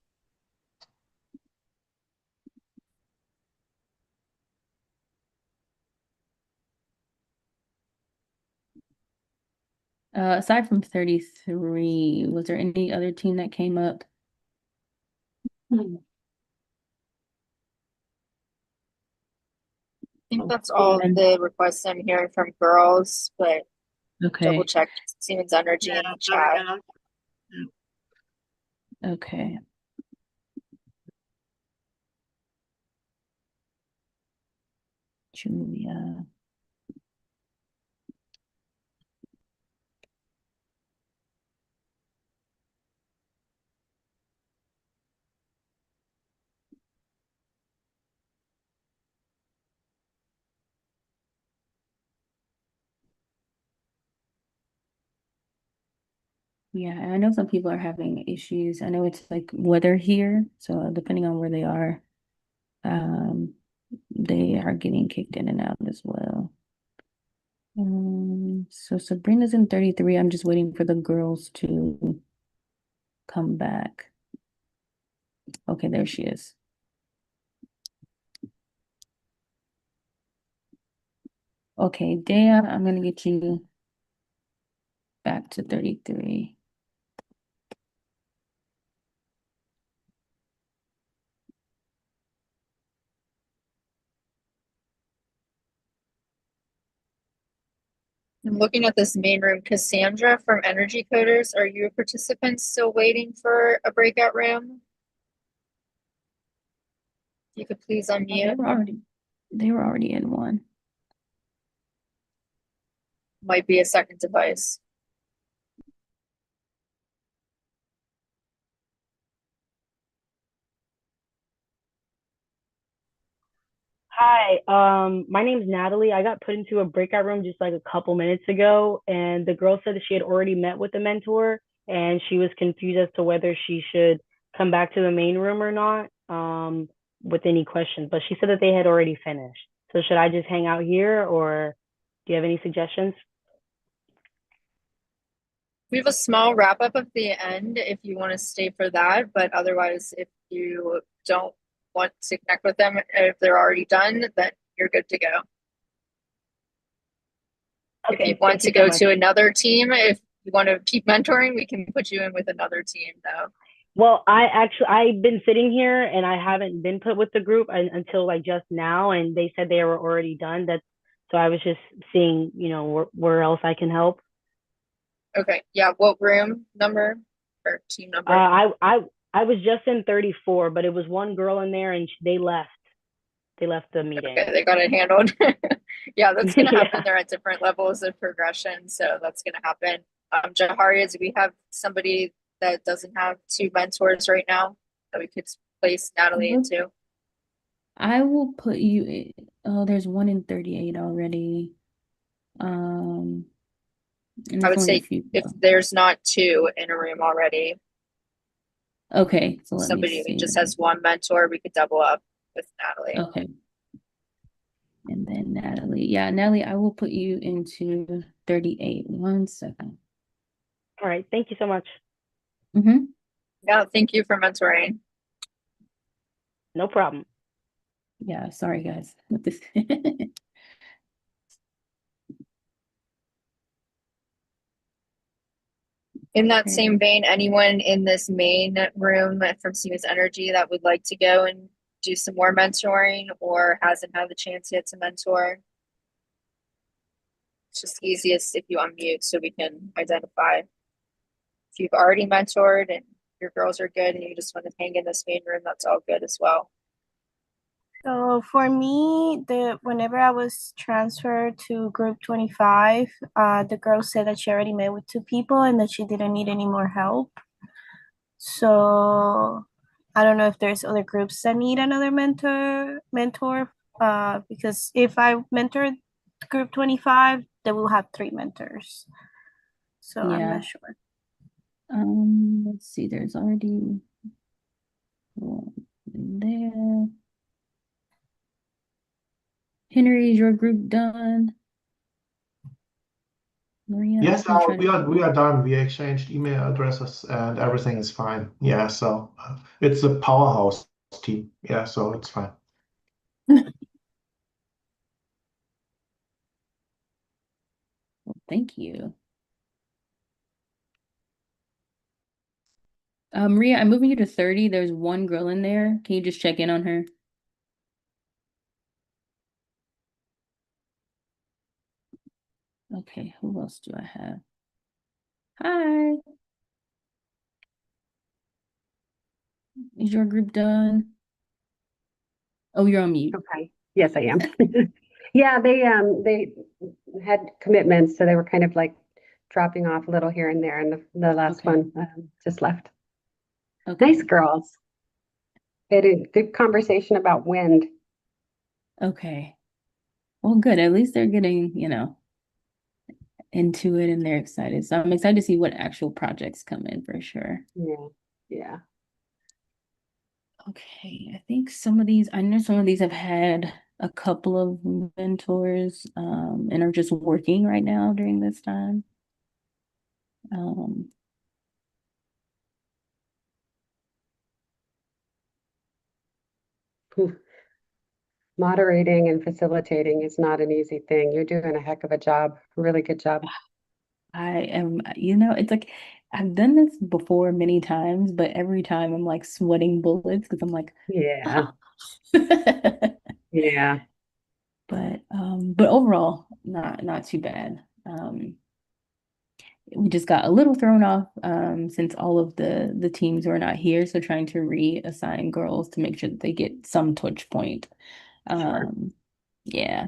Aside from 33, was there any other team that came up? I think that's all the requests I'm hearing from girls, but Okay. double check Siemens Energy in the chat. Okay. Julia. Yeah, I know some people are having issues. I know it's like weather here, so depending on where they are, they are getting kicked in and out as well. So Sabrina's in 33. I'm just waiting for the girls to come back. Okay, there she is. Okay, Dea, I'm gonna get you back to 33. I'm looking at this main room. Cassandra from Energy Coders, are you a participant still waiting for a breakout room? You could please unmute. They were already in one. Might be a second device. Hi, my name's Natalie. I got put into a breakout room just like a couple minutes ago, and the girl said that she had already met with the mentor, and she was confused as to whether she should come back to the main room or not, with any questions. But she said that they had already finished. So should I just hang out here, or do you have any suggestions? We have a small wrap up at the end if you want to stay for that, but otherwise, if you don't want to connect with them, if they're already done, then you're good to go. Okay, if you want thank you to so go much. to another team, if you want to keep mentoring, we can put you in with another team though. Well, I've been sitting here and I haven't been put with the group until like just now, and they said they were already done. So I was just seeing, where else I can help. Okay, yeah, what room number or team number? I was just in 34, but it was one girl in there and they left. They left the meeting. Okay, they got it handled. Yeah, that's gonna happen. Yeah. They're at different levels of progression, so that's gonna happen. Jaharia, do we have somebody that doesn't have two mentors right now that we could place Natalie into? I will put you in. Oh, there's one in 38 already. And I there's would only a say few. if there's not two in a room already, Okay, so let me somebody who see. just has one mentor, we could double up with Natalie. Okay. And then Natalie. Yeah, Natalie, I will put you into 38. 1 second. All right. Thank you so much. Mm-hmm. Yeah, thank you for mentoring. No problem. Yeah, sorry guys. With this. In that same vein, anyone in this main room from Siemens Energy that would like to go and do some more mentoring or hasn't had the chance yet to mentor? It's just easiest if you unmute so we can identify. If you've already mentored and your girls are good and you just want to hang in this main room, that's all good as well. So for me, whenever I was transferred to group 25, the girl said that she already met with two people and that she didn't need any more help. So I don't know if there's other groups that need another mentor, because if I mentored group 25, they will have 3 mentors. So I'm Yeah. not sure. Let's see, there's already one there. Henry, is your group done? Maria, Yes, I'm trying we are done. We exchanged email addresses and everything is fine. Yeah, so it's a powerhouse team. Yeah, so it's fine. Thank you. Maria, I'm moving you to 30. There's one girl in there. Can you just check in on her? Okay, who else do I have? Hi. Is your group done? Oh, you're on mute. Okay. Yes, I am. Yeah, they had commitments, so they were kind of like dropping off a little here and there, and the last one just left. Okay. Nice girls. They had a good conversation about wind. Okay. Well, good. At least they're getting, into it and they're excited. So I'm excited to see what actual projects come in for sure. Yeah. Yeah. Okay. I think I know some of these have had a couple of mentors and are just working right now during this time. Moderating and facilitating is not an easy thing. You're doing a heck of a job. Really good job. I am, it's like I've done this before many times, but every time I'm like sweating bullets because I'm like, Yeah. Yeah. But overall, not too bad. We just got a little thrown off since all of the teams were not here, so trying to reassign girls to make sure that they get some touch point. Yeah.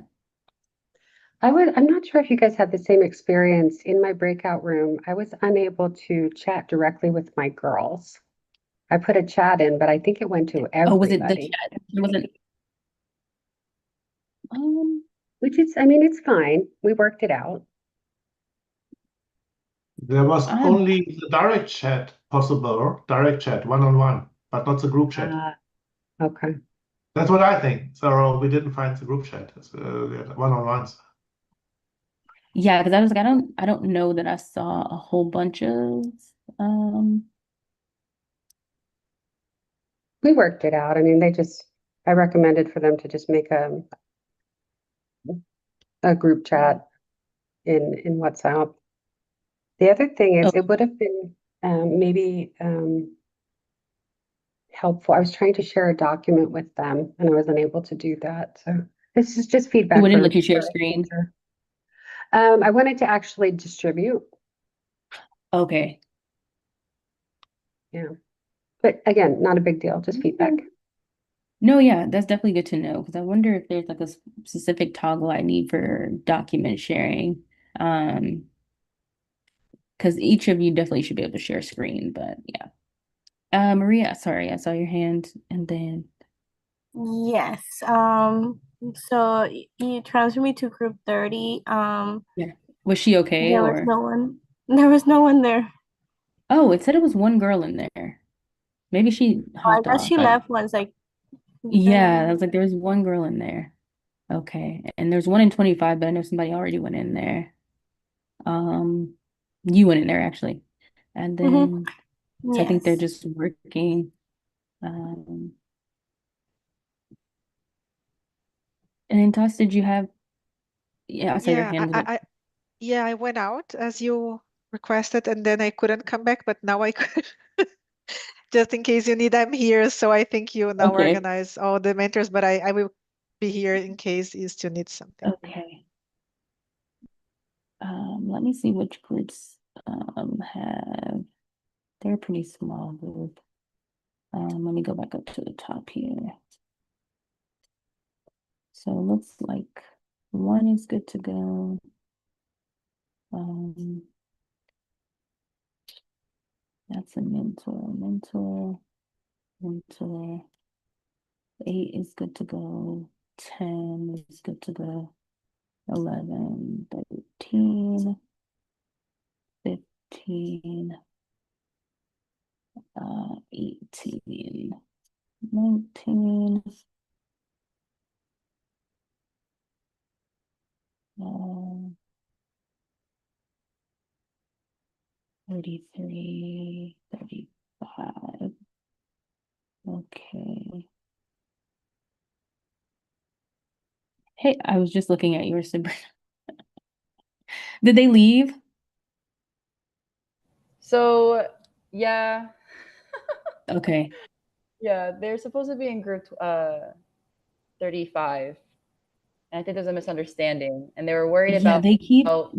I'm not sure if you guys had the same experience. In my breakout room, I was unable to chat directly with my girls. I put a chat in, but I think it went to Oh, was it the everybody. chat? It wasn't. Which is, I mean, it's fine. We worked it out. There was only the direct chat possible, direct chat, one-on-one, but not the group chat. Okay. That's what I think. So we didn't find the group chat. It's one-on-ones. Yeah, because I was like, I don't know that I saw a whole bunch of We worked it out. I mean, I recommended for them to just make a group chat in WhatsApp. The other thing is, it would have been maybe helpful. I was trying to share a document with them and I wasn't able to do that. So this is just It feedback wouldn't for let you share for screen. future. I wanted to actually distribute. Okay. Yeah. But again, not a big deal, just feedback. No, yeah, that's definitely good to know because I wonder if there's like a specific toggle I need for document sharing. Because each of you definitely should be able to share screen, but yeah. Maria, sorry, I saw your hand and then Yes. So you transferred me to group 30. yeah. Was she okay There was or no one. There was no one there. oh, it said it was one girl in there. Maybe she I hopped guess off. she left once I. Yeah, I was like, there was one girl in there. Okay. And there's one in 25, but I know somebody already went in there. Um, you went in there actually. And then so I think they're Yes. just working. Um, and then Toss, did you have yeah, I saw your Yeah, hand was up. yeah, I went out as you requested, and then I couldn't come back, but now I could. Just in case you need, I'm here. So I think you now Okay. organize all the mentors, but I will be here in case you still need something. Okay. Let me see which groups have they're a pretty small group. Let me go back up to the top here. So it looks like one is good to go. That's a mentor. 8 is good to go. 10 is good to go. 11, 13, 15, 18, 19, 33, 35. Okay. Hey, I was just looking at yours, Sabrina. Did they leave? So, yeah. Okay. Yeah, they're supposed to be in group 35. And I think there's a misunderstanding. And they were worried Yeah, about they keep our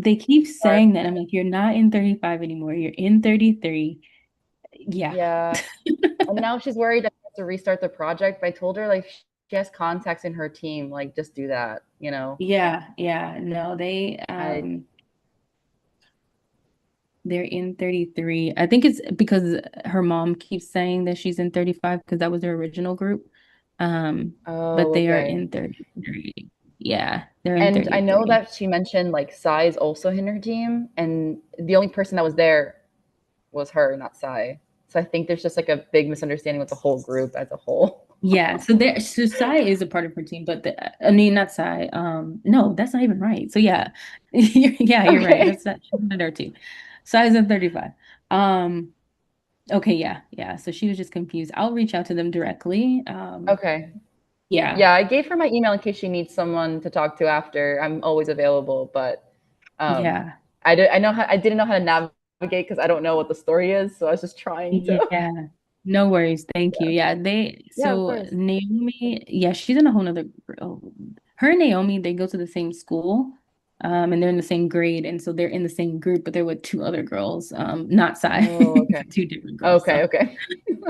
saying that. I'm like, you're not in 35 anymore. You're in 33. Yeah. yeah. And now she's worried that she has to restart the project. But I told her like she has contacts in her team, like just do that, you know. Yeah, yeah. No, they're in 33. I think it's because her mom keeps saying that she's in 35 because that was their original group. But Oh, they are okay. in 33. Yeah, they're in And I know 33. that she mentioned like Sai is also in her team, and the only person that was there was her, not Sai. So I think there's just like a big misunderstanding with the whole group as a whole. Yeah, so Sai is a part of her team, but I mean not Sai. No, that's not even right. So yeah. Yeah, you're right. Okay. That's not she's in her team. Sai is in 35. Okay, yeah. So she was just confused. I'll reach out to them directly. Okay. Yeah. Yeah, I gave her my email in case she needs someone to talk to after. I'm always available, but Yeah. I didn't know how to navigate because I don't know what the story is, so I was just trying to. Yeah. No worries. Thank you. Yeah, Yeah, of so course. Naomi, yeah, she's in a whole nother oh, her and Naomi, they go to the same school. And they're in the same grade, and so they're in the same group, but they're with two other girls, not Sai, Oh, okay. two different girls. Okay, So okay.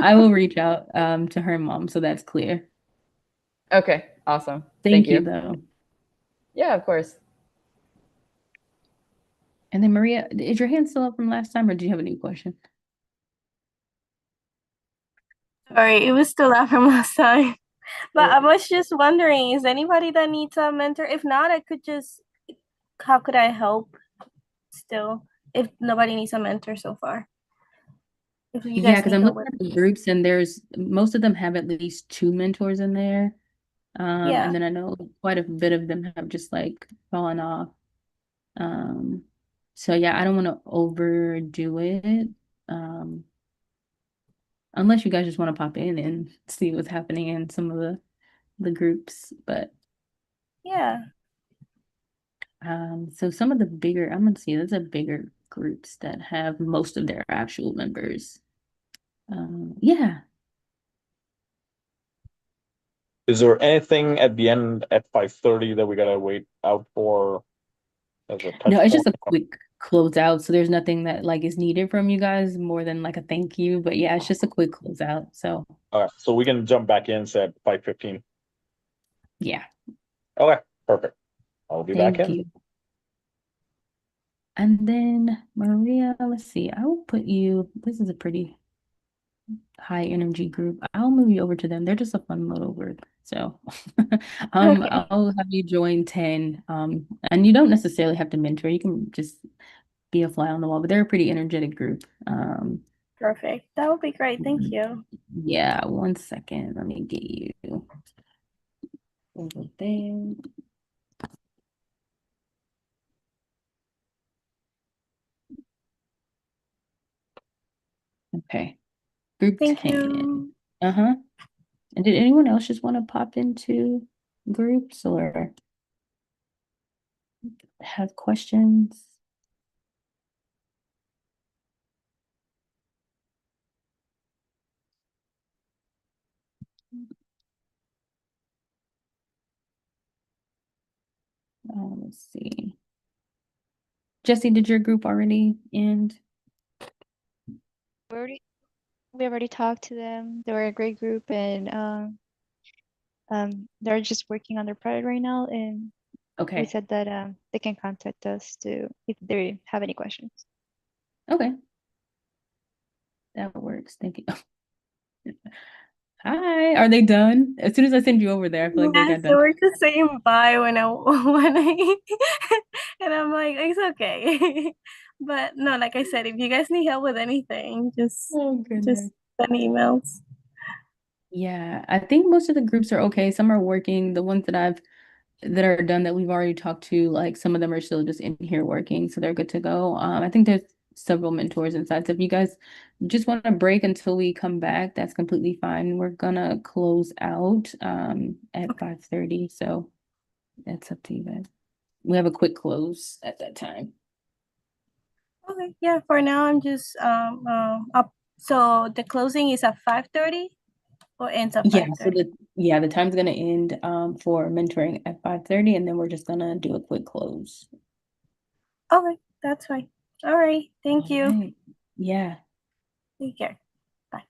I will reach out to her mom so that's clear. Okay, awesome. Thank Thank you you. though. Yeah, of course. And then Maria, is your hand still up from last time, or do you have a new question? Sorry, it was still out from last time. But I Okay. was just wondering, is anybody that needs a mentor? If not, I could just, how could I help still if nobody needs a mentor so far? If you Yeah, guys because need I'm help looking with at the groups, and there's most of them have at least 2 mentors in there. yeah. And then I know quite a bit of them have just like fallen off. So yeah, I don't want to overdo it. Um, unless you guys just want to pop in and see what's happening in some of the groups. But Yeah. so some of the bigger, I'm gonna see, there's a bigger groups that have most of their actual members. Yeah. Is there anything at the end at 5:30 that we gotta wait out for as a touch No, it's just point? a quick closeout. So there's nothing that like is needed from you guys more than like a thank you. But yeah, it's just a quick closeout. So All right, so we can jump back in, say at 5:15. yeah, Okay, perfect. I'll be back thank in. you. And then Maria, let's see. I will put you, this is a pretty high energy group. I'll move you over to them. They're just a fun little group. So Okay. I'll have you join 10. And you don't necessarily have to mentor. You can just be a fly on the wall, but they're a pretty energetic group. Perfect. That would be great. Thank you. Yeah, one second. Let me get you over there. Okay. Group Thank 10. you. Uh-huh. And did anyone else just want to pop into groups or have questions? Let's see. Jesse, did your group already end? We already talked to them. They were a great group, and they're just working on their project right now. And we Okay. said that they can contact us to if they have any questions. Okay. That works. Thank you. Hi. Are they done? As soon as I send you over there, I feel like they Yeah, got so done. we're just saying bye when I when I and I'm like, it's okay. But no, like I said, if you guys need help with anything, Oh, just goodness. send emails. Yeah, I think most of the groups are okay. Some are working. The ones that are done that we've already talked to, like some of them are still just in here working, so they're good to go. I think there's several mentors inside. So if you guys just want to break until we come back, that's completely fine. We're gonna close out at 5:30, so that's up to you guys. We have a quick close at that time. Okay, yeah, for now I'm just up. So the closing is at 5:30 or ends at Yeah, so 5:30? the time's gonna end for mentoring at 5:30, and then we're just gonna do a quick close. Okay, that's fine. All right, thank you. Right. Yeah. Take care. Bye.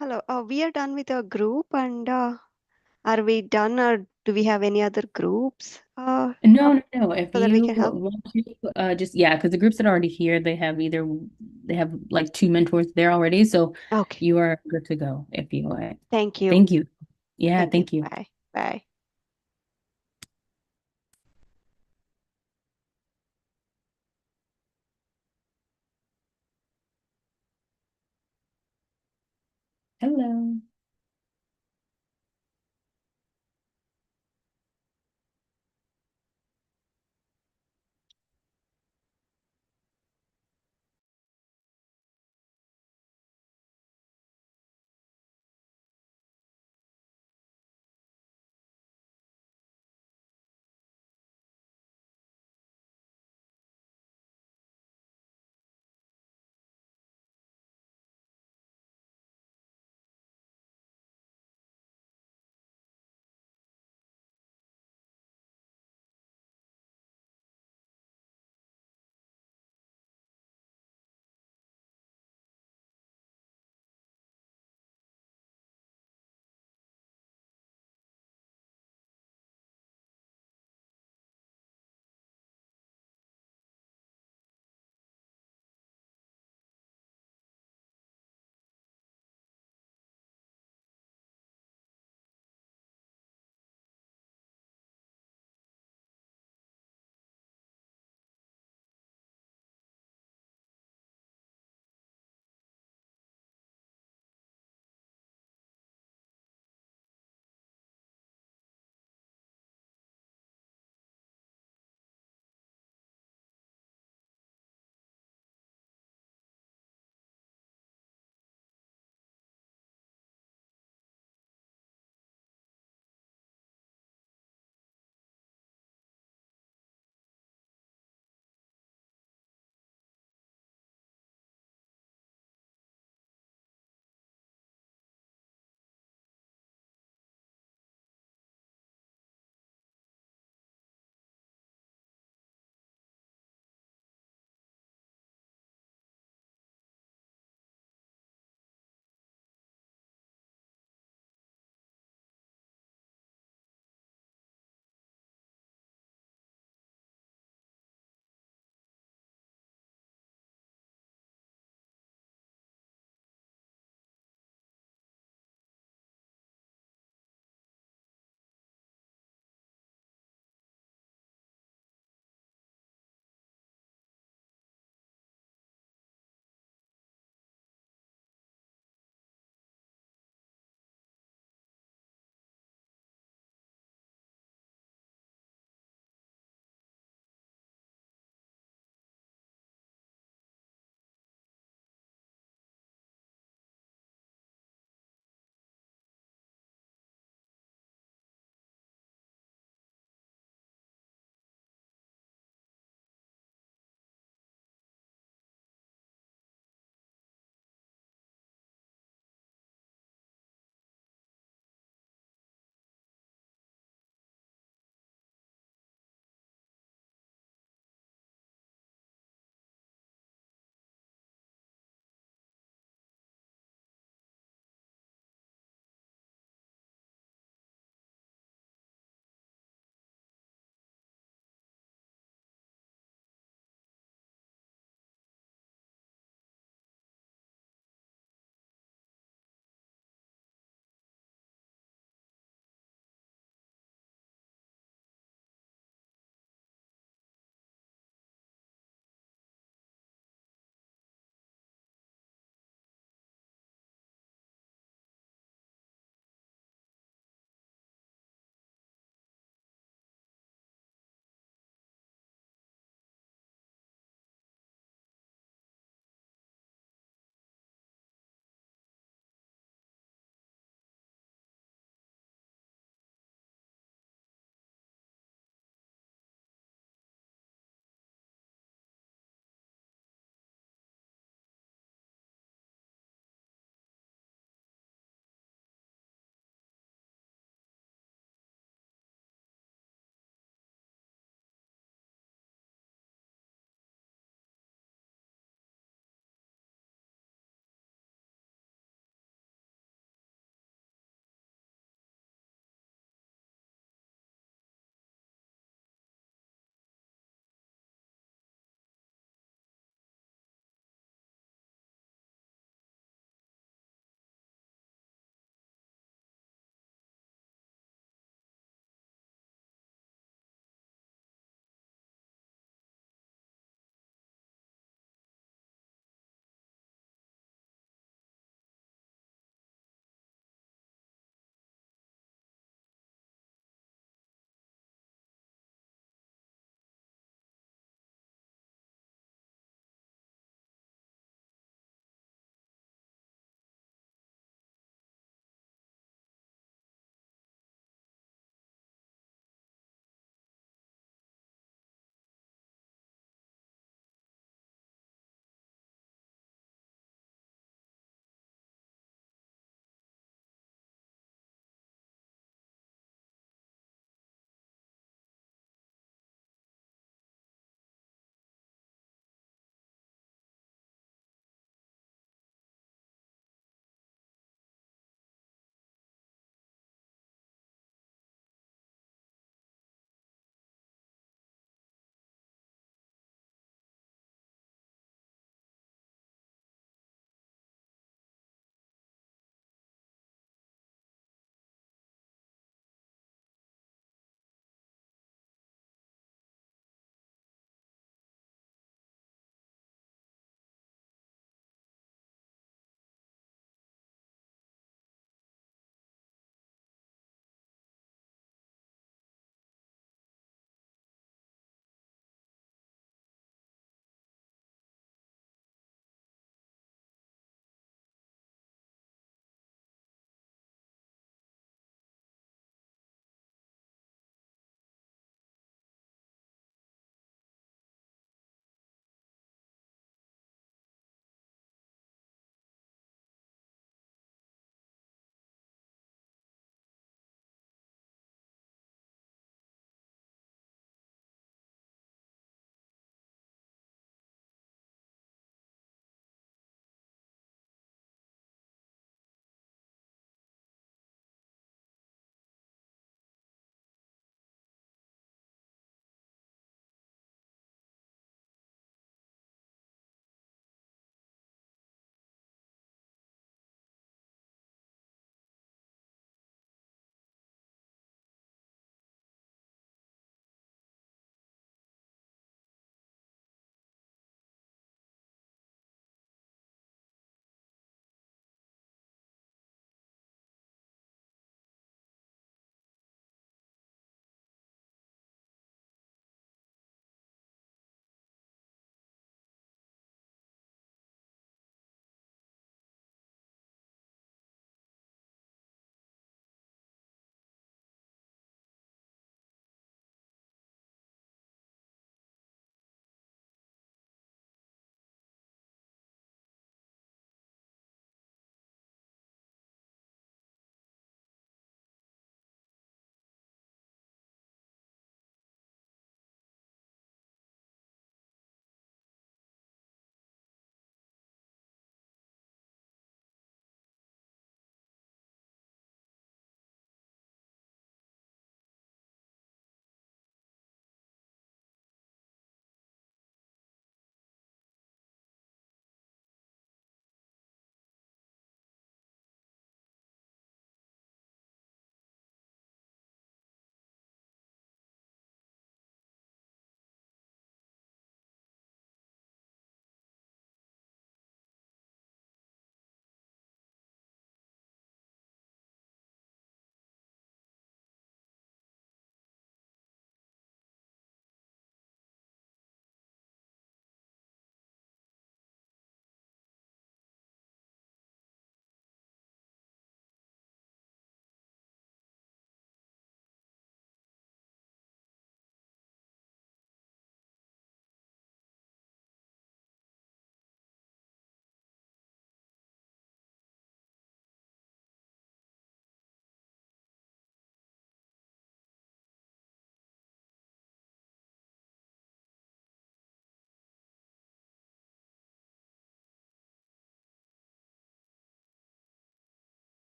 Hello, we are done with our group and are we done or do we have any other groups No. If so that we you can help? want to, just yeah, because the groups that are already here, they have like 2 mentors there already, so Okay, you are good to go if you want. thank you. Thank you. Yeah, Thank you. thank you. Bye. Bye. Hello.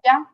Yeah.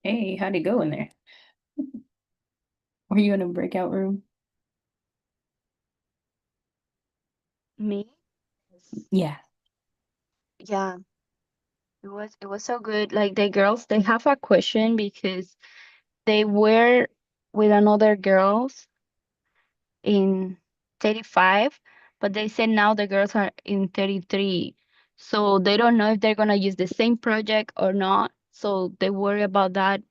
Hey, how'd it go in there? Were you in a breakout room? Me? Yeah. Yeah, it was so good. Like the girls, they have a question because they were with another girls in 35, but they said now the girls are in 33. So they don't know if they're gonna use the same project or not. So they worry about that.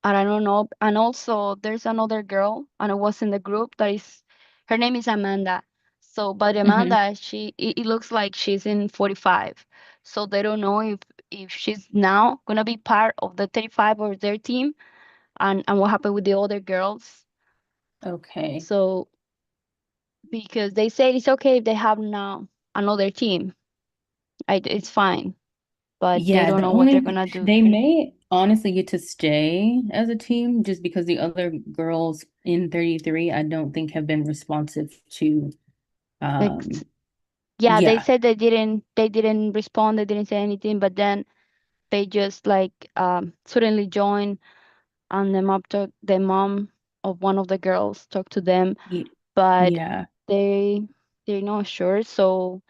And I don't know. And also there's another girl, and I was in the group that is, her name is Amanda. So, but Mhm. Amanda, it looks like she's in 45. So they don't know if she's now gonna be part of the 35 or their team, and what happened with the other girls. Okay. So because they say it's okay if they have now another team, it's fine, but they Yeah, don't the know what they're only gonna do. they may honestly get to stay as a team just because the other girls in 33 I don't think have been responsive to Ex- um yeah, they yeah. said they didn't respond, they didn't say anything, but then they just like suddenly joined, and the mom of one of the girls talked to them, Ye- but Yeah. they they're not sure. So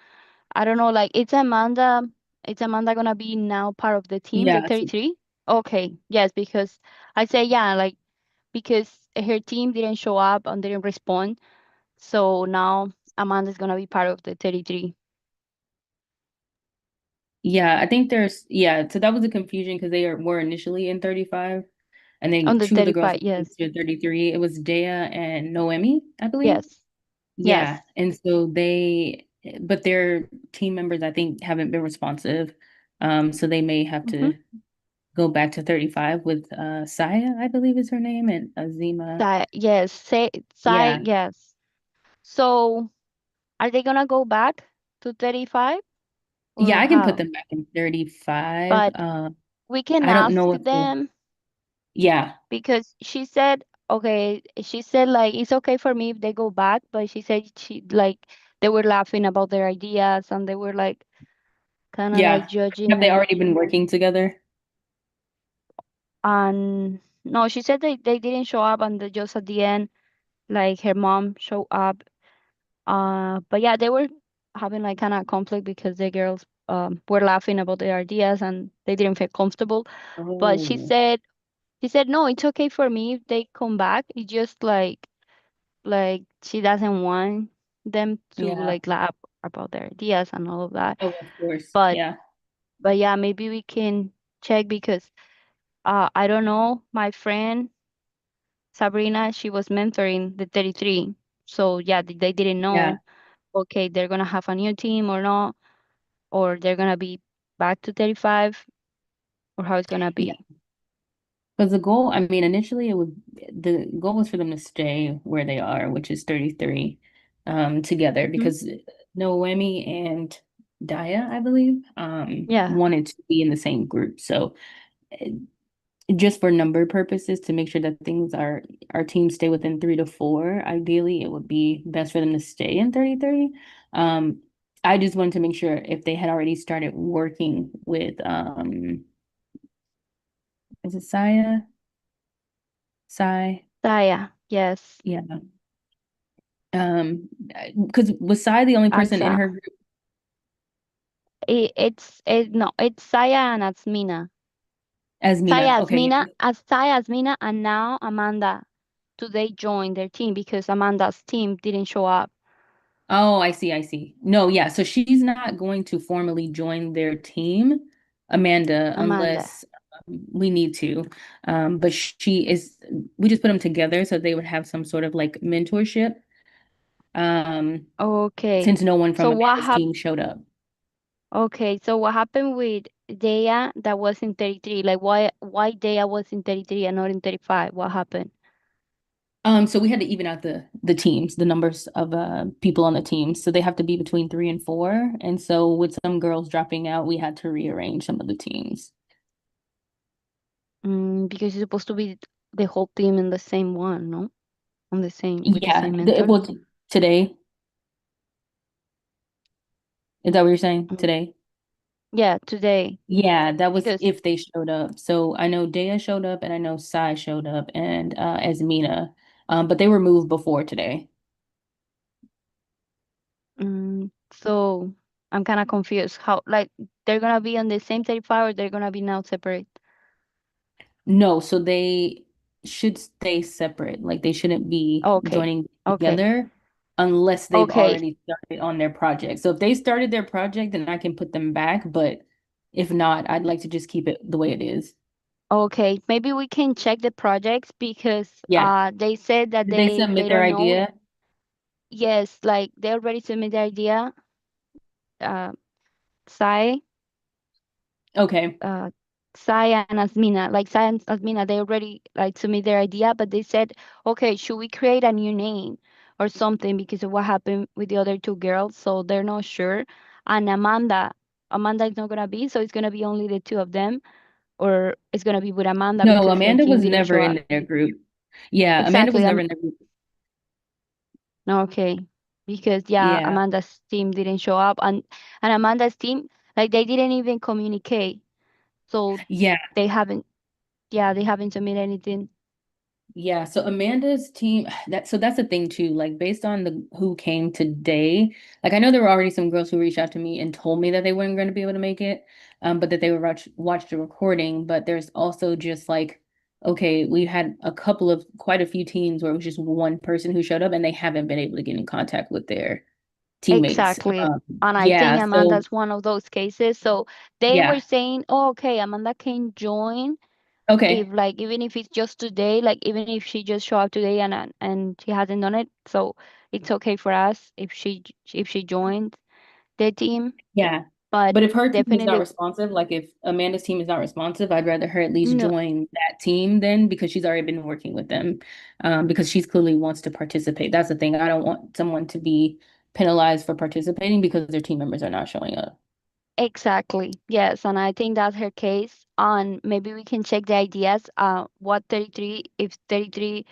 I don't know, like it's Amanda gonna be now part of the team, the Yeah. 33? Okay, yes, because I say yeah, like because her team didn't show up and didn't respond. So now Amanda's gonna be part of the 33 Yeah, I think so that was a confusion because were initially in 35 and then on the two of the girls 35. Yes, moved to 33. It was Dea and Noemi, I believe. yes, yes. Yeah, and so but their team members, I think, haven't been responsive. So they may have Mm-hmm. to go back to 35 with Saya, I believe is her name, and Azima. Yes, Yeah. yes. So are they gonna go back to 35 Yeah, or I can put how? them back in 35. But we can I don't ask know if them yeah. because she said, okay, she said like it's okay for me if they go back, but she said she like they were laughing about their ideas and they were like kind of like Yeah. judging Have they it. already been working together? And no, she said they didn't show up and just at the end, like her mom showed up. But yeah, they were having like kind of conflict because the girls were laughing about their ideas and they didn't feel comfortable. But Oh, she said no, it's okay for me if they come back. It's just like she doesn't want them to yeah. like laugh about their ideas and all of that. Oh, of course. But Yeah. but yeah, maybe we can check because I don't know, my friend Sabrina, she was mentoring the 33. So yeah, they didn't Yeah. know, okay, they're gonna have a new team or not, or they're gonna be back to 35, or how it's gonna Yeah. be. Because initially the goal was for them to stay where they are, which is 33, together Hmm. because Noemi and Daya, I believe, Yeah, wanted to be in the same group. So uh, just for number purposes, to make sure that our teams stay within 3 to 4, ideally it would be best for them to stay in 33. Um, I just wanted to make sure if they had already started working with is it Saya? Sai? Taya, yes, Yeah. Because was Sai the only person in Ansa. her group? No, it's Saya and Asmina. As Mina. Saya Okay, Asmina, yeah. Saya Asmina, and now Amanda. Today joined their team because Amanda's team didn't show up. Oh, I see, I see. No, yeah. So she's not going to formally join their team, Amanda, Amanda. unless we need to. But we just put them together so they would have some sort of like mentorship. Okay. Since no one So from what Amanda's happened? team showed up. Okay, so what happened with Dea that was in 33? Like why Dea was in 33 and not in 35? What happened? So we had to even out the teams, the numbers of people on the team. So they have to be between 3 and 4. And so with some girls dropping out, we had to rearrange some of the teams. Because it's supposed to be the whole team in the same one, no? On the same with the Yeah, same mentor? well, today, is that what you're saying? Mm, Today? Yeah, today. Yeah, that was Because if they showed up. So I know Dea showed up and I know Sai showed up and Asmina. But they were moved before today. so I'm kind of confused. How like they're gonna be on the same 35 or they're gonna be now separate? No, so they should stay separate. Like they shouldn't be Okay. joining Okay. together unless they've Okay. already started on their project. So if they started their project, then I can put them back. But if not, I'd like to just keep it the way it is. Okay. Maybe we can check the projects because Yeah. they said that Did they they submit their don't know. idea? Yes, like they already submitted the idea. Sai, Okay. Sai and Asmina, like Sai and Asmina, they already like submit their idea, but they said, okay, should we create a new name or something because of what happened with the other two girls? So they're not sure. And Amanda is not gonna be, so it's gonna be only the two of them, or it's gonna be with Amanda No, because her Amanda team was didn't never show up. in their group. Yeah, Amanda was Exactly. never in their group. Okay. Because yeah, Yeah. Amanda's team didn't show up and Amanda's team, like they didn't even communicate. So Yeah. they haven't they haven't submitted anything. Yeah, so Amanda's team, that's the thing too. Like based on the who came today, like I know there were already some girls who reached out to me and told me that they weren't going to be able to make it, but that they would watch the recording. But there's also just like, okay, we had quite a few teams where it was just one person who showed up and they haven't been able to get in contact with their teammates. Exactly. And I think Yeah, so Amanda's one of those cases. So they were yeah, saying, oh, okay, Amanda can join if okay, like even if it's just today, like even if she just show up today and she hasn't done it. So it's okay for us if she joins the team. yeah. But But if her team is not definitely responsive, like if Amanda's team is not responsive, I'd rather her at least no. join that team then because she's already been working with them. Because she's clearly wants to participate. That's the thing. I don't want someone to be penalized for participating because their team members are not showing up. Exactly. Yes, and I think that's her case. And maybe we can check the ideas. What 33 if 33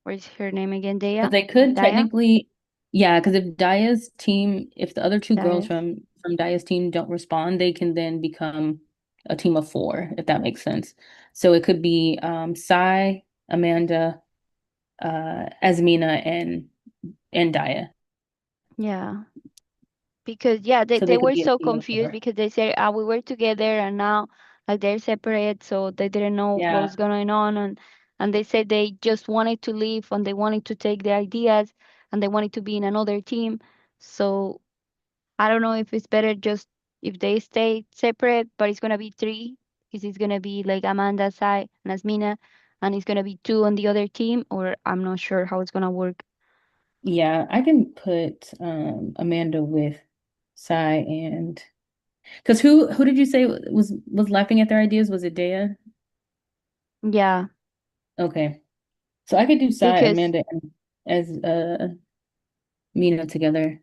where's her name again? Because Daya? they could Daya? technically, yeah, because if the other two girls Daya. from Daya's team don't respond, they can then become a team of four, if that makes sense. So it could be Sai, Amanda, Asmina, and Daya. Yeah. Because yeah, So they they could were be a so team of confused four. because they said we were together and now like they're separate, so they didn't know what Yeah. was going on and they said they just wanted to leave and they wanted to take their ideas and they wanted to be in another team. So I don't know if it's better just if they stay separate, but it's gonna be three because it's gonna be like Amanda, Sai, and Asmina, and it's gonna be two on the other team, or I'm not sure how it's gonna work. Yeah, I can put Amanda with Sai and because who did you say was laughing at their ideas? Was it Dea? Yeah, Okay. So I could do Sai, because Amanda, and as Mina together.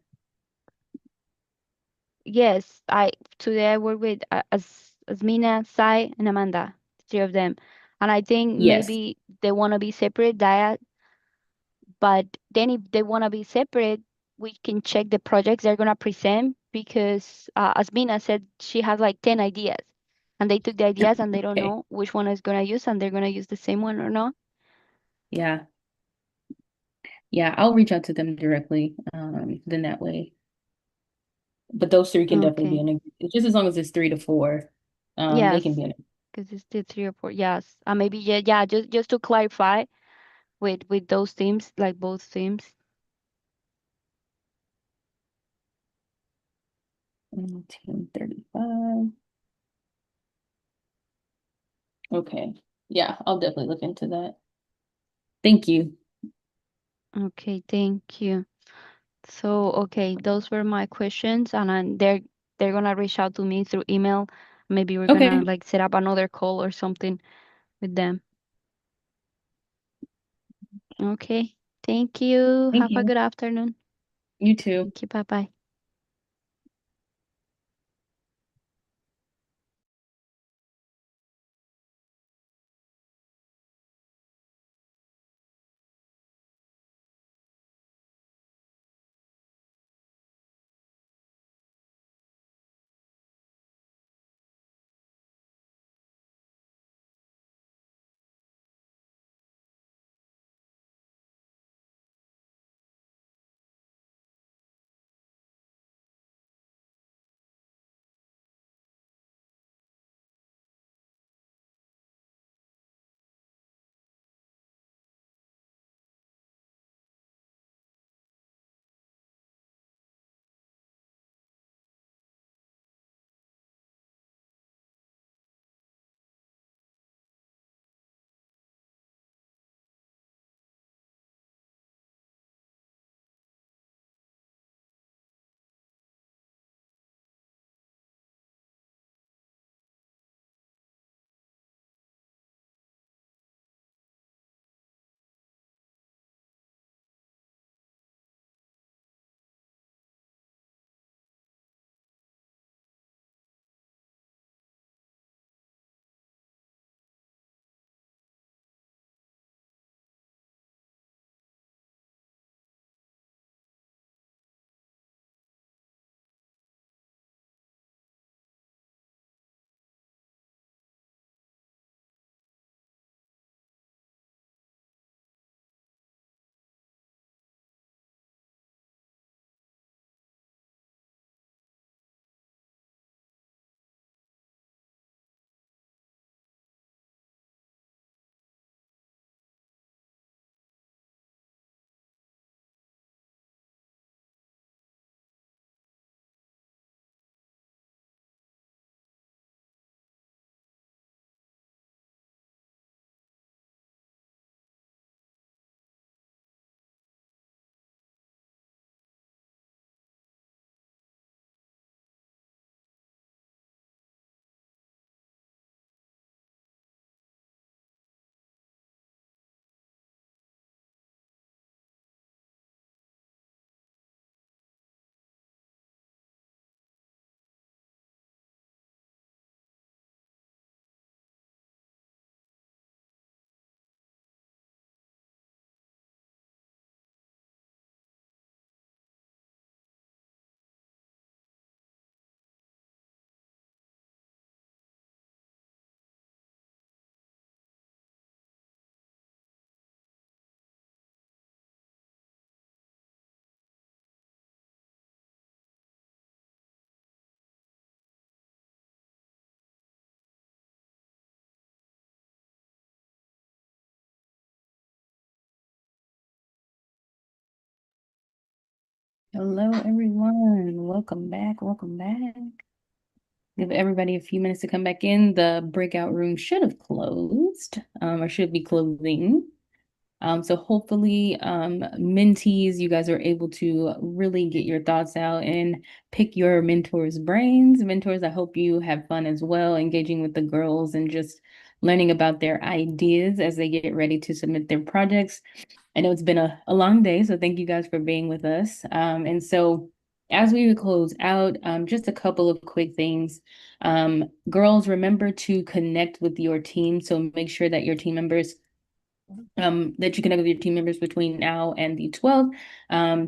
yes, I today I work with Asmina, Sai, and Amanda, three of them, and I think Yes. maybe they wanna be separate, Daya. But then if they wanna be separate, we can check the projects they're gonna present because Asmina said she has like 10 ideas, and they took the ideas and they don't Okay. know which one is gonna use, and they're gonna use the same one or not. Yeah. Yeah, I'll reach out to them directly. Then that way. But those three can definitely be Okay. in a just as long as it's 3 to 4, they can Yes, be in it. because it's still three or four. Yes, maybe yeah. Just to clarify with those teams, like both teams. 10:35. Okay. Yeah, I'll definitely look into that. Thank you. Okay, thank you. So okay, those were my questions, and they're gonna reach out to me through email. Maybe we're gonna Okay. like set up another call or something with them. Okay, thank you. Thank Have a you. good afternoon. You too. Thank you. Bye bye. Hello, everyone. Welcome back. Welcome back. Give everybody a few minutes to come back in. The breakout room should have closed, or should be closing. So hopefully, mentees, you guys are able to really get your thoughts out and pick your mentors' brains. Mentors, I hope you have fun as well, engaging with the girls and just learning about their ideas as they get ready to submit their projects. I know it's been a long day, so thank you guys for being with us. And so as we close out, just a couple of quick things. Girls, remember to connect with your team. So make sure that your team members that you connect with your team members between now and the 12th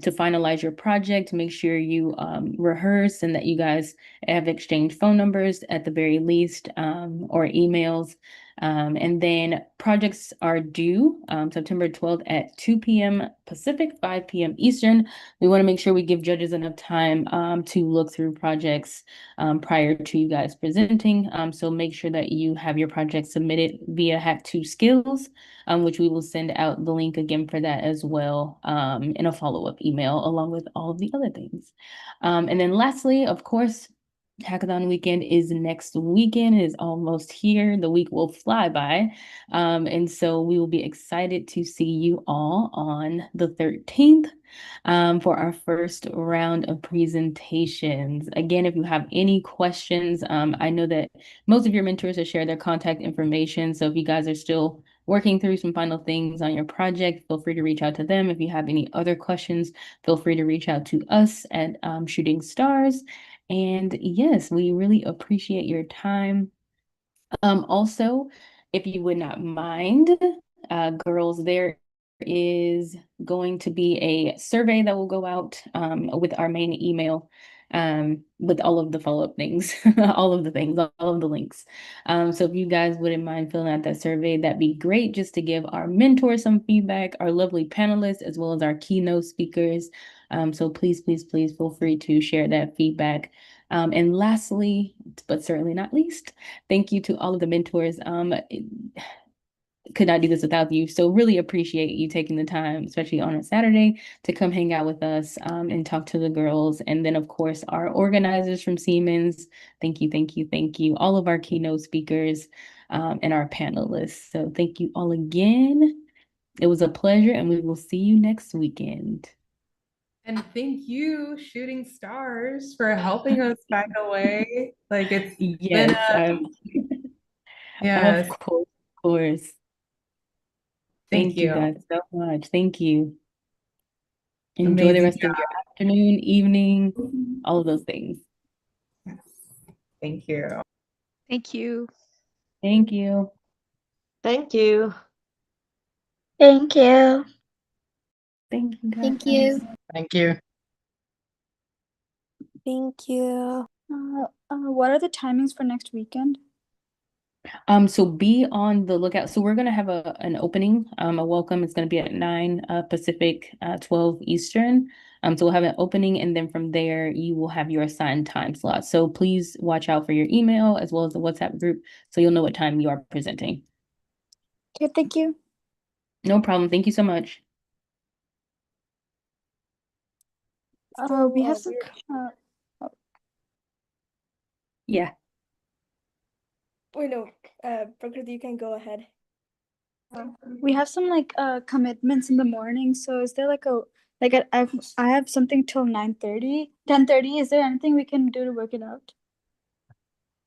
to finalize your project, to make sure you rehearse and that you guys have exchanged phone numbers at the very least or emails. And then projects are due September 12th at 2 p.m. Pacific, 5 p.m. Eastern. We want to make sure we give judges enough time to look through projects prior to you guys presenting. So make sure that you have your project submitted via Hack2Skills, which we will send out the link again for that as well in a follow-up email along with all of the other things. And then lastly, of course, Hackathon weekend is next weekend. It is almost here. The week will fly by. And so we will be excited to see you all on the 13th for our first round of presentations. Again, if you have any questions, I know that most of your mentors have shared their contact information. So if you guys are still working through some final things on your project, feel free to reach out to them. If you have any other questions, feel free to reach out to us at Shooting Stars. And yes, we really appreciate your time. Also, if you would not mind, girls, there is going to be a survey that will go out with our main email with all of the follow-up things, all of the things, all of the links. So if you guys wouldn't mind filling out that survey, that'd be great just to give our mentors some feedback, our lovely panelists, as well as our keynote speakers. So please, please, please feel free to share that feedback. And lastly, but certainly not least, thank you to all of the mentors. Could not do this without you. So really appreciate you taking the time, especially on a Saturday, to come hang out with us and talk to the girls. And then, of course, our organizers from Siemens. Thank you, thank you, thank you. All of our keynote speakers and our panelists. So thank you all again. It was a pleasure, and we will see you next weekend. And thank you, Shooting Stars, for helping us find a way. Like it's been Yes, yes. of course. Thank Thank you you. guys so much. Thank you. Enjoy the Amazing rest of your afternoon, evening, all of those things. Thank you. Thank you. Thank you. Thank you. Thank you. Thank you, guys. Thank you. Thank you. Thank you. What are the timings for next weekend? So be on the lookout. So we're gonna have an opening, a welcome. It's gonna be at 9 Pacific, 12 Eastern. So we'll have an opening, and then from there you will have your assigned time slot. So please watch out for your email as well as the WhatsApp group so you'll know what time you are presenting. Okay, thank you. No problem. Thank you so much. We have some. Yeah. Wait, no. Prakriti, you can go ahead. We have some commitments in the morning, so is there I have something till 9:30, 10:30. Is there anything we can do to work it out?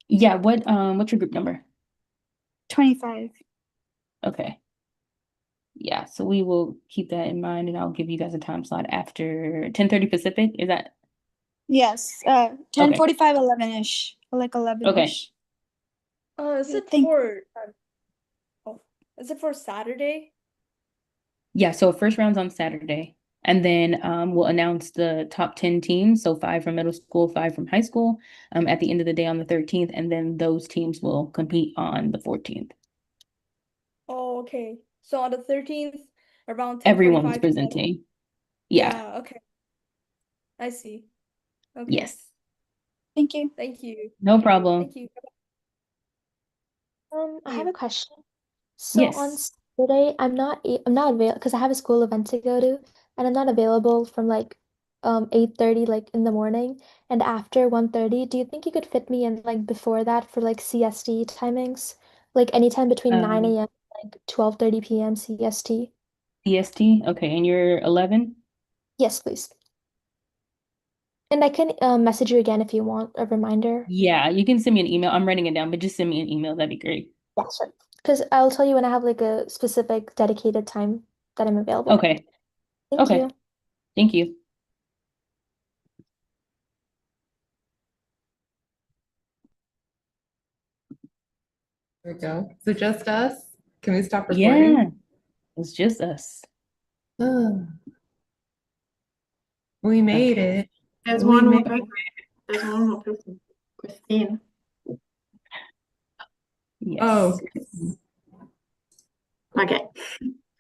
Yeah, what's your group number? 25. Okay. Yeah, so we will keep that in mind and I'll give you guys a time slot after 10:30 Pacific. Is that Yes. 10:45, 11-ish. Like 11-ish. Is it for Saturday? Yeah, so first round's on Saturday. And then we'll announce the top 10 teams. So 5 from middle school, 5 from high school at the end of the day on the 13th. And then those teams will compete on the 14th. Oh, okay. So on the 13th, around 10:45. Everyone's presenting. Yeah. Yeah, okay. I see. Okay. Yes. Thank you. Thank you. No problem. Thank you. I have a question. So on Yes. Saturday, I'm not available because I have a school event to go to, and I'm not available from like 8:30 like in the morning and after 1:30, do you think you could fit me in like before that for like CST timings? Like anytime between 9 a.m. and like 12:30 p.m. CST? CST? Okay, and you're 11? Yes, please. And I can message you again if you want a reminder. Yeah, you can send me an email. I'm writing it down, but just send me an email. That'd be great. Yeah, sure. Because I'll tell you when I have like a specific dedicated time that I'm available. Okay. Thank Okay. you. Thank you. There we go. So just us? Can we stop Yeah, recording? it's just us. We made Okay. it. There's We one more made person. There's one more person. Christine. Yes. Oh. Okay.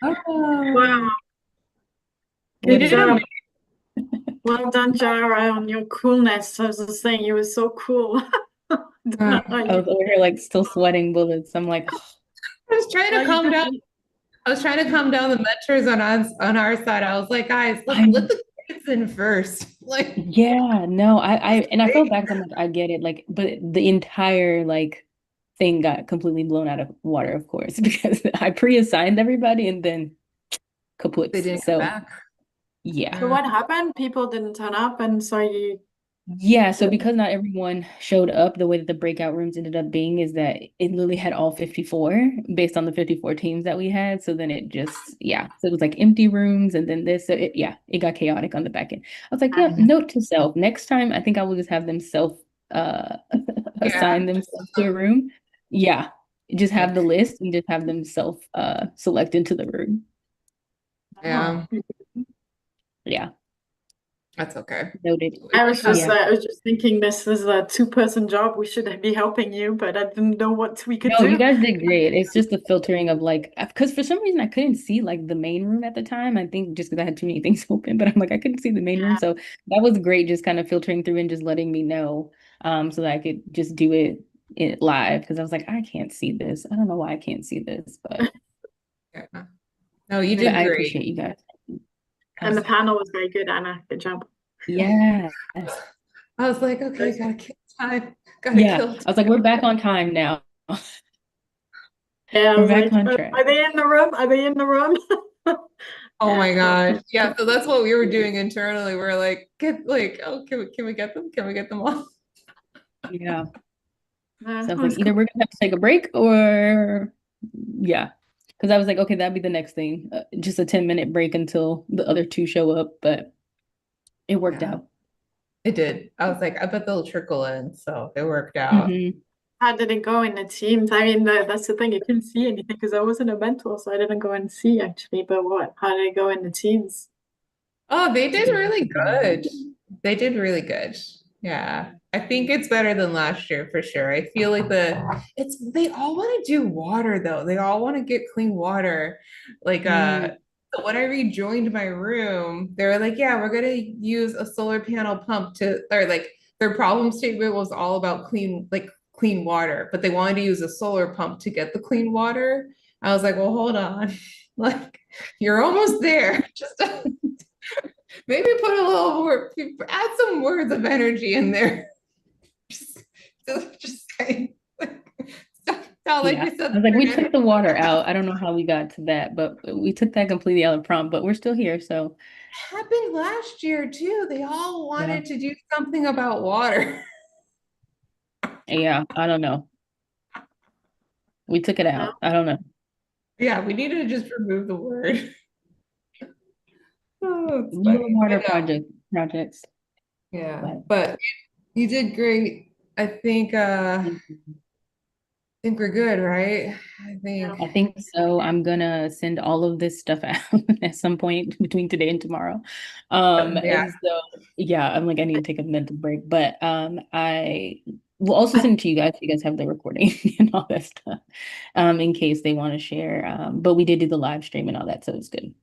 Oh. Wow. You Good did job. amazing. Well done, Jara, on your coolness. I was just saying you were so cool. Don't know how I you- was over here like still sweating bullets. I'm like, I was trying Well, to you calm did- down. I was trying to calm down the mentors on our side. I was like, guys, let the kids in first. Like, yeah, no, and I felt bad because I'm like, I get it. Like, but the entire like thing got completely blown out of water, of course, because I pre-assigned everybody and then kaput. they didn't So come back. yeah. So what happened? People didn't turn up, and so you. Yeah, so because not everyone showed up, the way that the breakout rooms ended up being is that it literally had all 54 based on the 54 teams that we had. So then it just, yeah. So it was like empty rooms and then this. So it got chaotic on the back end. I was like, yep, note to self. Next time, I think I will just have them assign themselves to a room. Yeah. Just have the list and just have them select into the room. Yeah. Yeah. That's okay. Noted. I was just, Yeah. I was just thinking this is a two-person job. We should be helping you, but I didn't know what we could No, do. you guys did great. It's just the filtering of like, because for some reason I couldn't see like the main room at the time. I think just because I had too many things open, but I'm like, I couldn't see the main room. So that was great, just kind of filtering through and just letting me know so that I could just do it live. Because I was like, I can't see this. I don't know why I can't see this, but Yeah. No, you did I great. appreciate you guys. And the panel was very good, Anna. Good job. Yeah. I was like, okay, gotta kill time. Gotta Yeah. kill I was like, we're back on time now. Yeah, I We're was back like, on track. are they in the room? Are they in the room? Oh my gosh. Yeah, so that's what we were doing internally. We're like, oh, can we get them? Can we get them off? Yeah. So I was that like, was either we're gonna have to take a break or yeah. Because I was like, okay, that'd be the next thing. Just a 10-minute break until the other two show up, but it worked out. It did. I was like, I bet they'll trickle in. So it worked out. How did it go in the teams? I mean, that's the thing. I couldn't see anything because I wasn't a mentor, so I didn't go and see actually. But how did it go in the teams? Oh, they did really good. They did really good. Yeah. I think it's better than last year for sure. I feel like they all want to do water though. They all want to get clean water. Like so when I rejoined my room, they were like, yeah, we're gonna use a solar panel pump or like their problem statement was all about clean water, but they wanted to use a solar pump to get the clean water. I was like, well, hold on. Like you're almost there. Just maybe put a little more, add some words of energy in there. Just saying. Like Yeah. we said, I was like, we took the water out. I don't know how we got to that, but we took that completely out of prompt, but we're still here. So happened last year too. They all wanted to do something about water. yeah, I don't know. We took it out. I don't know. Yeah, we need to just remove the word. Oh, it's No funny. water I know. projects. Yeah, but you did great. I think we're good, right? I think so. I'm gonna send all of this stuff out at some point between today and tomorrow. Yeah. And so yeah, I'm like, I need to take a mental break. But I will also send it to you guys so you guys have the recording and all that stuff. In case they want to share. But we did do the live stream and all that, so it's good.